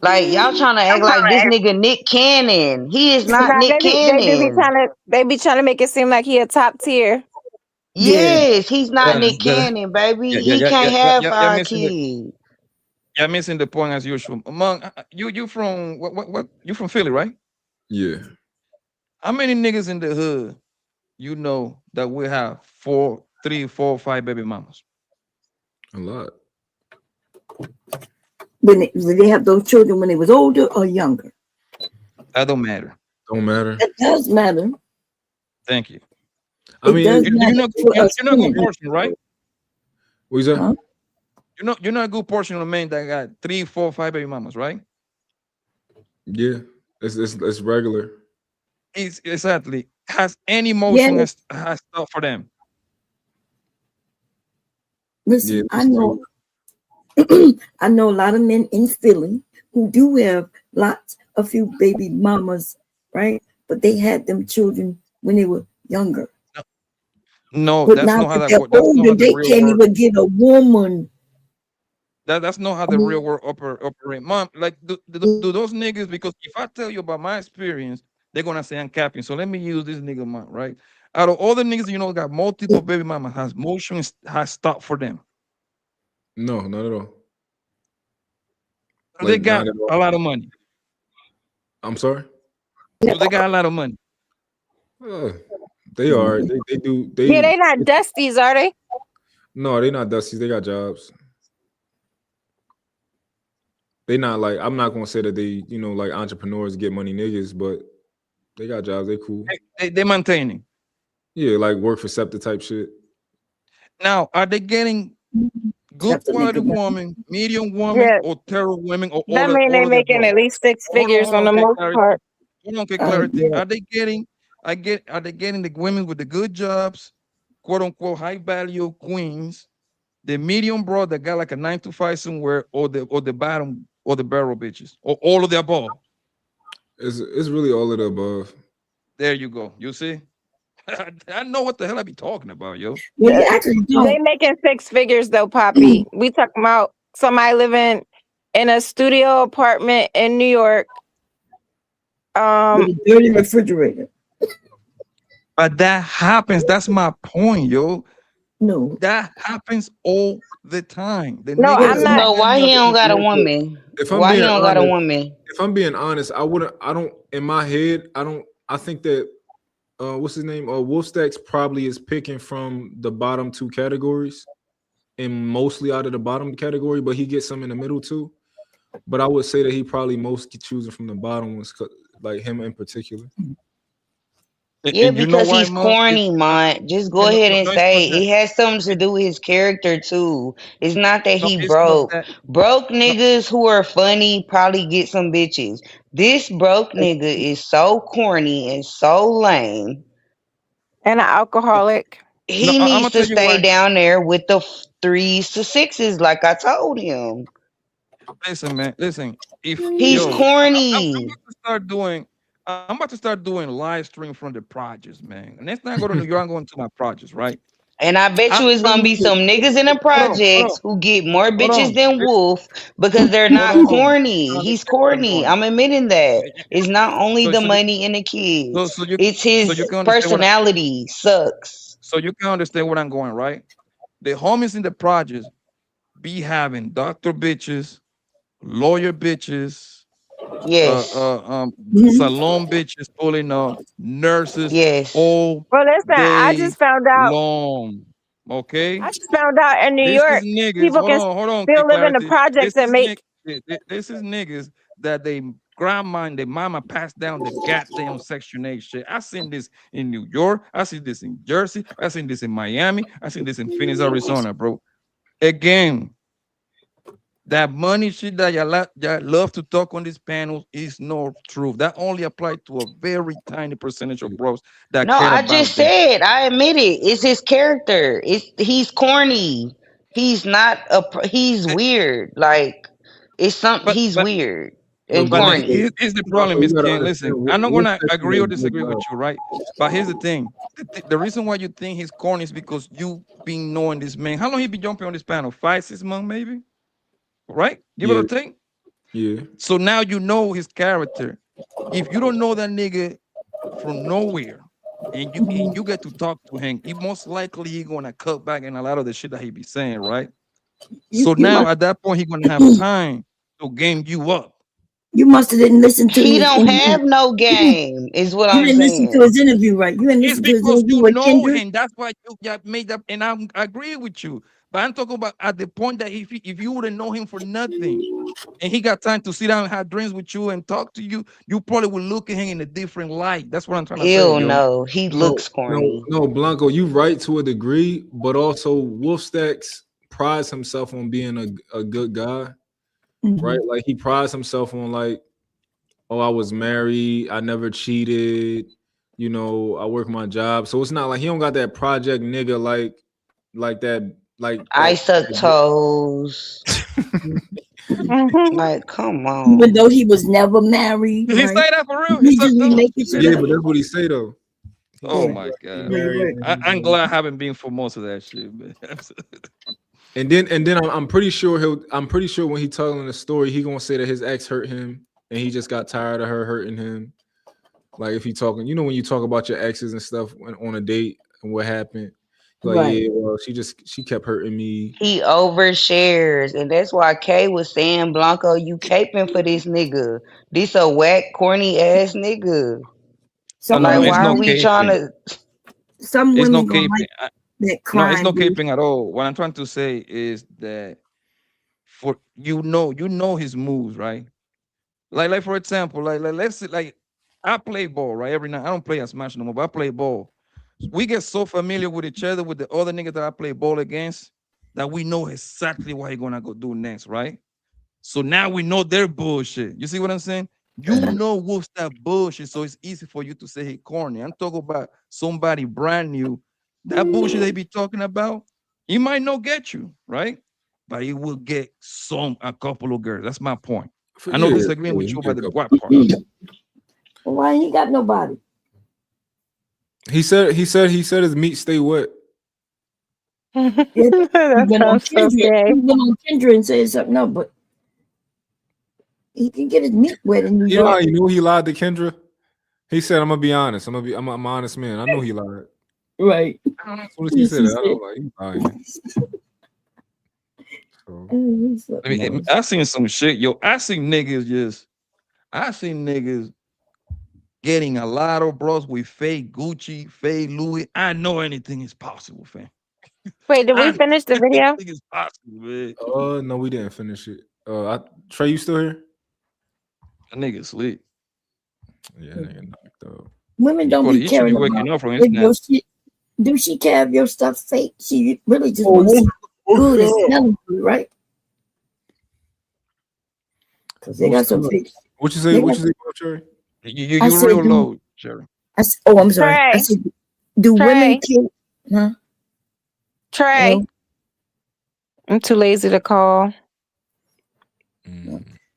like y'all trying to act like this nigga Nick Cannon. He is not Nick Cannon. They be trying to make it seem like he a top tier. Yes, he's not Nick The- Cannon, baby. Yeah, He can't have you're 5 missing kids. You're missing the point as usual. Among you from what you from Philly, right? Yeah. How many niggas in the hood you know that will have 4, 3, 4, 5 baby mamas? A lot. When they have those children when they was older or younger? That don't matter. Don't matter. It does matter. Thank you. I mean, you're not a good portion, right? What is that? Huh? You're not a good portion of men that got 3, 4, 5 baby mamas, right? Yeah, it's regular. It's exactly has any motion has stuff for them. Listen, I know I know a lot of men in Philly who do have a few baby mamas, right? But they had them children when they were younger. No, but that's now not how that that they're works. That's not older, how the they real can't world. even get a woman. That's not how the real world operate. Mom, like do those niggas? Because if I tell you about my experience, they're gonna say I'm capping. So let me use this nigga mom, right? Out of all the niggas got multiple baby mama, has motion has stopped for them. No, not at all. So they got a lot of money. I'm sorry. So they got a lot of money. They are. They do. Yeah, they not dusties, are they? No, they not dusties. They got jobs. They not like, I'm not gonna say that they, like entrepreneurs get money niggas, but they got jobs. They cool. They maintaining. Yeah, like work for SEPTA type shit. Now, are they getting good quality woman, medium woman, or terrible women, or That mean they all of the making above? at least 6 figures on the Okay, most clarity. part. Hold on, okay, clarity. Are they getting? Are they getting the women with the good jobs, quote unquote high value queens, the medium bro that got like a 9 to 5 somewhere, or the bottom or the barrel bitches, or all of the above? It's really all of the above. There you go. You see, I know what the hell I be talking about, yo. They making 6 figures though, Poppy. We talking about somebody living in a studio apartment in New York. With a dirty refrigerator. But that happens. That's my point, yo. No, that happens all the time. The No, niggas I'm not. So why he don't got a woman? Why he don't got a woman? If I'm being honest, I don't in my head, I think that what's his name? Wolfstacks probably is picking from the bottom 2 categories and mostly out of the bottom category, but he gets some in the middle too. But I would say that he probably most choosing from the bottom ones, like him in particular. Yeah, because he's corny, man. Just go ahead and say it has something to do with his character too. It's not that he broke. Broke niggas who are funny probably get some bitches. This broke nigga is so corny and so lame. And an alcoholic. He needs to stay down there with the 3s to 6s, like I told him. Listen, man. Listen. If he's corny. I'm about to start doing live stream from the projects, man. Next time I go to New York, I'm going to my projects, right? And I bet you it's gonna be some niggas in the projects who get more bitches than Wolf because they're not corny. He's corny. I'm admitting that. It's not only the money and the kids. It's his personality sucks. So you can understand what I'm going, right? The homies in the projects be having doctor bitches, lawyer bitches, yes, salon bitches pulling up, nurses, all Well, listen, I day just found out. long. Okay, I just found out in New this York, is niggas. people can Hold on, still live in the clarity. projects and make. This is niggas that they grandma and their mama passed down the goddamn Section 8 shit. I seen this in New York. I seen this in Jersey. I seen this in Miami. I seen this in Phoenix, Arizona, bro. Again, that money shit that y'all love to talk on this panel is not true. That only applies to a very tiny percentage of bros that no, care I about just them. said, I admit it. It's his character. He's corny. He's not he's weird. Like it's something. He's weird and But corny. here's the problem, Miss Ken. Listen, I'm not gonna agree or disagree with you, right? But here's the thing: the reason why you think he's corny is because you been knowing this man. How long he been jumping on this panel? 5-6 months, maybe. Right? Give it a take. Yeah. So now you know his character. If you don't know that nigga from nowhere, and you get to talk to him, he most likely he gonna cut back in a lot of the shit that he be saying, right? So now at that point he gonna have time to game you up. You must have didn't listen to He his don't interview. have no game, is what You I'm didn't listen to saying. his interview, right? You didn't listen to his Because interview you with know Kendra. him. That's why you made up, and I agree with you. But I'm talking about at the point that if you wouldn't know him for nothing, and he got time to sit down and have drinks with you and talk to you, you probably would look at him in a different light. That's what I'm trying to say. Ew, no, he looks corny. No, Blanco, you right to a degree, but also Wolfstacks prides himself on being a good guy, right? Like he prides himself on like, oh, I was married, I never cheated, you know, I work my job. So it's not like he don't got that project nigga like that, like I that, suck toes. Like, come on. Even though he was never married. Did he say that for real? He just make it to yeah, but that's what he say though. Oh my god! I'm glad I haven't been for most of that shit, man. And then I'm pretty sure when he telling the story, he gonna say that his ex hurt him and he just got tired of her hurting him. Like if he talking, you know, when you talk about your exes and stuff on a date and what happened, like Right. yeah, well, she kept hurting me. He overshares, and that's why Kay was saying, Blanco, you caping for this nigga. This a whack, corny ass nigga. No, Like, it's why no are we caping. trying to? Some It's no women gonna caping. like that No, it's crime. no caping at all. What I'm trying to say is that for you know his moves, right? Like for example, like let's say like I play ball, right? Every night. I don't play a smash no more, but I play ball. We get so familiar with each other, with the other niggas that I play ball against, that we know exactly what he's gonna go do next, right? So now we know their bullshit. You see what I'm saying? You know what's that bullshit, so it's easy for you to say he corny. I'm talking about somebody brand new. That bullshit they be talking about, he might not get you, right? But he will get a couple of girls. That's my point. I know disagreeing with you about the white part. Why he got nobody? He said his meat stay wet. That sounds so scary. He went on Kendra and said something else, but he can get his meat wet in New You know how York. you know he lied to Kendra? He said, "I'm gonna be honest. I'm an honest man." I know he lied. Right. As soon as he said that, I was like, "He's lying." So. I mean, I seen some shit, yo. I seen niggas getting a lot of bros with fake Gucci, fake Louis. I know anything is possible, fam. Wait, did we finish the video? Anything is possible, man. No, we didn't finish it. Trey, you still here? That nigga sleep. Yeah, nigga knocked up. Women don't be caring about if your shit. Do she care if your stuff fake? She really just wants to good and smelling good, right? Because they got some fake. What you say? What you say about Cherry? You real low, Cherry. I'm sorry. I said, do women care? Huh? Trey. Hello? I'm too lazy to call.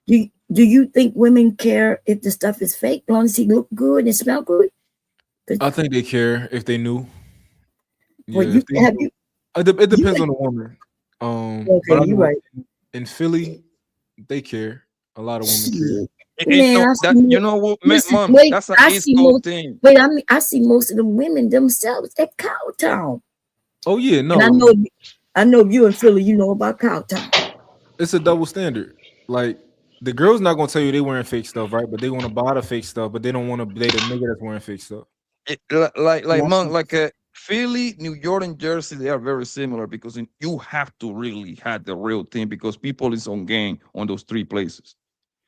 Do you think women care if the stuff is fake, as long as it look good and smell good? I think they care if they knew. Well, Yeah, it depends on the woman. Okay, you're right. In Philly, they care. A lot of women care. Man, you know what, Mom? That's an East Coast thing. Wait, I see most of the women themselves at Cowtown. Oh yeah, no. And I know you in Philly, you know about Cowtown. It's a double standard. Like the girl's not gonna tell you they wearing fake stuff, right? But they want to buy the fake stuff, but they don't want to date a nigga that's wearing fake stuff. Philly, New York, and Jersey, they are very similar because you have to really have the real thing because people is on game on those three places.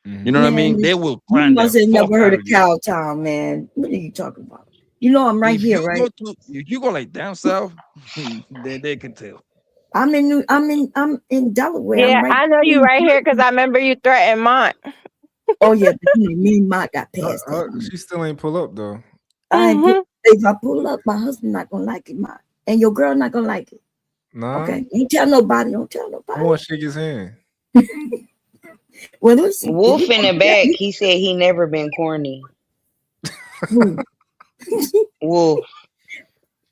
Mm-hmm. You know what I mean? They will. You must have never heard of Cowtown, man. What are you talking about? You know I'm right here, right? If you go like down south, then they can tell. I'm in Delaware. Yeah, I know you right here because I remember you threatened Mont. Oh yeah, me and Mont got past She still ain't pull up though. If I pull up, my husband not gonna like it, Mont, and your girl not gonna like it. Nah. Okay, don't tell nobody. I want to shake his hand. Well, listen, Wolf in the back, he said he never been corny. Wolf.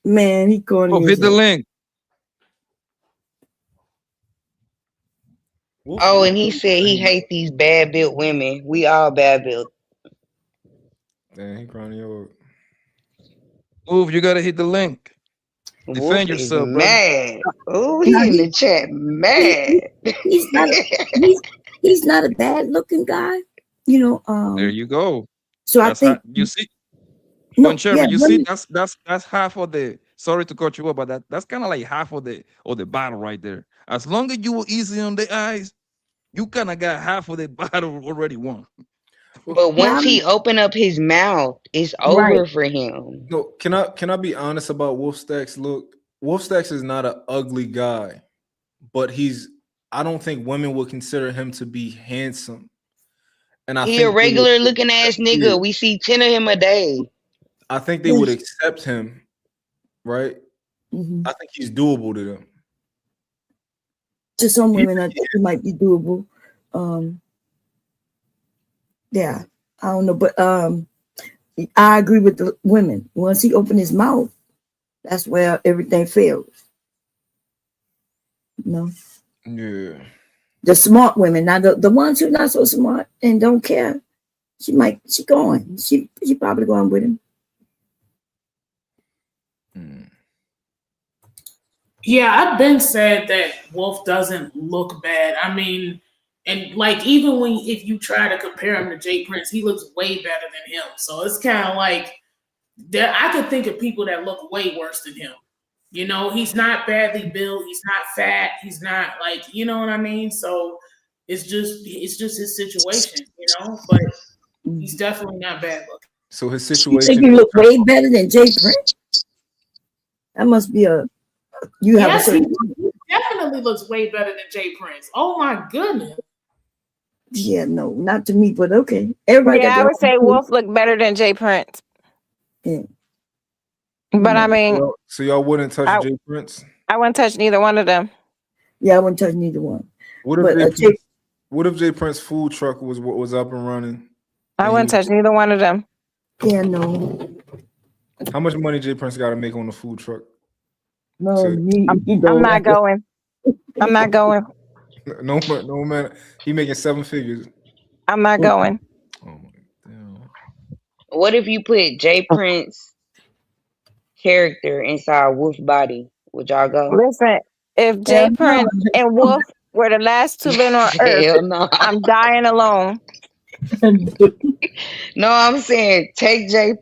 Man, he corny. Oh, hit the link. Oh, and he said he hate these bad built women. We all bad built. Damn, he corny old. Wolf, you gotta hit the link. Defend yourself, bro. Mad. Oh, he in the chat. Mad. He's not a bad looking guy. You know. There you go. So I think you see. No, see that's half of the. Sorry to cut you up, but that's kind of like half of the battle right there. As long as you were easy on the eyes, you kind of got half of the battle already won. But once he open up his mouth, it's over for him. No, can I be honest about Wolf Stacks? Look, Wolf Stacks is not an ugly guy, but I don't think women would consider him to be handsome. And He a regular looking ass nigga. We see 10 of him a day. I think they would accept him, right? Mm-hmm. I think he's doable to them. To some women, I think it might be doable. Yeah, I don't know, but I agree with the women. Once he opened his mouth, that's where everything fails. You know? Yeah. The smart women, now the ones who not so smart and don't care, she going. She probably going with him. Yeah, I've been said that Wolf doesn't look bad. I mean, and like even if you try to compare him to Jay Prince, he looks way better than him. So it's kind of like I could think of people that look way worse than him. You know, he's not badly built. He's not fat. He's not like, you know what I mean? So it's just his situation, you know, but he's definitely not bad looking. So his situation. You think he look way better than Jay Prince? That must be a you have a certain. He definitely looks way better than Jay Prince. Oh my goodness. Yeah, no, not to me, but okay. Everybody got I their would say own. Wolf looked better than Jay Prince. Yeah. But I mean, so y'all wouldn't touch Jay Prince? I wouldn't touch neither one of them. Yeah, I wouldn't touch neither one. What if Jay Prince food truck was up and running? I wouldn't touch neither one of them. Yeah, no. How much money Jay Prince got to make on the food truck? No, I'm not going. I'm not going. No man. He making 7 figures. I'm not going. What if you put Jay Prince character inside Wolf body? Would y'all go? Listen, if Jay Prince and Wolf were the last two men on earth, I'm dying alone. No, I'm saying take Jay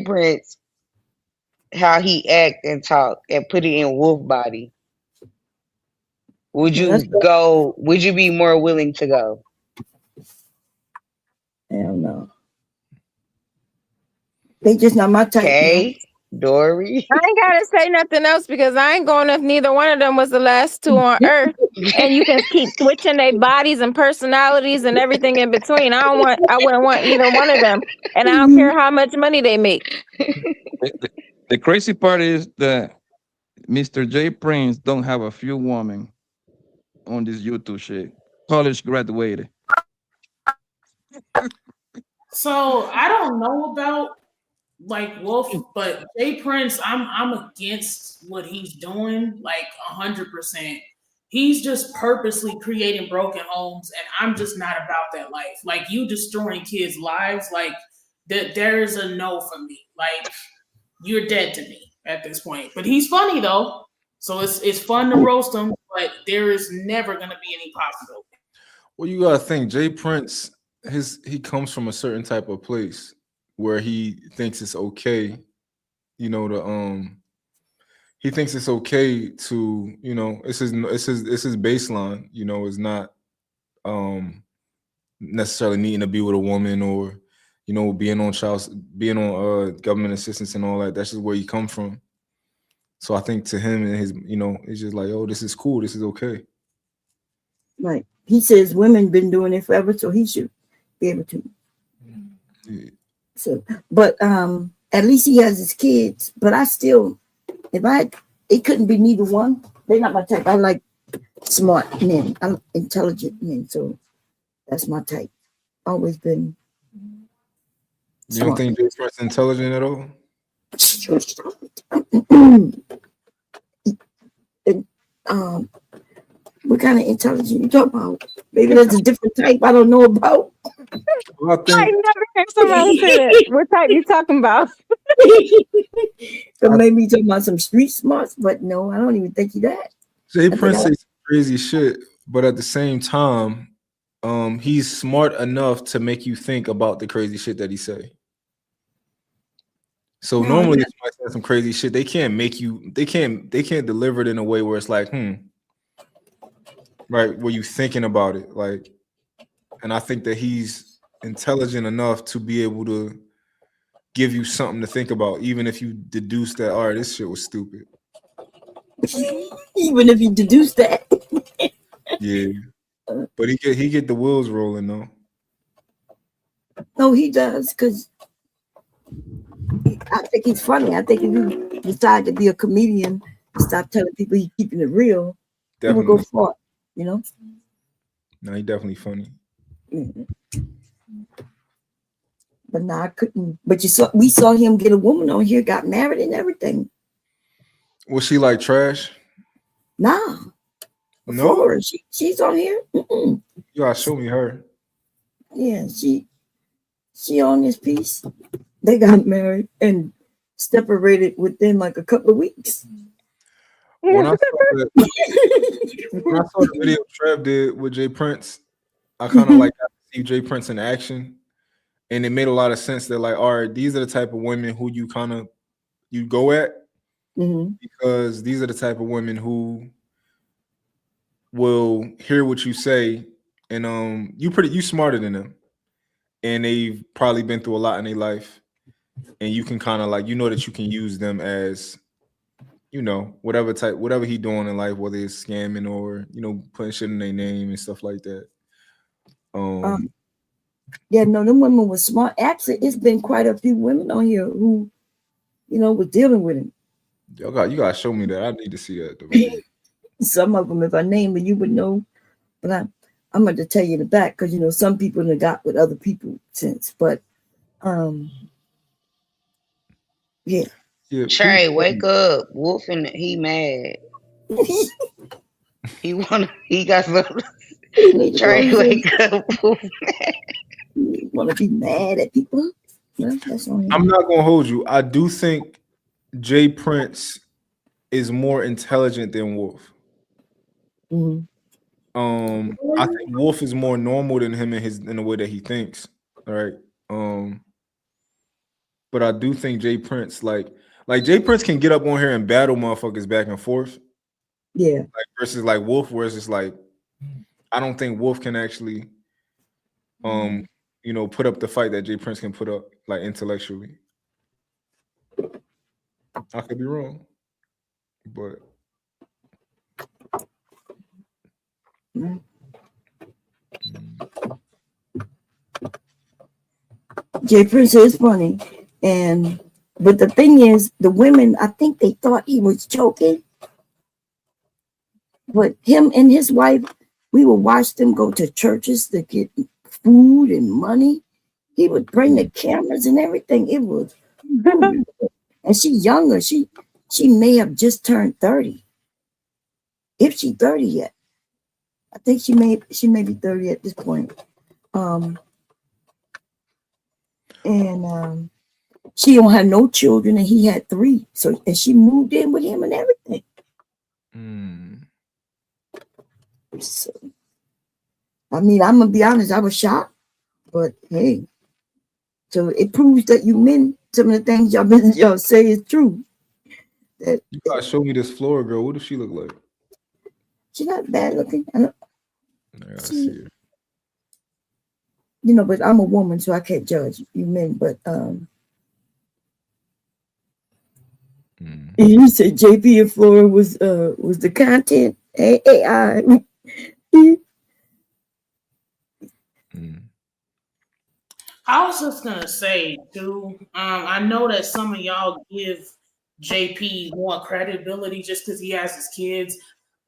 Prince, how he act and talk, and put it in Wolf body. Would you go? Would you be more willing to go? Hell no. They just not my type. Okay, Dory. I ain't gotta say nothing else because I ain't going if neither one of them was the last two on earth. And you can keep switching their bodies and personalities and everything in between. I wouldn't want either one of them. And I don't care how much money they make. The crazy part is that Mr. Jay Prince don't have a few women on this YouTube shit. College graduated. So I don't know about like Wolf, but Jay Prince, I'm against what he's doing, like 100%. He's just purposely creating broken homes, and I'm just not about that life. Like you destroying kids' lives, like there's a no for me. Like you're dead to me at this point. But he's funny though, so it's fun to roast him. But there is never gonna be any possibility. Well, you gotta think Jay Prince. He comes from a certain type of place where he thinks it's okay, you know, he thinks it's okay to, you know, it's his baseline, you know, is not necessarily needing to be with a woman or, you know, being on government assistance and all that. That's just where he come from. So I think to him and his, you know, it's just like, oh, this is cool, this is okay. Right. He says women been doing it forever, so he should be able to. Yeah. So, but at least he has his kids. But I still, it couldn't be neither one. They're not my type. I like smart men. I'm intelligent men. So that's my type. Always been. You don't think Jay Prince intelligent at all? What kind of intelligence you talking about? Maybe that's a different type I don't know about. I never heard somebody say that. What type you talking about? So maybe you talking about some street smarts, but no, I don't even think he that. Jay Prince says crazy shit, but at the same time, he's smart enough to make you think about the crazy shit that he say. So normally, if somebody says some crazy shit, they can't deliver it in a way where it's like, right, where you thinking about it, like. And I think that he's intelligent enough to be able to give you something to think about, even if you deduce that, all right, this shit was stupid. Even if you deduce that. Yeah. But he get the wheels rolling though. No, he does, because I think he's funny. I think if you decide to be a comedian and stop telling people he's keeping it real, he will go far, you know? No, he definitely funny. Mm-hmm. But no, I couldn't. But we saw him get a woman on here, got married and everything. Was she like trash? Nah. No. She's on here. Mm-mm. You gotta show me her. Yeah, she on this piece. They got married and separated within like a couple of weeks. When I saw the video Trev did with Jay Prince, I kind of like got to see Jay Prince in action, and it made a lot of sense that like, all right, these are the type of women who you go at, because these are the type of women who will hear what you say, and you smarter than them, and they've probably been through a lot in their life, and you can kind of like, you know, that you can use them as you know, whatever he doing in life, whether it's scamming or, you know, putting shit in their name and stuff like that. Yeah, no, them women were smart. Actually, it's been quite a few women on here who, you know, were dealing with him. You gotta show me that. I need to see that. Some of them, if I name it, you would know. But I'm going to tell you in the back because, you know, some people have got with other people since. But, yeah. Trey, wake up. Wolf and he mad. He got some. Trey, wake up. You want to be mad at people? Well, that's on him. I'm not gonna hold you. I do think Jay Prince is more intelligent than Wolf. Mm-hmm. I think Wolf is more normal than him in the way that he thinks. All right. But I do think Jay Prince, like Jay Prince can get up on here and battle motherfuckers back and forth. Yeah. Like versus like Wolf, where it's just like I don't think Wolf can actually you know, put up the fight that Jay Prince can put up, like intellectually. I could be wrong. But Jay Prince is funny. But the thing is, the women, I think they thought he was joking. But him and his wife, we would watch them go to churches to get food and money. He would bring the cameras and everything. It was, and she younger. She may have just turned 30. If she's 30 yet. I think she may be 30 at this point. She don't have no children and he had 3. So and she moved in with him and everything. So, I mean, I'm gonna be honest, I was shocked, but hey, so it proves that you men, some of the things y'all say is true. That you gotta show me this Flora girl. What does she look like? She's not bad looking. I gotta see her. You know, but I'm a woman, so I can't judge you men. But you said JP and Flora was the content AI. I was just gonna say too. I know that some of y'all give JP more credibility just because he has his kids.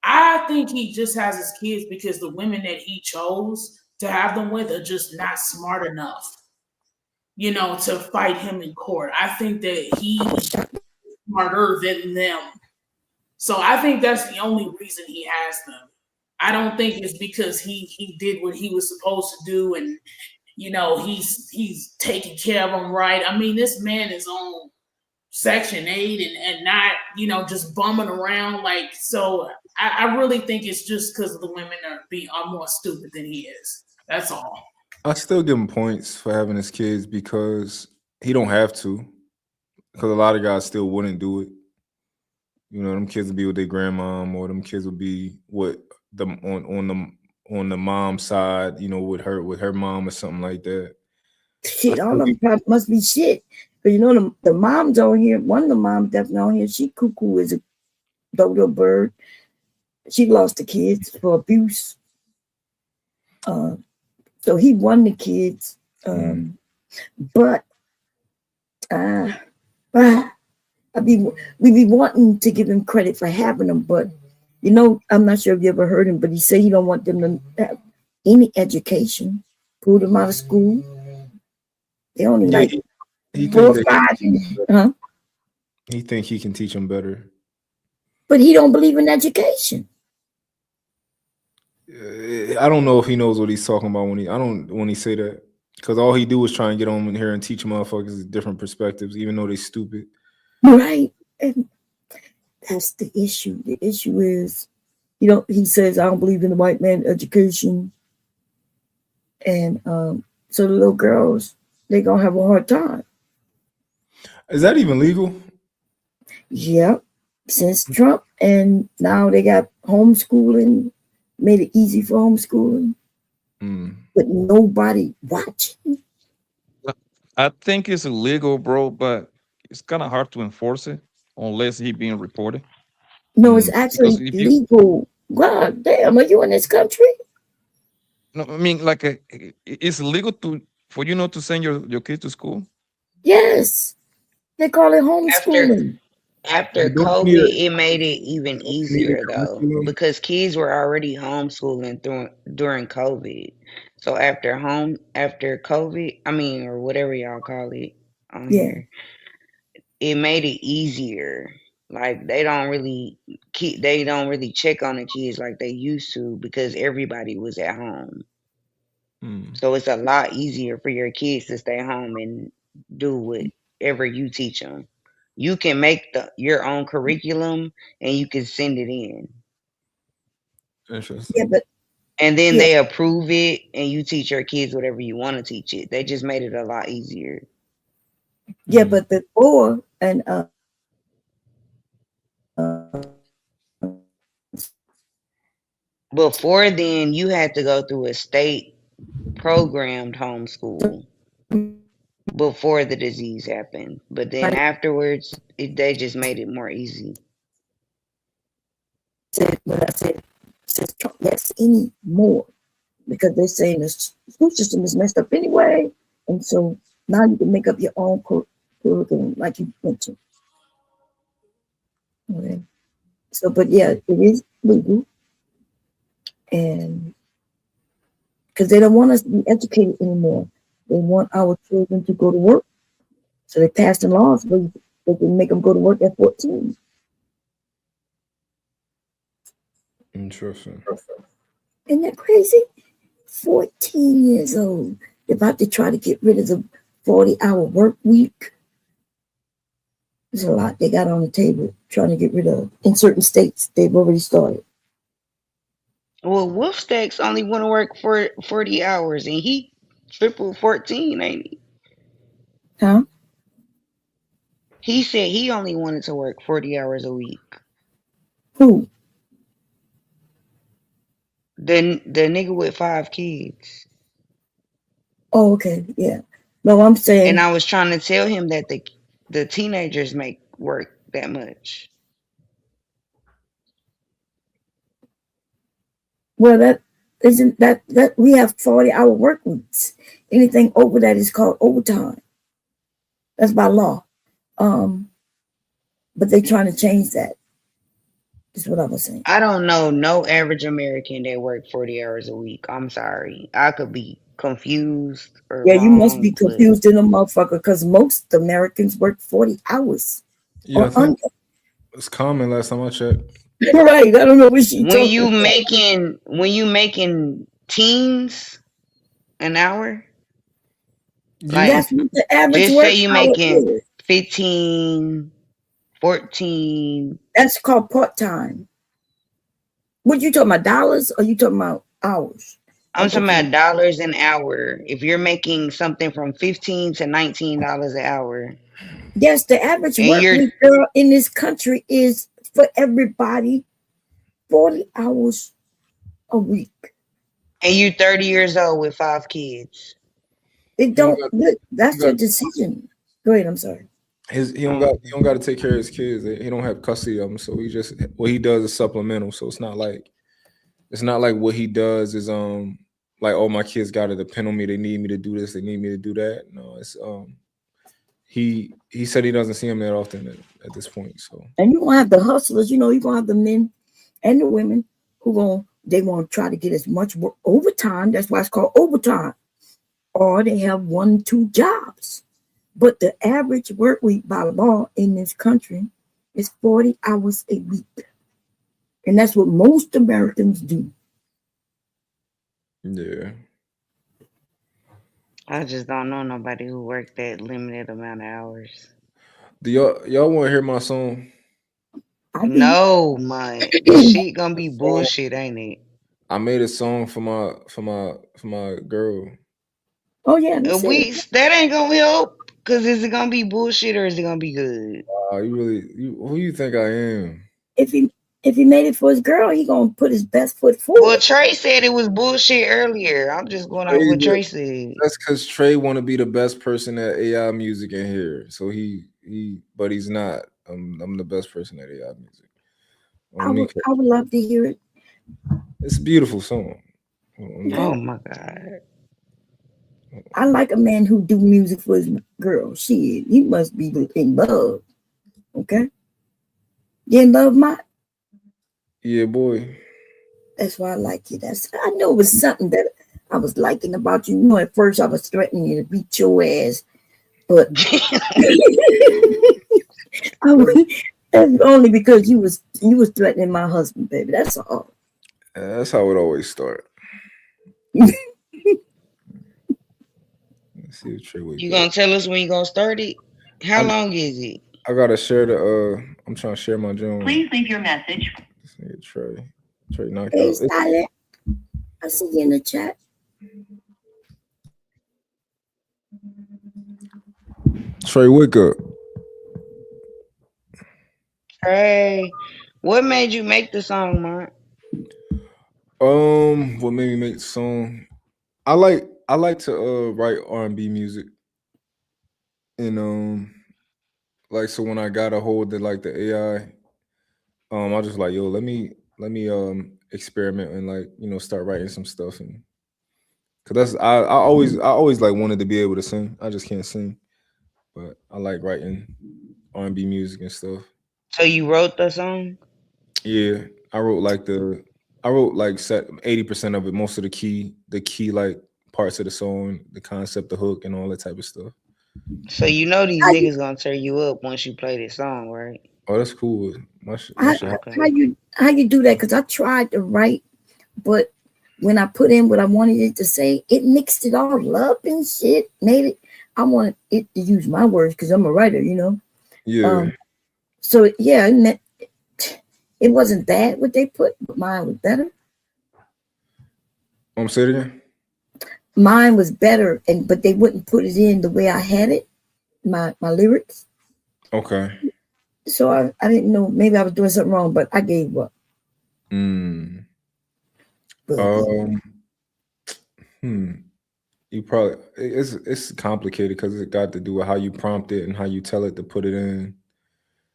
I think he just has his kids because the women that he chose to have them with are just not smart enough, you know, to fight him in court. I think that he's smarter than them. So I think that's the only reason he has them. I don't think it's because he did what he was supposed to do and, you know, he's taking care of them right. I mean, this man is on Section 8 and not, you know, just bumming around. Like, so I really think it's just because the women are more stupid than he is. That's all. I still give him points for having his kids because he don't have to. Because a lot of guys still wouldn't do it. You know, them kids would be with their grandmom, or them kids would be with them on the mom's side. You know, with her mom or something like that. Shit, all of them must be shit. But you know, the moms on here. One of the moms definitely on here. She cuckoo as a dodo bird. She lost the kids for abuse. So he won the kids. But we be wanting to give him credit for having them, but you know, I'm not sure if you ever heard him, but he said he don't want them to have any education. Pull them out of school. They only like 4 or 5. He think he can teach them better. But he don't believe in education. I don't know if he knows what he's talking about when he say that, because all he do is try and get on in here and teach motherfuckers different perspectives, even though they stupid. Right, and that's the issue. The issue is, you know, he says I don't believe in the white man education, and so the little girls, they gonna have a hard time. Is that even legal? Yep, since Trump, and now they got homeschooling. Made it easy for homeschooling, but nobody watching. I think it's illegal, bro, but it's kind of hard to enforce it unless he being reported. No, it's actually legal. God damn, are you in this country? No, I mean, like it's legal for you not to send your kids to school. Yes, they call it homeschooling. After COVID, it made it even easier though, because kids were already homeschooling during COVID. So after COVID, I mean, or whatever y'all call it on here, it made it easier. Like they don't really check on the kids like they used to because everybody was at home. So it's a lot easier for your kids to stay home and do whatever you teach them. You can make your own curriculum and you can send it in. Interesting. Yeah, but and then they approve it and you teach your kids whatever you want to teach it. They just made it a lot easier. Yeah, but before before then you had to go through a state programmed homeschool before the disease happened. But then afterwards they just made it more easy. When I said yes anymore, because they're saying the school system is messed up anyway, and so now you can make up your own curriculum, like you mentioned. Okay. So, but yeah, it is legal, and because they don't want us to be educated anymore, they want our children to go to work. So they passed the laws where they can make them go to work at 14. Interesting. Isn't that crazy? 14 years old. They're about to try to get rid of the 40-hour work week. There's a lot they got on the table trying to get rid of. In certain states, they've already started. Well, Wolfstacks only want to work for 40 hours, and he triple 14, ain't he? Huh? He said he only wanted to work 40 hours a week. Who? The nigga with 5 kids. Oh, okay, yeah. No, I'm saying. And I was trying to tell him that the teenagers make work that much. Well, that isn't that we have 40-hour work weeks. Anything over that is called overtime. That's by law. But they're trying to change that. Is what I was saying. I don't know no average American that work 40 hours a week. I'm sorry. I could be confused or yeah, wrong, you must be confused in a motherfucker because most Americans work 40 hours. Yeah, I think it's common last time I checked. Right. I don't know what she when you making teens an hour. Like, that's what the average just work say you hour making is. 15, 14. That's called part-time. What you talking about, dollars or you talking about hours? I'm talking about dollars an hour. If you're making something from $15 to $19 an hour. Yes, the average work week, girl, in this country is for everybody 40 hours a week. And you're 30 years old with 5 kids. It don't. That's your decision. Go ahead. I'm sorry. He don't got to take care of his kids. He don't have custody of them, so he just what he does is supplemental. So it's not like what he does is like, oh, my kids got to depend on me. They need me to do this. They need me to do that. No, it's he said he doesn't see them that often at this point. So and you're gonna have the hustlers. You're gonna have the men and the women who want to try to get as much work overtime. That's why it's called overtime. Or they have 1-2 jobs. But the average work week by law in this country is 40 hours a week. And that's what most Americans do. Yeah. I just don't know nobody who worked that limited amount of hours. Do y'all want to hear my song? No, man. This shit gonna be bullshit, ain't it? I made a song for my girl. Oh yeah, that ain't gonna help. Cause is it gonna be bullshit or is it gonna be good? Who you think I am? If he made it for his girl, he gonna put his best foot forward. Well, Trey said it was bullshit earlier. I'm just going on what Trey said. That's because Trey want to be the best person at AI music in here. So but he's not. I'm the best person at AI music. I would love to hear it. It's a beautiful song. Oh my God. I like a man who do music for his girl. Shit, he must be in love. Okay? You in love, Mike? Yeah, boy. That's why I like you. I know it was something that I was liking about you. You know, at first I was threatening you to beat your ass, but that's only because you was threatening my husband, baby. That's all. That's how it always starts. Let's see if Trey wake You up. gonna tell us when you gonna start it? How long is it? I gotta share the I'm trying to share my joint. Please leave your message. Trey knocked Hey, out. Silent. I see you in the chat. Trey, wake up. Hey, what made you make the song, Mark? What made me make the song? I like to write R&B music, and like so when I got a hold of like the AI, I just like, yo, let me experiment and like start writing some stuff, and because I always like wanted to be able to sing. I just can't sing, but I like writing R&B music and stuff. So you wrote the song? Yeah, I wrote like 80% of it, most of the key like parts of the song, the concept, the hook, and all that type of stuff. So you know these niggas gonna turn you up once you play this song, right? Oh, that's cool. How you do that? Because I tried to write, but when I put in what I wanted it to say, it mixed it all up and shit. Made it. I wanted it to use my words because I'm a writer, you know. Yeah. So yeah, it wasn't bad what they put, but mine was better. Say it again. Mine was better, but they wouldn't put it in the way I had it, my lyrics. Okay. So I didn't know, maybe I was doing something wrong, but I gave up. You probably it's complicated because it got to do with how you prompt it and how you tell it to put it in.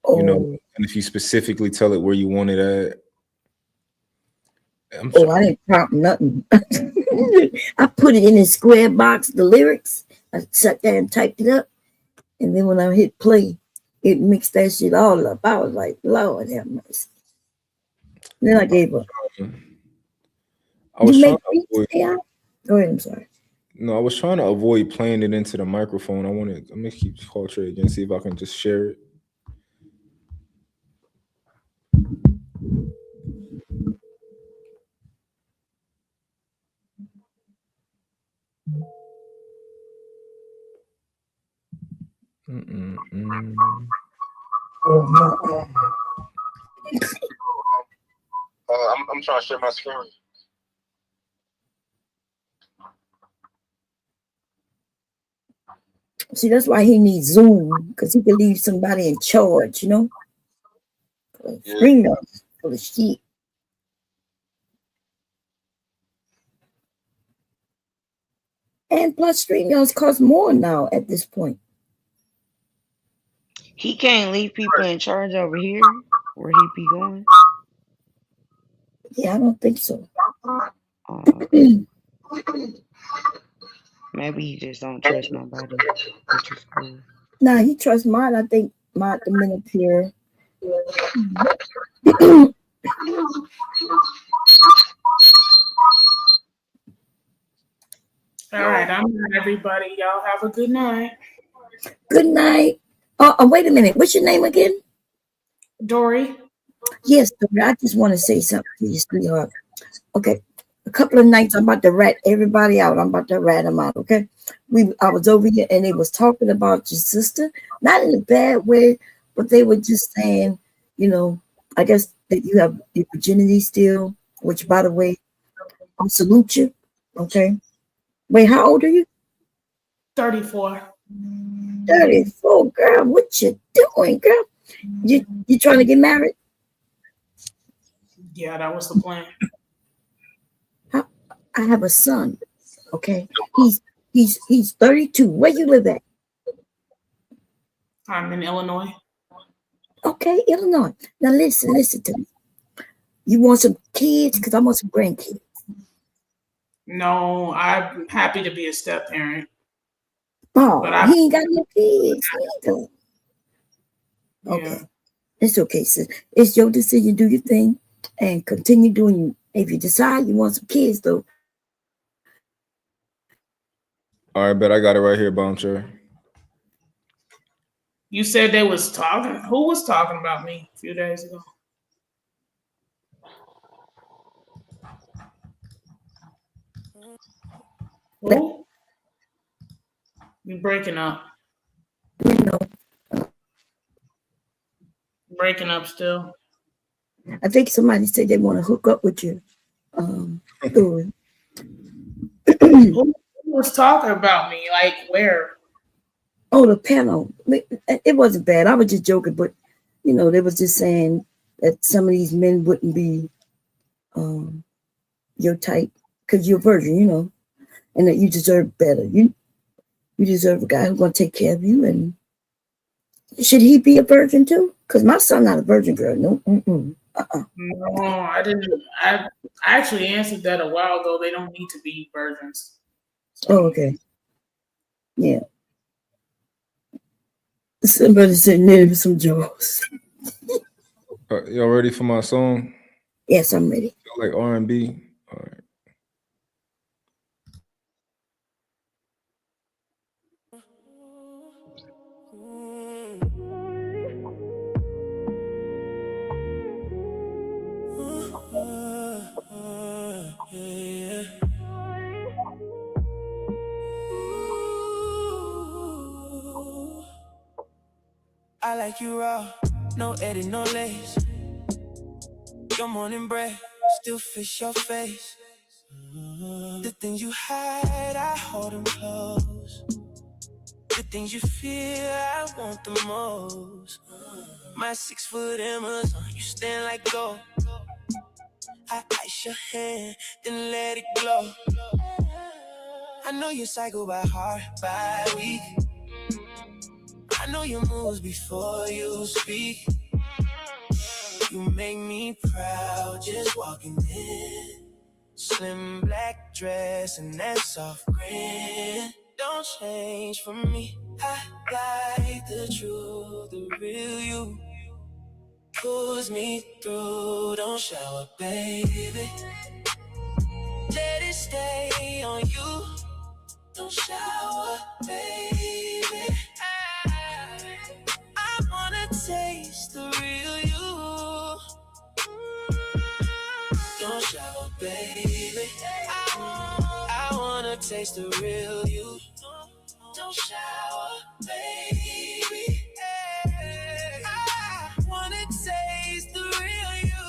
And if you specifically tell it where you want it at. I didn't prompt nothing. I put it in a square box, the lyrics. I sat there and typed it up. And then when I hit play, it mixed that shit all up. I was like, Lord have mercy. Then I gave up. I was trying to avoid. Go ahead, I'm sorry. No, I was trying to avoid playing it into the microphone. I'm gonna keep call Trey again, see if I can just share it. I'm trying to share my screen. See, that's why he needs Zoom, because he can leave somebody in charge, you know? Screen up for the shit. And plus, StreamYards cost more now at this point. He can't leave people in charge over here where he be going. Yeah, I don't think so. Maybe he just don't trust nobody, which is cool. Nah, he trusts mine. I think mine the minute here. All right, I'm done, everybody. Y'all have a good night. Good night. Wait a minute. What's your name again? Dory. Yes, Dory. I just want to say something to you, sweetheart. Okay. A couple of nights, I'm about to rat everybody out. I'm about to rat them out, okay? I was over here and they was talking about your sister, not in a bad way, but they were just saying, I guess that you have your virginity still, which, by the way, I salute you, okay? Wait, how old are you? 34. 34, girl. What you doing, girl? You trying to get married? Yeah, that was the plan. I have a son, okay? He's 32. Where you live at? I'm in Illinois. Okay, Illinois. Now listen to me. You want some kids? Because I want some grandkids. No, I'm happy to be a step parent. Oh, but he ain't got no kids. Either. Okay. Yeah. It's okay, sis. It's your decision. Do your thing and continue doing you. If you decide you want some kids, though. All right, bet I got it right here, Bouncer. You said they was talking. Who was talking about me a few days ago? Who? You breaking up. Breaking up still. I think somebody said they want to hook up with you. Who was talking about me? Like where? Oh, the panel. It wasn't bad. I was just joking, but they was just saying that some of these men wouldn't be your type because you're a virgin, and that you deserve better. You deserve a guy who's gonna take care of you. And should he be a virgin too? Because my son not a virgin, girl. No. No, I didn't. I actually answered that a while ago. They don't need to be virgins. Oh, okay. Yeah. Somebody said name some jaws. Y'all ready for my song? Yes, I'm ready. Like R&B. All right. I like you raw, no edit, no lace. Your morning bread, still fish your face. The things you hide, I hold them close. The things you feel, I want the most. My 6 foot Amazon, you stand like gold. I ice your hand, then let it glow. I know you cycle by heart, by week. I know your moves before you speak. You make me proud just walking in. Slim black dress and that soft grin. Don't change for me. I like the truth, the real you. Pulls me through, don't shower, baby. Let it stay on you. Don't shower, baby. I wanna taste the real you. Don't shower, baby. I wanna taste the real you. Don't shower, baby. I wanna taste the real you.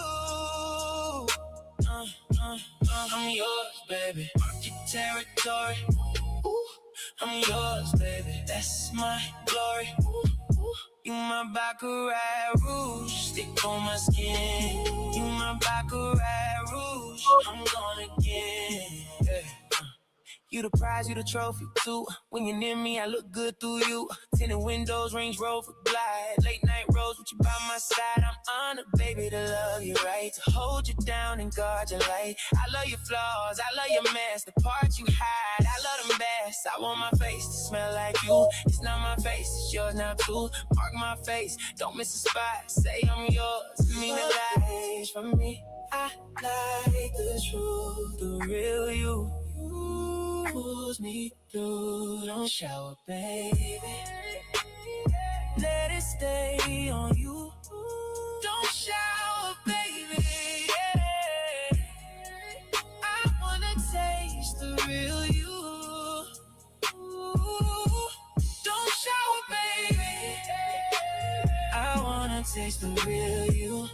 I'm yours, baby. Mark your territory. Ooh, I'm yours, baby. That's my glory. Ooh, you my Baccarat rouge, stick on my skin. You my Baccarat rouge, I'm gone again. Yeah. You the prize, you the trophy too. When you're near me, I look good through you. Tinted windows, Range Rover glide. Late night rose with you by my side. I'm honored, baby, to love you right. To hold you down and guard your light. I love your flaws, I love your mess. The parts you hide, I love them best. I want my face to smell like you. It's not my face, it's yours now too. Mark my face, don't miss a spot. Say I'm yours, mean it lies for me. I like the truth, the real you. Pulls me through, don't shower, baby. Let it stay on you. Don't shower, baby. Yeah. I wanna taste the real you. Don't shower, baby. I wanna taste the real you.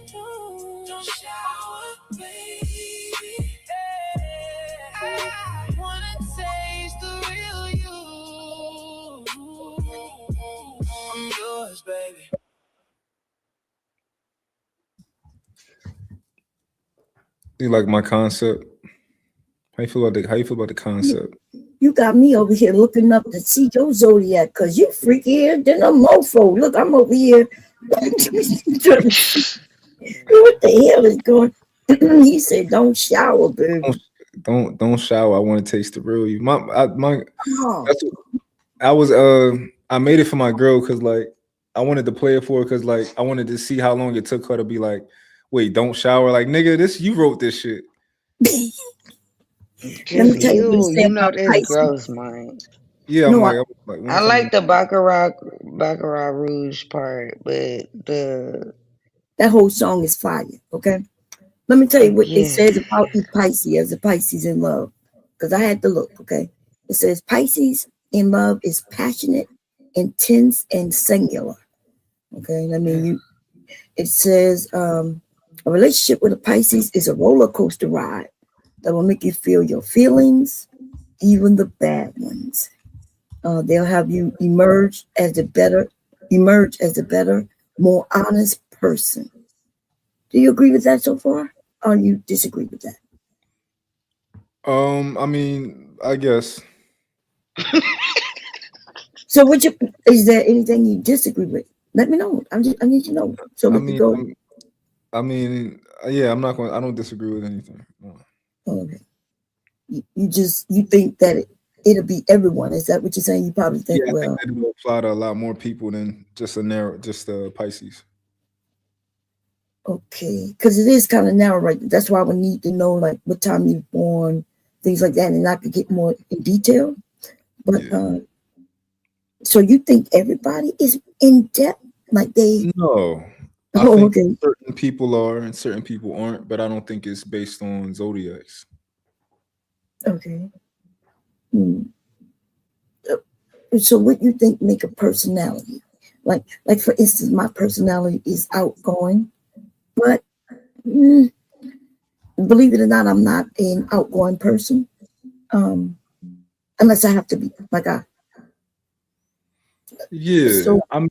Don't shower, baby. I wanna taste the real you. I'm yours, baby. You like my concept? How you feel about the concept? You got me over here looking up to see your Zodiac because you freakier than a mofo. Look, I'm over here. What the hell is going? He said, "Don't shower, baby. Don't shower. I want to taste the real you." Oh. That's what, I made it for my girl because like I wanted to play it for her because like I wanted to see how long it took her to be like, wait, don't shower. Like, nigga, you wrote this shit. Let me tell you what he said about that's Pisces. gross, man. Yeah, No, I like the Baccarat Rouge part, but that whole song is fire. Okay, let me tell you what it yeah. says about you Pisces as a Pisces in love, because I had to look. Okay, it says Pisces in love is passionate, intense, and singular. Okay, I mean it says a relationship with a Pisces is a roller coaster ride that will make you feel your feelings, even the bad ones. They'll have you emerge as a better, more honest person. Do you agree with that so far, or you disagree with that? I mean, I guess. So, is there anything you disagree with? Let me know. I need to know so we can go. Yeah, I'm not going. I don't disagree with anything. No. Okay. You think that it'll be everyone? Is that what you're saying? You probably think, Yeah, I well, think that will apply to a lot more people than just Pisces. Okay, because it is kind of narrow, right? That's why we need to know like what time you're born, things like that, and I could get more in detail. But so you think everybody is in depth, like they? No, I think certain people are and certain people aren't, but I don't think it's based on zodiacs. Okay. So what you think make a personality? Like for instance, my personality is outgoing, but believe it or not, I'm not an outgoing person. Unless I have to be, like yeah. So I've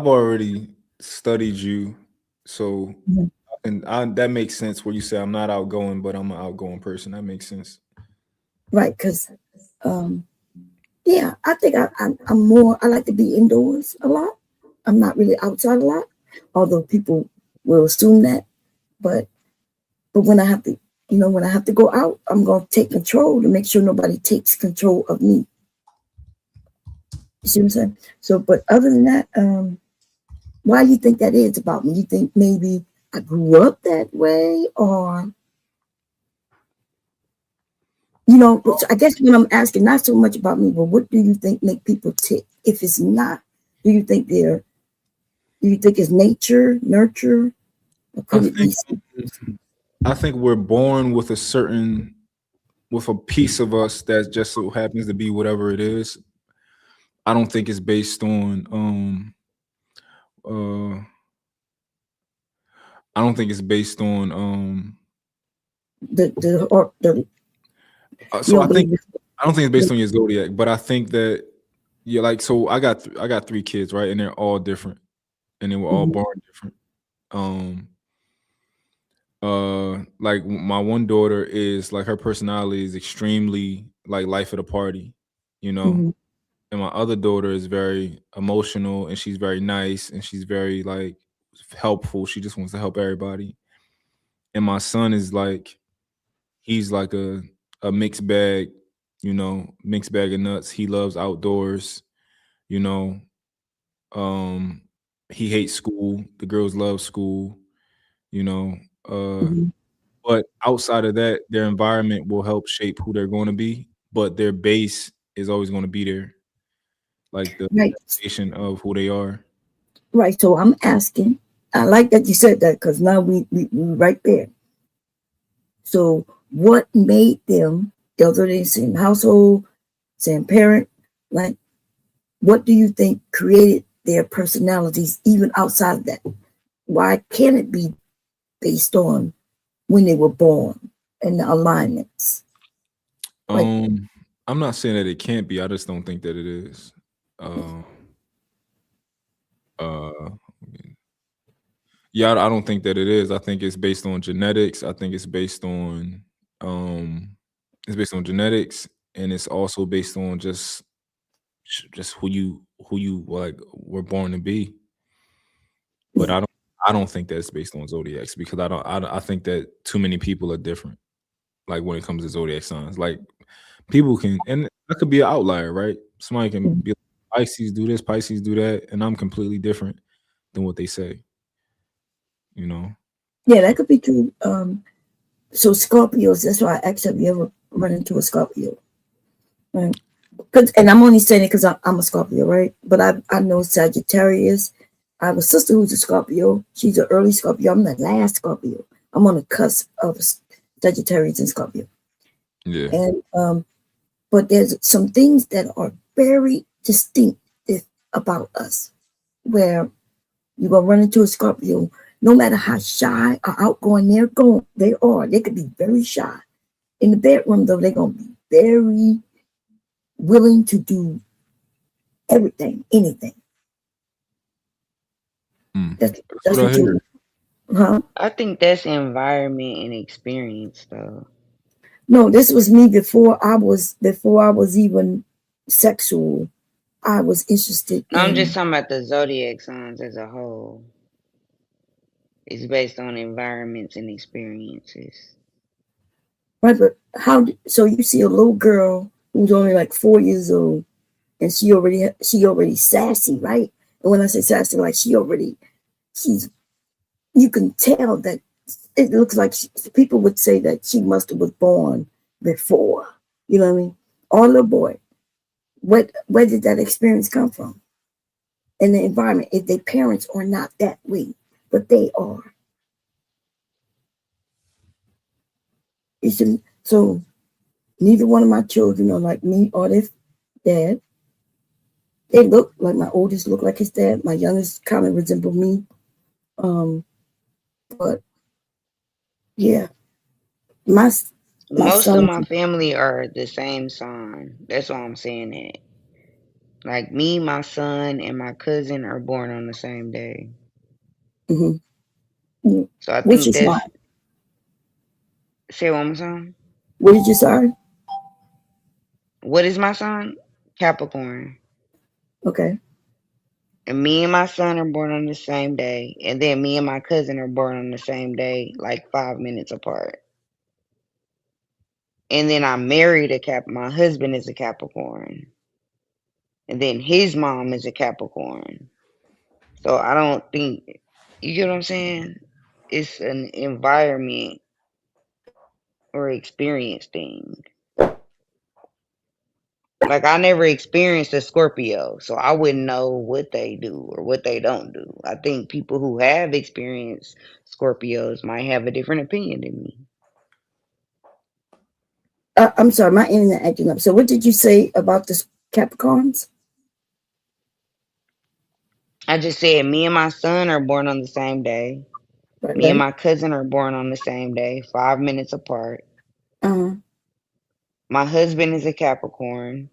already studied you, so that makes sense. Where you say I'm not outgoing, but I'm an outgoing person. That makes sense. Right, because yeah, I think I'm more. I like to be indoors a lot. I'm not really outside a lot, although people will assume that. But when I have to, when I have to go out, I'm gonna take control to make sure nobody takes control of me. You see what I'm saying? So, but other than that, why do you think that is about me? You think maybe I grew up that way, or I guess when I'm asking, not so much about me, but what do you think make people tick? If it's not, do you think it's nature, nurture, or could it be? I think we're born with with a piece of us that just so happens to be whatever it is. I don't think it's based on I don't think it's based on so I don't think it's based on your zodiac, but I think that so I got 3 kids, right? And they're all different. And they were all born different. Like my one daughter is like her personality is extremely like life of the party, and my other daughter is very emotional and she's very nice and she's very like helpful. She just wants to help everybody. And my son is like he's like a mixed bag, mixed bag of nuts. He loves outdoors, he hates school. The girls love school, but outside of that, their environment will help shape who they're going to be, but their base is always going to be there, like the foundation of who they are. Right. So I'm asking. I like that you said that because now we right there. So what made them, although they same household, same parent, like what do you think created their personalities even outside of that? Why can't it be based on when they were born and the alignments? I'm not saying that it can't be. I just don't think that it is. Yeah, I don't think that it is. I think it's based on genetics. I think it's based on genetics, and it's also based on just who you like were born to be. But I I don't think that's based on zodiacs because I think that too many people are different. Like when it comes to zodiac signs, like people can, and that could be an outlier, right? Somebody can be like, Pisces do this, Pisces do that, and I'm completely different than what they say. You know? Yeah, that could be true. So Scorpios, that's why I asked if you ever run into a Scorpio. Right? And I'm only saying it because I'm a Scorpio, right? But I know Sagittarius. I have a sister who's a Scorpio. She's an early Scorpio. I'm the last Scorpio. I'm on the cusp of Sagittarius and Scorpio. Yeah. And but there's some things that are very distinctive about us, where you're gonna run into a Scorpio. No matter how shy or outgoing they could be very shy. In the bedroom, though, they're gonna be very willing to do everything, anything. That's what you. Huh? I think that's environment and experience, though. No, this was me before I was even sexual. I was interested. I'm just talking about the zodiac signs as a whole. It's based on environments and experiences. Right, but so you see a little girl who's only like 4 years old, and she already sassy, right? And when I say sassy, like you can tell that it looks like people would say that she must have was born before. You know what I mean? Or little boy. Where did that experience come from? In the environment, if their parents are not that way, but they are. You see, so neither one of my children are like me or their dad. They look like my oldest look like his dad. My youngest kind of resemble me. But yeah, Most son, of my family are the same sign. That's why I'm saying that. Like me, my son, and my cousin are born on the same day. Mm-hmm. So I Which think is that's. why. Say one more time. What did you say? What is my sign? Capricorn. Okay. And me and my son are born on the same day. And then me and my cousin are born on the same day, like 5 minutes apart. And then I married my husband is a Capricorn. And then his mom is a Capricorn. So I don't think, you get what I'm saying? It's an environment or experience thing. Like I never experienced a Scorpio, so I wouldn't know what they do or what they don't do. I think people who have experienced Scorpios might have a different opinion than me. I'm sorry, my internet acting up. So what did you say about the Capricorns? I just said me and my son are born on the same day. Right, Me and my cousin are born on the same day, 5 minutes apart. My husband is a Capricorn.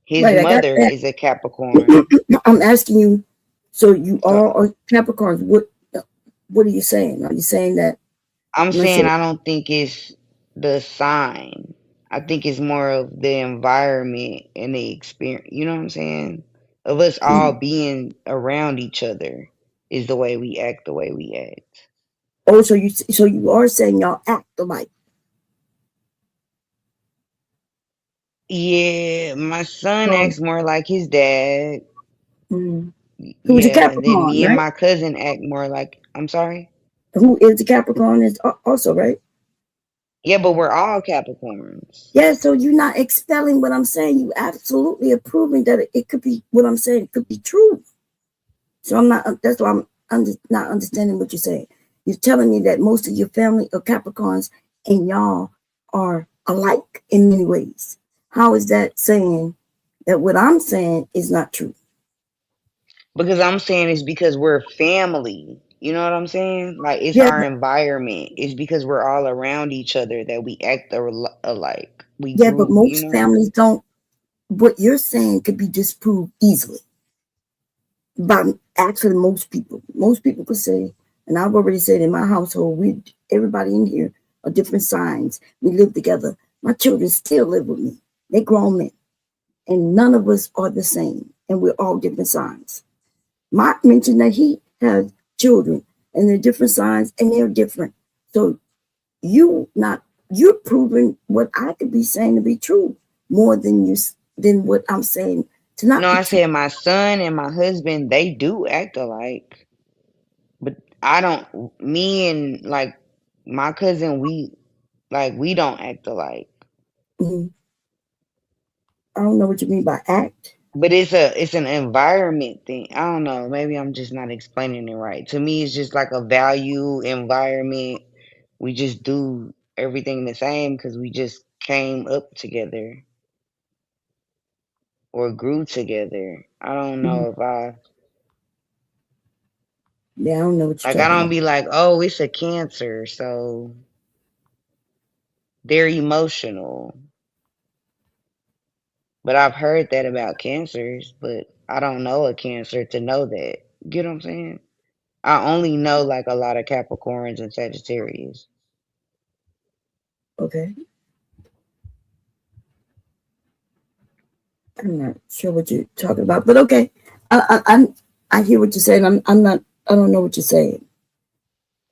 His mother is a Capricorn. I'm asking you, so you all are Capricorns. What are you saying? Are you saying that? I'm saying I don't think it's the sign. I think it's more of the environment and the experience. You know what I'm saying? Of us all being around each other is the way we act the way we act. Oh, so you are saying y'all act alike? Yeah, my son acts more like his dad. Who's a Yeah, and then Capricorn, me and right? my cousin act more like. I'm sorry. Who is a Capricorn is also right? Yeah, but we're all Capricorns. Yeah, so you're not expelling what I'm saying. You absolutely are proving that it could be what I'm saying. It could be true. So I'm not. That's why I'm just not understanding what you're saying. You're telling me that most of your family are Capricorns and y'all are alike in many ways. How is that saying that what I'm saying is not true? Because I'm saying it's because we're family. You know what I'm saying? Like it's our environment. It's because we're all around each other that we act alike. We Yeah, but group, most families don't. What you're saying could be disproved easily by actually most people. Most people could say, and I've already said in my household, everybody in here are different signs. We live together. My children still live with me. They're grown men, and none of us are the same, and we're all different signs. Mark mentioned that he has children and they're different signs, and they're different. So you're proving what I could be saying to be true more than what I'm saying to not. No, be I true. said my son and my husband, they do act alike. But I don't, me and like my cousin, we don't act alike. Mm-hmm. I don't know what you mean by act. But it's an environment thing. I don't know. Maybe I'm just not explaining it right. To me, it's just like a value environment. We just do everything the same because we just came up together or grew together. I don't know if Yeah, I don't know what you're I talking don't about. be like, oh, it's a Cancer, so they're emotional. But I've heard that about Cancers, but I don't know a Cancer to know that. Get what I'm saying? I only know like a lot of Capricorns and Sagittarius. Okay. I'm not sure what you're talking about, but okay. I hear what you're saying. I don't know what you're saying.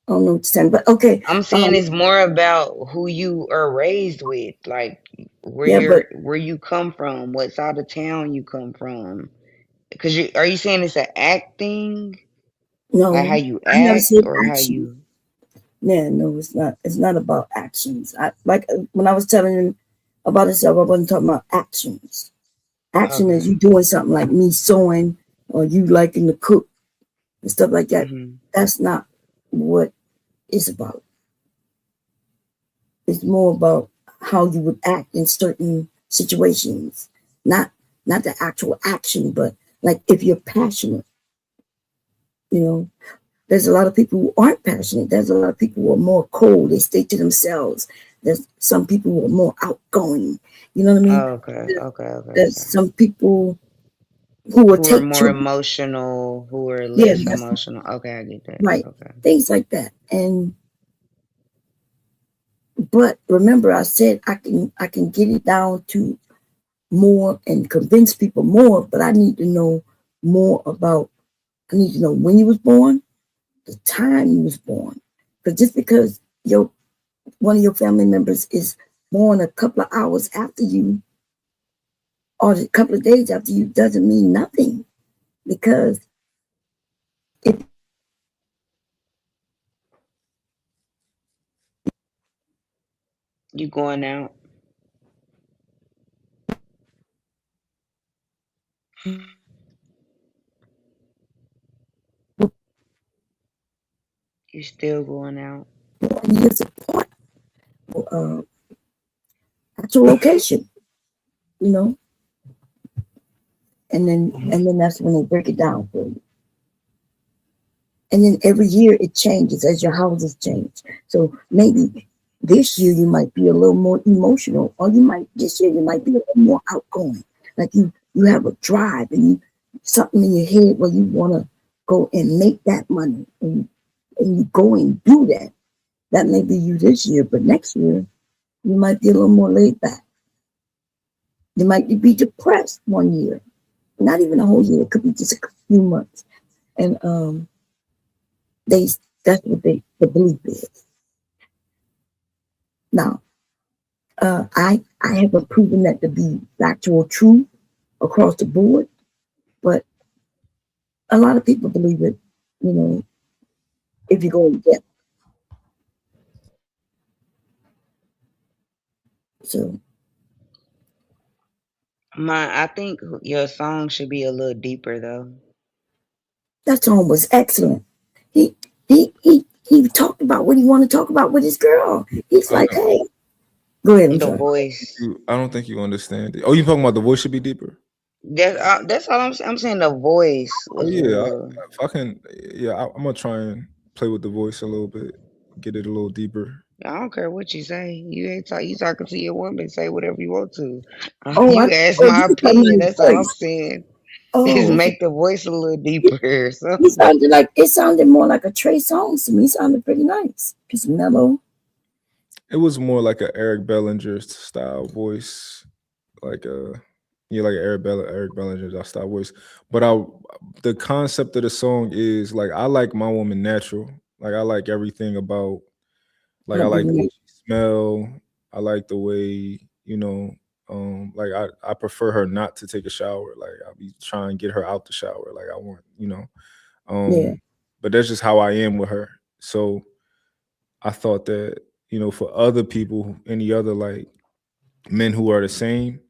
I don't know what you're saying, but okay. I'm saying it's more about who you are raised with, like where you come from, what side of town you come from. Because are you saying it's an acting? No, Like how you I never act said or how action. you? Yeah, no, it's not. It's not about actions. When I was telling him about itself, I wasn't talking about actions. Action is you doing something like me sewing or you liking to cook and stuff like that. Mm-hmm. That's not what it's about. It's more about how you would act in certain situations, not the actual action, but like if you're passionate, there's a lot of people who aren't passionate. There's a lot of people who are more cold. They stay to themselves. There's some people who are more outgoing. You know what I mean? Okay. There's some people who will Who are take more to emotional, who are less that's emotional. Okay, I get that. right. Okay. Things like that. But remember, I said I can get it down to more and convince people more, but I need to know more about. I need to know when you was born, the time you was born, because just because one of your family members is born a couple of hours after you or a couple of days after you doesn't mean nothing, because if You going out? You still going out? years apart, actual location, and then that's when they break it down for you. And then every year it changes as your houses change. So maybe this year you might be a little more emotional, or this year you might be a little more outgoing. Like you have a drive and something in your head where you want to go and make that money, and you go and do that. That may be you this year, but next year you might be a little more laid back. You might be depressed one year, not even a whole year. It could be just a few months, and that's what the belief is. Now, I haven't proven that to be factual true across the board, but a lot of people believe it. If you go in depth. So, I think your song should be a little deeper though. that song was excellent. He talked about what he wanted to talk about with his girl. He's like, hey, go ahead. I'm The sorry. voice. I don't think you understand it. Oh, you talking about the voice should be deeper? That's all I'm saying. The voice Oh was a yeah, little. if I can, I'm gonna try and play with the voice a little bit, get it a little deeper. I don't care what you say. You talking to your woman. Say whatever you want to. Oh, You ask you my can tell me opinion. his That's all I'm voice. saying. Is Oh, okay. make the voice a little deeper. So. It sounded more like a Trey Songz to me. It sounded pretty nice, just mellow. It was more like a Eric Bellinger style voice, like like Eric Bellinger style voice. But the concept of the song is like I like my woman natural. Like I like everything about. Like I like the way she smell. I like the way like I prefer her not to take a shower. Like I'll be trying to get her out the shower. Like I want Yeah. But that's just how I am with her. So I thought that for other people, any other like men who are the same,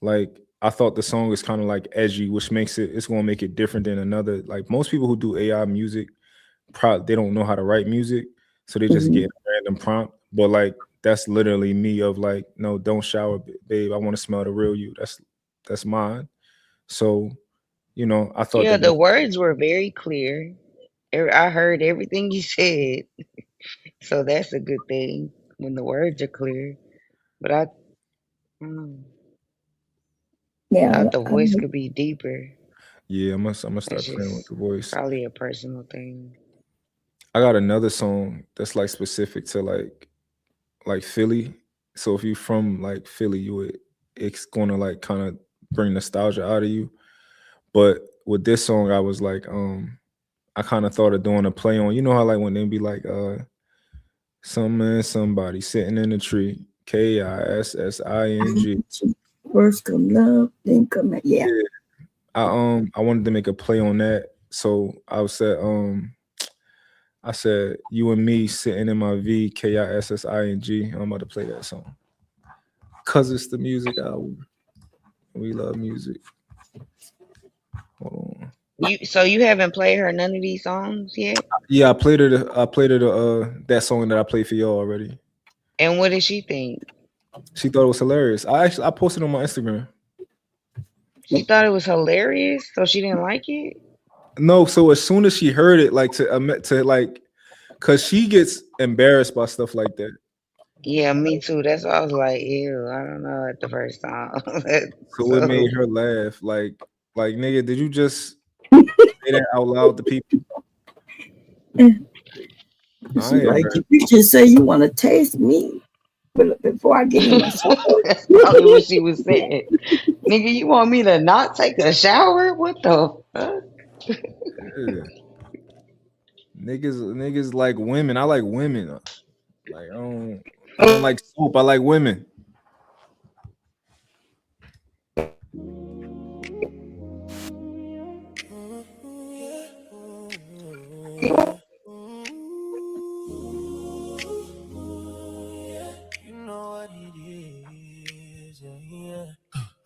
like I thought the song is kind of like edgy, which makes it's gonna make it different than another. Like most people who do AI music, they don't know how to write music, so they just get a random prompt. But like that's literally me of like, no, don't shower, babe. I want to smell the real you. That's mine. So I thought Yeah, that the words were very clear. I heard everything you said, so that's a good thing when the words are clear. But I thought the voice could be deeper. yeah, I'm gonna start That's playing with just the voice. probably a personal thing. I got another song that's like specific to like Philly. So if you from like Philly, it's gonna like kind of bring nostalgia out of you. But with this song, I was like, I kind of thought of doing a play on, how like when they be like, some man, somebody sitting in a tree, KISSING. First come love, then come yeah. I wanted to make a play on that, so I said you and me sitting in my V, KISSING. I'm about to play that song cause it's the music album. We love music. Hold on. So you haven't played her none of these songs yet? Yeah, I played her that song that I played for y'all already. And what did she think? She thought it was hilarious. I posted on my Instagram. She thought it was hilarious, so she didn't like it? No, so as soon as she heard it, like to like, cause she gets embarrassed by stuff like that. Yeah, me too. That's why I was like, ew, I don't know at the first time. So it made her laugh. Like nigga, did you just say that out loud to people? Like you just say you want to taste me before I get in my shower. That's probably what she was saying. Nigga, you want me to not take a shower? What the fuck? Yeah. Niggas like women. I like women. Like I don't like soap. I like women.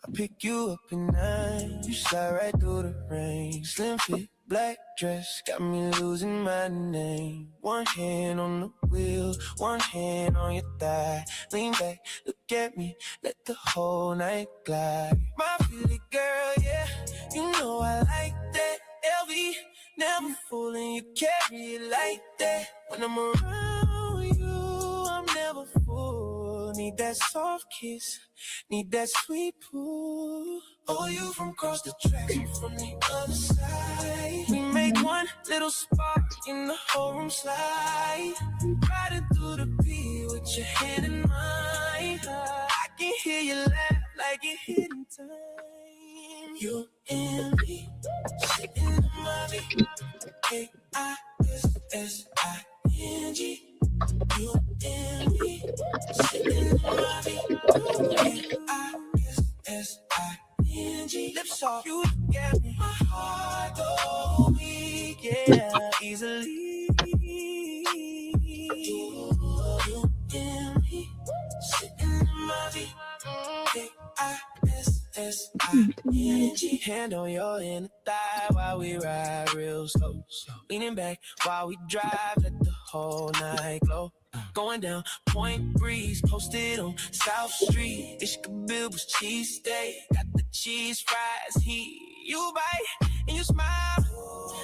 I pick you up at night, you slide right through the rain. Slim fit, black dress, got me losing my name. One hand on the wheel, one hand on your thigh. Lean back, look at me, let the whole night glide. My pretty girl, yeah, you know I like that. LV, never fooling, you carry it like that. When I'm around you, I'm never full. Need that soft kiss, need that sweet pull. Oh, you from across the tracks, you from the other side. We make one little spark in the whole room slide. Riding through the beat with your hand in mine. I can hear you laugh like you're hitting time. You and me, sitting in my V, KISSING. You and me, sitting in my V, KISSING. Lips off, you get me. My heart go weak, yeah, easily. You and me, sitting in my V, KISSING. Hand on your inner thigh while we ride real slow. Leaning back while we drive, let the whole night glow. Going down Point Breeze, posted on South Street. Ishkabil's cheesesteak, got the cheese fries. You bite and you smile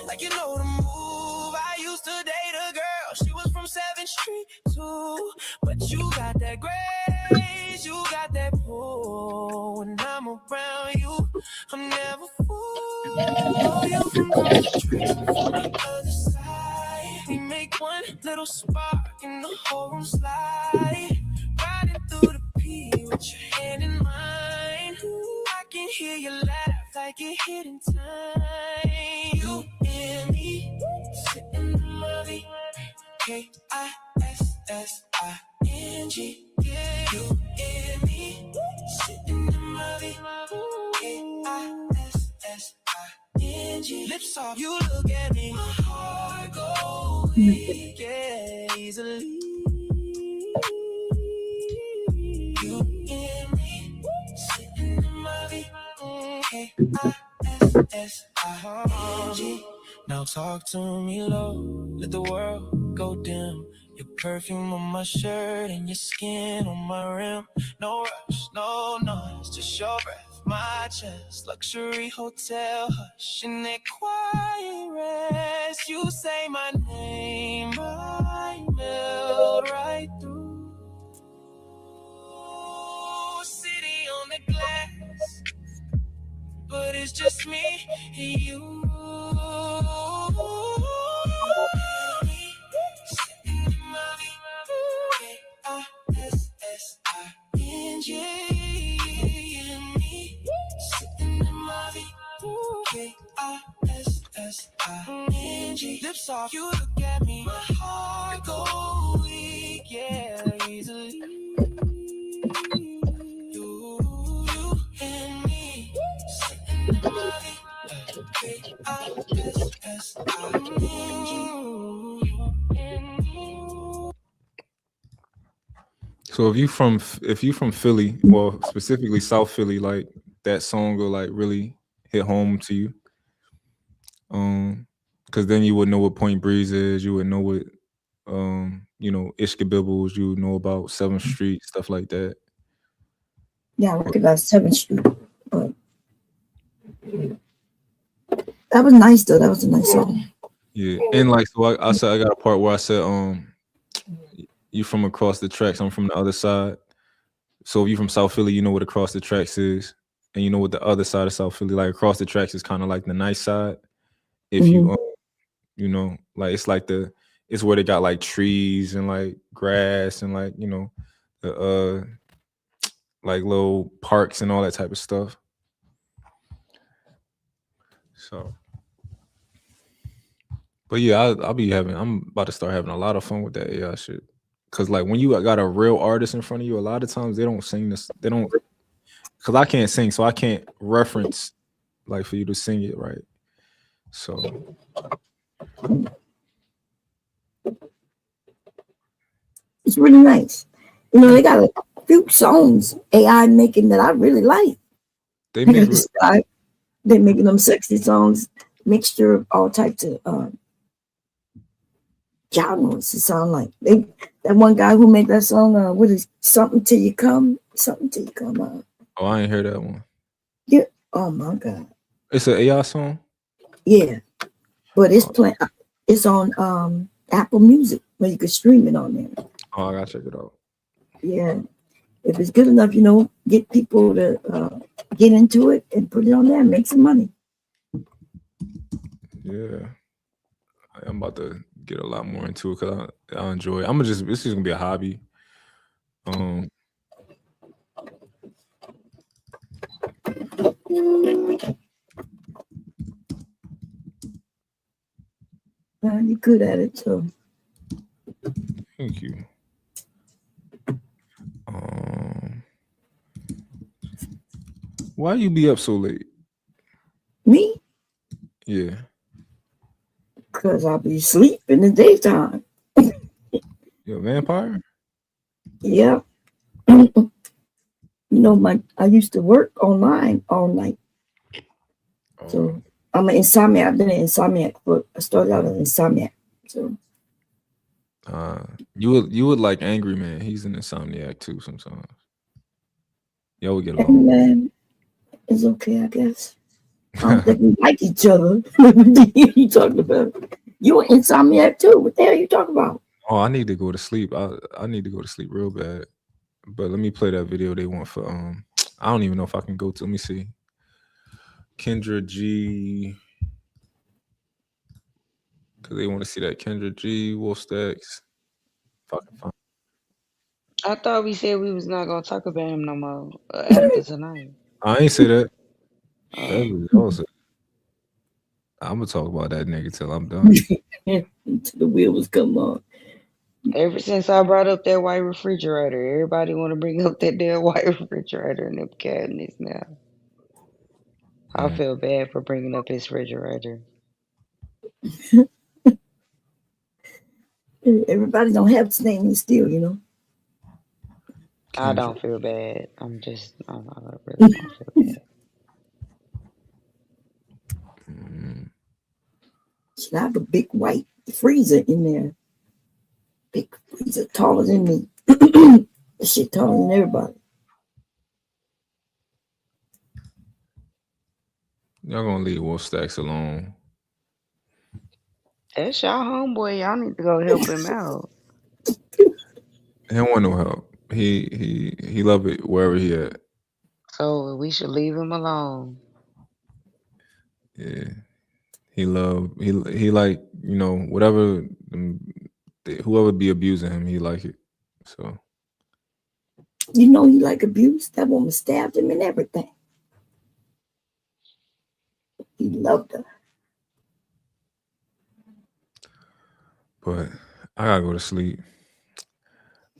like you know the move. I used to date a girl, she was from 7th Street too. But you got that grace, you got that pull. When I'm around you, I'm never fooled. You from the other side. We make one little spark and the whole room slide. Riding through the P with your hand in mine. I can hear you laugh like you're hitting time. You and me, sitting in my V, K-I-S-S-I-N-G. Yeah, you and me. Sitting in my K-I-S-S-I-N-G. Lips off, you look at me. My heart goes weak, yeah, easily. You and me. Sitting in my K-I-S-S-I-N-G. Now talk to me low, let the world go dim. Your perfume on my shirt and your skin on my rim. No rush, no noise, just your breath, my chest. Luxury hotel, hush in that quiet rest. You say my name, I melt right through. City on the glass, but it's just me and you. K-I-S-S-I-N-G. K-I-S-S-I-N-G. Lips off, you look at me. My heart go weak, yeah, easily. You and me. Sitting in my So if you from Philly, well, specifically South Philly, like that song will like really hit home to you. Because then you would know what Point Breeze is, you would know what you know, Ishkabibbles, you would know about 7th Street, stuff like that. Yeah, I recognize 7th Street, but that was nice though. That was a nice song. Yeah, and like so I said I got a part where I said you from across the tracks, I'm from the other side. So if you from South Philly, you know what across the tracks is, and you know what the other side of South Philly, like across the tracks is kind of like the nice side. If you you know, like it's like it's where they got like trees and like grass and like, you know, the like little parks and all that type of stuff. So but yeah, I'm about to start having a lot of fun with that AI shit. Cause like when you got a real artist in front of you, a lot of times they don't sing this, cause I can't sing, so I can't reference like for you to sing it right. So it's really nice. You know, they got a few songs AI making that I really like. They're making them sexy songs, mixture of all types of genres. It sound like that one guy who made that song. What is something till you come? Something till you come. Oh, I ain't heard that one. Yeah. Oh my God. It's an AI song. Yeah, but it's playing. It's on Apple Music where you can stream it on there. Oh, I gotta check it out. Yeah, if it's good enough, you know, get people to get into it and put it on there and make some money. Yeah, I'm about to get a lot more into it because I enjoy it. This is gonna be a hobby. You're good at it, so. Thank you. Why you be up so late? Me? Yeah. Because I'll be asleep in the daytime. You a vampire? Yeah. You know, I used to work online all night. So I'm an insomniac. I've been an insomniac, I started out an insomniac. So you would like Angry Man. He's an insomniac too sometimes. Y'all would get along. Angry Man is okay, I guess. I don't think we like each other. What are you talking about? You an insomniac too. What the hell are you talking about? Oh, I need to go to sleep. I need to go to sleep real bad. But let me play that video they want for I don't even know if I can go to. Let me see. Kendra G. Because they want to see that Kendra G, Wolf Stacks. Fucking fun. I thought we said we was not gonna talk about him no more after tonight. I ain't say that. That was I'm gonna talk about that nigga till I'm done. Until the wheels come on. Ever since I brought up that white refrigerator, everybody want to bring up that damn white refrigerator and them cabinets now. I feel bad for bringing up his refrigerator. Everybody don't have the name still, you know. I don't feel bad. I really don't feel bad. Should have a big white freezer in there. Big freezer, taller than me. That shit taller than everybody. Y'all gonna leave Wolf Stacks alone. That's y'all homeboy. Y'all need to go help him out. He don't want no help. He love it wherever he at. So we should leave him alone. Yeah. He like, you know, whatever whoever be abusing him, he like it. So you know he like abuse. That woman stabbed him and everything. He loved her. But I gotta go to sleep.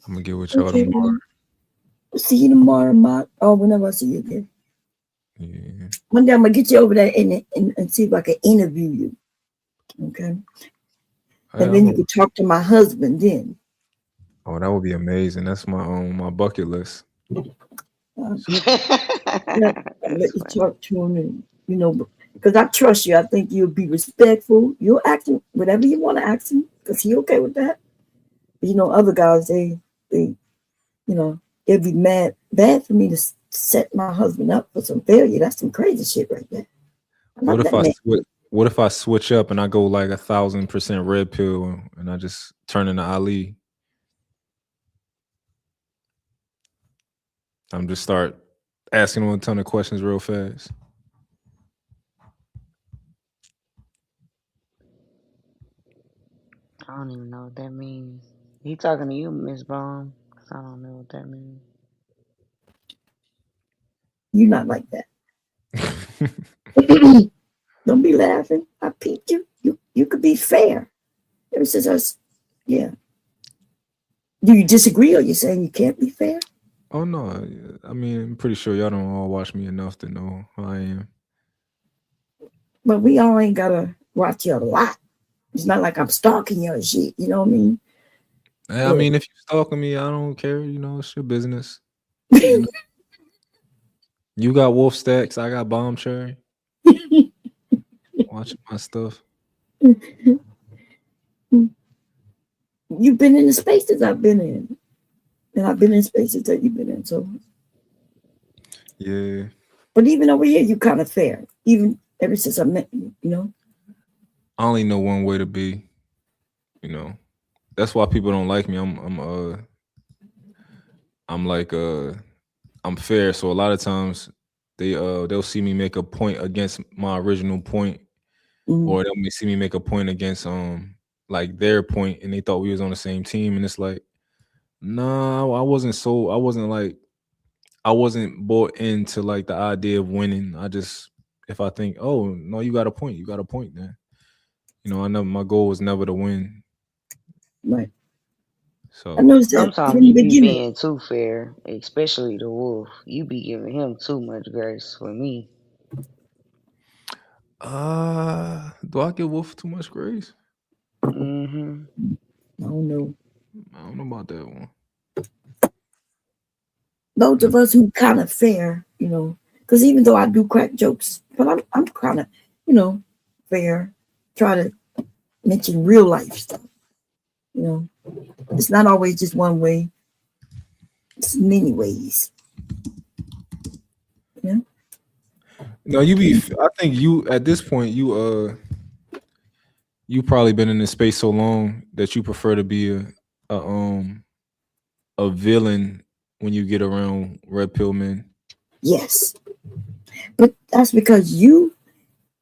I'm gonna get with y'all tomorrow. See you tomorrow, Mark. Or whenever I see you again. Yeah. One day I'm gonna get you over there and see if I can interview you. Okay. And then you can talk to my husband then. Oh, that would be amazing. That's my bucket list. Let you talk to him, and you know, because I trust you. I think you'll be respectful. You'll ask him whatever you want to ask him, because he okay with that. But, you know, other guys, they, you know, it'd be bad for me to set my husband up for some failure. That's some crazy shit right there. What if I switch up and I go like 1,000% red pill and I just turn into Ali? I'm just start asking him a ton of questions real fast. I don't even know what that means. He talking to you, Miss Baum, because I don't know what that means. You're not like that. Don't be laughing. I peeped you. You could be fair. Ever since us, yeah. Do you disagree, or you saying you can't be fair? Oh no, I mean, I'm pretty sure y'all don't all watch me enough to know who I am. But we all ain't gotta watch you a lot. It's not like I'm stalking you or shit. You know what I mean? I mean, if you stalking me, I don't care. You know, it's your business. You know? You got Wolf Stacks, I got Bomb Cherry. Watching my stuff. You've been in the spaces I've been in, and I've been in spaces that you've been in. So, yeah. But even over here, you kind of fair. Even ever since I met you, you know. I only know one way to be. You know, that's why people don't like me. I'm fair. So a lot of times they'll see me make a point against my original point, or they'll see me make a point against like their point, and they thought we was on the same team, and it's like, nah, I wasn't bought into like the idea of winning. If I think, oh no, you got a point, then. You know, my goal was never to win. Right. So I noticed that sometimes you be being too fair, especially the Wolf. You be giving him too much grace for me. Do I give Wolf too much grace? Mm-hmm. I don't know. I don't know about that one. Those of us who kind of fair, you know, because even though I do crack jokes, but I'm kind of, you know, fair. Try to mention real life stuff. You know, it's not always just one way. It's many ways. Yeah. No, I think you at this point you probably been in this space so long that you prefer to be a villain when you get around red pill men. Yes, but that's because you've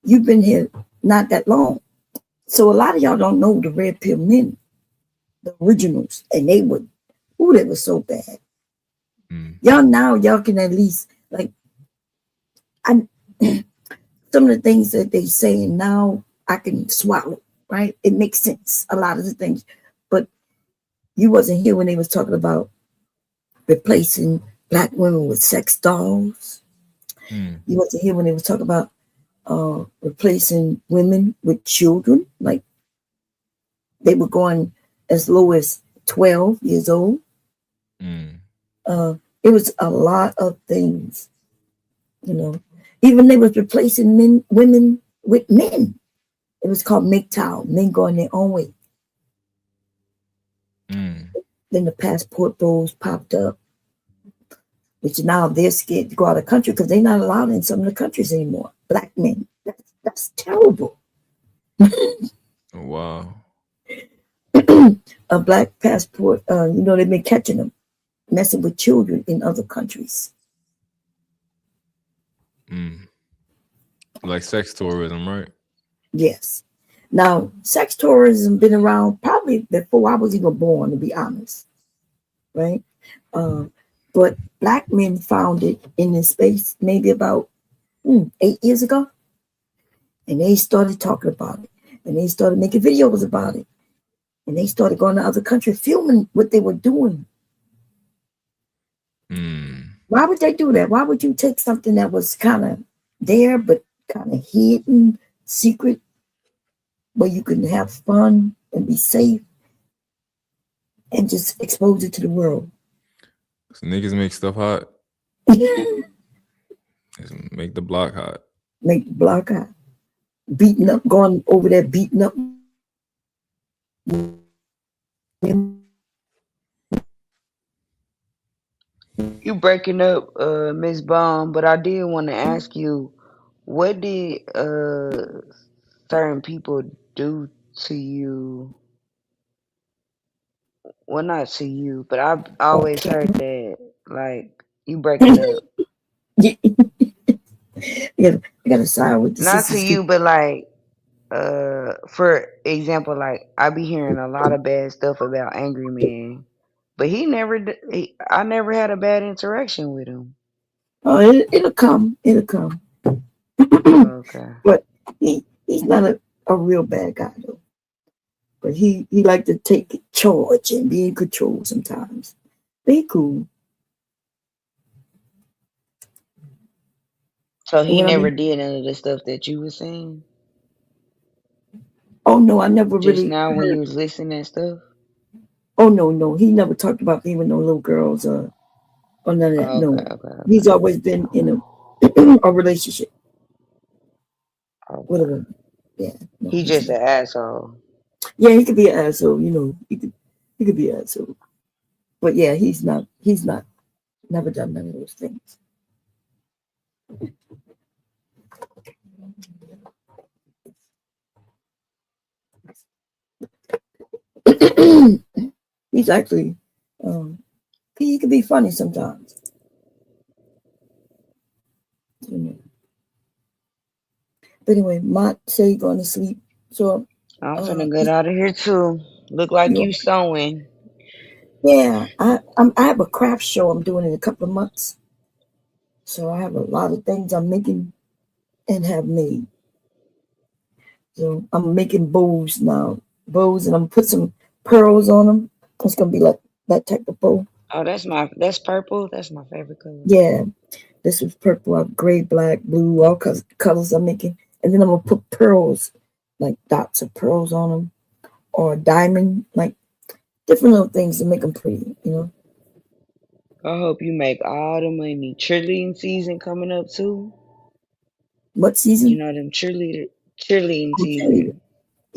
been here not that long, so a lot of y'all don't know the red pill men, the originals, and they were so bad. Y'all can at least like some of the things that they say now I can swallow, right? It makes sense, a lot of the things, but You wasn't here when they was talking about replacing black women with sex dolls. You wasn't here when they was talking about replacing women with children. Like they were going as low as 12 years old. It was a lot of things, you know. Even they was replacing women with men. It was called MGTOW, men going their own way. Then the passport bros popped up, which now they're scared to go out of the country because they're not allowed in some of the countries anymore. Black men. That's terrible. Wow. A black passport, you know, they've been catching them messing with children in other countries. Like sex tourism, right? Yes. Now, sex tourism been around probably before I was even born, to be honest. Right? But black men found it in this space maybe about 8 years ago. And they started talking about it. And they started making videos about it. And they started going to other countries, filming what they were doing. Why would they do that? Why would you take something that was kind of there, but kind of hidden, secret, where you can have fun and be safe, and just expose it to the world? So niggas make stuff hot. Make the block hot. Make the block hot. Beating up, going over there, beating up. You breaking up, Miss Bum, but I did want to ask you, what did certain people do to you? Well, not to you, but I've always heard that, like, you breaking up. I gotta side with the Not to sisters. you, but like, for example, like I be hearing a lot of bad stuff about Angry Man, but I never had a bad interaction with him. Oh, it'll come. It'll come. Okay. But he's not a real bad guy though. But he like to take charge and be in control sometimes. Be cool. So he never did none of the stuff that you were saying? Oh no, I never Just really now when you was listening and stuff? Oh no. He never talked about me with no little girls or none of that. No. Okay. He's always been in a relationship. With a woman. Yeah. No, He just an asshole. Yeah, he could be an asshole, you know. He could be an asshole. But yeah, he's not never done none of those things. He's actually he can be funny sometimes. But anyway, Mott say he going to sleep. So I'm gonna get out of here too. Look like you sewing. Yeah, I have a craft show I'm doing in a couple of months. So I have a lot of things I'm making and have made. So I'm making bows now. Bows, and I'm put some pearls on them. It's gonna be like that type of bow. Oh, that's purple. That's my favorite color. Yeah, this is purple, gray, black, blue, all colors I'm making. And then I'm gonna put pearls, like dots of pearls on them, or diamond, like different little things to make them pretty, you know. I hope you make all the money. Cheerleading season coming up too. What season? You know them cheerleading season.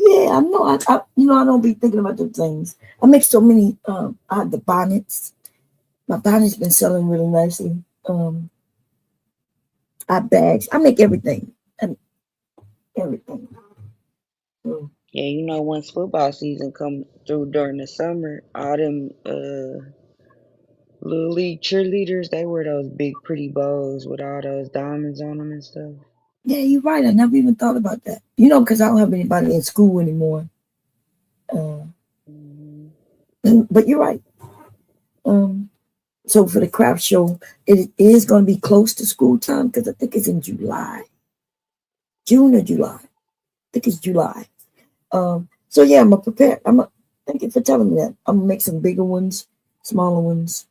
Yeah, I know. I don't be thinking about those things. I make so many. I have the bonnets. My bonnet's been selling really nicely. I have bags. I make everything. Everything. Yeah, you know, once football season come through during the summer, all them little league cheerleaders, they wear those big pretty bows with all those diamonds on them and stuff. Yeah, you're right. I never even thought about that. You know, because I don't have anybody in school anymore. But you're right. So for the craft show, it is going to be close to school time because I think it's in July. June or July. I think it's July. So yeah, I'm gonna prepare. Thank you for telling me that. I'm gonna make some bigger ones, smaller ones,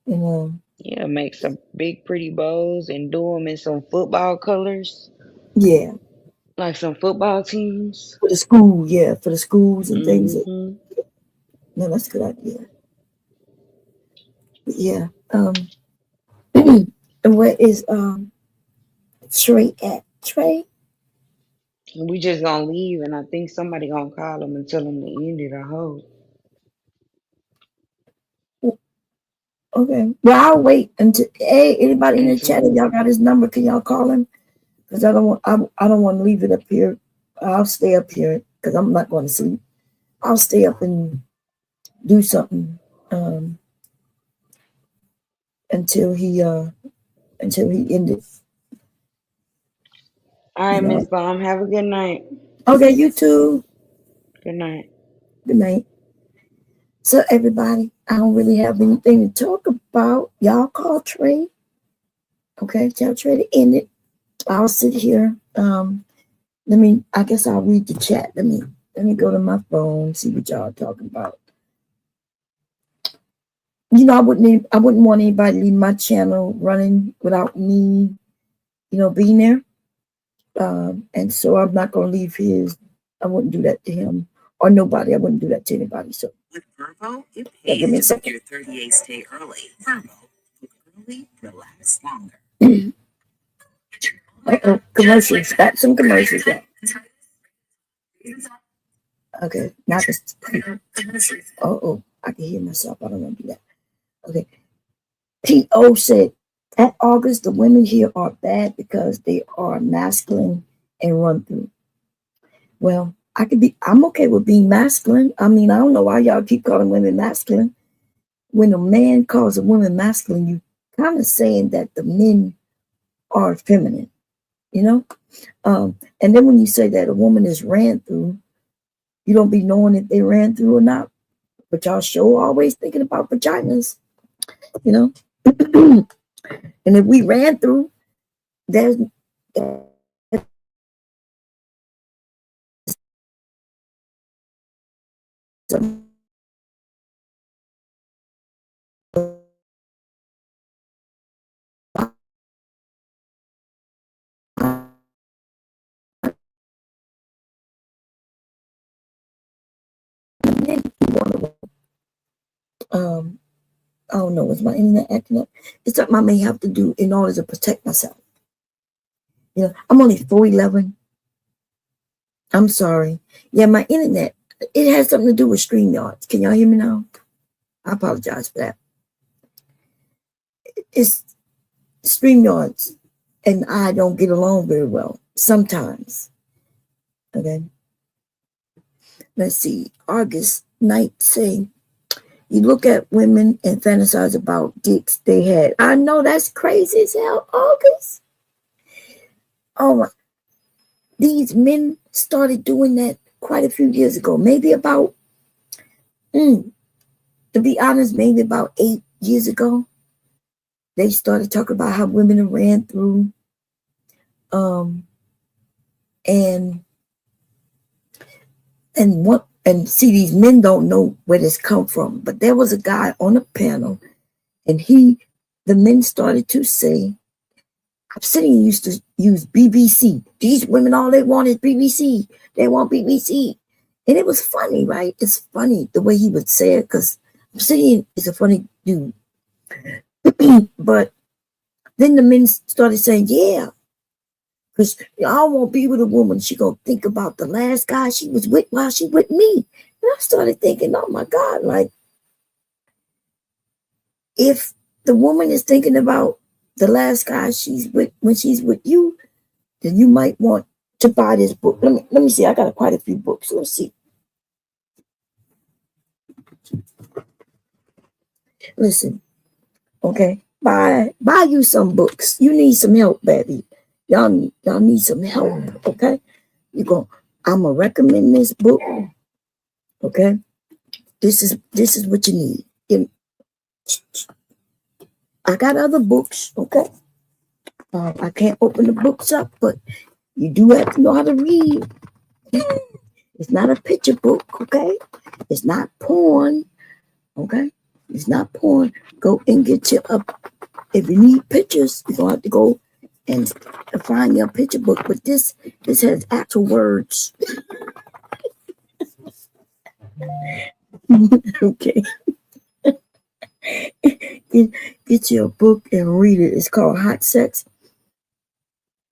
and yeah, make some big pretty bows and do them in some football colors. Yeah. Like some football teams. For the school, yeah, for the schools and things. Mm-hmm. No, that's a good idea. But yeah. And where is Trey at? Trey? We just gonna leave, and I think somebody gonna call them and tell them to end it. I hope. Okay. Well, I'll wait until. Hey, anybody in the chat, if y'all got his number, can y'all call him? Because I don't want to leave it up here. I'll stay up here because I'm not going to sleep. I'll stay up and do something until he ended. All right, Miss Bomb. Have a good night. Okay, you too. Good night. Good night. So everybody, I don't really have anything to talk about. Y'all call Trey. Okay, tell Trey to end it. I'll sit here. I guess I'll read the chat. Let me go to my phone, see what y'all talking about. You know, I wouldn't want anybody to leave my channel running without me, being there. And so I'm not gonna leave his. I wouldn't do that to him or nobody. I wouldn't do that to anybody. So with Verbo, it give me a pays second. your 38 stay early. Verbo, book early, relax longer. Commercials. Got some commercials. Yeah. Okay, now this. I can hear myself. I don't want to do that. Okay. P.O. said, at August, the women here are bad because they are masculine and run through. Well, I'm okay with being masculine. I mean, I don't know why y'all keep calling women masculine. When a man calls a woman masculine, you kind of saying that the men are feminine, And then when you say that a woman is ran through, you don't be knowing if they ran through or not. But y'all sure always thinking about vaginas, And if we ran through, there's I don't know, is my internet acting up? It's something I may have to do in order to protect myself. I'm only 4'11". I'm sorry. Yeah, my internet, it has something to do with StreamYards. Can y'all hear me now? I apologize for that. It's StreamYards and I don't get along very well sometimes. Okay. Let's see. August 9th saying, you look at women and fantasize about dicks they had. I know that's crazy as hell, August. Oh my. These men started doing that quite a few years ago. Maybe about, to be honest, maybe about 8 years ago. They started talking about how women ran through. And see, these men don't know where this come from. But there was a guy on a panel, and the men started to say, Obsidian used to use BBC. These women, all they want is BBC. They want BBC. And it was funny, right? It's funny the way he would say it, because Obsidian is a funny dude. But then the men started saying, yeah, because I won't be with a woman. She gonna think about the last guy she was with while she with me. And I started thinking, oh my God, like, if the woman is thinking about the last guy she's with when she's with you, then you might want to buy this book. Let me see. I got quite a few books. Let's see. Listen, okay. Buy you some books. You need some help, baby. Y'all need some help, okay? I'm gonna recommend this book, okay? This is what you need. I got other books, okay? I can't open the books up, but you do have to know how to read. It's not a picture book, okay? It's not porn, okay? It's not porn. Go and get you a. If you need pictures, you're gonna have to go and find your picture book. But this has actual words. Okay. Get you a book and read it. It's called Hot Sex.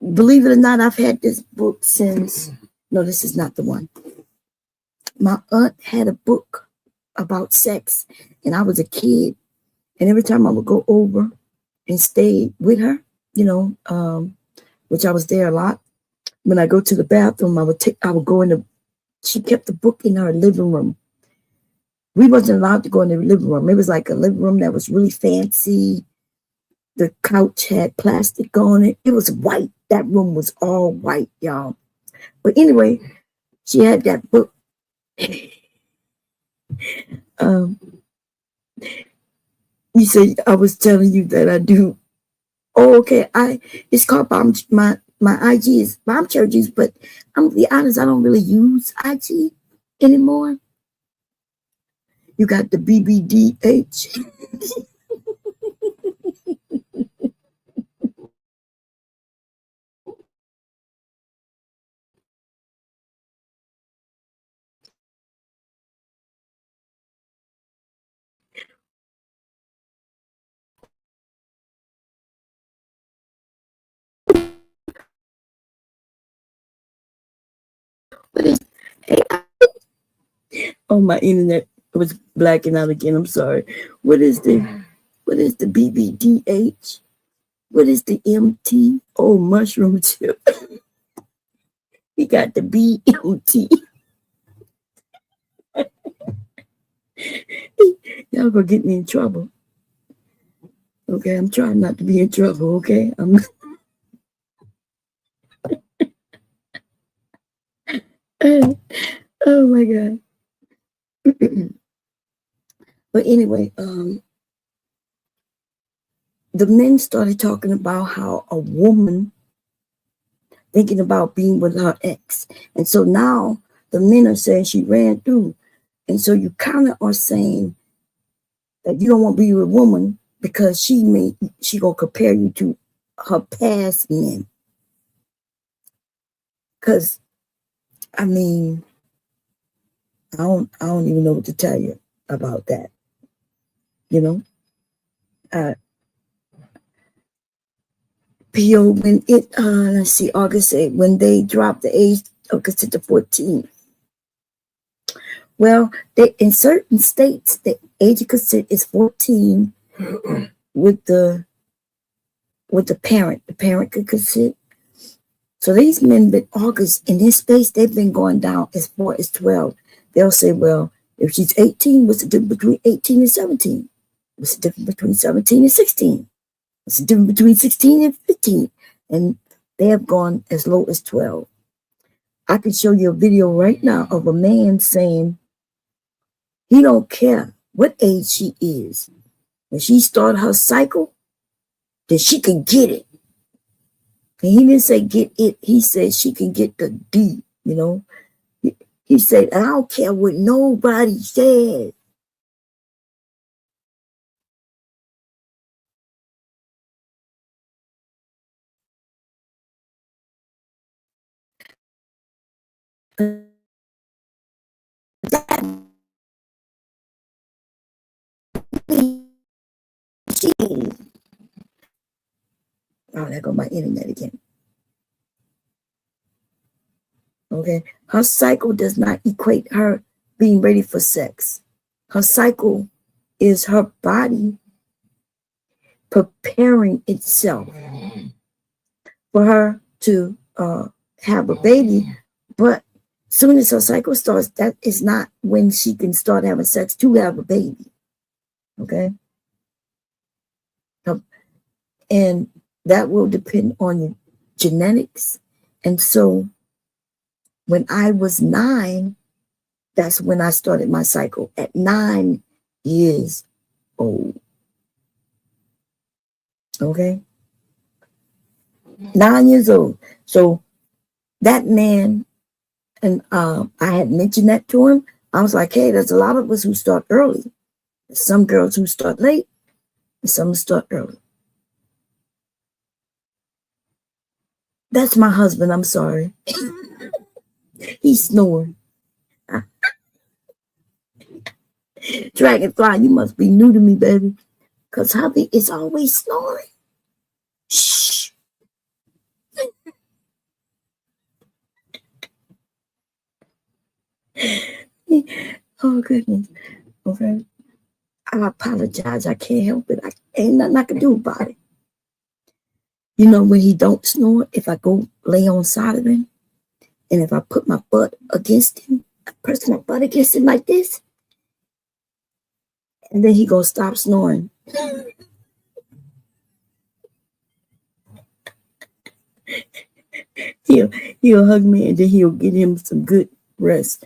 Believe it or not, I've had this book since. No, this is not the one. My aunt had a book about sex, and I was a kid. And every time I would go over and stay with her, which I was there a lot. When I go to the bathroom, I would go in the. She kept the book in her living room. We wasn't allowed to go in the living room. It was like a living room that was really fancy. The couch had plastic on it. It was white. That room was all white, y'all. But anyway, she had that book. You say I was telling you that I do. Oh, okay. It's called my IG is Bomb Churches, but I'm gonna be honest, I don't really use IG anymore. You got the BBDH. Oh, my internet was blacking out again. I'm sorry. What is the BBDH? What is the MT? Oh, mushroom chip. We got the BMT. Y'all gonna get me in trouble. Okay, I'm trying not to be in trouble, okay? Oh my God. But anyway, the men started talking about how a woman thinking about being with her ex. And so now the men are saying she ran through. And so you kind of are saying that you don't want to be with a woman because she gonna compare you to her past men. Because I mean, I don't even know what to tell you about that. PO when it let's see, August 8th, when they dropped the age of consent to 14. Well, in certain states, the age of consent is 14 with the parent. The parent could consent. So these men, in August, in this space, they've been going down as far as 12. They'll say, well, if she's 18, what's the difference between 18 and 17? What's the difference between 17 and 16? What's the difference between 16 and 15? And they have gone as low as 12. I can show you a video right now of a man saying he don't care what age she is. When she started her cycle, then she can get it. And he didn't say get it. He said she can get the D, He said, I don't care what nobody says. Oh, there go my internet again. Okay. Her cycle does not equate her being ready for sex. Her cycle is her body preparing itself for her to have a baby. But soon as her cycle starts, that is not when she can start having sex to have a baby. Okay. And that will depend on your genetics. And so when I was 9, that's when I started my cycle at 9 years old. Okay. 9 years old. So that man And I had mentioned that to him. I was like, hey, there's a lot of us who start early. There's some girls who start late, and some who start early. That's my husband. I'm sorry. He's snoring. Dragonfly, you must be new to me, baby. Because hubby is always snoring. Shh. Oh, goodness. Okay. I apologize. I can't help it. Ain't nothing I can do about it. You know, when he don't snore, if I go lay on side of him, and if I put my butt against him, I press my butt against him like this, and then he gonna stop snoring. He'll hug me, and then he'll get him some good rest.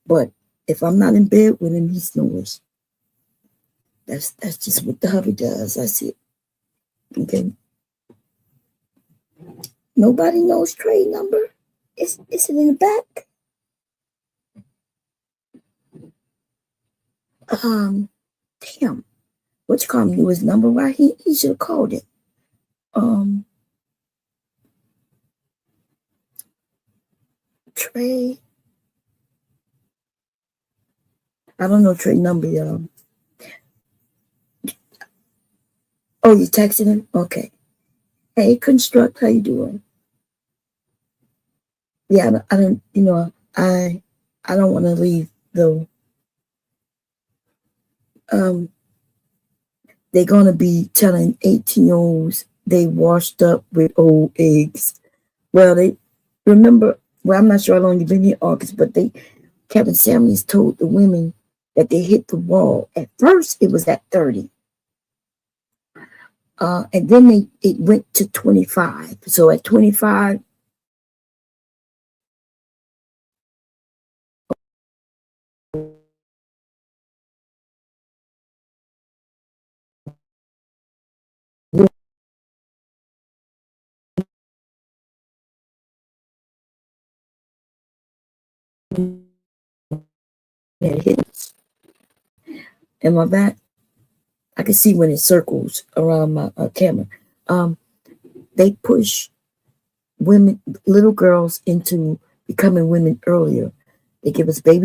But if I'm not in bed with him, he snores. That's just what the hubby does. That's it. Okay. Nobody knows trade number. Is it in the back? Damn. What you call knew his number? Why he should have called it. Trey. I don't know Trey number, y'all. Oh, you texted him? Okay. Hey, Construct, how you doing? Yeah, I don't, you know, I don't want to leave though. They're gonna be telling 18-year-olds they washed up with old eggs. Well, they remember. Well, I'm not sure how long you've been here, August, but Kevin Samuels told the women that they hit the wall. At first, it was at 30. And then it went to 25. So at 25, it hits. Am I back? I can see when it circles around my camera. They push women, little girls, into becoming women earlier. They give us baby